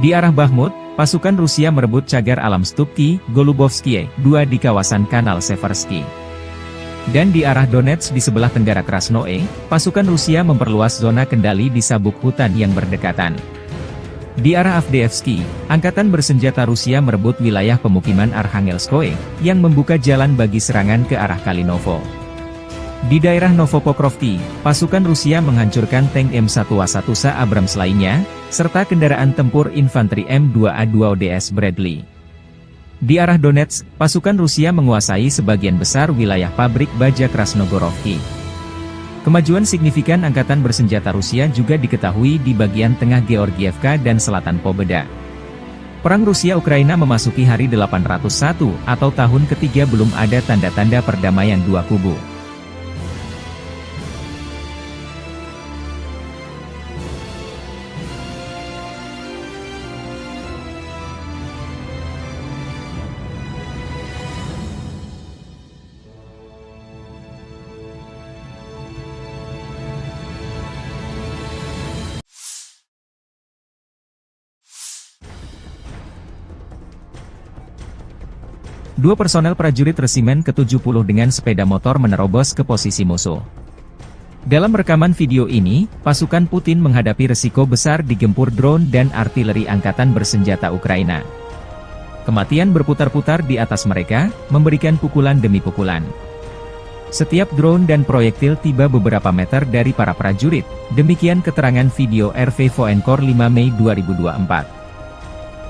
Di arah Bakhmut, pasukan Rusia merebut cagar alam Stupki, Golubovskie, 2 di kawasan Kanal Seversky. Dan di arah Donetsk di sebelah tenggara Krasnoe, pasukan Rusia memperluas zona kendali di sabuk hutan yang berdekatan. Di arah Avdiivsky, Angkatan Bersenjata Rusia merebut wilayah pemukiman Arkhangelskoe, yang membuka jalan bagi serangan ke arah Kalinovo. Di daerah Novopokrovki, pasukan Rusia menghancurkan tank M1A1 Abrams lainnya, serta kendaraan tempur infanteri M2A2 ODS Bradley. Di arah Donetsk, pasukan Rusia menguasai sebagian besar wilayah pabrik baja Krasnogorovki. Kemajuan signifikan Angkatan Bersenjata Rusia juga diketahui di bagian tengah Georgievka dan selatan Pobeda. Perang Rusia-Ukraina memasuki hari 801 atau tahun ketiga, belum ada tanda-tanda perdamaian dua kubu. Dua personel prajurit resimen ke-70 dengan sepeda motor menerobos ke posisi musuh. Dalam rekaman video ini, pasukan Putin menghadapi resiko besar digempur drone dan artileri Angkatan Bersenjata Ukraina. Kematian berputar-putar di atas mereka, memberikan pukulan demi pukulan. Setiap drone dan proyektil tiba beberapa meter dari para prajurit, demikian keterangan video RV Voenkor 5 Mei 2024.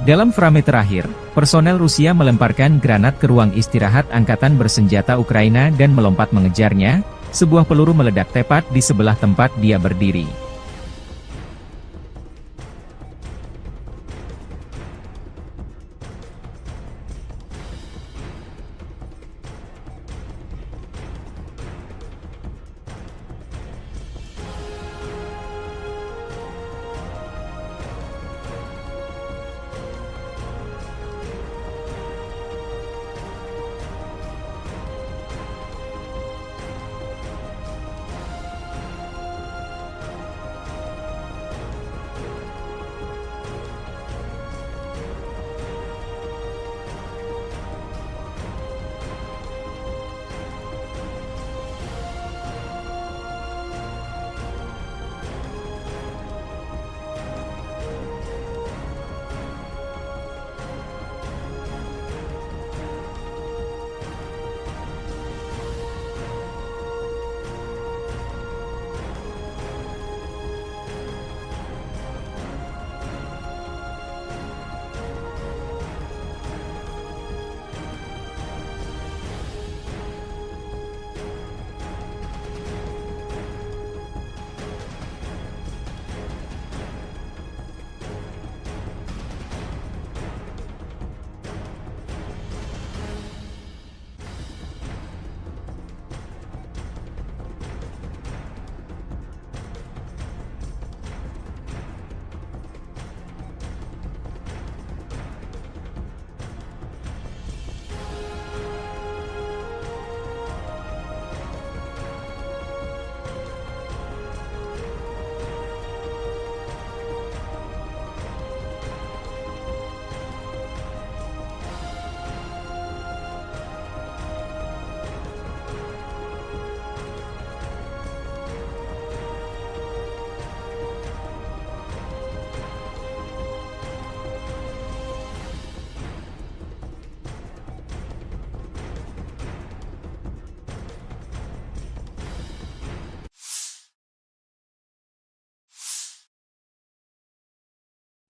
Dalam frame terakhir, personel Rusia melemparkan granat ke ruang istirahat Angkatan Bersenjata Ukraina dan melompat mengejarnya. Sebuah peluru meledak tepat di sebelah tempat dia berdiri.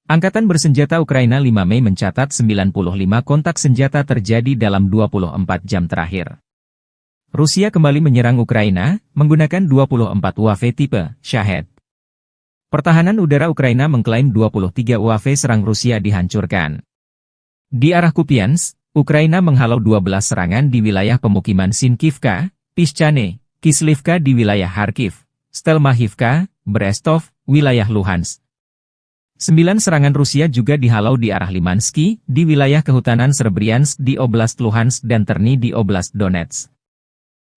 Angkatan bersenjata Ukraina 5 Mei mencatat 95 kontak senjata terjadi dalam 24 jam terakhir. Rusia kembali menyerang Ukraina, menggunakan 24 UAV tipe Shahed. Pertahanan udara Ukraina mengklaim 23 UAV serang Rusia dihancurkan. Di arah Kupiansk, Ukraina menghalau 12 serangan di wilayah pemukiman Sinkivka, Pischane, Kislivka di wilayah Kharkiv, Stelmachivka, Brestov, wilayah Luhansk. 9 serangan Rusia juga dihalau di arah Limansky, di wilayah kehutanan Srebryansk di Oblast Luhansk dan Terny di Oblast Donetsk.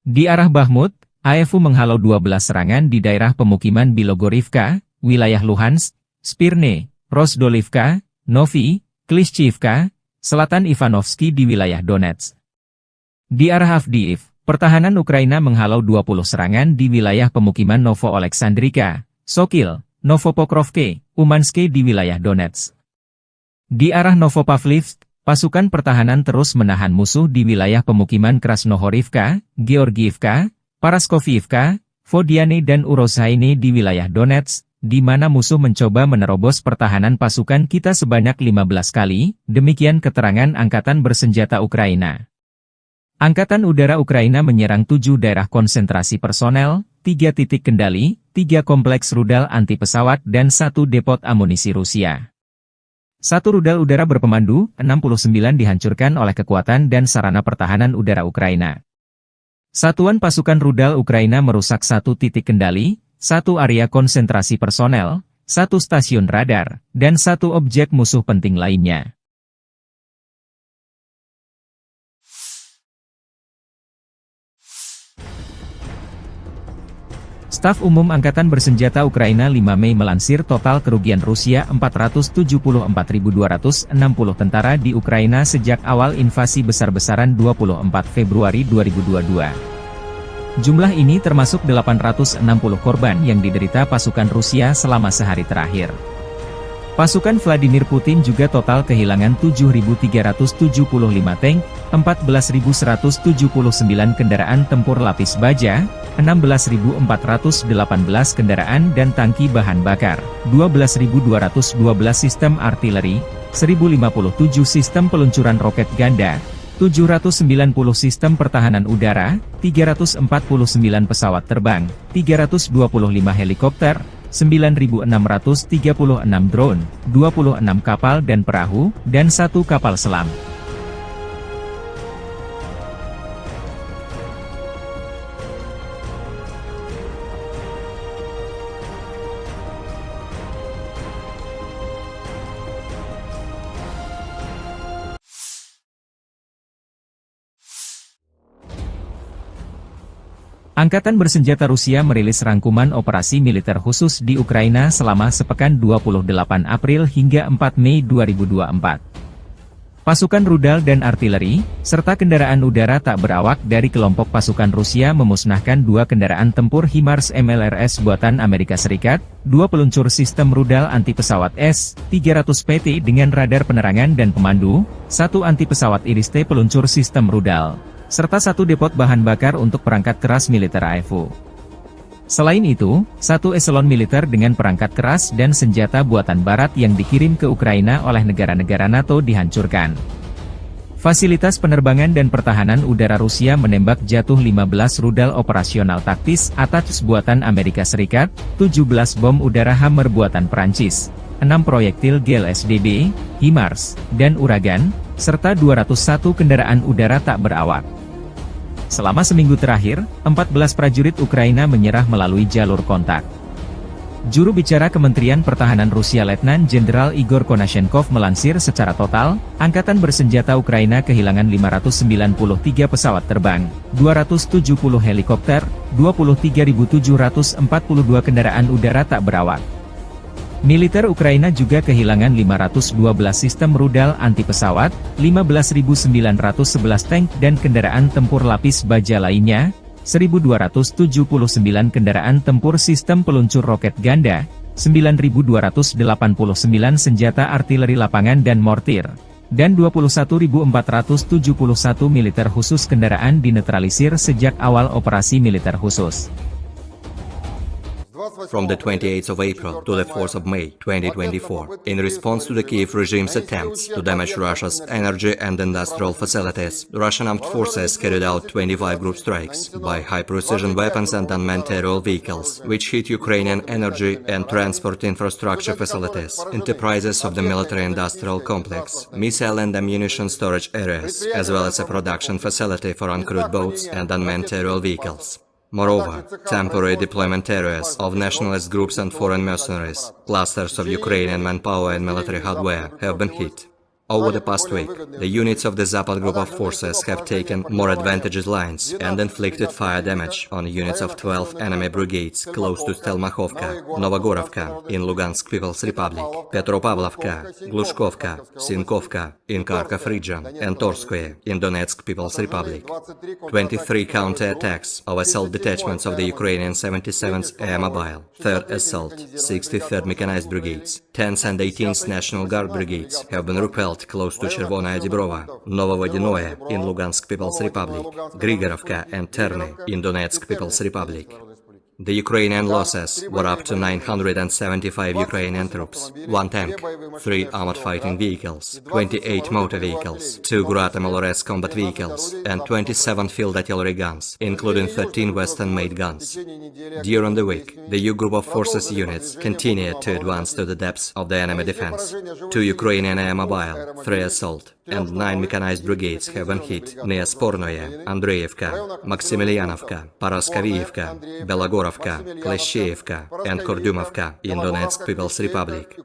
Di arah Bakhmut, AFU menghalau 12 serangan di daerah pemukiman Bilogorivka, wilayah Luhansk, Spirne, Rozdolivka, Novi, Klishchivka, selatan Ivanovsky di wilayah Donetsk. Di arah Avdiivka, pertahanan Ukraina menghalau 20 serangan di wilayah pemukiman Novo-Oleksandrivka, Sokil, Novopokrovke, Umanske di wilayah Donetsk. Di arah Novopavlivsk, pasukan pertahanan terus menahan musuh di wilayah pemukiman Krasnohorivka, Georgiivka, Paraskoviivka, Vodiane dan Urozhaine di wilayah Donetsk, di mana musuh mencoba menerobos pertahanan pasukan kita sebanyak 15 kali, demikian keterangan Angkatan Bersenjata Ukraina. Angkatan Udara Ukraina menyerang 7 daerah konsentrasi personel, 3 titik kendali, 3 kompleks rudal anti-pesawat dan 1 depot amunisi Rusia. 1 rudal udara berpemandu, 69 dihancurkan oleh kekuatan dan sarana pertahanan udara Ukraina. Satuan pasukan rudal Ukraina merusak 1 titik kendali, 1 area konsentrasi personel, 1 stasiun radar, dan 1 objek musuh penting lainnya. Staf Umum Angkatan Bersenjata Ukraina 5 Mei melansir total kerugian Rusia 474.260 tentara di Ukraina sejak awal invasi besar-besaran 24 Februari 2022. Jumlah ini termasuk 860 korban yang diderita pasukan Rusia selama sehari terakhir. Pasukan Vladimir Putin juga total kehilangan 7.375 tank, 14.179 kendaraan tempur lapis baja, 16.418 kendaraan dan tangki bahan bakar, 12.212 sistem artileri, 1.057 sistem peluncuran roket ganda, 790 sistem pertahanan udara, 349 pesawat terbang, 325 helikopter, 9.636 drone, 26 kapal dan perahu, dan 1 kapal selam. Angkatan Bersenjata Rusia merilis rangkuman operasi militer khusus di Ukraina selama sepekan 28 April hingga 4 Mei 2024. Pasukan rudal dan artileri, serta kendaraan udara tak berawak dari kelompok pasukan Rusia memusnahkan 2 kendaraan tempur HIMARS MLRS buatan Amerika Serikat, 2 peluncur sistem rudal anti-pesawat S-300PT dengan radar penerangan dan pemandu, 1 anti-pesawat IRIS-T peluncur sistem rudal, serta 1 depot bahan bakar untuk perangkat keras militer AFU. Selain itu, 1 eselon militer dengan perangkat keras dan senjata buatan barat yang dikirim ke Ukraina oleh negara-negara NATO dihancurkan. Fasilitas penerbangan dan pertahanan udara Rusia menembak jatuh 15 rudal operasional taktis ATACMS buatan Amerika Serikat, 17 bom udara Hammer buatan Perancis, 6 proyektil GLSDB, HIMARS, dan Uragan, serta 201 kendaraan udara tak berawak. Selama seminggu terakhir, 14 prajurit Ukraina menyerah melalui jalur kontak. Juru bicara Kementerian Pertahanan Rusia Letnan Jenderal Igor Konashenkov melansir secara total, Angkatan Bersenjata Ukraina kehilangan 593 pesawat terbang, 270 helikopter, 23.742 kendaraan udara tak berawak. Militer Ukraina juga kehilangan 512 sistem rudal anti-pesawat, 15.911 tank dan kendaraan tempur lapis baja lainnya, 1.279 kendaraan tempur sistem peluncur roket ganda, 9.289 senjata artileri lapangan dan mortir, dan 21.471 militer khusus kendaraan dinetralisir sejak awal operasi militer khusus. From the 28th of April to the 4th of May 2024, in response to the Kiev regime's attempts to damage Russia's energy and industrial facilities, the Russian armed forces carried out 25 group strikes by high-precision weapons and unmanned aerial vehicles, which hit Ukrainian energy and transport infrastructure facilities, enterprises of the military-industrial complex, missile and ammunition storage areas, as well as a production facility for uncrewed boats and unmanned aerial vehicles. Moreover, temporary deployment areas of nationalist groups and foreign mercenaries, clusters of Ukrainian manpower and military hardware have been hit. Over the past week, the units of the Zapad group of forces have taken more advantageous lines and inflicted fire damage on units of 12 enemy brigades close to Stelmakhovka, Novogorovka in Lugansk People's Republic, Petropavlovka, Glushkovka, Sinkovka in Kharkov region, and Torskoye in Donetsk People's Republic. 23 counter-attacks of assault detachments of the Ukrainian 77th Air Mobile, 3rd Assault, 63rd Mechanized Brigades, 10th and 18th National Guard Brigades have been repelled close to Chervonaya Dibrova, Novovodinoye in Lugansk People's Republic, Grigorovka and Terny in Donetsk People's Republic. The Ukrainian losses were up to 975 Ukrainian troops, 1 tank, 3 armored fighting vehicles, 28 motor vehicles, 2 Grad MLRS combat vehicles, and 27 field artillery guns, including 13 Western-made guns. During the week, the U Group of Forces units continued to advance to the depths of the enemy defense. 2 Ukrainian Air Mobile, 3 Assault, and 9 mechanized brigades have been hit near Spornoye, Andreevka, Maximilianovka, Paraskavievka, Belogorovka, Kleshcheyevka, and Kordyumovka in Donetsk People's Republic.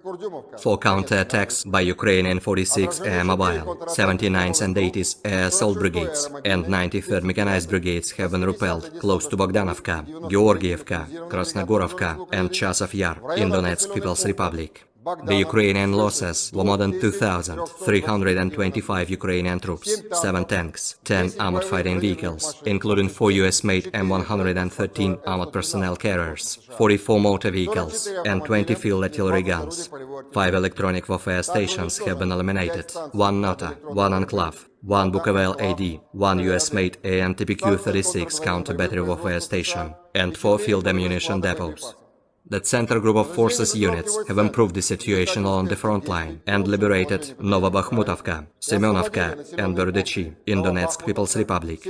4 counter-attacks by Ukrainian 46 Air Mobile, 79th and 80th Air Assault Brigades, and 93rd Mechanized Brigades have been repelled close to Bogdanovka, Georgievka, Krasnogorovka, and Chasov Yar in Donetsk People's Republic. The Ukrainian losses were more than 2,325 Ukrainian troops, 7 tanks, 10 armored fighting vehicles, including 4 US-made M113 armored personnel carriers, 44 motor vehicles, and 20 field artillery guns. 5 electronic warfare stations have been eliminated, 1 Nota, 1 Enclave, 1 Bukovel AD, 1 US-made AN-TPQ-36 counter-battery warfare station, and 4 field ammunition depots. The Center Group of Forces units have improved the situation along the front line and liberated Novobakhmutovka, Semyonovka, and Berdychi in Donetsk People's Republic.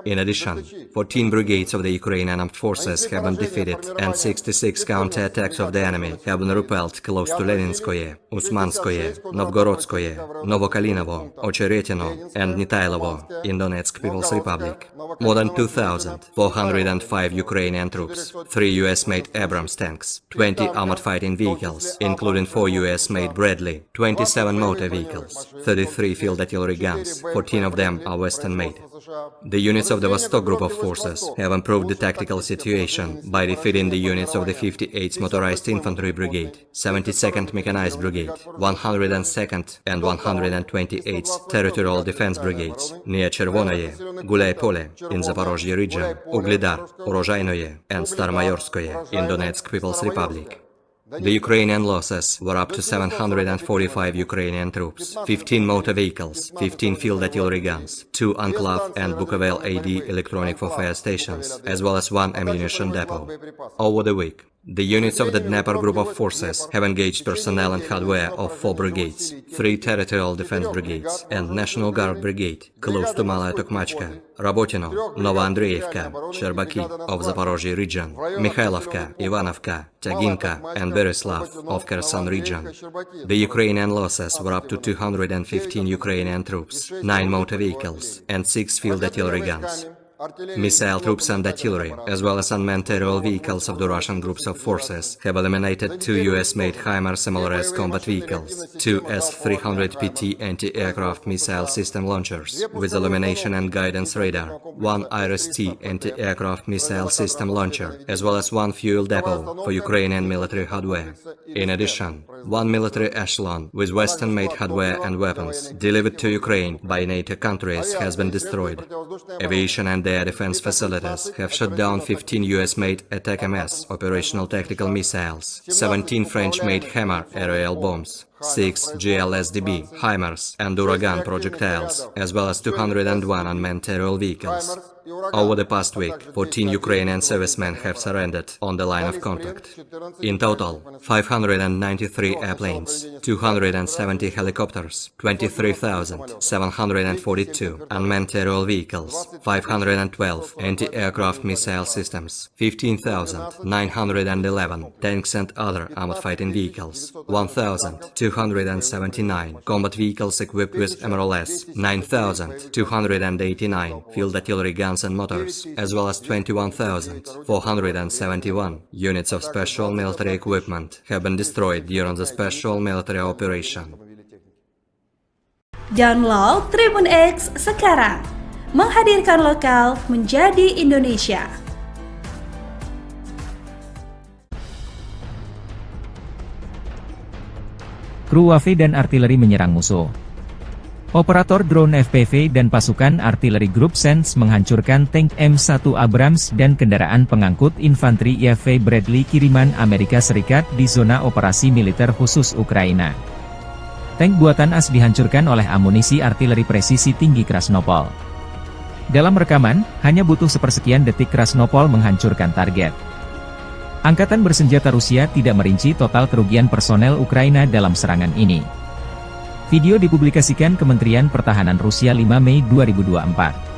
In addition, 14 brigades of the Ukrainian armed forces have been defeated and 66 counter-attacks of the enemy have been repelled close to Leninskoye, Usmanskoye, Novgorodskoye, Novokalinovo, Ocheretino, and Nitailovo in Donetsk People's Republic. More than 2,405 Ukrainian troops, 3 US-made Abrams tanks, 20 armored fighting vehicles, including 4 US-made Bradley, 27 motor vehicles, 33 field artillery guns, 14 of them are Western-made. The units of the Vostok Group of Forces have improved the tactical situation by defeating the units of the 58th Motorized Infantry Brigade, 72nd Mechanized Brigade, 102nd and 128th Territorial Defense Brigades near Chervonoye, Gulay-Pole in Zaporozhye region, Ugledar, Urozhainoye, and Starmayorskoye in Donetsk People's Republic. The Ukrainian losses were up to 745 Ukrainian troops, 15 motor vehicles, 15 field artillery guns, 2 Enclave and Bukovel AD electronic warfare stations, as well as 1 ammunition depot. Over the week, the units of the Dnepr Group of Forces have engaged personnel and hardware of 4 brigades, 3 Territorial Defense Brigades, and National Guard Brigade, close to Malaya Tokmachka, Rabotino, Novoandreevka, Sherbaki of Zaporozhye region, Mikhailovka, Ivanovka, Taginka, and Bereslav of Kherson region. The Ukrainian losses were up to 215 Ukrainian troops, 9 motor vehicles, and 6 field artillery guns. Missile troops and artillery, as well as unmanned aerial vehicles of the Russian groups of forces, have eliminated 2 US-made HIMARS MLRS combat vehicles, 2 S-300PT anti-aircraft missile system launchers with illumination and guidance radar, 1 IRIS-T anti-aircraft missile system launcher, as well as 1 fuel depot for Ukrainian military hardware. In addition, 1 military echelon with Western-made hardware and weapons delivered to Ukraine by NATO countries has been destroyed. Aviation and air defense facilities have shot down 15 US-made Attack-MS operational tactical missiles, 17 French-made HAMMER aerial bombs, 6 GLSDB, HIMARS, and Uragan projectiles, as well as 201 unmanned aerial vehicles. Over the past week, 14 Ukrainian servicemen have surrendered on the line of contact. In total, 593 airplanes, 270 helicopters, 23,742 unmanned aerial vehicles, 512 anti-aircraft missile systems, 15,911 tanks and other armored fighting vehicles, 1,279 combat vehicles equipped with MRLS, 9,289 field artillery guns and motors, as well as 21,471 units of special military equipment have been destroyed during the special military operation. Download Tribun X sekarang, menghadirkan lokal menjadi Indonesia. Kru WAV dan artileri menyerang musuh. Operator drone FPV dan pasukan artileri grup SENS menghancurkan tank M1 Abrams dan kendaraan pengangkut infanteri IAV Bradley kiriman Amerika Serikat di zona operasi militer khusus Ukraina. Tank buatan AS dihancurkan oleh amunisi artileri presisi tinggi Krasnopol. Dalam rekaman, hanya butuh sepersekian detik Krasnopol menghancurkan target. Angkatan bersenjata Rusia tidak merinci total kerugian personel Ukraina dalam serangan ini. Video dipublikasikan Kementerian Pertahanan Rusia 5 Mei 2024.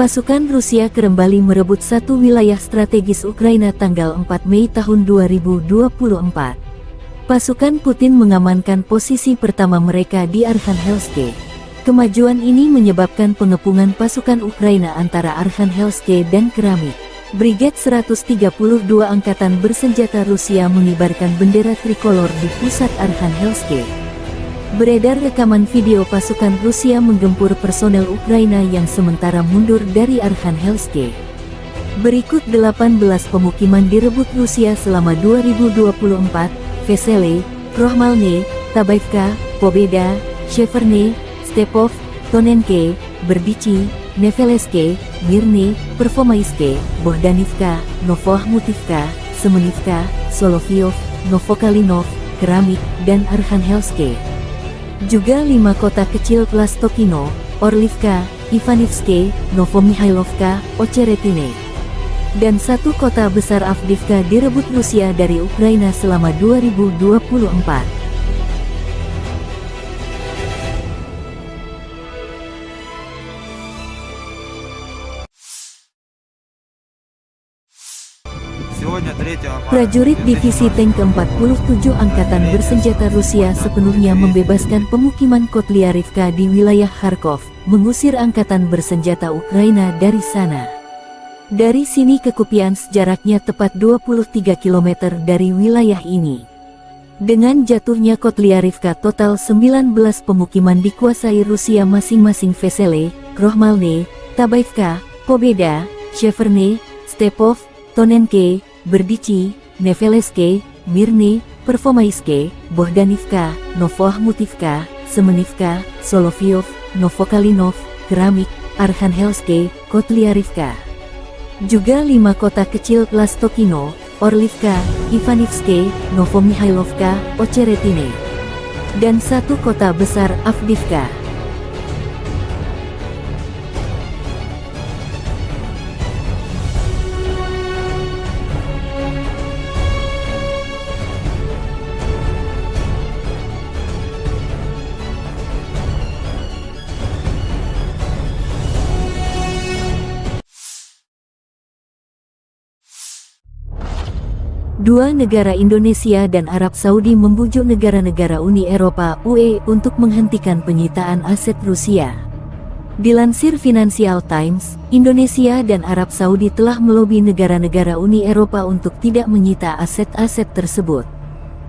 Pasukan Rusia kembali merebut satu wilayah strategis Ukraina tanggal 4 Mei tahun 2024. Pasukan Putin mengamankan posisi pertama mereka di Arkhangelsk. Kemajuan ini menyebabkan pengepungan pasukan Ukraina antara Arkhangelsk dan Keramik. Brigade 132 Angkatan Bersenjata Rusia mengibarkan bendera trikolor di pusat Arkhangelsk. Beredar rekaman video pasukan Rusia menggempur personel Ukraina yang sementara mundur dari Arkhangelsk. Berikut 18 pemukiman direbut Rusia selama 2024, Vesele, Krohmalne, Tabaivka, Pobeda, Sheverne, Stepov, Tonenke, Berdichi, Neveleske, Mirne, Pervomaiske, Bohdanivka, Novohmutivka, Semenivka, Solovyov, Novokalinov, Keramik, dan Arkhangelsk. Juga 5 kota kecil Plastokino, Orlivka, Ivanivske, Novomihailovka, Ocheretine, dan 1 kota besar Avdiivka direbut Rusia dari Ukraina selama 2024. Prajurit Divisi Tank ke-47 Angkatan Bersenjata Rusia sepenuhnya membebaskan pemukiman Kotlyarivka di wilayah Kharkov, mengusir Angkatan Bersenjata Ukraina dari sana. Dari sini ke Kupiansk jaraknya tepat 23 km dari wilayah ini. Dengan jatuhnya Kotlyarivka, total 19 pemukiman dikuasai Rusia masing-masing Vesele, Krohmalne, Tabaivka, Pobeda, Sheverne, Stepov, Tonenke, Berdichi, Neveleske, Mirne, Pervomaiske, Bohdanivka, Novohmutivka, Semenivka, Solovyov, Novokalinov, Keramik, Arkhangelsk, Kotlyarivka. Juga 5 kota kecil Plastokino, Orlivka, Ivanivske, Novomihailovka, Ocheretine, dan 1 kota besar Avdiivka. Dua negara Indonesia dan Arab Saudi membujuk negara-negara Uni Eropa (UE) untuk menghentikan penyitaan aset Rusia. Dilansir Financial Times, Indonesia dan Arab Saudi telah melobi negara-negara Uni Eropa untuk tidak menyita aset-aset tersebut.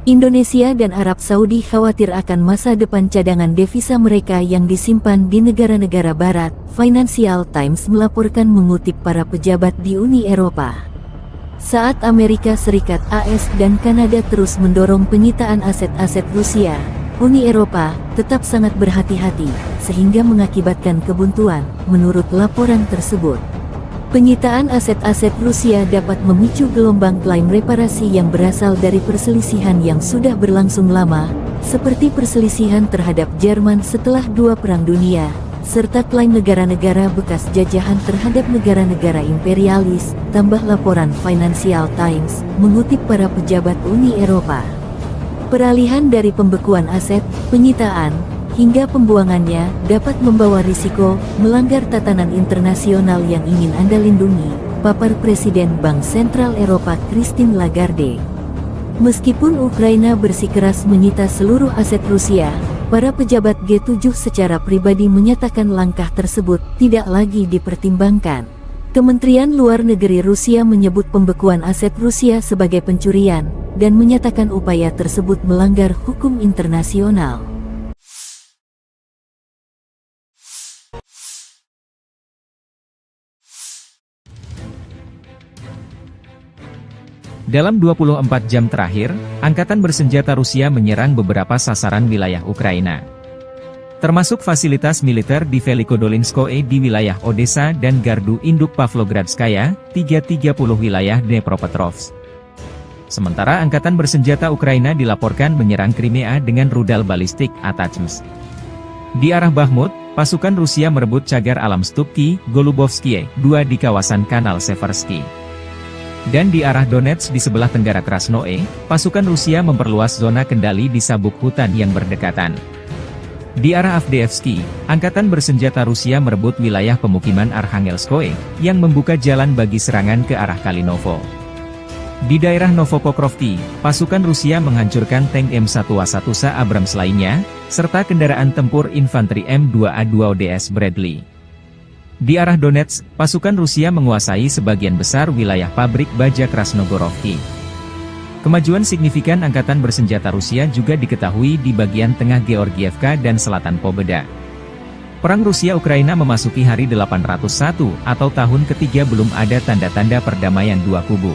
Indonesia dan Arab Saudi khawatir akan masa depan cadangan devisa mereka yang disimpan di negara-negara barat, Financial Times melaporkan mengutip para pejabat di Uni Eropa. Saat Amerika Serikat (AS) dan Kanada terus mendorong penyitaan aset-aset Rusia, Uni Eropa tetap sangat berhati-hati, sehingga mengakibatkan kebuntuan, menurut laporan tersebut. Penyitaan aset-aset Rusia dapat memicu gelombang klaim reparasi yang berasal dari perselisihan yang sudah berlangsung lama, seperti perselisihan terhadap Jerman setelah Dua Perang Dunia, serta klaim negara-negara bekas jajahan terhadap negara-negara imperialis, tambah laporan Financial Times, mengutip para pejabat Uni Eropa. Peralihan dari pembekuan aset, penyitaan, hingga pembuangannya dapat membawa risiko melanggar tatanan internasional yang ingin Anda lindungi, papar Presiden Bank Sentral Eropa Christine Lagarde. Meskipun Ukraina bersikeras menyita seluruh aset Rusia, para pejabat G7 secara pribadi menyatakan langkah tersebut tidak lagi dipertimbangkan. Kementerian Luar Negeri Rusia menyebut pembekuan aset Rusia sebagai pencurian, dan menyatakan upaya tersebut melanggar hukum internasional. Dalam 24 jam terakhir, Angkatan Bersenjata Rusia menyerang beberapa sasaran wilayah Ukraina. Termasuk fasilitas militer di Velikodolinskoe di wilayah Odessa dan Gardu Induk Pavlogradskaya, 330 wilayah Dnepropetrovsk. Sementara Angkatan Bersenjata Ukraina dilaporkan menyerang Crimea dengan rudal balistik ATACMS. Di arah Bakhmut, pasukan Rusia merebut cagar alam Stupki, Golubovskie, 2 di kawasan Kanal Seversky. Dan di arah Donetsk di sebelah tenggara Krasnoe, pasukan Rusia memperluas zona kendali di sabuk hutan yang berdekatan. Di arah Avdiivsky, Angkatan Bersenjata Rusia merebut wilayah pemukiman Arkhangelskoe, yang membuka jalan bagi serangan ke arah Kalinovo. Di daerah Novopokrovki, pasukan Rusia menghancurkan tank M1A1 Abrams lainnya, serta kendaraan tempur infanteri M2A2 ODS Bradley. Di arah Donetsk, pasukan Rusia menguasai sebagian besar wilayah pabrik baja Krasnogorovki. Kemajuan signifikan Angkatan Bersenjata Rusia juga diketahui di bagian tengah Georgievka dan selatan Pobeda. Perang Rusia-Ukraina memasuki hari 801 atau tahun ketiga belum ada tanda-tanda perdamaian dua kubu.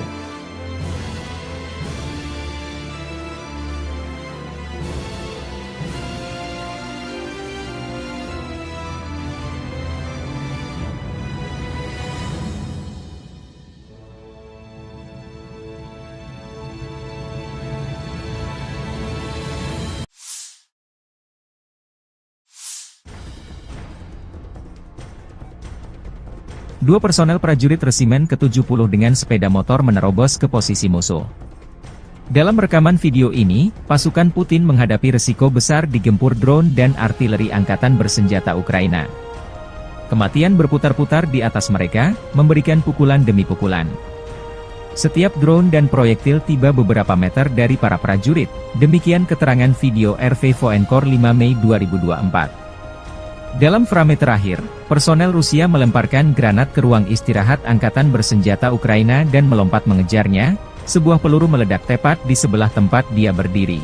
Dua personel prajurit resimen ke-70 dengan sepeda motor menerobos ke posisi musuh. Dalam rekaman video ini, pasukan Putin menghadapi resiko besar digempur drone dan artileri Angkatan Bersenjata Ukraina. Kematian berputar-putar di atas mereka, memberikan pukulan demi pukulan. Setiap drone dan proyektil tiba beberapa meter dari para prajurit, demikian keterangan video RV Voenkor 5 Mei 2024. Dalam frame terakhir, personel Rusia melemparkan granat ke ruang istirahat Angkatan Bersenjata Ukraina dan melompat mengejarnya, sebuah peluru meledak tepat di sebelah tempat dia berdiri.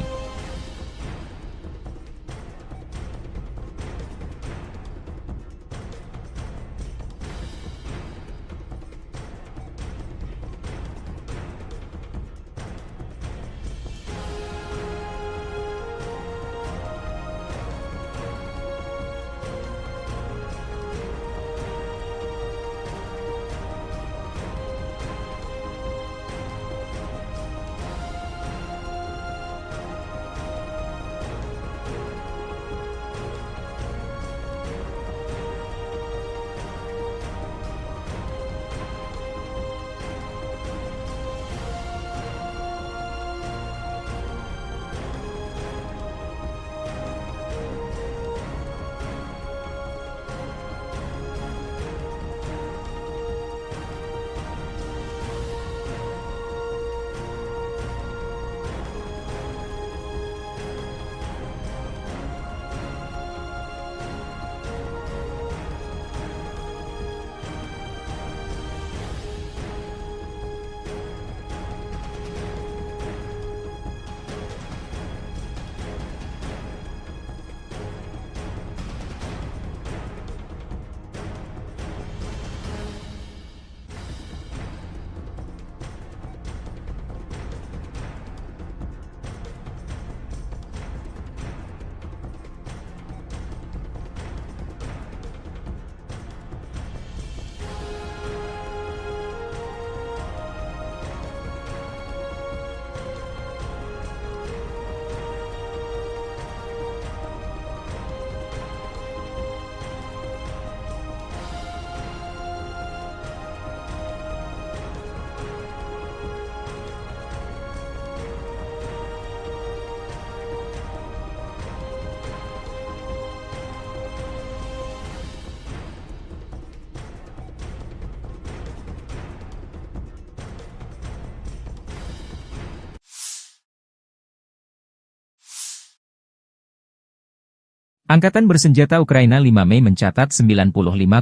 Angkatan bersenjata Ukraina 5 Mei mencatat 95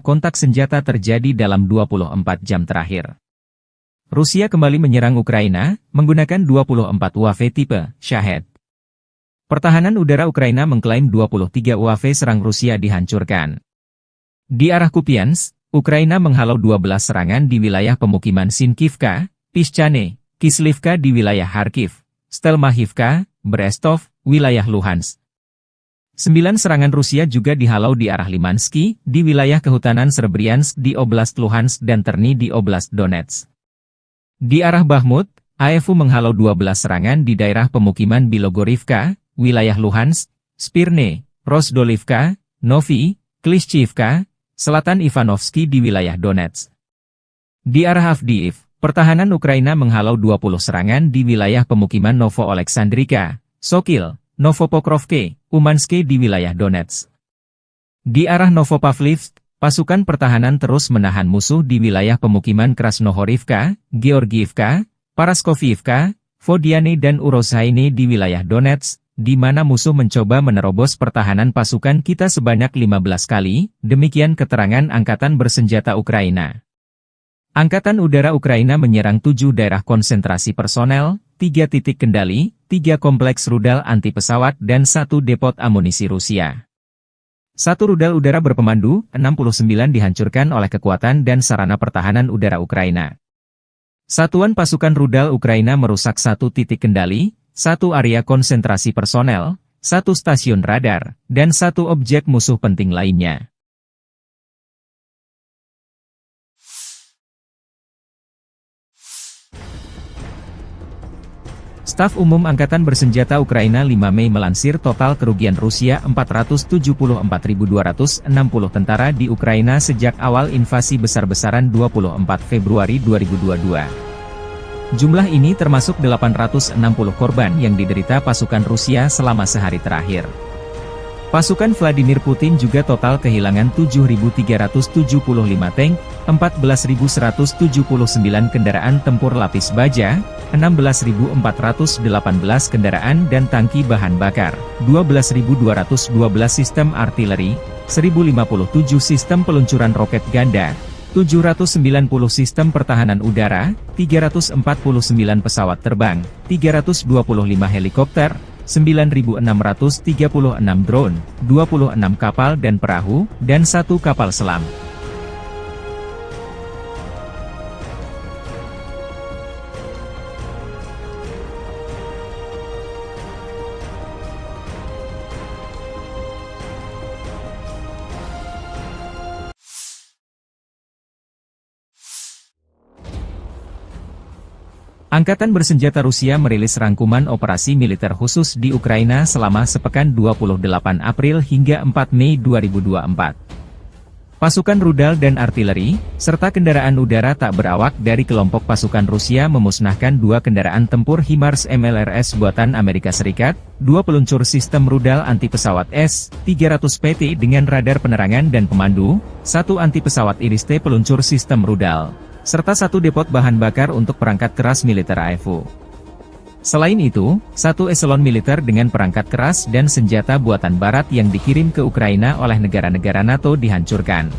kontak senjata terjadi dalam 24 jam terakhir. Rusia kembali menyerang Ukraina, menggunakan 24 UAV tipe Shahed. Pertahanan udara Ukraina mengklaim 23 UAV serang Rusia dihancurkan. Di arah Kupiansk, Ukraina menghalau 12 serangan di wilayah pemukiman Sinkivka, Pischane, Kislivka di wilayah Kharkiv, Stelmachivka, Brestov, wilayah Luhansk. 9 serangan Rusia juga dihalau di arah Limansky, di wilayah kehutanan Srebryansk di Oblast Luhansk dan Terny di Oblast Donetsk. Di arah Bakhmut, AFU menghalau 12 serangan di daerah pemukiman Bilogorivka, wilayah Luhansk, Spirne, Rozdolivka, Novi, Klishchivka, Selatan Ivanovsky di wilayah Donetsk. Di arah Avdiivka, pertahanan Ukraina menghalau 20 serangan di wilayah pemukiman Novo-Oleksandrivka, Sokil, Novopokrovke, Umanske di wilayah Donetsk. Di arah Novopavlivsk, pasukan pertahanan terus menahan musuh di wilayah pemukiman Krasnohorivka, Georgiivka, Paraskoviivka, Vodiane dan Urozhaine di wilayah Donetsk, di mana musuh mencoba menerobos pertahanan pasukan kita sebanyak 15 kali, demikian keterangan Angkatan Bersenjata Ukraina. Angkatan Udara Ukraina menyerang 7 daerah konsentrasi personel, 3 titik kendali, 3 kompleks rudal anti-pesawat dan 1 depot amunisi Rusia. 1 rudal udara berpemandu, 69 dihancurkan oleh kekuatan dan sarana pertahanan udara Ukraina. Satuan pasukan rudal Ukraina merusak 1 titik kendali, 1 area konsentrasi personel, 1 stasiun radar, dan 1 objek musuh penting lainnya. Staf Umum Angkatan Bersenjata Ukraina 5 Mei melansir total kerugian Rusia 474.260 tentara di Ukraina sejak awal invasi besar-besaran 24 Februari 2022. Jumlah ini termasuk 860 korban yang diderita pasukan Rusia selama sehari terakhir. Pasukan Vladimir Putin juga total kehilangan 7.375 tank, 14.179 kendaraan tempur lapis baja, 16.418 kendaraan dan tangki bahan bakar, 12.212 sistem artileri, 1.057 sistem peluncuran roket ganda, 790 sistem pertahanan udara, 349 pesawat terbang, 325 helikopter, 9.636 drone, 26 kapal dan perahu, dan 1 kapal selam. Angkatan Bersenjata Rusia merilis rangkuman operasi militer khusus di Ukraina selama sepekan 28 April hingga 4 Mei 2024. Pasukan rudal dan artileri, serta kendaraan udara tak berawak dari kelompok pasukan Rusia memusnahkan 2 kendaraan tempur HIMARS MLRS buatan Amerika Serikat, 2 peluncur sistem rudal anti-pesawat S-300PT dengan radar penerangan dan pemandu, 1 anti-pesawat IRIS-T peluncur sistem rudal, serta 1 depot bahan bakar untuk perangkat keras militer AFU. Selain itu, 1 eselon militer dengan perangkat keras dan senjata buatan barat yang dikirim ke Ukraina oleh negara-negara NATO dihancurkan.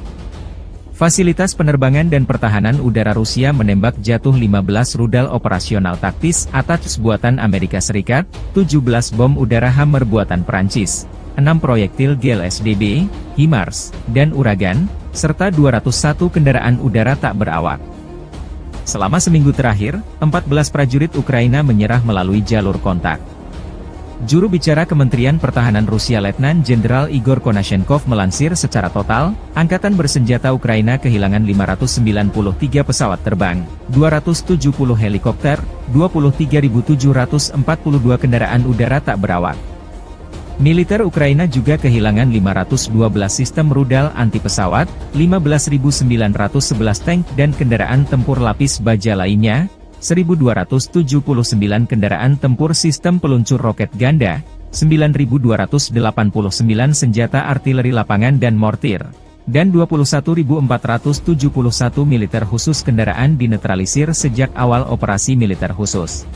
Fasilitas penerbangan dan pertahanan udara Rusia menembak jatuh 15 rudal operasional taktis ATACMS buatan Amerika Serikat, 17 bom udara Hammer buatan Prancis, 6 proyektil GLSDB, HIMARS, dan Uragan, serta 201 kendaraan udara tak berawak. Selama seminggu terakhir, 14 prajurit Ukraina menyerah melalui jalur kontak. Juru bicara Kementerian Pertahanan Rusia Letnan Jenderal Igor Konashenkov melansir secara total, Angkatan Bersenjata Ukraina kehilangan 593 pesawat terbang, 270 helikopter, 23.742 kendaraan udara tak berawak. Militer Ukraina juga kehilangan 512 sistem rudal anti-pesawat, 15.911 tank dan kendaraan tempur lapis baja lainnya, 1.279 kendaraan tempur sistem peluncur roket ganda, 9.289 senjata artileri lapangan dan mortir, dan 21.471 militer khusus kendaraan dinetralisir sejak awal operasi militer khusus.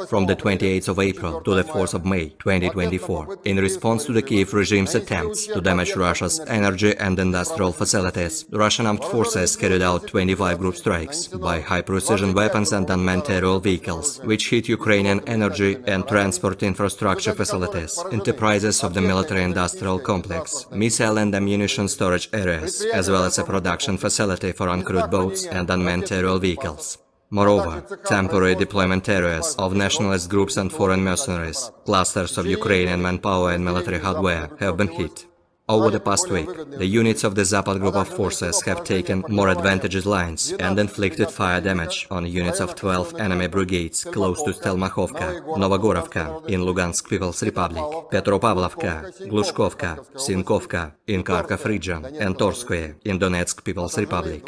from the 28th of April to the 4th of May 2024, in response to the Kiev regime's attempts to damage Russia's energy and industrial facilities, the Russian armed forces carried out 25 group strikes by high-precision weapons and unmanned aerial vehicles, which hit Ukrainian energy and transport infrastructure facilities, enterprises of the military-industrial complex, missile and ammunition storage areas, as well as a production facility for uncrewed boats and unmanned aerial vehicles. Moreover, temporary deployment areas of nationalist groups and foreign mercenaries, clusters of Ukrainian manpower and military hardware have been hit. Over the past week, the units of the Zapad group of forces have taken more advantageous lines and inflicted fire damage on units of 12 enemy brigades close to Stelmakhovka, Novogorovka in Lugansk People's Republic, Petropavlovka, Glushkovka, Sinkovka in Kharkov region, and Torskoye in Donetsk People's Republic.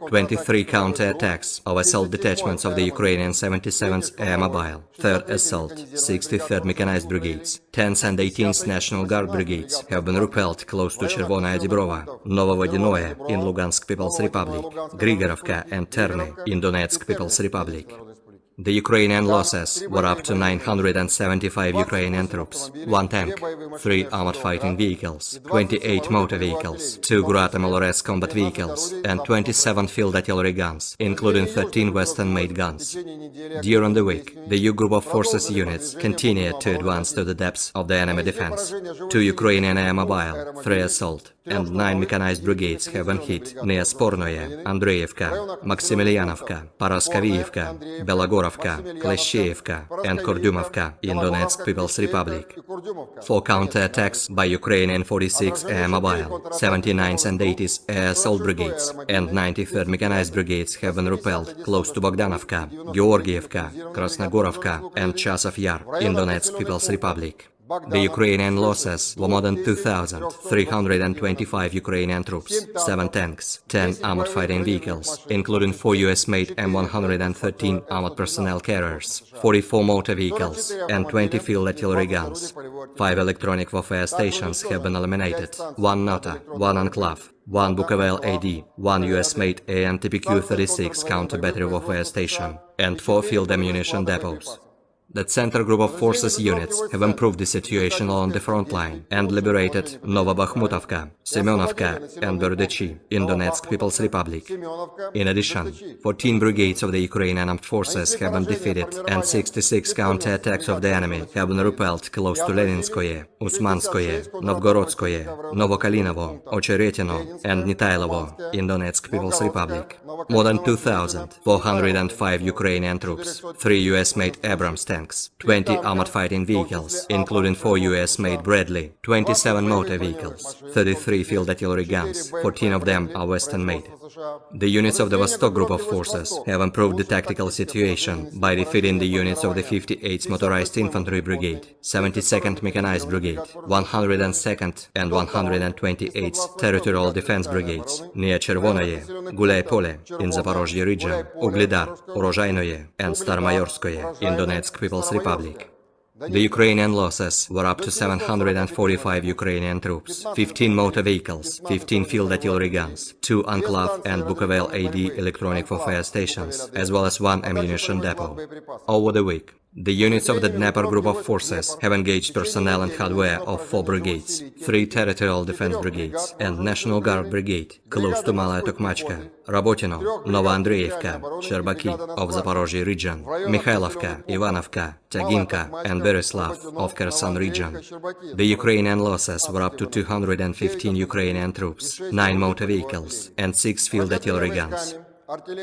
23 counter-attacks of assault detachments of the Ukrainian 77th Air Mobile, 3rd Assault, 63rd Mechanized Brigades, 10th and 18th National Guard Brigades have been repelled close to Chervonaya Dibrova, Novovodinoye in Lugansk People's Republic, Grigorovka and Terny in Donetsk People's Republic. The Ukrainian losses were up to 975 Ukrainian troops, 1 tank, 3 armored fighting vehicles, 28 motor vehicles, 2 Grad MLRS combat vehicles, and 27 field artillery guns, including 13 Western-made guns. During the week, the U Group of Forces units continued to advance to the depths of the enemy defense. 2 Ukrainian Air Mobile, 3 Assault, and 9 mechanized brigades have been hit near Spornoye, Andreevka, Maximilianovka, Paraskavievka, Belogorovka, Kleshchevka, and Kordyumovka in Donetsk People's Republic. 4 counter-attacks by Ukrainian 46 Air Mobile, 79th and 80th Air Assault Brigades, and 93rd Mechanized Brigades have been repelled close to Bogdanovka, Georgievka, Krasnogorovka, and Chasov Yar in Donetsk People's Republic. The Ukrainian losses were more than 2,325 Ukrainian troops, 7 tanks, 10 armored fighting vehicles, including 4 US-made M113 armored personnel carriers, 44 motor vehicles, and 20 field artillery guns. 5 electronic warfare stations have been eliminated, 1 NOTA, 1 Enclave, 1 Bukovel AD, 1 US-made AN-TPQ-36 counter-battery warfare station, and 4 field ammunition depots. The Center Group of Forces units have improved the situation along the front line and liberated Novobakhmutovka, Semyonovka, and Berdychi in Donetsk People's Republic. In addition, 14 brigades of the Ukrainian armed forces have been defeated and 66 counter-attacks of the enemy have been repelled close to Leninskoye, Usmanskoye, Novgorodskoye, Novokalinovo, Ocheretino, and Nitailovo in Donetsk People's Republic. More than 2,405 Ukrainian troops, 3 US-made Abrams tanks, 20 armored fighting vehicles, including 4 US-made Bradley, 27 motor vehicles, 33 field artillery guns, 14 of them are Western-made. The units of the Vostok Group of Forces have improved the tactical situation by defeating the units of the 58th Motorized Infantry Brigade, 72nd Mechanized Brigade, 102nd and 128th Territorial Defense Brigades near Chervonoye, Guляй-Pole in Zaporozhye region, Ugledar, Urozhainoye, and Starmayorskoye in Donetsk People's Republic. The Ukrainian losses were up to 745 Ukrainian troops, 15 motor vehicles, 15 field artillery guns, 2 Enclave and Bukovel AD electronic warfare stations, as well as 1 ammunition depot. Over the week, the units of the Dnepr Group of Forces have engaged personnel and hardware of 4 brigades, 3 Territorial Defense Brigades, and National Guard Brigade, close to Malaya Tokmachka, Rabotino, Novoandreevka, Sherbaki of Zaporozhye region, Mikhailovka, Ivanovka, Taginka, and Bereslav of Kherson region. The Ukrainian losses were up to 215 Ukrainian troops, 9 motor vehicles, and 6 field artillery guns.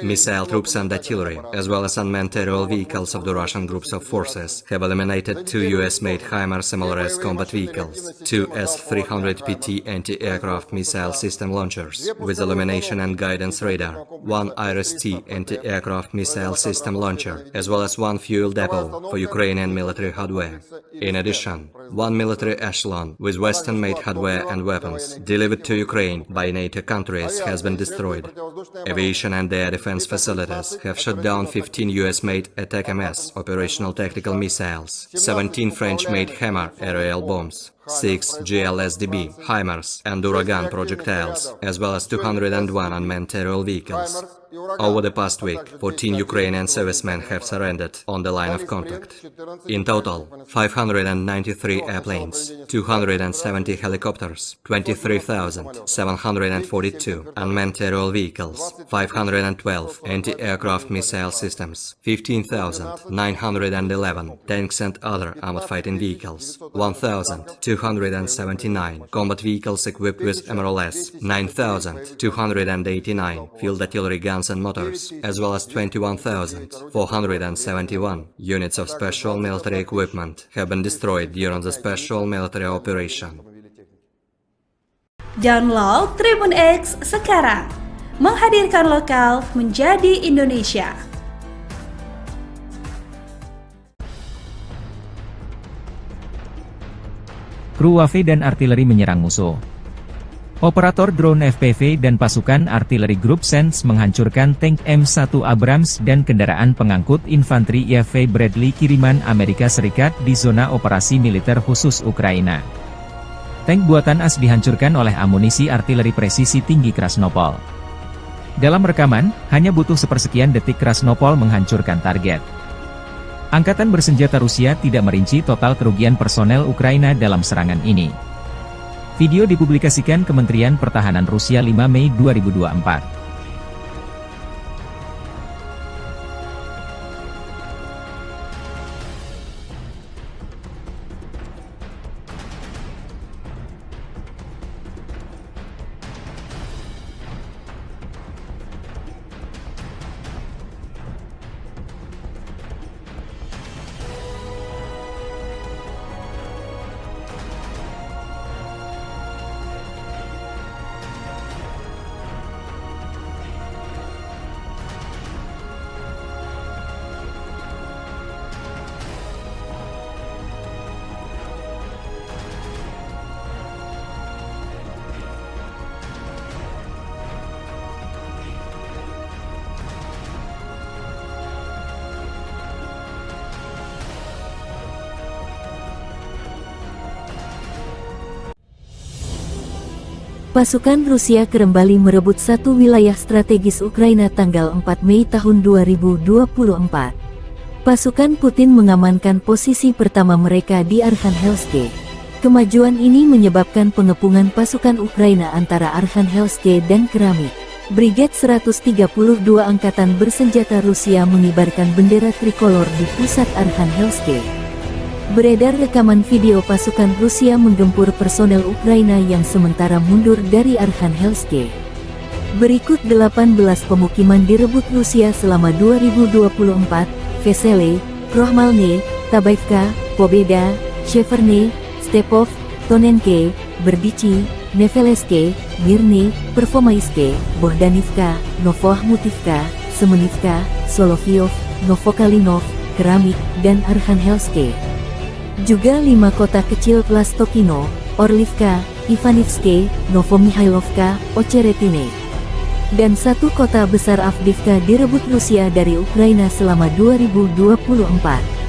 Missile troops and artillery, as well as unmanned aerial vehicles of the Russian groups of forces, have eliminated 2 US-made HIMARS MLRS combat vehicles, 2 S-300PT anti-aircraft missile system launchers with illumination and guidance radar, 1 IRIS-T anti-aircraft missile system launcher, as well as 1 fuel depot for Ukrainian military hardware. In addition, 1 military echelon with Western-made hardware and weapons delivered to Ukraine by NATO countries has been destroyed. Aviation and air defense facilities have shot down 15 US-made Attack-MS operational tactical missiles, 17 French-made Hammer aerial bombs, 6 GLSDB, HIMARS and Uragan projectiles, as well as 201 unmanned terror vehicles. Over the past week, 14 Ukrainian servicemen have surrendered on the line of contact. In total, 593 airplanes, 270 helicopters, 23,742 unmanned terror vehicles, 512 anti-aircraft missile systems, 15,911 tanks and other armored fighting vehicles, 1,279 combat vehicles equipped with MRLS, 9,289 field artillery guns and motors, as well as 21,471 units of special military equipment have been destroyed during the special military operation. Download Tribun X sekarang, menghadirkan lokal menjadi Indonesia. Kru UAV dan artileri menyerang musuh. Operator drone FPV dan pasukan artileri grup Sense menghancurkan tank M1 Abrams dan kendaraan pengangkut infanteri UAV Bradley kiriman Amerika Serikat di zona operasi militer khusus Ukraina. Tank buatan AS dihancurkan oleh amunisi artileri presisi tinggi Krasnopol. Dalam rekaman, hanya butuh sepersekian detik Krasnopol menghancurkan target. Angkatan bersenjata Rusia tidak merinci total kerugian personel Ukraina dalam serangan ini. Video dipublikasikan Kementerian Pertahanan Rusia 5 Mei 2024. Pasukan Rusia kembali merebut satu wilayah strategis Ukraina tanggal 4 Mei tahun 2024. Pasukan Putin mengamankan posisi pertama mereka di Arkhangelsk. Kemajuan ini menyebabkan pengepungan pasukan Ukraina antara Arkhangelsk dan Keramik. Brigade 132 Angkatan Bersenjata Rusia mengibarkan bendera trikolor di pusat Arkhangelsk. Beredar rekaman video pasukan Rusia menggempur personel Ukraina yang sementara mundur dari Arkhangelsk. Berikut 18 pemukiman direbut Rusia selama 2024, Vesele, Krohmalne, Tabaivka, Pobeda, Sheverne, Stepov, Tonenke, Berdichi, Neveleske, Mirny, Pervomaiske, Bohdanivka, Novohmutivka, Semenivka, Solovyov, Novokalinov, Keramik, dan Arkhangelsk. Juga 5 kota kecil Plastokino, Orlivka, Ivanivske, Novomihailovka, Ocheretine, dan 1 kota besar Avdiivka direbut Rusia dari Ukraina selama 2024.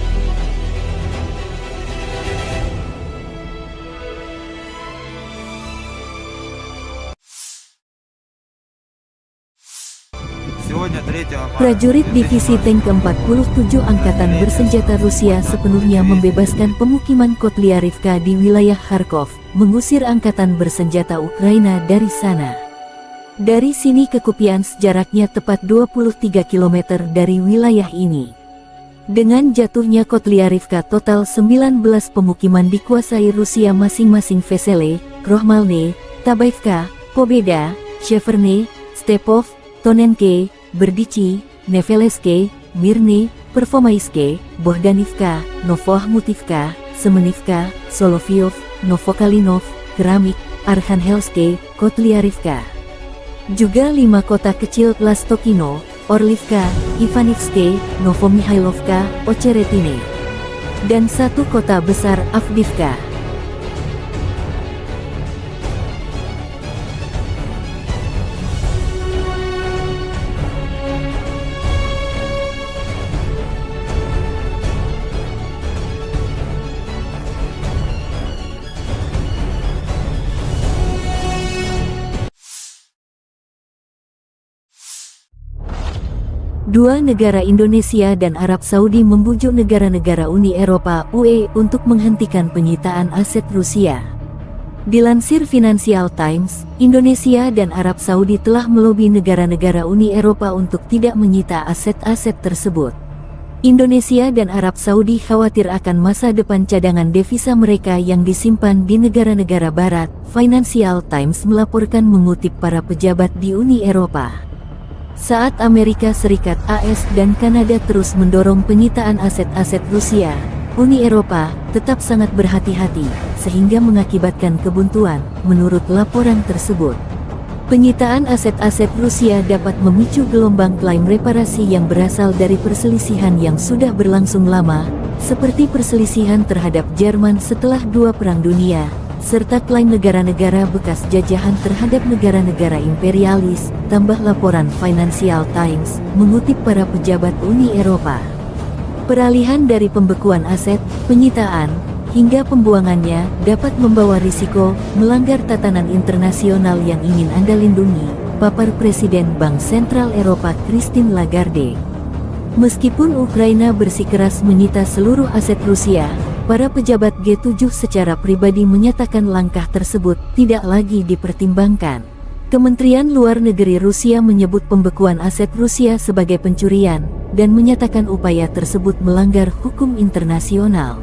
Prajurit Divisi Tank ke-47 Angkatan Bersenjata Rusia sepenuhnya membebaskan pemukiman Kotlyarivka di wilayah Kharkov, mengusir Angkatan Bersenjata Ukraina dari sana. Dari sini ke Kupiansk jaraknya tepat 23 km dari wilayah ini. Dengan jatuhnya Kotlyarivka, total 19 pemukiman dikuasai Rusia masing-masing Vesele, Krohmalne, Tabaivka, Pobeda, Sheverne, Stepov, Tonenke, Berdichi, Neveleske, Mirny, Pervomaiske, Bohdanivka, Novohmutivka, Semenivka, Solovyov, Novokalinov, Keramik, Arkhangelsk, Kotlyarivka. Juga 5 kota kecil Plastokino, Orlivka, Ivanivske, Novomihailovka, Ocheretine, dan 1 kota besar Avdiivka. Dua negara Indonesia dan Arab Saudi membujuk negara-negara Uni Eropa (UE) untuk menghentikan penyitaan aset Rusia. Dilansir Financial Times, Indonesia dan Arab Saudi telah melobi negara-negara Uni Eropa untuk tidak menyita aset-aset tersebut. Indonesia dan Arab Saudi khawatir akan masa depan cadangan devisa mereka yang disimpan di negara-negara barat, Financial Times melaporkan mengutip para pejabat di Uni Eropa. Saat Amerika Serikat (AS) dan Kanada terus mendorong penyitaan aset-aset Rusia, Uni Eropa tetap sangat berhati-hati, sehingga mengakibatkan kebuntuan, menurut laporan tersebut. Penyitaan aset-aset Rusia dapat memicu gelombang klaim reparasi yang berasal dari perselisihan yang sudah berlangsung lama, seperti perselisihan terhadap Jerman setelah Dua Perang Dunia, serta klaim negara-negara bekas jajahan terhadap negara-negara imperialis, tambah laporan Financial Times, mengutip para pejabat Uni Eropa. Peralihan dari pembekuan aset, penyitaan, hingga pembuangannya dapat membawa risiko melanggar tatanan internasional yang ingin Anda lindungi, papar Presiden Bank Sentral Eropa Christine Lagarde. Meskipun Ukraina bersikeras menyita seluruh aset Rusia, para pejabat G7 secara pribadi menyatakan langkah tersebut tidak lagi dipertimbangkan. Kementerian Luar Negeri Rusia menyebut pembekuan aset Rusia sebagai pencurian, dan menyatakan upaya tersebut melanggar hukum internasional.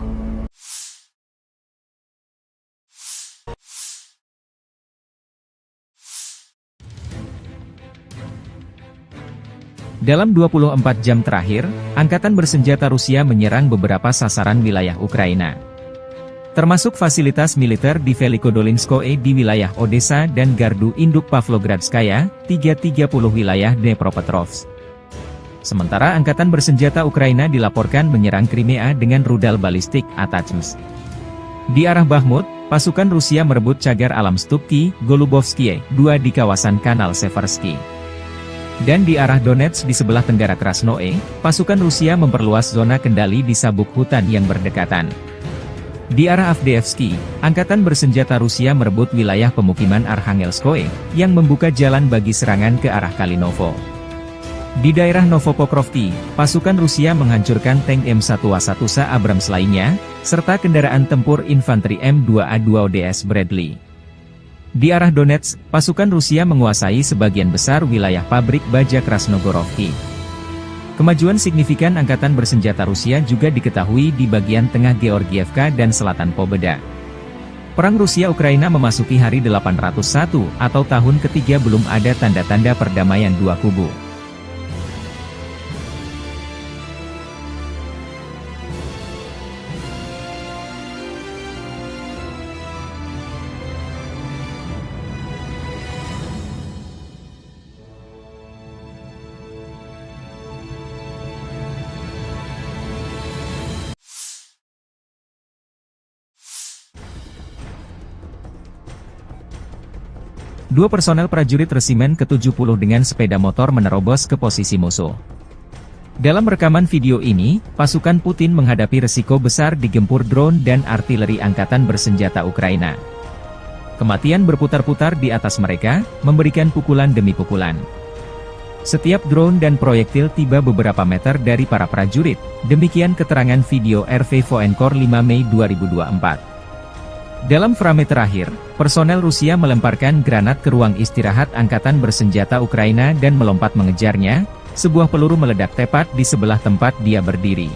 Dalam 24 jam terakhir, Angkatan Bersenjata Rusia menyerang beberapa sasaran wilayah Ukraina, termasuk fasilitas militer di Velikodolinskoe di wilayah Odessa dan Gardu Induk Pavlogradskaya, 330 wilayah Dnepropetrovsk. Sementara Angkatan Bersenjata Ukraina dilaporkan menyerang Crimea dengan rudal balistik ATACMS. Di arah Bakhmut, pasukan Rusia merebut cagar alam Stupki, Golubovskie, 2 di kawasan Kanal Seversky. Dan di arah Donetsk di sebelah tenggara Krasnoe, pasukan Rusia memperluas zona kendali di sabuk hutan yang berdekatan. Di arah Avdiivsky, Angkatan Bersenjata Rusia merebut wilayah pemukiman Arkhangelskoe, yang membuka jalan bagi serangan ke arah Kalinovo. Di daerah Novopokrovki, pasukan Rusia menghancurkan tank M1A1 Abrams lainnya, serta kendaraan tempur infanteri M2A2 ODS Bradley. Di arah Donetsk, pasukan Rusia menguasai sebagian besar wilayah pabrik baja Krasnogorovki. Kemajuan signifikan Angkatan Bersenjata Rusia juga diketahui di bagian tengah Georgievka dan selatan Pobeda. Perang Rusia-Ukraina memasuki hari 801 atau tahun ketiga belum ada tanda-tanda perdamaian dua kubu. Dua personel prajurit resimen ke-70 dengan sepeda motor menerobos ke posisi musuh. Dalam rekaman video ini, pasukan Putin menghadapi resiko besar digempur drone dan artileri Angkatan Bersenjata Ukraina. Kematian berputar-putar di atas mereka, memberikan pukulan demi pukulan. Setiap drone dan proyektil tiba beberapa meter dari para prajurit, demikian keterangan video RV Voenkor 5 Mei 2024. Dalam frame terakhir, personel Rusia melemparkan granat ke ruang istirahat Angkatan Bersenjata Ukraina dan melompat mengejarnya, sebuah peluru meledak tepat di sebelah tempat dia berdiri.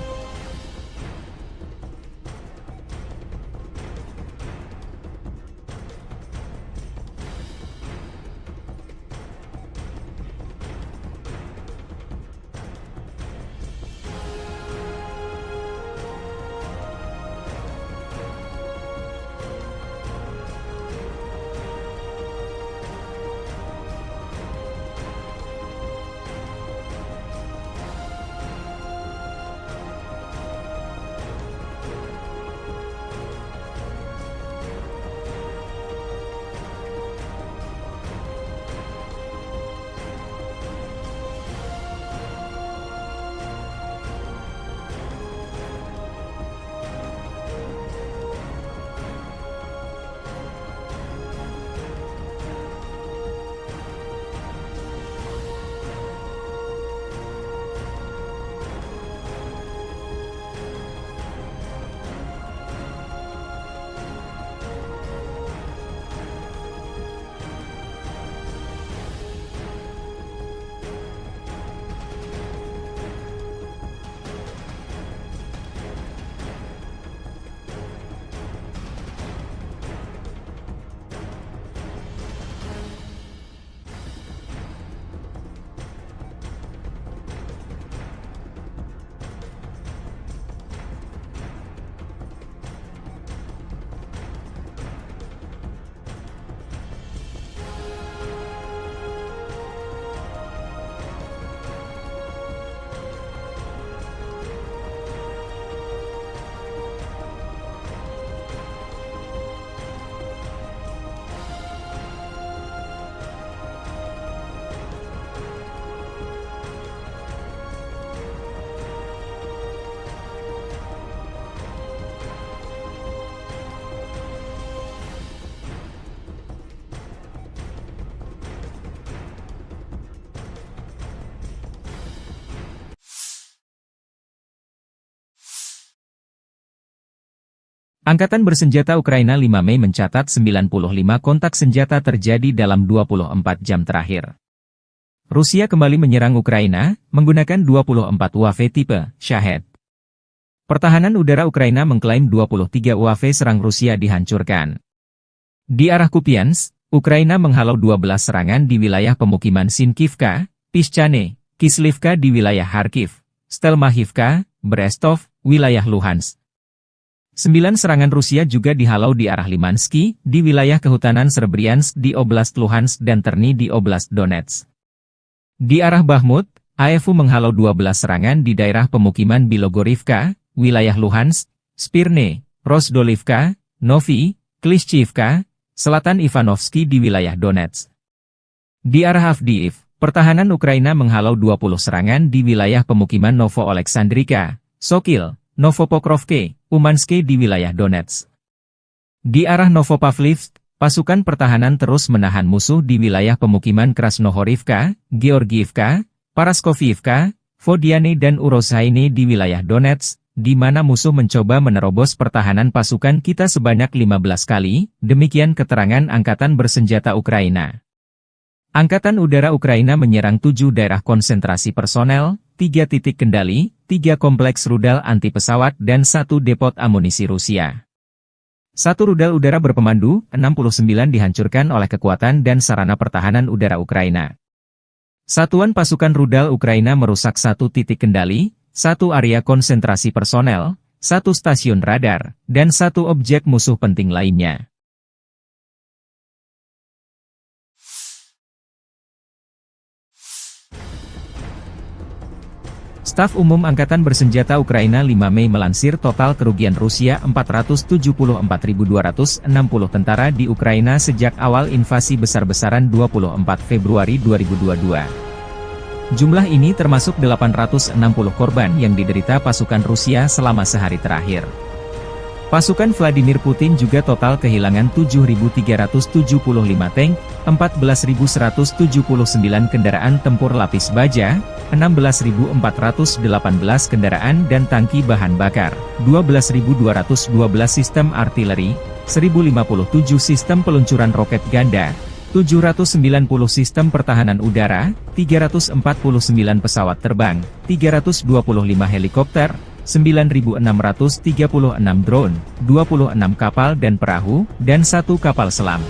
Angkatan bersenjata Ukraina 5 Mei mencatat 95 kontak senjata terjadi dalam 24 jam terakhir. Rusia kembali menyerang Ukraina, menggunakan 24 UAV tipe Shahed. Pertahanan udara Ukraina mengklaim 23 UAV serang Rusia dihancurkan. Di arah Kupiansk, Ukraina menghalau 12 serangan di wilayah pemukiman Sinkivka, Pischane, Kislivka di wilayah Kharkiv, Stelmachivka, Brestov, wilayah Luhansk. 9 serangan Rusia juga dihalau di arah Limansky, di wilayah kehutanan Srebryansk di Oblast Luhansk dan Terny di Oblast Donetsk. Di arah Bakhmut, AFU menghalau 12 serangan di daerah pemukiman Bilogorivka, wilayah Luhansk, Spirne, Rozdolivka, Novi, Klishchivka, selatan Ivanovsky di wilayah Donetsk. Di arah Avdiivka, pertahanan Ukraina menghalau 20 serangan di wilayah pemukiman Novo-Oleksandrivka, Sokil, Novopokrovke, Umanske di wilayah Donetsk. Di arah Novopavlivsk, pasukan pertahanan terus menahan musuh di wilayah pemukiman Krasnohorivka, Georgiivka, Paraskoviivka, Vodiane dan Urozhaine di wilayah Donetsk, di mana musuh mencoba menerobos pertahanan pasukan kita sebanyak 15 kali, demikian keterangan Angkatan Bersenjata Ukraina. Angkatan Udara Ukraina menyerang 7 daerah konsentrasi personel, 3 titik kendali, 3 kompleks rudal anti-pesawat dan 1 depot amunisi Rusia. 1 rudal udara berpemandu, 69 dihancurkan oleh kekuatan dan sarana pertahanan udara Ukraina. Satuan pasukan rudal Ukraina merusak 1 titik kendali, 1 area konsentrasi personel, 1 stasiun radar, dan 1 objek musuh penting lainnya. Staf Umum Angkatan Bersenjata Ukraina 5 Mei melansir total kerugian Rusia 474.260 tentara di Ukraina sejak awal invasi besar-besaran 24 Februari 2022. Jumlah ini termasuk 860 korban yang diderita pasukan Rusia selama sehari terakhir. Pasukan Vladimir Putin juga total kehilangan 7.375 tank, 14.179 kendaraan tempur lapis baja, 16.418 kendaraan dan tangki bahan bakar, 12.212 sistem artileri, 1.057 sistem peluncuran roket ganda, 790 sistem pertahanan udara, 349 pesawat terbang, 325 helikopter, 9.636 drone, 26 kapal dan perahu, dan 1 kapal selam.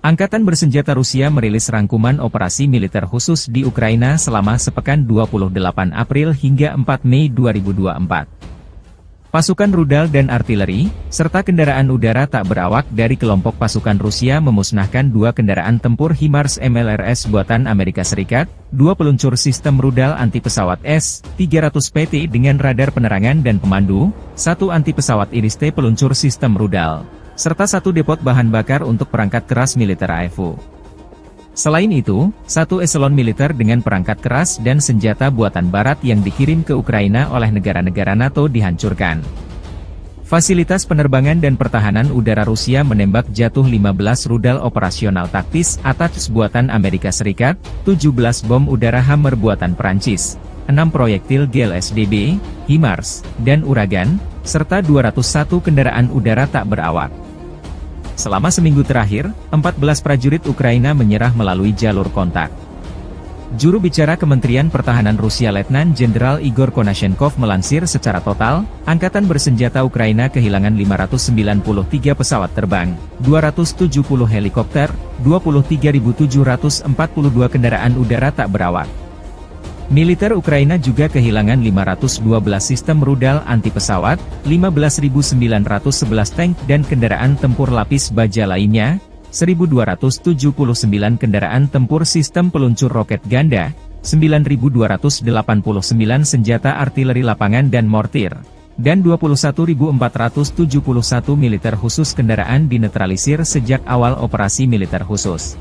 Angkatan Bersenjata Rusia merilis rangkuman operasi militer khusus di Ukraina selama sepekan 28 April hingga 4 Mei 2024. Pasukan rudal dan artileri, serta kendaraan udara tak berawak dari kelompok pasukan Rusia memusnahkan 2 kendaraan tempur HIMARS MLRS buatan Amerika Serikat, 2 peluncur sistem rudal anti-pesawat S-300PT dengan radar penerangan dan pemandu, 1 anti-pesawat IRIS-T peluncur sistem rudal, serta 1 depot bahan bakar untuk perangkat keras militer AFU. Selain itu, 1 eselon militer dengan perangkat keras dan senjata buatan barat yang dikirim ke Ukraina oleh negara-negara NATO dihancurkan. Fasilitas penerbangan dan pertahanan udara Rusia menembak jatuh 15 rudal operasional taktis ATACMS buatan Amerika Serikat, 17 bom udara Hammer buatan Perancis, 6 proyektil GLSDB, HIMARS, dan Uragan, serta 201 kendaraan udara tak berawak. Selama seminggu terakhir, 14 prajurit Ukraina menyerah melalui jalur kontak. Juru bicara Kementerian Pertahanan Rusia Letnan Jenderal Igor Konashenkov melansir secara total, Angkatan Bersenjata Ukraina kehilangan 593 pesawat terbang, 270 helikopter, 23.742 kendaraan udara tak berawak. Militer Ukraina juga kehilangan 512 sistem rudal anti-pesawat, 15.911 tank dan kendaraan tempur lapis baja lainnya, 1.279 kendaraan tempur sistem peluncur roket ganda, 9.289 senjata artileri lapangan dan mortir, dan 21.471 militer khusus kendaraan dinetralisir sejak awal operasi militer khusus.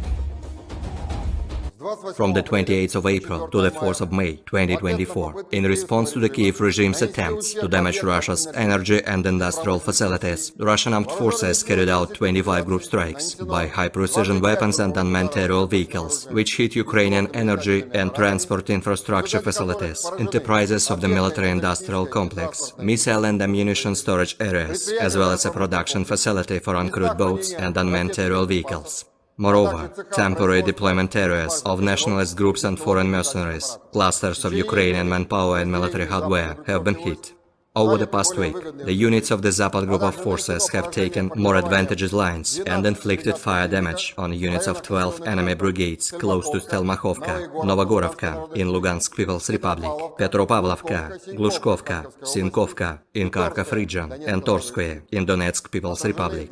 from the 28th of April to the 4th of May 2024, in response to the Kiev regime's attempts to damage Russia's energy and industrial facilities, the Russian armed forces carried out 25 group strikes by high-precision weapons and unmanned aerial vehicles, which hit Ukrainian energy and transport infrastructure facilities, enterprises of the military-industrial complex, missile and ammunition storage areas, as well as a production facility for uncrewed boats and unmanned aerial vehicles. Moreover, temporary deployment areas of nationalist groups and foreign mercenaries, clusters of Ukrainian manpower and military hardware have been hit. Over the past week, the units of the Zapad group of forces have taken more advantageous lines and inflicted fire damage on units of 12 enemy brigades close to Stelmakhovka, Novogorovka in Lugansk People's Republic, Petropavlovka, Glushkovka, Sinkovka in Kharkov region, and Torskoye in Donetsk People's Republic.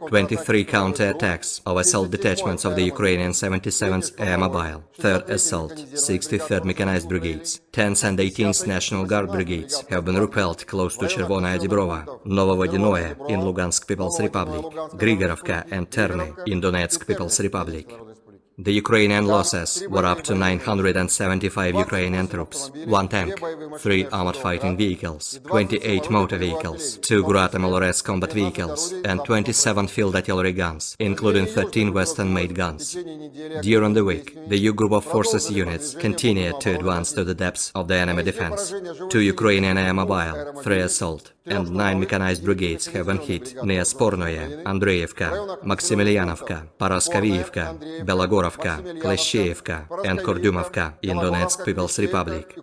23 counter-attacks of assault detachments of the Ukrainian 77th Air Mobile, 3rd Assault, 63rd Mechanized Brigades, 10th and 18th National Guard Brigades have been repelled close to Chervonaya Dibrova, Novovodinoye in Lugansk People's Republic, Grigorovka and Terny in Donetsk People's Republic. The Ukrainian losses were up to 975 Ukrainian troops, 1 tank, 3 armored fighting vehicles, 28 motor vehicles, 2 Grad MLRS combat vehicles, and 27 field artillery guns, including 13 Western-made guns. During the week, the U Group of Forces units continued to advance to the depths of the enemy defense. 2 Ukrainian Air Mobile, 3 Assault, and 9 mechanized brigades have been hit near Spornoye, Andreevka, Maximilianovka, Paraskavievka, Belogorovka, Kleshcheevka, and Kordyumovka in Donetsk People's Republic.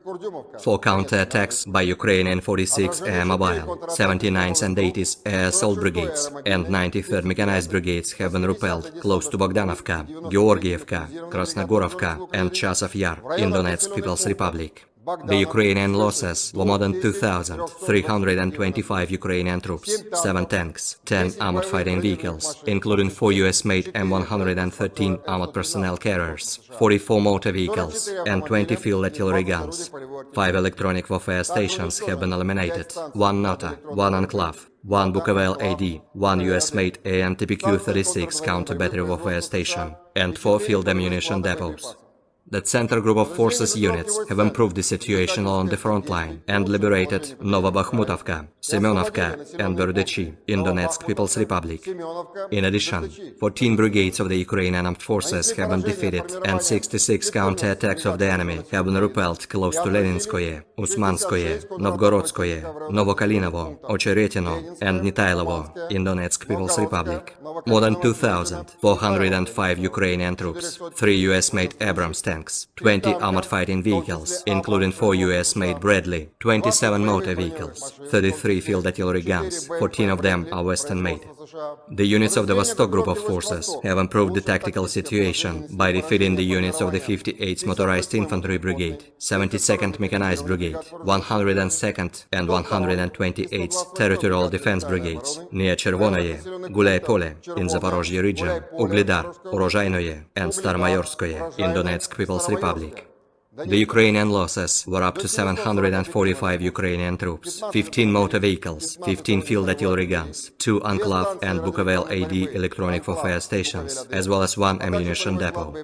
4 counter-attacks by Ukrainian 46 Air Mobile, 79th and 80th Air Assault Brigades, and 93rd Mechanized Brigades have been repelled close to Bogdanovka, Georgievka, Krasnogorovka, and Chasov Yar in Donetsk People's Republic. The Ukrainian losses were more than 2,325 Ukrainian troops, 7 tanks, 10 armored fighting vehicles, including 4 US-made M113 armored personnel carriers, 44 motor vehicles, and 20 field artillery guns. 5 electronic warfare stations have been eliminated, 1 Nota, 1 Enclave, 1 Bukovel AD, 1 US-made AN-TPQ-36 counter-battery warfare station, and 4 field ammunition depots. The Center Group of Forces units have improved the situation along the front line and liberated Novobakhmutovka, Semyonovka, and Berdychi in Donetsk People's Republic. In addition, 14 brigades of the Ukrainian armed forces have been defeated and 66 counter-attacks of the enemy have been repelled close to Leninskoye, Usmanskoye, Novgorodskoye, Novokalinovo, Ocheretino, and Nitailovo in Donetsk People's Republic. More than 2,405 Ukrainian troops, 3 US-made Abrams tanks, 20 armored fighting vehicles, including 4 US-made Bradley, 27 motor vehicles, 33 field artillery guns, 14 of them are Western-made. The units of the Vostok Group of Forces have improved the tactical situation by defeating the units of the 58th Motorized Infantry Brigade, 72nd Mechanized Brigade, 102nd and 128th Territorial Defense Brigades near Chervonoye, Gulay-Pole in Zaporozhye region, Ugledar, Urozhainoye, and Starmayorskoye in Donetsk People's Republic. The Ukrainian losses were up to 745 Ukrainian troops, 15 motor vehicles, 15 field artillery guns, 2 Enclave and Bukovel AD electronic warfare stations, as well as 1 ammunition depot.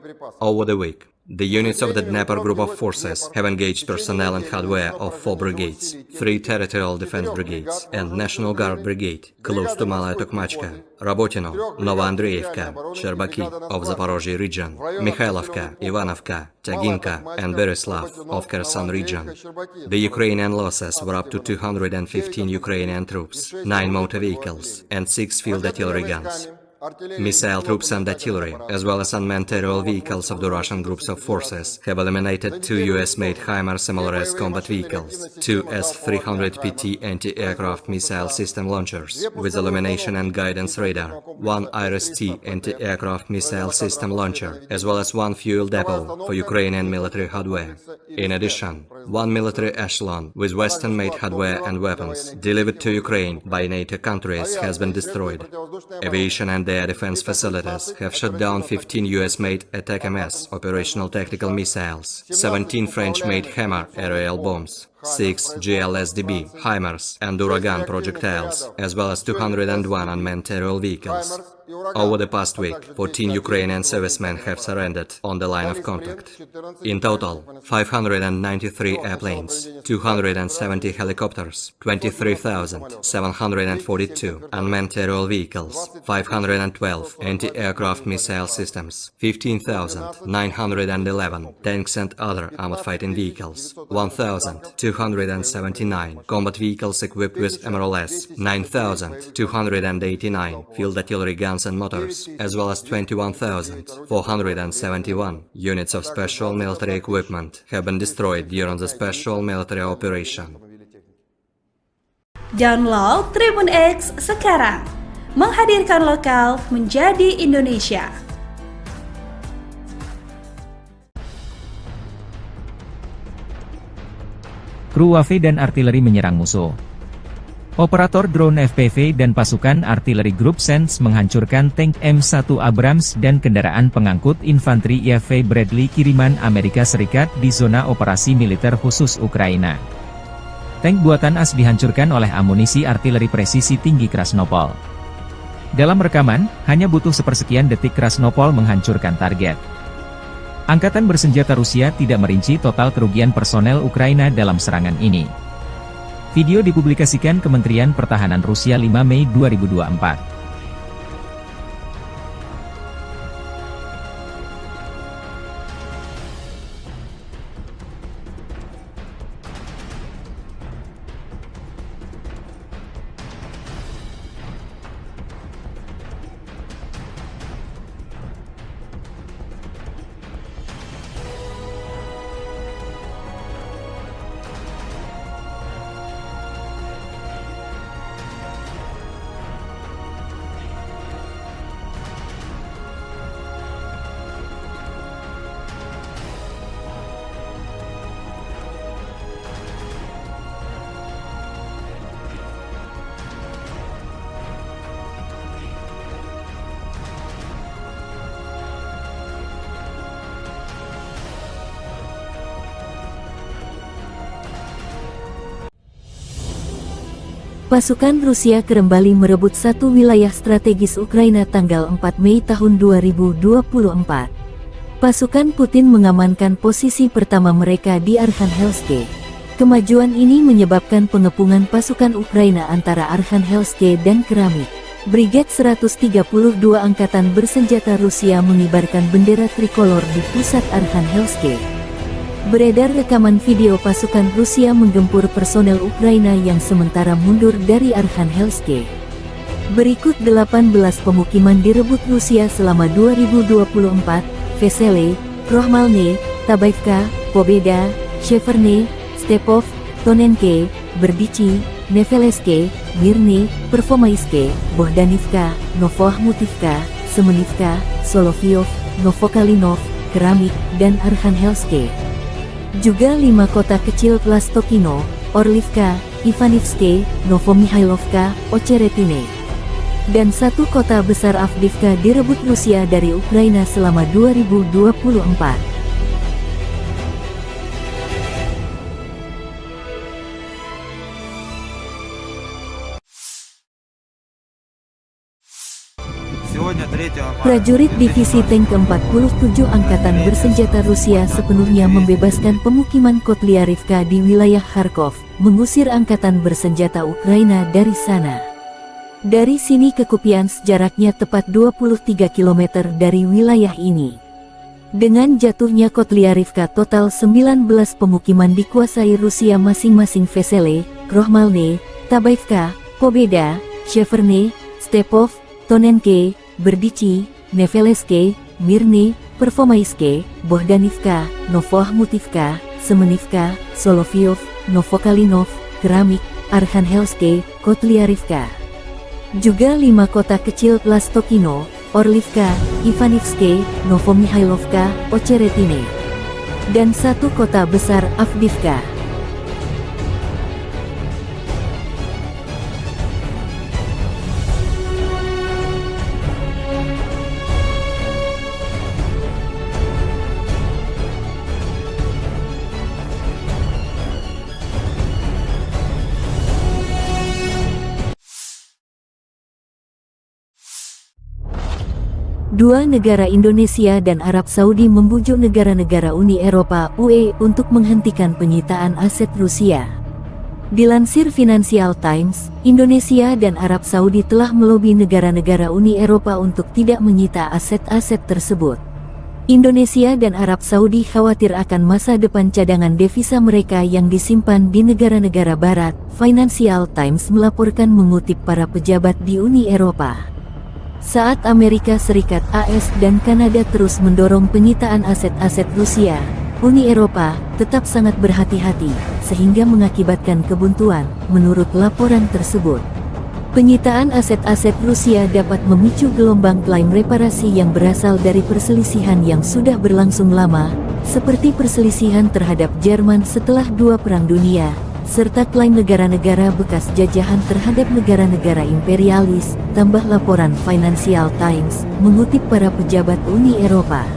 Over the week, the units of the Dnepr Group of Forces have engaged personnel and hardware of 4 brigades, 3 Territorial Defense Brigades, and National Guard Brigade, close to Malaya Tokmachka, Rabotino, Novoandreevka, Sherbaki of Zaporozhye region, Mikhailovka, Ivanovka, Taginka, and Bereslav of Kherson region. The Ukrainian losses were up to 215 Ukrainian troops, 9 motor vehicles, and 6 field artillery guns. Missile troops and artillery, as well as unmanned aerial vehicles of the Russian groups of forces, have eliminated 2 US-made HIMARS MLRS combat vehicles, 2 S-300PT anti-aircraft missile system launchers with illumination and guidance radar, 1 IRIS-T anti-aircraft missile system launcher, as well as 1 fuel depot for Ukrainian military hardware. In addition, 1 military echelon with Western-made hardware and weapons delivered to Ukraine by NATO countries has been destroyed. Aviation and air defense facilities have shot down 15 US-made Attack-MS operational tactical missiles, 17 French-made Hammer aerial bombs, 6 GLSDB, HIMARS, and Uragan projectiles, as well as 201 unmanned aerial vehicles. Over the past week, 14 Ukrainian servicemen have surrendered on the line of contact. In total, 593 airplanes, 270 helicopters, 23,742 unmanned aerial vehicles, 512 anti-aircraft missile systems, 15,911 tanks and other armored fighting vehicles, 1,279 combat vehicles equipped with MRLS, 9,289 field artillery guns and motors, as well as 21,471 units of special military equipment have been destroyed during the special military operation. Download Tribun X sekarang, menghadirkan lokal menjadi Indonesia. Kru UAV dan artileri menyerang musuh. Operator drone FPV dan pasukan artileri grup Sense menghancurkan tank M1 Abrams dan kendaraan pengangkut infanteri IAV Bradley kiriman Amerika Serikat di zona operasi militer khusus Ukraina. Tank buatan AS dihancurkan oleh amunisi artileri presisi tinggi Krasnopol. Dalam rekaman, hanya butuh sepersekian detik Krasnopol menghancurkan target. Angkatan bersenjata Rusia tidak merinci total kerugian personel Ukraina dalam serangan ini. Video dipublikasikan Kementerian Pertahanan Rusia 5 Mei 2024. Pasukan Rusia kembali merebut satu wilayah strategis Ukraina tanggal 4 Mei tahun 2024. Pasukan Putin mengamankan posisi pertama mereka di Arkhangelsk. Kemajuan ini menyebabkan pengepungan pasukan Ukraina antara Arkhangelsk dan Keramik. Brigade 132 Angkatan Bersenjata Rusia mengibarkan bendera trikolor di pusat Arkhangelsk. Beredar rekaman video pasukan Rusia menggempur personel Ukraina yang sementara mundur dari Arkhangelsk. Berikut 18 pemukiman direbut Rusia selama 2024, Vesele, Krohmalne, Tabaivka, Pobeda, Sheverne, Stepov, Tonenke, Berdichi, Neveleske, Mirny, Pervomaiske, Bohdanivka, Novoahmutivka, Semenivka, Solovyov, Novokalinov, Keramik, dan Arkhangelsk. Juga 5 kota kecil Plastokino, Orlivka, Ivanivske, Novomihailovka, Ocheretine, dan 1 kota besar Avdiivka direbut Rusia dari Ukraina selama 2024. Prajurit Divisi Tank ke-47 Angkatan Bersenjata Rusia sepenuhnya membebaskan pemukiman Kotlyarivka di wilayah Kharkov, mengusir Angkatan Bersenjata Ukraina dari sana. Dari sini ke Kupiansk jaraknya tepat 23 km dari wilayah ini. Dengan jatuhnya Kotlyarivka, total 19 pemukiman dikuasai Rusia masing-masing Vesele, Krohmalne, Tabaivka, Pobeda, Sheverne, Stepov, Tonenke, Berdichi, Neveleske, Mirny, Pervomaiske, Bohdanivka, Novoahmutivka, Semenivka, Solovyov, Novokalinov, Keramik, Arkhangelsk, Kotlyarivka. Juga 5 kota kecil Plastokino, Orlivka, Ivanivske, Novomihailovka, Ocheretine, dan 1 kota besar Avdiivka. Dua negara Indonesia dan Arab Saudi membujuk negara-negara Uni Eropa (UE) untuk menghentikan penyitaan aset Rusia. Dilansir Financial Times, Indonesia dan Arab Saudi telah melobi negara-negara Uni Eropa untuk tidak menyita aset-aset tersebut. Indonesia dan Arab Saudi khawatir akan masa depan cadangan devisa mereka yang disimpan di negara-negara barat. Financial Times melaporkan mengutip para pejabat di Uni Eropa. Saat Amerika Serikat, AS, dan Kanada terus mendorong penyitaan aset-aset Rusia, Uni Eropa tetap sangat berhati-hati, sehingga mengakibatkan kebuntuan, menurut laporan tersebut. Penyitaan aset-aset Rusia dapat memicu gelombang klaim reparasi yang berasal dari perselisihan yang sudah berlangsung lama, seperti perselisihan terhadap Jerman setelah Dua Perang Dunia, serta klaim negara-negara bekas jajahan terhadap negara-negara imperialis, tambah laporan Financial Times, mengutip para pejabat Uni Eropa.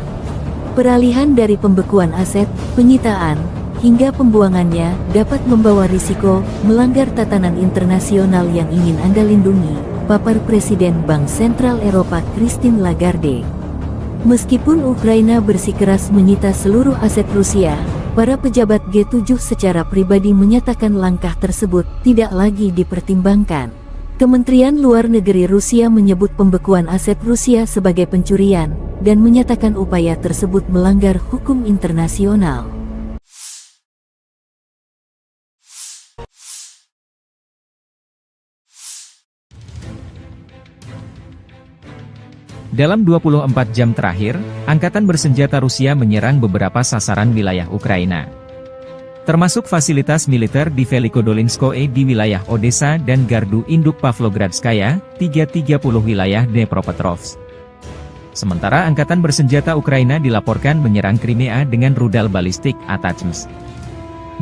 Peralihan dari pembekuan aset, penyitaan, hingga pembuangannya dapat membawa risiko melanggar tatanan internasional yang ingin Anda lindungi, papar Presiden Bank Sentral Eropa Christine Lagarde. Meskipun Ukraina bersikeras menyita seluruh aset Rusia, para pejabat G7 secara pribadi menyatakan langkah tersebut tidak lagi dipertimbangkan. Kementerian Luar Negeri Rusia menyebut pembekuan aset Rusia sebagai pencurian, dan menyatakan upaya tersebut melanggar hukum internasional. Dalam 24 jam terakhir, Angkatan Bersenjata Rusia menyerang beberapa sasaran wilayah Ukraina. Termasuk fasilitas militer di Velikodolinskoe di wilayah Odessa dan Gardu Induk Pavlogradskaya, 330 wilayah Dnepropetrovsk. Sementara Angkatan Bersenjata Ukraina dilaporkan menyerang Crimea dengan rudal balistik ATACMS.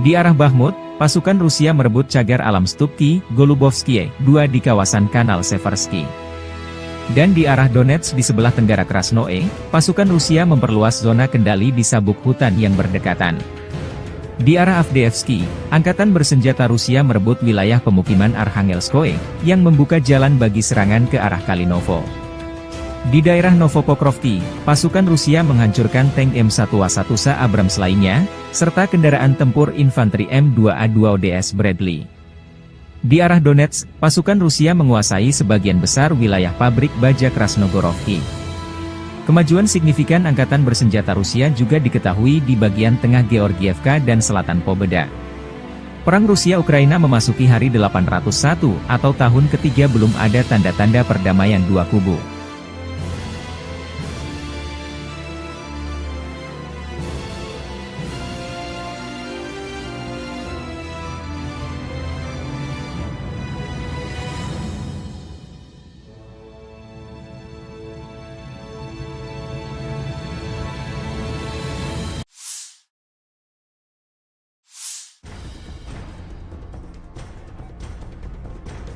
Di arah Bakhmut, pasukan Rusia merebut cagar alam Stupki, Golubovskie, 2 di kawasan Kanal Seversky. Dan di arah Donetsk di sebelah tenggara Krasnoe, pasukan Rusia memperluas zona kendali di sabuk hutan yang berdekatan. Di arah Avdiivsky, Angkatan Bersenjata Rusia merebut wilayah pemukiman Arkhangelskoe, yang membuka jalan bagi serangan ke arah Kalinovo. Di daerah Novopokrovki, pasukan Rusia menghancurkan tank M1A1A Abrams lainnya, serta kendaraan tempur infanteri M2A2 ODS Bradley. Di arah Donetsk, pasukan Rusia menguasai sebagian besar wilayah pabrik baja Krasnogorovki. Kemajuan signifikan Angkatan Bersenjata Rusia juga diketahui di bagian tengah Georgievka dan selatan Pobeda. Perang Rusia-Ukraina memasuki hari 801 atau tahun ketiga belum ada tanda-tanda perdamaian dua kubu.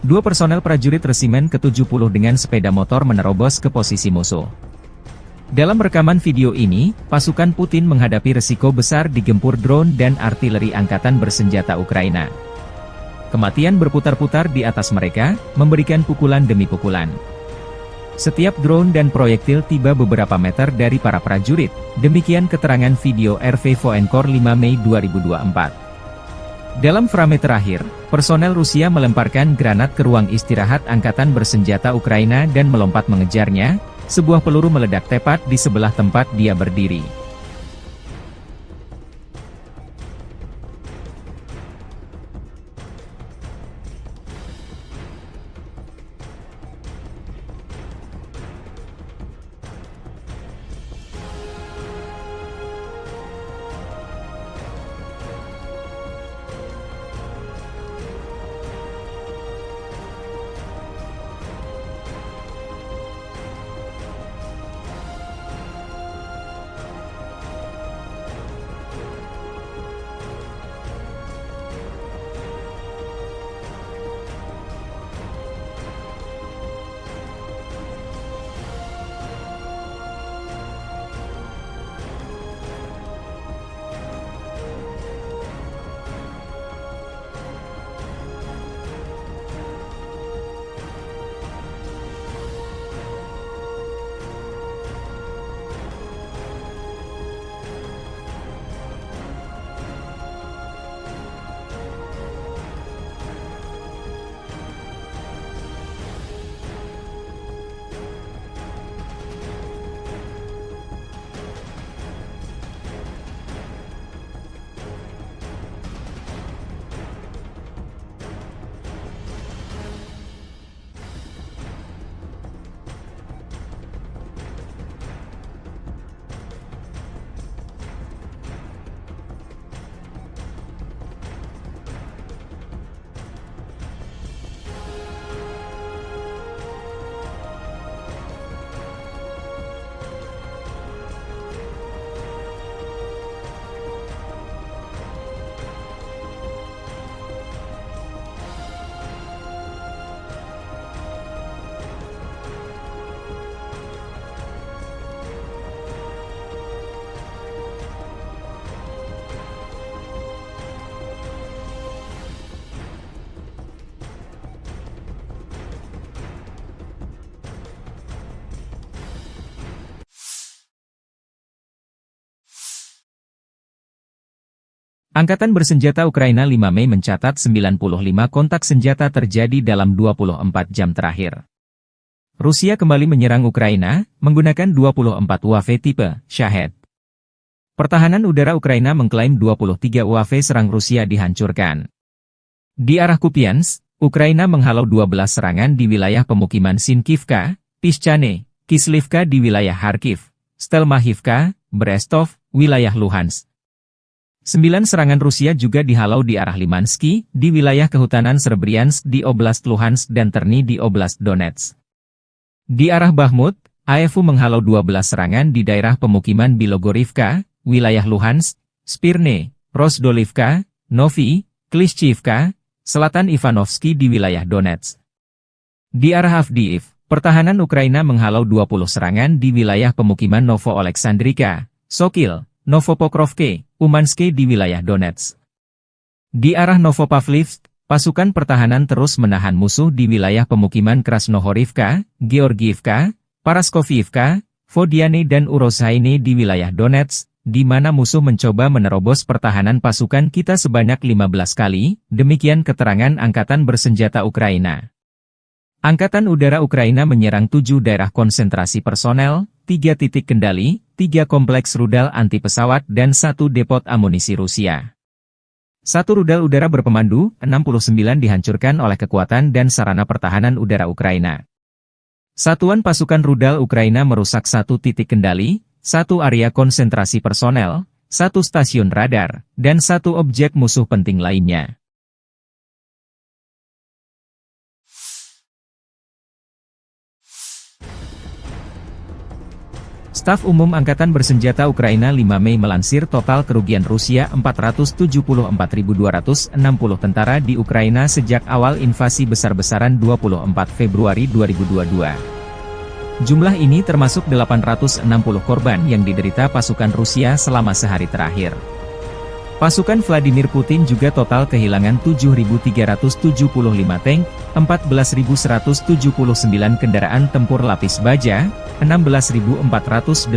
Dua personel prajurit resimen ke-70 dengan sepeda motor menerobos ke posisi musuh. Dalam rekaman video ini, pasukan Putin menghadapi resiko besar digempur drone dan artileri Angkatan Bersenjata Ukraina. Kematian berputar-putar di atas mereka, memberikan pukulan demi pukulan. Setiap drone dan proyektil tiba beberapa meter dari para prajurit, demikian keterangan video RV Voenkor 5 Mei 2024. Dalam frame terakhir, personel Rusia melemparkan granat ke ruang istirahat Angkatan Bersenjata Ukraina dan melompat mengejarnya, sebuah peluru meledak tepat di sebelah tempat dia berdiri. Angkatan bersenjata Ukraina 5 Mei mencatat 95 kontak senjata terjadi dalam 24 jam terakhir. Rusia kembali menyerang Ukraina, menggunakan 24 UAV tipe Shahed. Pertahanan udara Ukraina mengklaim 23 UAV serang Rusia dihancurkan. Di arah Kupiansk, Ukraina menghalau 12 serangan di wilayah pemukiman Sinkivka, Pischane, Kislivka di wilayah Kharkiv, Stelmachivka, Brestov, wilayah Luhansk. 9 serangan Rusia juga dihalau di arah Limansky, di wilayah kehutanan Srebryansk di Oblast Luhansk dan Terny di Oblast Donetsk. Di arah Bakhmut, AFU menghalau 12 serangan di daerah pemukiman Bilogorivka, wilayah Luhansk, Spirne, Rozdolivka, Novi, Klishchivka, Selatan Ivanovsky di wilayah Donetsk. Di arah Avdiivka, pertahanan Ukraina menghalau 20 serangan di wilayah pemukiman Novo-Oleksandrivka, Sokil, Novopokrovke, Umanske di wilayah Donetsk. Di arah Novopavlivsk, pasukan pertahanan terus menahan musuh di wilayah pemukiman Krasnohorivka, Georgiivka, Paraskoviivka, Vodiane dan Urozhaine di wilayah Donetsk, di mana musuh mencoba menerobos pertahanan pasukan kita sebanyak 15 kali, demikian keterangan Angkatan Bersenjata Ukraina. Angkatan Udara Ukraina menyerang 7 daerah konsentrasi personel, 3 titik kendali, 3 kompleks rudal anti-pesawat dan 1 depot amunisi Rusia. 1 rudal udara berpemandu, 69 dihancurkan oleh kekuatan dan sarana pertahanan udara Ukraina. Satuan pasukan rudal Ukraina merusak 1 titik kendali, 1 area konsentrasi personel, 1 stasiun radar, dan 1 objek musuh penting lainnya. Staf Umum Angkatan Bersenjata Ukraina 5 Mei melansir total kerugian Rusia 474.260 tentara di Ukraina sejak awal invasi besar-besaran 24 Februari 2022. Jumlah ini termasuk 860 korban yang diderita pasukan Rusia selama sehari terakhir. Pasukan Vladimir Putin juga total kehilangan 7.375 tank, 14.179 kendaraan tempur lapis baja, 16.418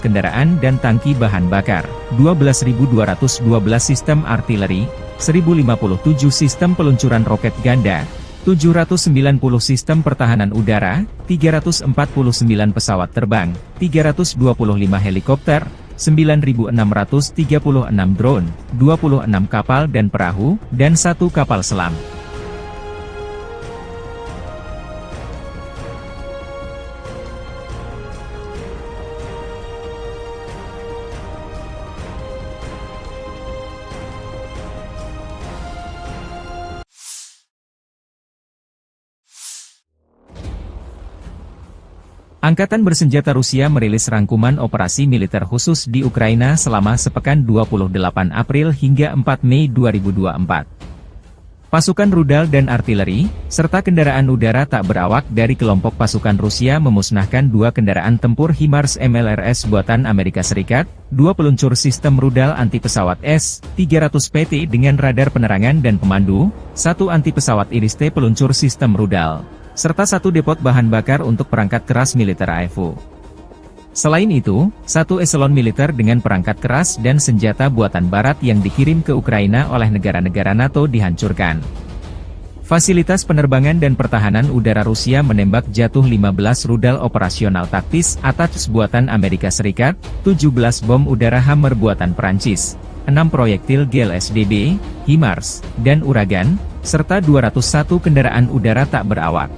kendaraan dan tangki bahan bakar, 12.212 sistem artileri, 1.057 sistem peluncuran roket ganda, 790 sistem pertahanan udara, 349 pesawat terbang, 325 helikopter, 9.636 drone, 26 kapal dan perahu, dan 1 kapal selam. Angkatan Bersenjata Rusia merilis rangkuman operasi militer khusus di Ukraina selama sepekan 28 April hingga 4 Mei 2024. Pasukan rudal dan artileri, serta kendaraan udara tak berawak dari kelompok pasukan Rusia memusnahkan 2 kendaraan tempur HIMARS MLRS buatan Amerika Serikat, 2 peluncur sistem rudal anti-pesawat S-300PT dengan radar penerangan dan pemandu, 1 anti-pesawat IRIS-T peluncur sistem rudal, serta 1 depot bahan bakar untuk perangkat keras militer AFU. Selain itu, 1 eselon militer dengan perangkat keras dan senjata buatan barat yang dikirim ke Ukraina oleh negara-negara NATO dihancurkan. Fasilitas penerbangan dan pertahanan udara Rusia menembak jatuh 15 rudal operasional taktis ATACMS buatan Amerika Serikat, 17 bom udara Hammer buatan Prancis, 6 proyektil GLSDB, HIMARS, dan Uragan, serta 201 kendaraan udara tak berawak.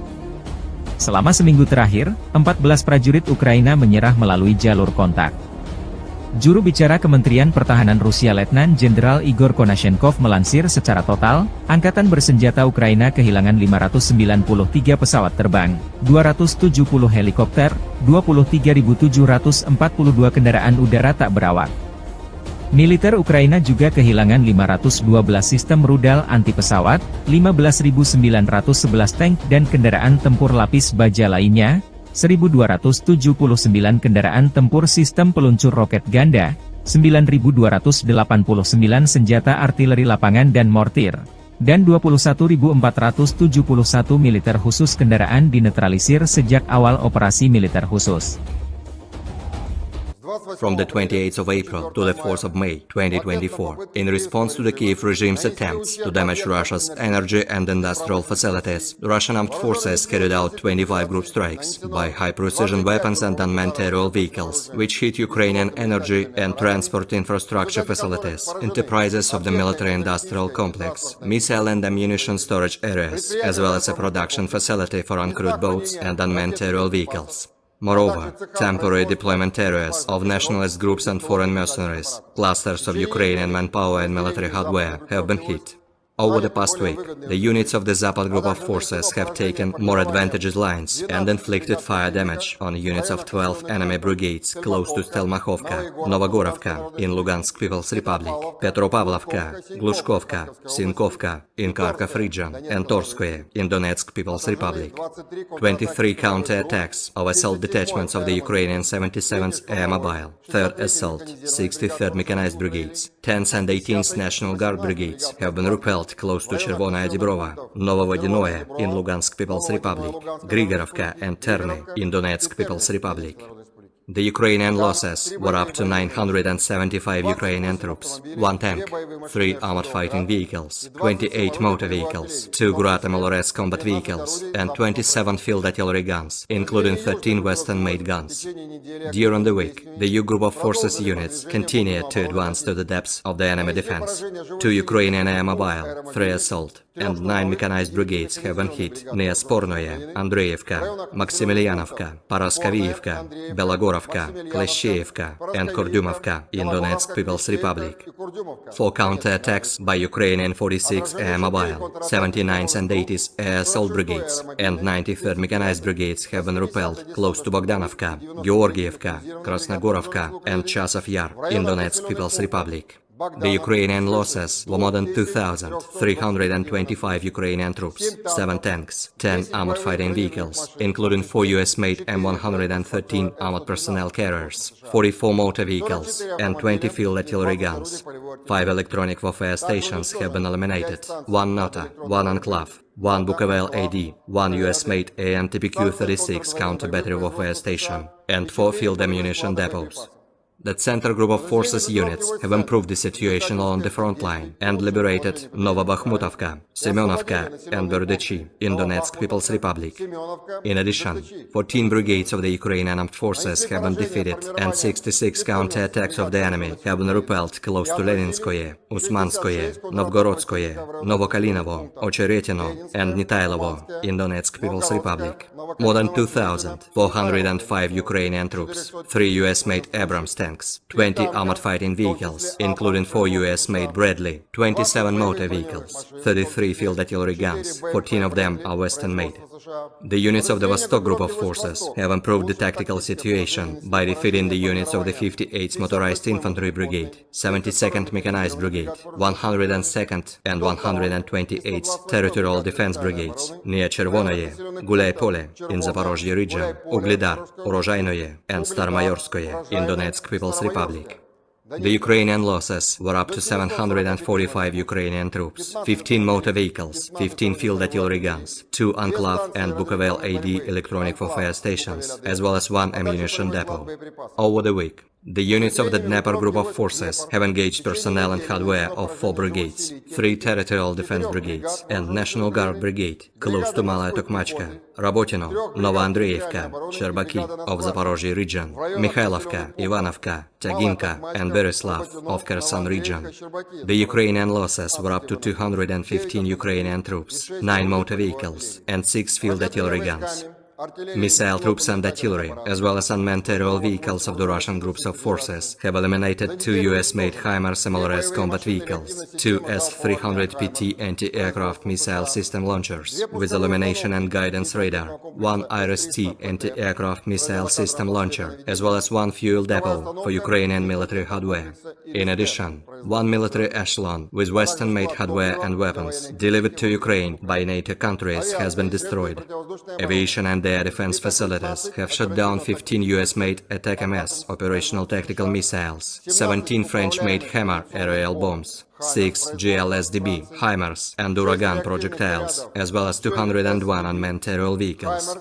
Selama seminggu terakhir, 14 prajurit Ukraina menyerah melalui jalur kontak. Juru bicara Kementerian Pertahanan Rusia Letnan Jenderal Igor Konashenkov melansir secara total, Angkatan Bersenjata Ukraina kehilangan 593 pesawat terbang, 270 helikopter, 23.742 kendaraan udara tak berawak. Militer Ukraina juga kehilangan 512 sistem rudal anti-pesawat, 15.911 tank dan kendaraan tempur lapis baja lainnya, 1.279 kendaraan tempur sistem peluncur roket ganda, 9.289 senjata artileri lapangan dan mortir, dan 21.471 militer khusus kendaraan dinetralisir sejak awal operasi militer khusus. from the 28th of April to the 4th of May 2024, in response to the Kiev regime's attempts to damage Russia's energy and industrial facilities, the Russian armed forces carried out 25 group strikes by high-precision weapons and unmanned aerial vehicles, which hit Ukrainian energy and transport infrastructure facilities, enterprises of the military-industrial complex, missile and ammunition storage areas, as well as a production facility for uncrewed boats and unmanned aerial vehicles. Moreover, temporary deployment areas of nationalist groups and foreign mercenaries, clusters of Ukrainian manpower and military hardware have been hit. Over the past week, the units of the Zapad group of forces have taken more advantageous lines and inflicted fire damage on units of 12 enemy brigades close to Stelmakhovka, Novogorovka in Lugansk People's Republic, Petropavlovka, Glushkovka, Sinkovka in Kharkov region, and Torskoye in Donetsk People's Republic. 23 counter-attacks of assault detachments of the Ukrainian 77th Air Mobile, 3rd Assault, 63rd Mechanized Brigades, 10th and 18th National Guard Brigades have been repelled close to Chervonaya Dibrova, Novovodinoye in Lugansk People's Republic, Grigorovka and Terny in Donetsk People's Republic. The Ukrainian losses were up to 975 Ukrainian troops, 1 tank, 3 armored fighting vehicles, 28 motor vehicles, 2 Grad MLRS combat vehicles, and 27 field artillery guns, including 13 Western-made guns. During the week, the U Group of Forces units continued to advance to the depths of the enemy defense. 2 Ukrainian Air Mobile, 3 Assault, and 9 mechanized brigades have been hit near Spornoye, Andreevka, Maximilianovka, Paraskavievka, Belogorovka, Kleshcheevka, and Kordumovka in Donetsk People's Republic. 4 counter-attacks by Ukrainian 46 Air Mobile, 79th and 80th Air Assault Brigades, and 93rd Mechanized Brigades have been repelled close to Bogdanovka, Georgievka, Krasnogorovka, and Chasov Yar in Donetsk People's Republic. The Ukrainian losses were more than 2,325 Ukrainian troops, 7 tanks, 10 armored fighting vehicles, including 4 US-made M113 armored personnel carriers, 44 motor vehicles, and 20 field artillery guns. 5 electronic warfare stations have been eliminated, 1 Nota, 1 Enclave, 1 Bukovel AD, 1 US-made AN-TPQ-36 counter-battery warfare station, and 4 field ammunition depots. The Center Group of Forces units have improved the situation along the front line and liberated Novobakhmutovka, Semyonovka, and Berdychi in Donetsk People's Republic. In addition, 14 brigades of the Ukrainian armed forces have been defeated and 66 counter-attacks of the enemy have been repelled close to Leninskoye, Usmanskoye, Novgorodskoye, Novokalinovo, Ocheretino, and Nitailovo in Donetsk People's Republic. More than 2,405 Ukrainian troops, 3 US-made Abrams tanks, 20 armored fighting vehicles, including 4 US-made Bradley, 27 motor vehicles, 33 field artillery guns, 14 of them are Western-made. The units of the Vostok Group of Forces have improved the tactical situation by defeating the units of the 58th Motorized Infantry Brigade, 72nd Mechanized Brigade, 102nd and 128th Territorial Defense Brigades near Chervonoye, Guляй-Pole in Zaporozhye region, Ugledar, Urozhainoye, and Starmayorskoye in Donetsk People's Republic. The Ukrainian losses were up to 745 Ukrainian troops, 15 motor vehicles, 15 field artillery guns, 2 Enclave and Bukovel AD electronic warfare stations, as well as 1 ammunition depot. Over the week, the units of the Dnepr Group of Forces have engaged personnel and hardware of 4 brigades, 3 Territorial Defense Brigades, and National Guard Brigade, close to Malaya Tokmachka, Rabotino, Novoandreevka, Sherbaki of Zaporozhye region, Mikhailovka, Ivanovka, Taginka, and Beryslav of Kherson region. The Ukrainian losses were up to 215 Ukrainian troops, 9 motor vehicles, and 6 field artillery guns. Missile troops and artillery, as well as unmanned aerial vehicles of the Russian groups of forces, have eliminated 2 US-made HIMARS MLRS combat vehicles, 2 S-300PT anti-aircraft missile system launchers with illumination and guidance radar, 1 IRIS-T anti-aircraft missile system launcher, as well as 1 fuel depot for Ukrainian military hardware. In addition, 1 military echelon with Western-made hardware and weapons delivered to Ukraine by NATO countries has been destroyed. Aviation and air defense facilities have shot down 15 US-made Attack-MS operational tactical missiles, 17 French-made Hammer aerial bombs, 6 GLSDB, HIMARS, and Uragan projectiles, as well as 201 unmanned aerial vehicles.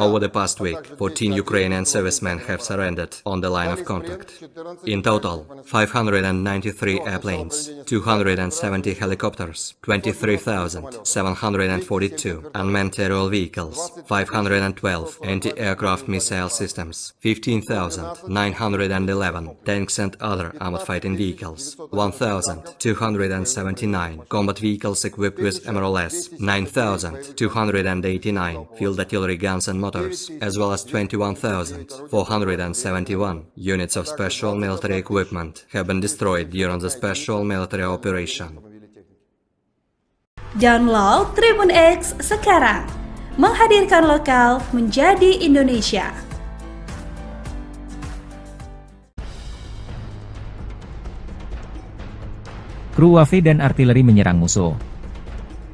Over the past week, 14 Ukrainian servicemen have surrendered on the line of contact. In total, 593 airplanes, 270 helicopters, 23,742 unmanned aerial vehicles, 512 anti-aircraft missile systems, 15,911 tanks and other armored fighting vehicles, 1,279 combat vehicles equipped with MRLS, 9,289 field artillery guns and motors, as well as 21,471 units of special military equipment have been destroyed during the special military operation. Download Tribun X sekarang, menghadirkan lokal menjadi Indonesia. Kru UAV dan artileri menyerang musuh.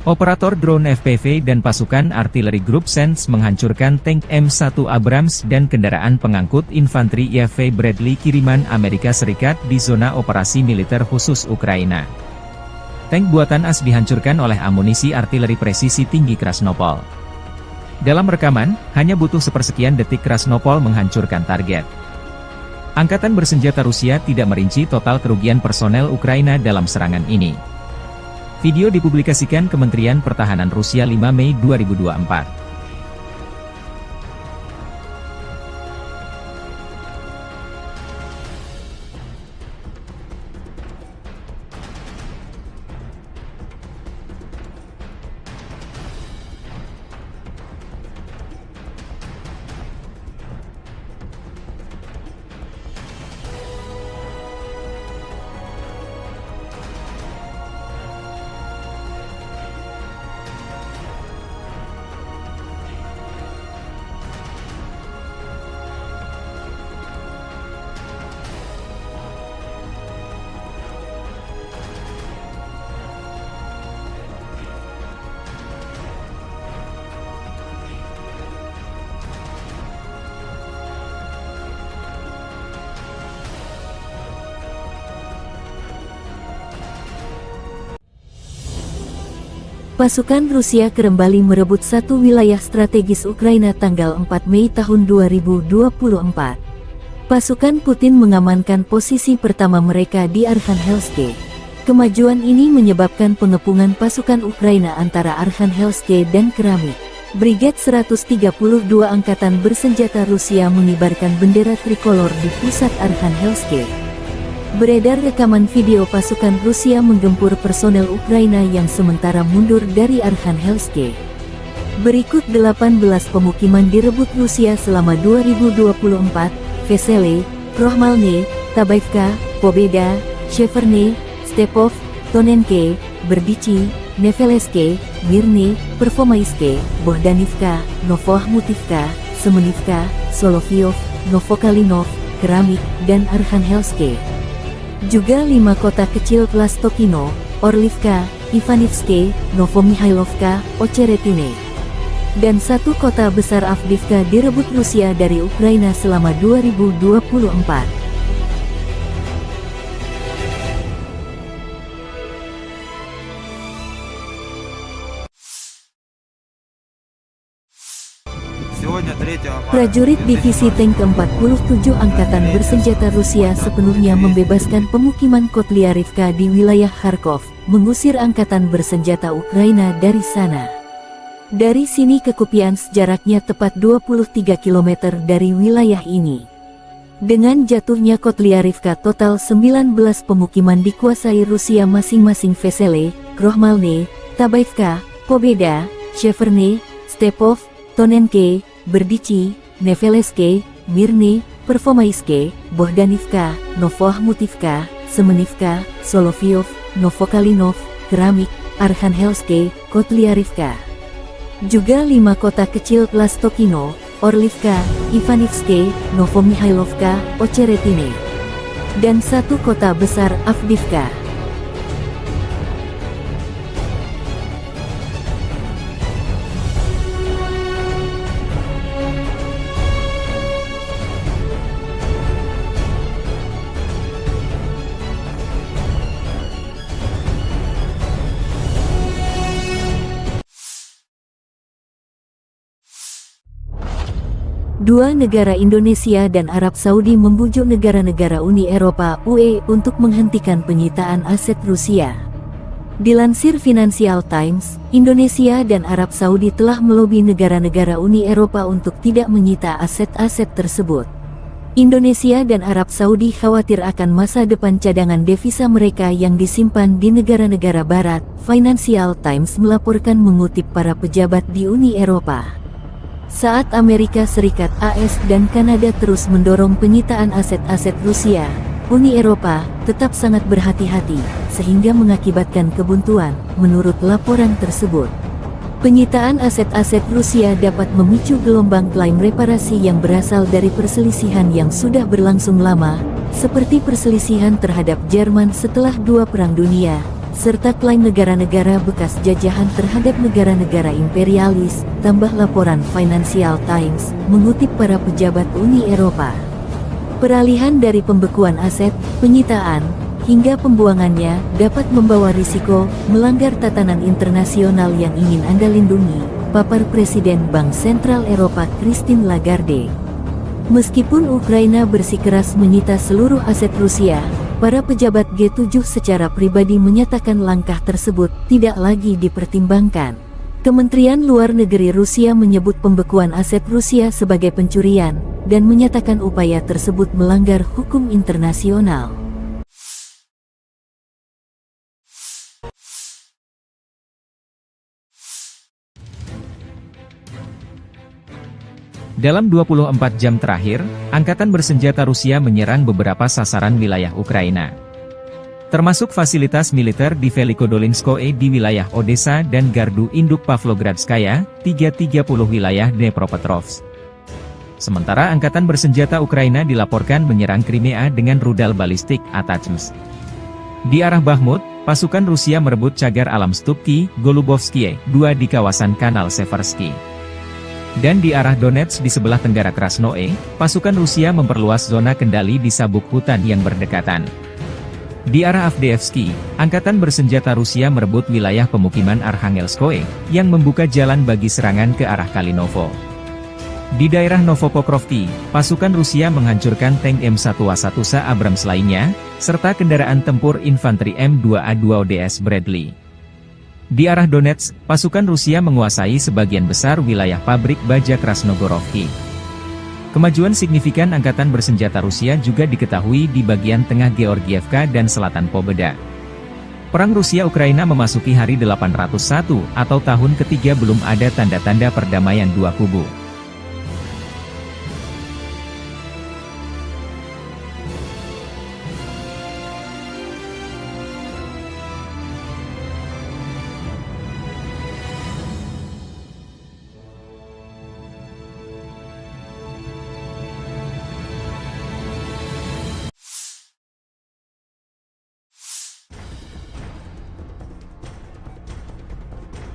Operator drone FPV dan pasukan artileri grup Sense menghancurkan tank M1 Abrams dan kendaraan pengangkut infanteri IAV Bradley kiriman Amerika Serikat di zona operasi militer khusus Ukraina. Tank buatan AS dihancurkan oleh amunisi artileri presisi tinggi Krasnopol. Dalam rekaman, hanya butuh sepersekian detik Krasnopol menghancurkan target. Angkatan bersenjata Rusia tidak merinci total kerugian personel Ukraina dalam serangan ini. Video dipublikasikan Kementerian Pertahanan Rusia 5 Mei 2024. Pasukan Rusia kembali merebut satu wilayah strategis Ukraina tanggal 4 Mei tahun 2024. Pasukan Putin mengamankan posisi pertama mereka di Arkhangelsk. Kemajuan ini menyebabkan pengepungan pasukan Ukraina antara Arkhangelsk dan Keramik. Brigade 132 Angkatan Bersenjata Rusia mengibarkan bendera trikolor di pusat Arkhangelsk. Beredar rekaman video pasukan Rusia menggempur personel Ukraina yang sementara mundur dari Arkhangelsk. Berikut 18 pemukiman direbut Rusia selama 2024, Vesele, Krohmalne, Tabaivka, Pobeda, Sheverne, Stepov, Tonenke, Berdichi, Neveleske, Mirne, Pervomaiske, Bohdanivka, Novohmutivka, Semenivka, Solovyov, Novokalinov, Keramik, dan Arkhangelsk. Juga 5 kota kecil Plastokino, Orlivka, Ivanivske, Novomihailovka, Ocheretine, dan 1 kota besar Avdiivka direbut Rusia dari Ukraina selama 2024. Prajurit Divisi Tank ke-47 Angkatan Bersenjata Rusia sepenuhnya membebaskan pemukiman Kotlyarivka di wilayah Kharkov, mengusir Angkatan Bersenjata Ukraina dari sana. Dari sini ke Kupiansk jaraknya tepat 23 km dari wilayah ini. Dengan jatuhnya Kotlyarivka, total 19 pemukiman dikuasai Rusia masing-masing Vesele, Krohmalne, Tabaivka, Pobeda, Sheverne, Stepov, Tonenke, Berdichi, Neveleske, Mirne, Pervomaiske, Bohdanivka, Novohmutivka, Semenivka, Solovyov, Novokalinov, Keramik, Arkhangelsk, Kotlyarivka. Juga 5 kota kecil Plastokino, Orlivka, Ivanivske, Novomihailovka, Ocheretine, dan 1 kota besar Avdiivka. Dua negara Indonesia dan Arab Saudi membujuk negara-negara Uni Eropa (UE) untuk menghentikan penyitaan aset Rusia. Dilansir Financial Times, Indonesia dan Arab Saudi telah melobi negara-negara Uni Eropa untuk tidak menyita aset-aset tersebut. Indonesia dan Arab Saudi khawatir akan masa depan cadangan devisa mereka yang disimpan di negara-negara barat, Financial Times melaporkan mengutip para pejabat di Uni Eropa. Saat Amerika Serikat (AS) dan Kanada terus mendorong penyitaan aset-aset Rusia, Uni Eropa tetap sangat berhati-hati, sehingga mengakibatkan kebuntuan, menurut laporan tersebut. Penyitaan aset-aset Rusia dapat memicu gelombang klaim reparasi yang berasal dari perselisihan yang sudah berlangsung lama, seperti perselisihan terhadap Jerman setelah Dua Perang Dunia, serta klaim negara-negara bekas jajahan terhadap negara-negara imperialis, tambah laporan Financial Times, mengutip para pejabat Uni Eropa. Peralihan dari pembekuan aset, penyitaan, hingga pembuangannya dapat membawa risiko melanggar tatanan internasional yang ingin Anda lindungi, papar Presiden Bank Sentral Eropa Christine Lagarde. Meskipun Ukraina bersikeras menyita seluruh aset Rusia, para pejabat G7 secara pribadi menyatakan langkah tersebut tidak lagi dipertimbangkan. Kementerian Luar Negeri Rusia menyebut pembekuan aset Rusia sebagai pencurian, dan menyatakan upaya tersebut melanggar hukum internasional. Dalam 24 jam terakhir, Angkatan Bersenjata Rusia menyerang beberapa sasaran wilayah Ukraina. Termasuk fasilitas militer di Velikodolinskoe di wilayah Odessa dan Gardu Induk Pavlogradskaya, 330 wilayah Dnepropetrovsk. Sementara Angkatan Bersenjata Ukraina dilaporkan menyerang Crimea dengan rudal balistik ATACMS. Di arah Bakhmut, pasukan Rusia merebut cagar alam Stupki, Golubovskie, 2 di kawasan Kanal Seversky. Dan di arah Donetsk di sebelah tenggara Krasnoe, pasukan Rusia memperluas zona kendali di sabuk hutan yang berdekatan. Di arah Avdiivsky, Angkatan Bersenjata Rusia merebut wilayah pemukiman Arkhangelskoe, yang membuka jalan bagi serangan ke arah Kalinovo. Di daerah Novopokrovki, pasukan Rusia menghancurkan tank M1A1 Abrams lainnya, serta kendaraan tempur infanteri M2A2ODS Bradley. Di arah Donetsk, pasukan Rusia menguasai sebagian besar wilayah pabrik baja Krasnogorovki. Kemajuan signifikan Angkatan Bersenjata Rusia juga diketahui di bagian tengah Georgievka dan selatan Pobeda. Perang Rusia-Ukraina memasuki hari 801 atau tahun ketiga belum ada tanda-tanda perdamaian dua kubu.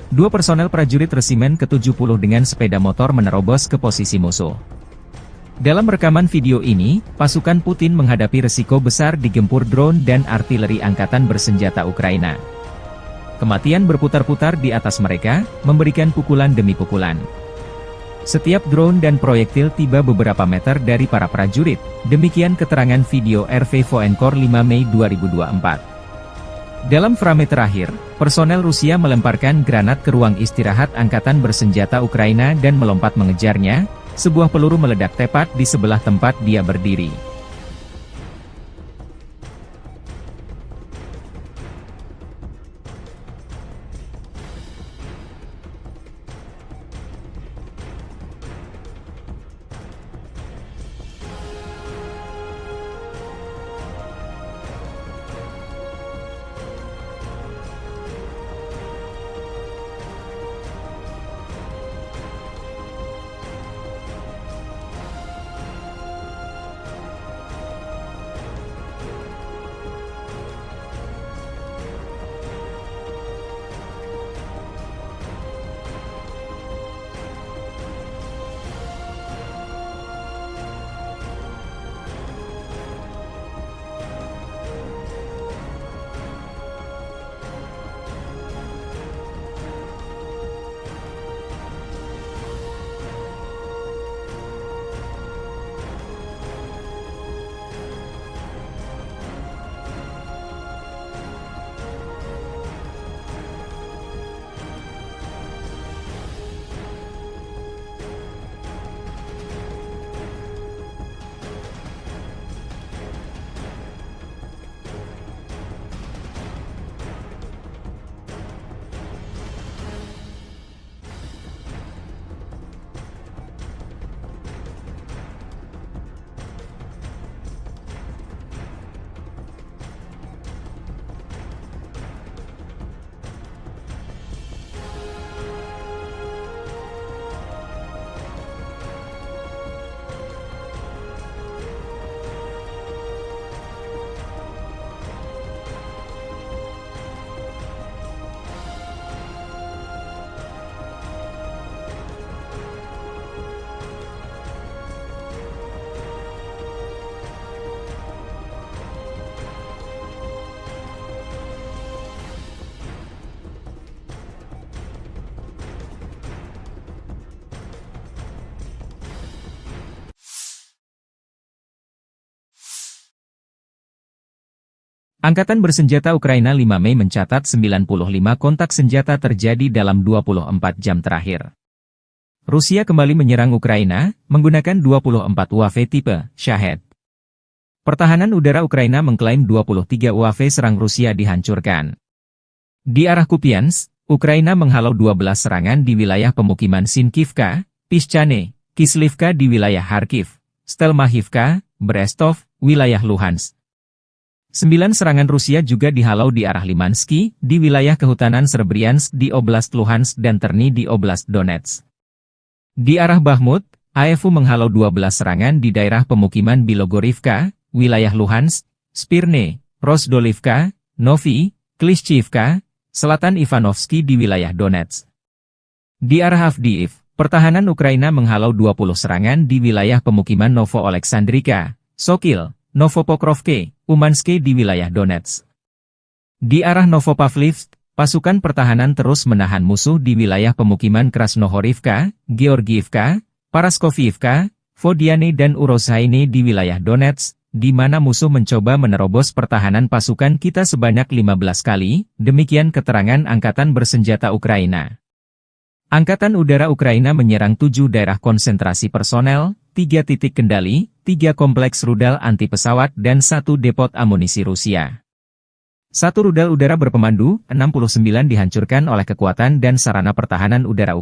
Dua personel prajurit resimen ke-70 dengan sepeda motor menerobos ke posisi musuh. Dalam rekaman video ini, pasukan Putin menghadapi resiko besar digempur drone dan artileri Angkatan Bersenjata Ukraina. Kematian berputar-putar di atas mereka, memberikan pukulan demi pukulan. Setiap drone dan proyektil tiba beberapa meter dari para prajurit, demikian keterangan video RV Voenkor 5 Mei 2024. Dalam frame terakhir, personel Rusia melemparkan granat ke ruang istirahat Angkatan Bersenjata Ukraina dan melompat mengejarnya, sebuah peluru meledak tepat di sebelah tempat dia berdiri. Angkatan bersenjata Ukraina 5 Mei mencatat 95 kontak senjata terjadi dalam 24 jam terakhir. Rusia kembali menyerang Ukraina, menggunakan 24 UAV tipe Shahed. Pertahanan udara Ukraina mengklaim 23 UAV serang Rusia dihancurkan. Di arah Kupiansk, Ukraina menghalau 12 serangan di wilayah pemukiman Sinkivka, Pischane, Kislivka di wilayah Kharkiv, Stelmachivka, Brestov, wilayah Luhansk. 9 serangan Rusia juga dihalau di arah Limansky, di wilayah kehutanan Srebryansk di Oblast Luhansk dan Terny di Oblast Donetsk. Di arah Bakhmut, AFU menghalau 12 serangan di daerah pemukiman Bilogorivka, wilayah Luhansk, Spirne, Rozdolivka, Novi, Klishchivka, selatan Ivanovsky di wilayah Donetsk. Di arah Avdiivka, pertahanan Ukraina menghalau 20 serangan di wilayah pemukiman Novo-Oleksandrivka, Sokil, Novopokrovke, Umanske di wilayah Donetsk. Di arah Novopavlivsk, pasukan pertahanan terus menahan musuh di wilayah pemukiman Krasnohorivka, Georgiivka, Paraskoviivka, Vodiane dan Urozhaine di wilayah Donetsk, di mana musuh mencoba menerobos pertahanan pasukan kita sebanyak 15 kali, demikian keterangan Angkatan Bersenjata Ukraina. Angkatan Udara Ukraina menyerang 7 daerah konsentrasi personel, 3 titik kendali, 3 kompleks rudal anti-pesawat dan 1 depot amunisi Rusia. 1 rudal udara berpemandu, 69 dihancurkan oleh kekuatan dan sarana pertahanan udara Ukraina.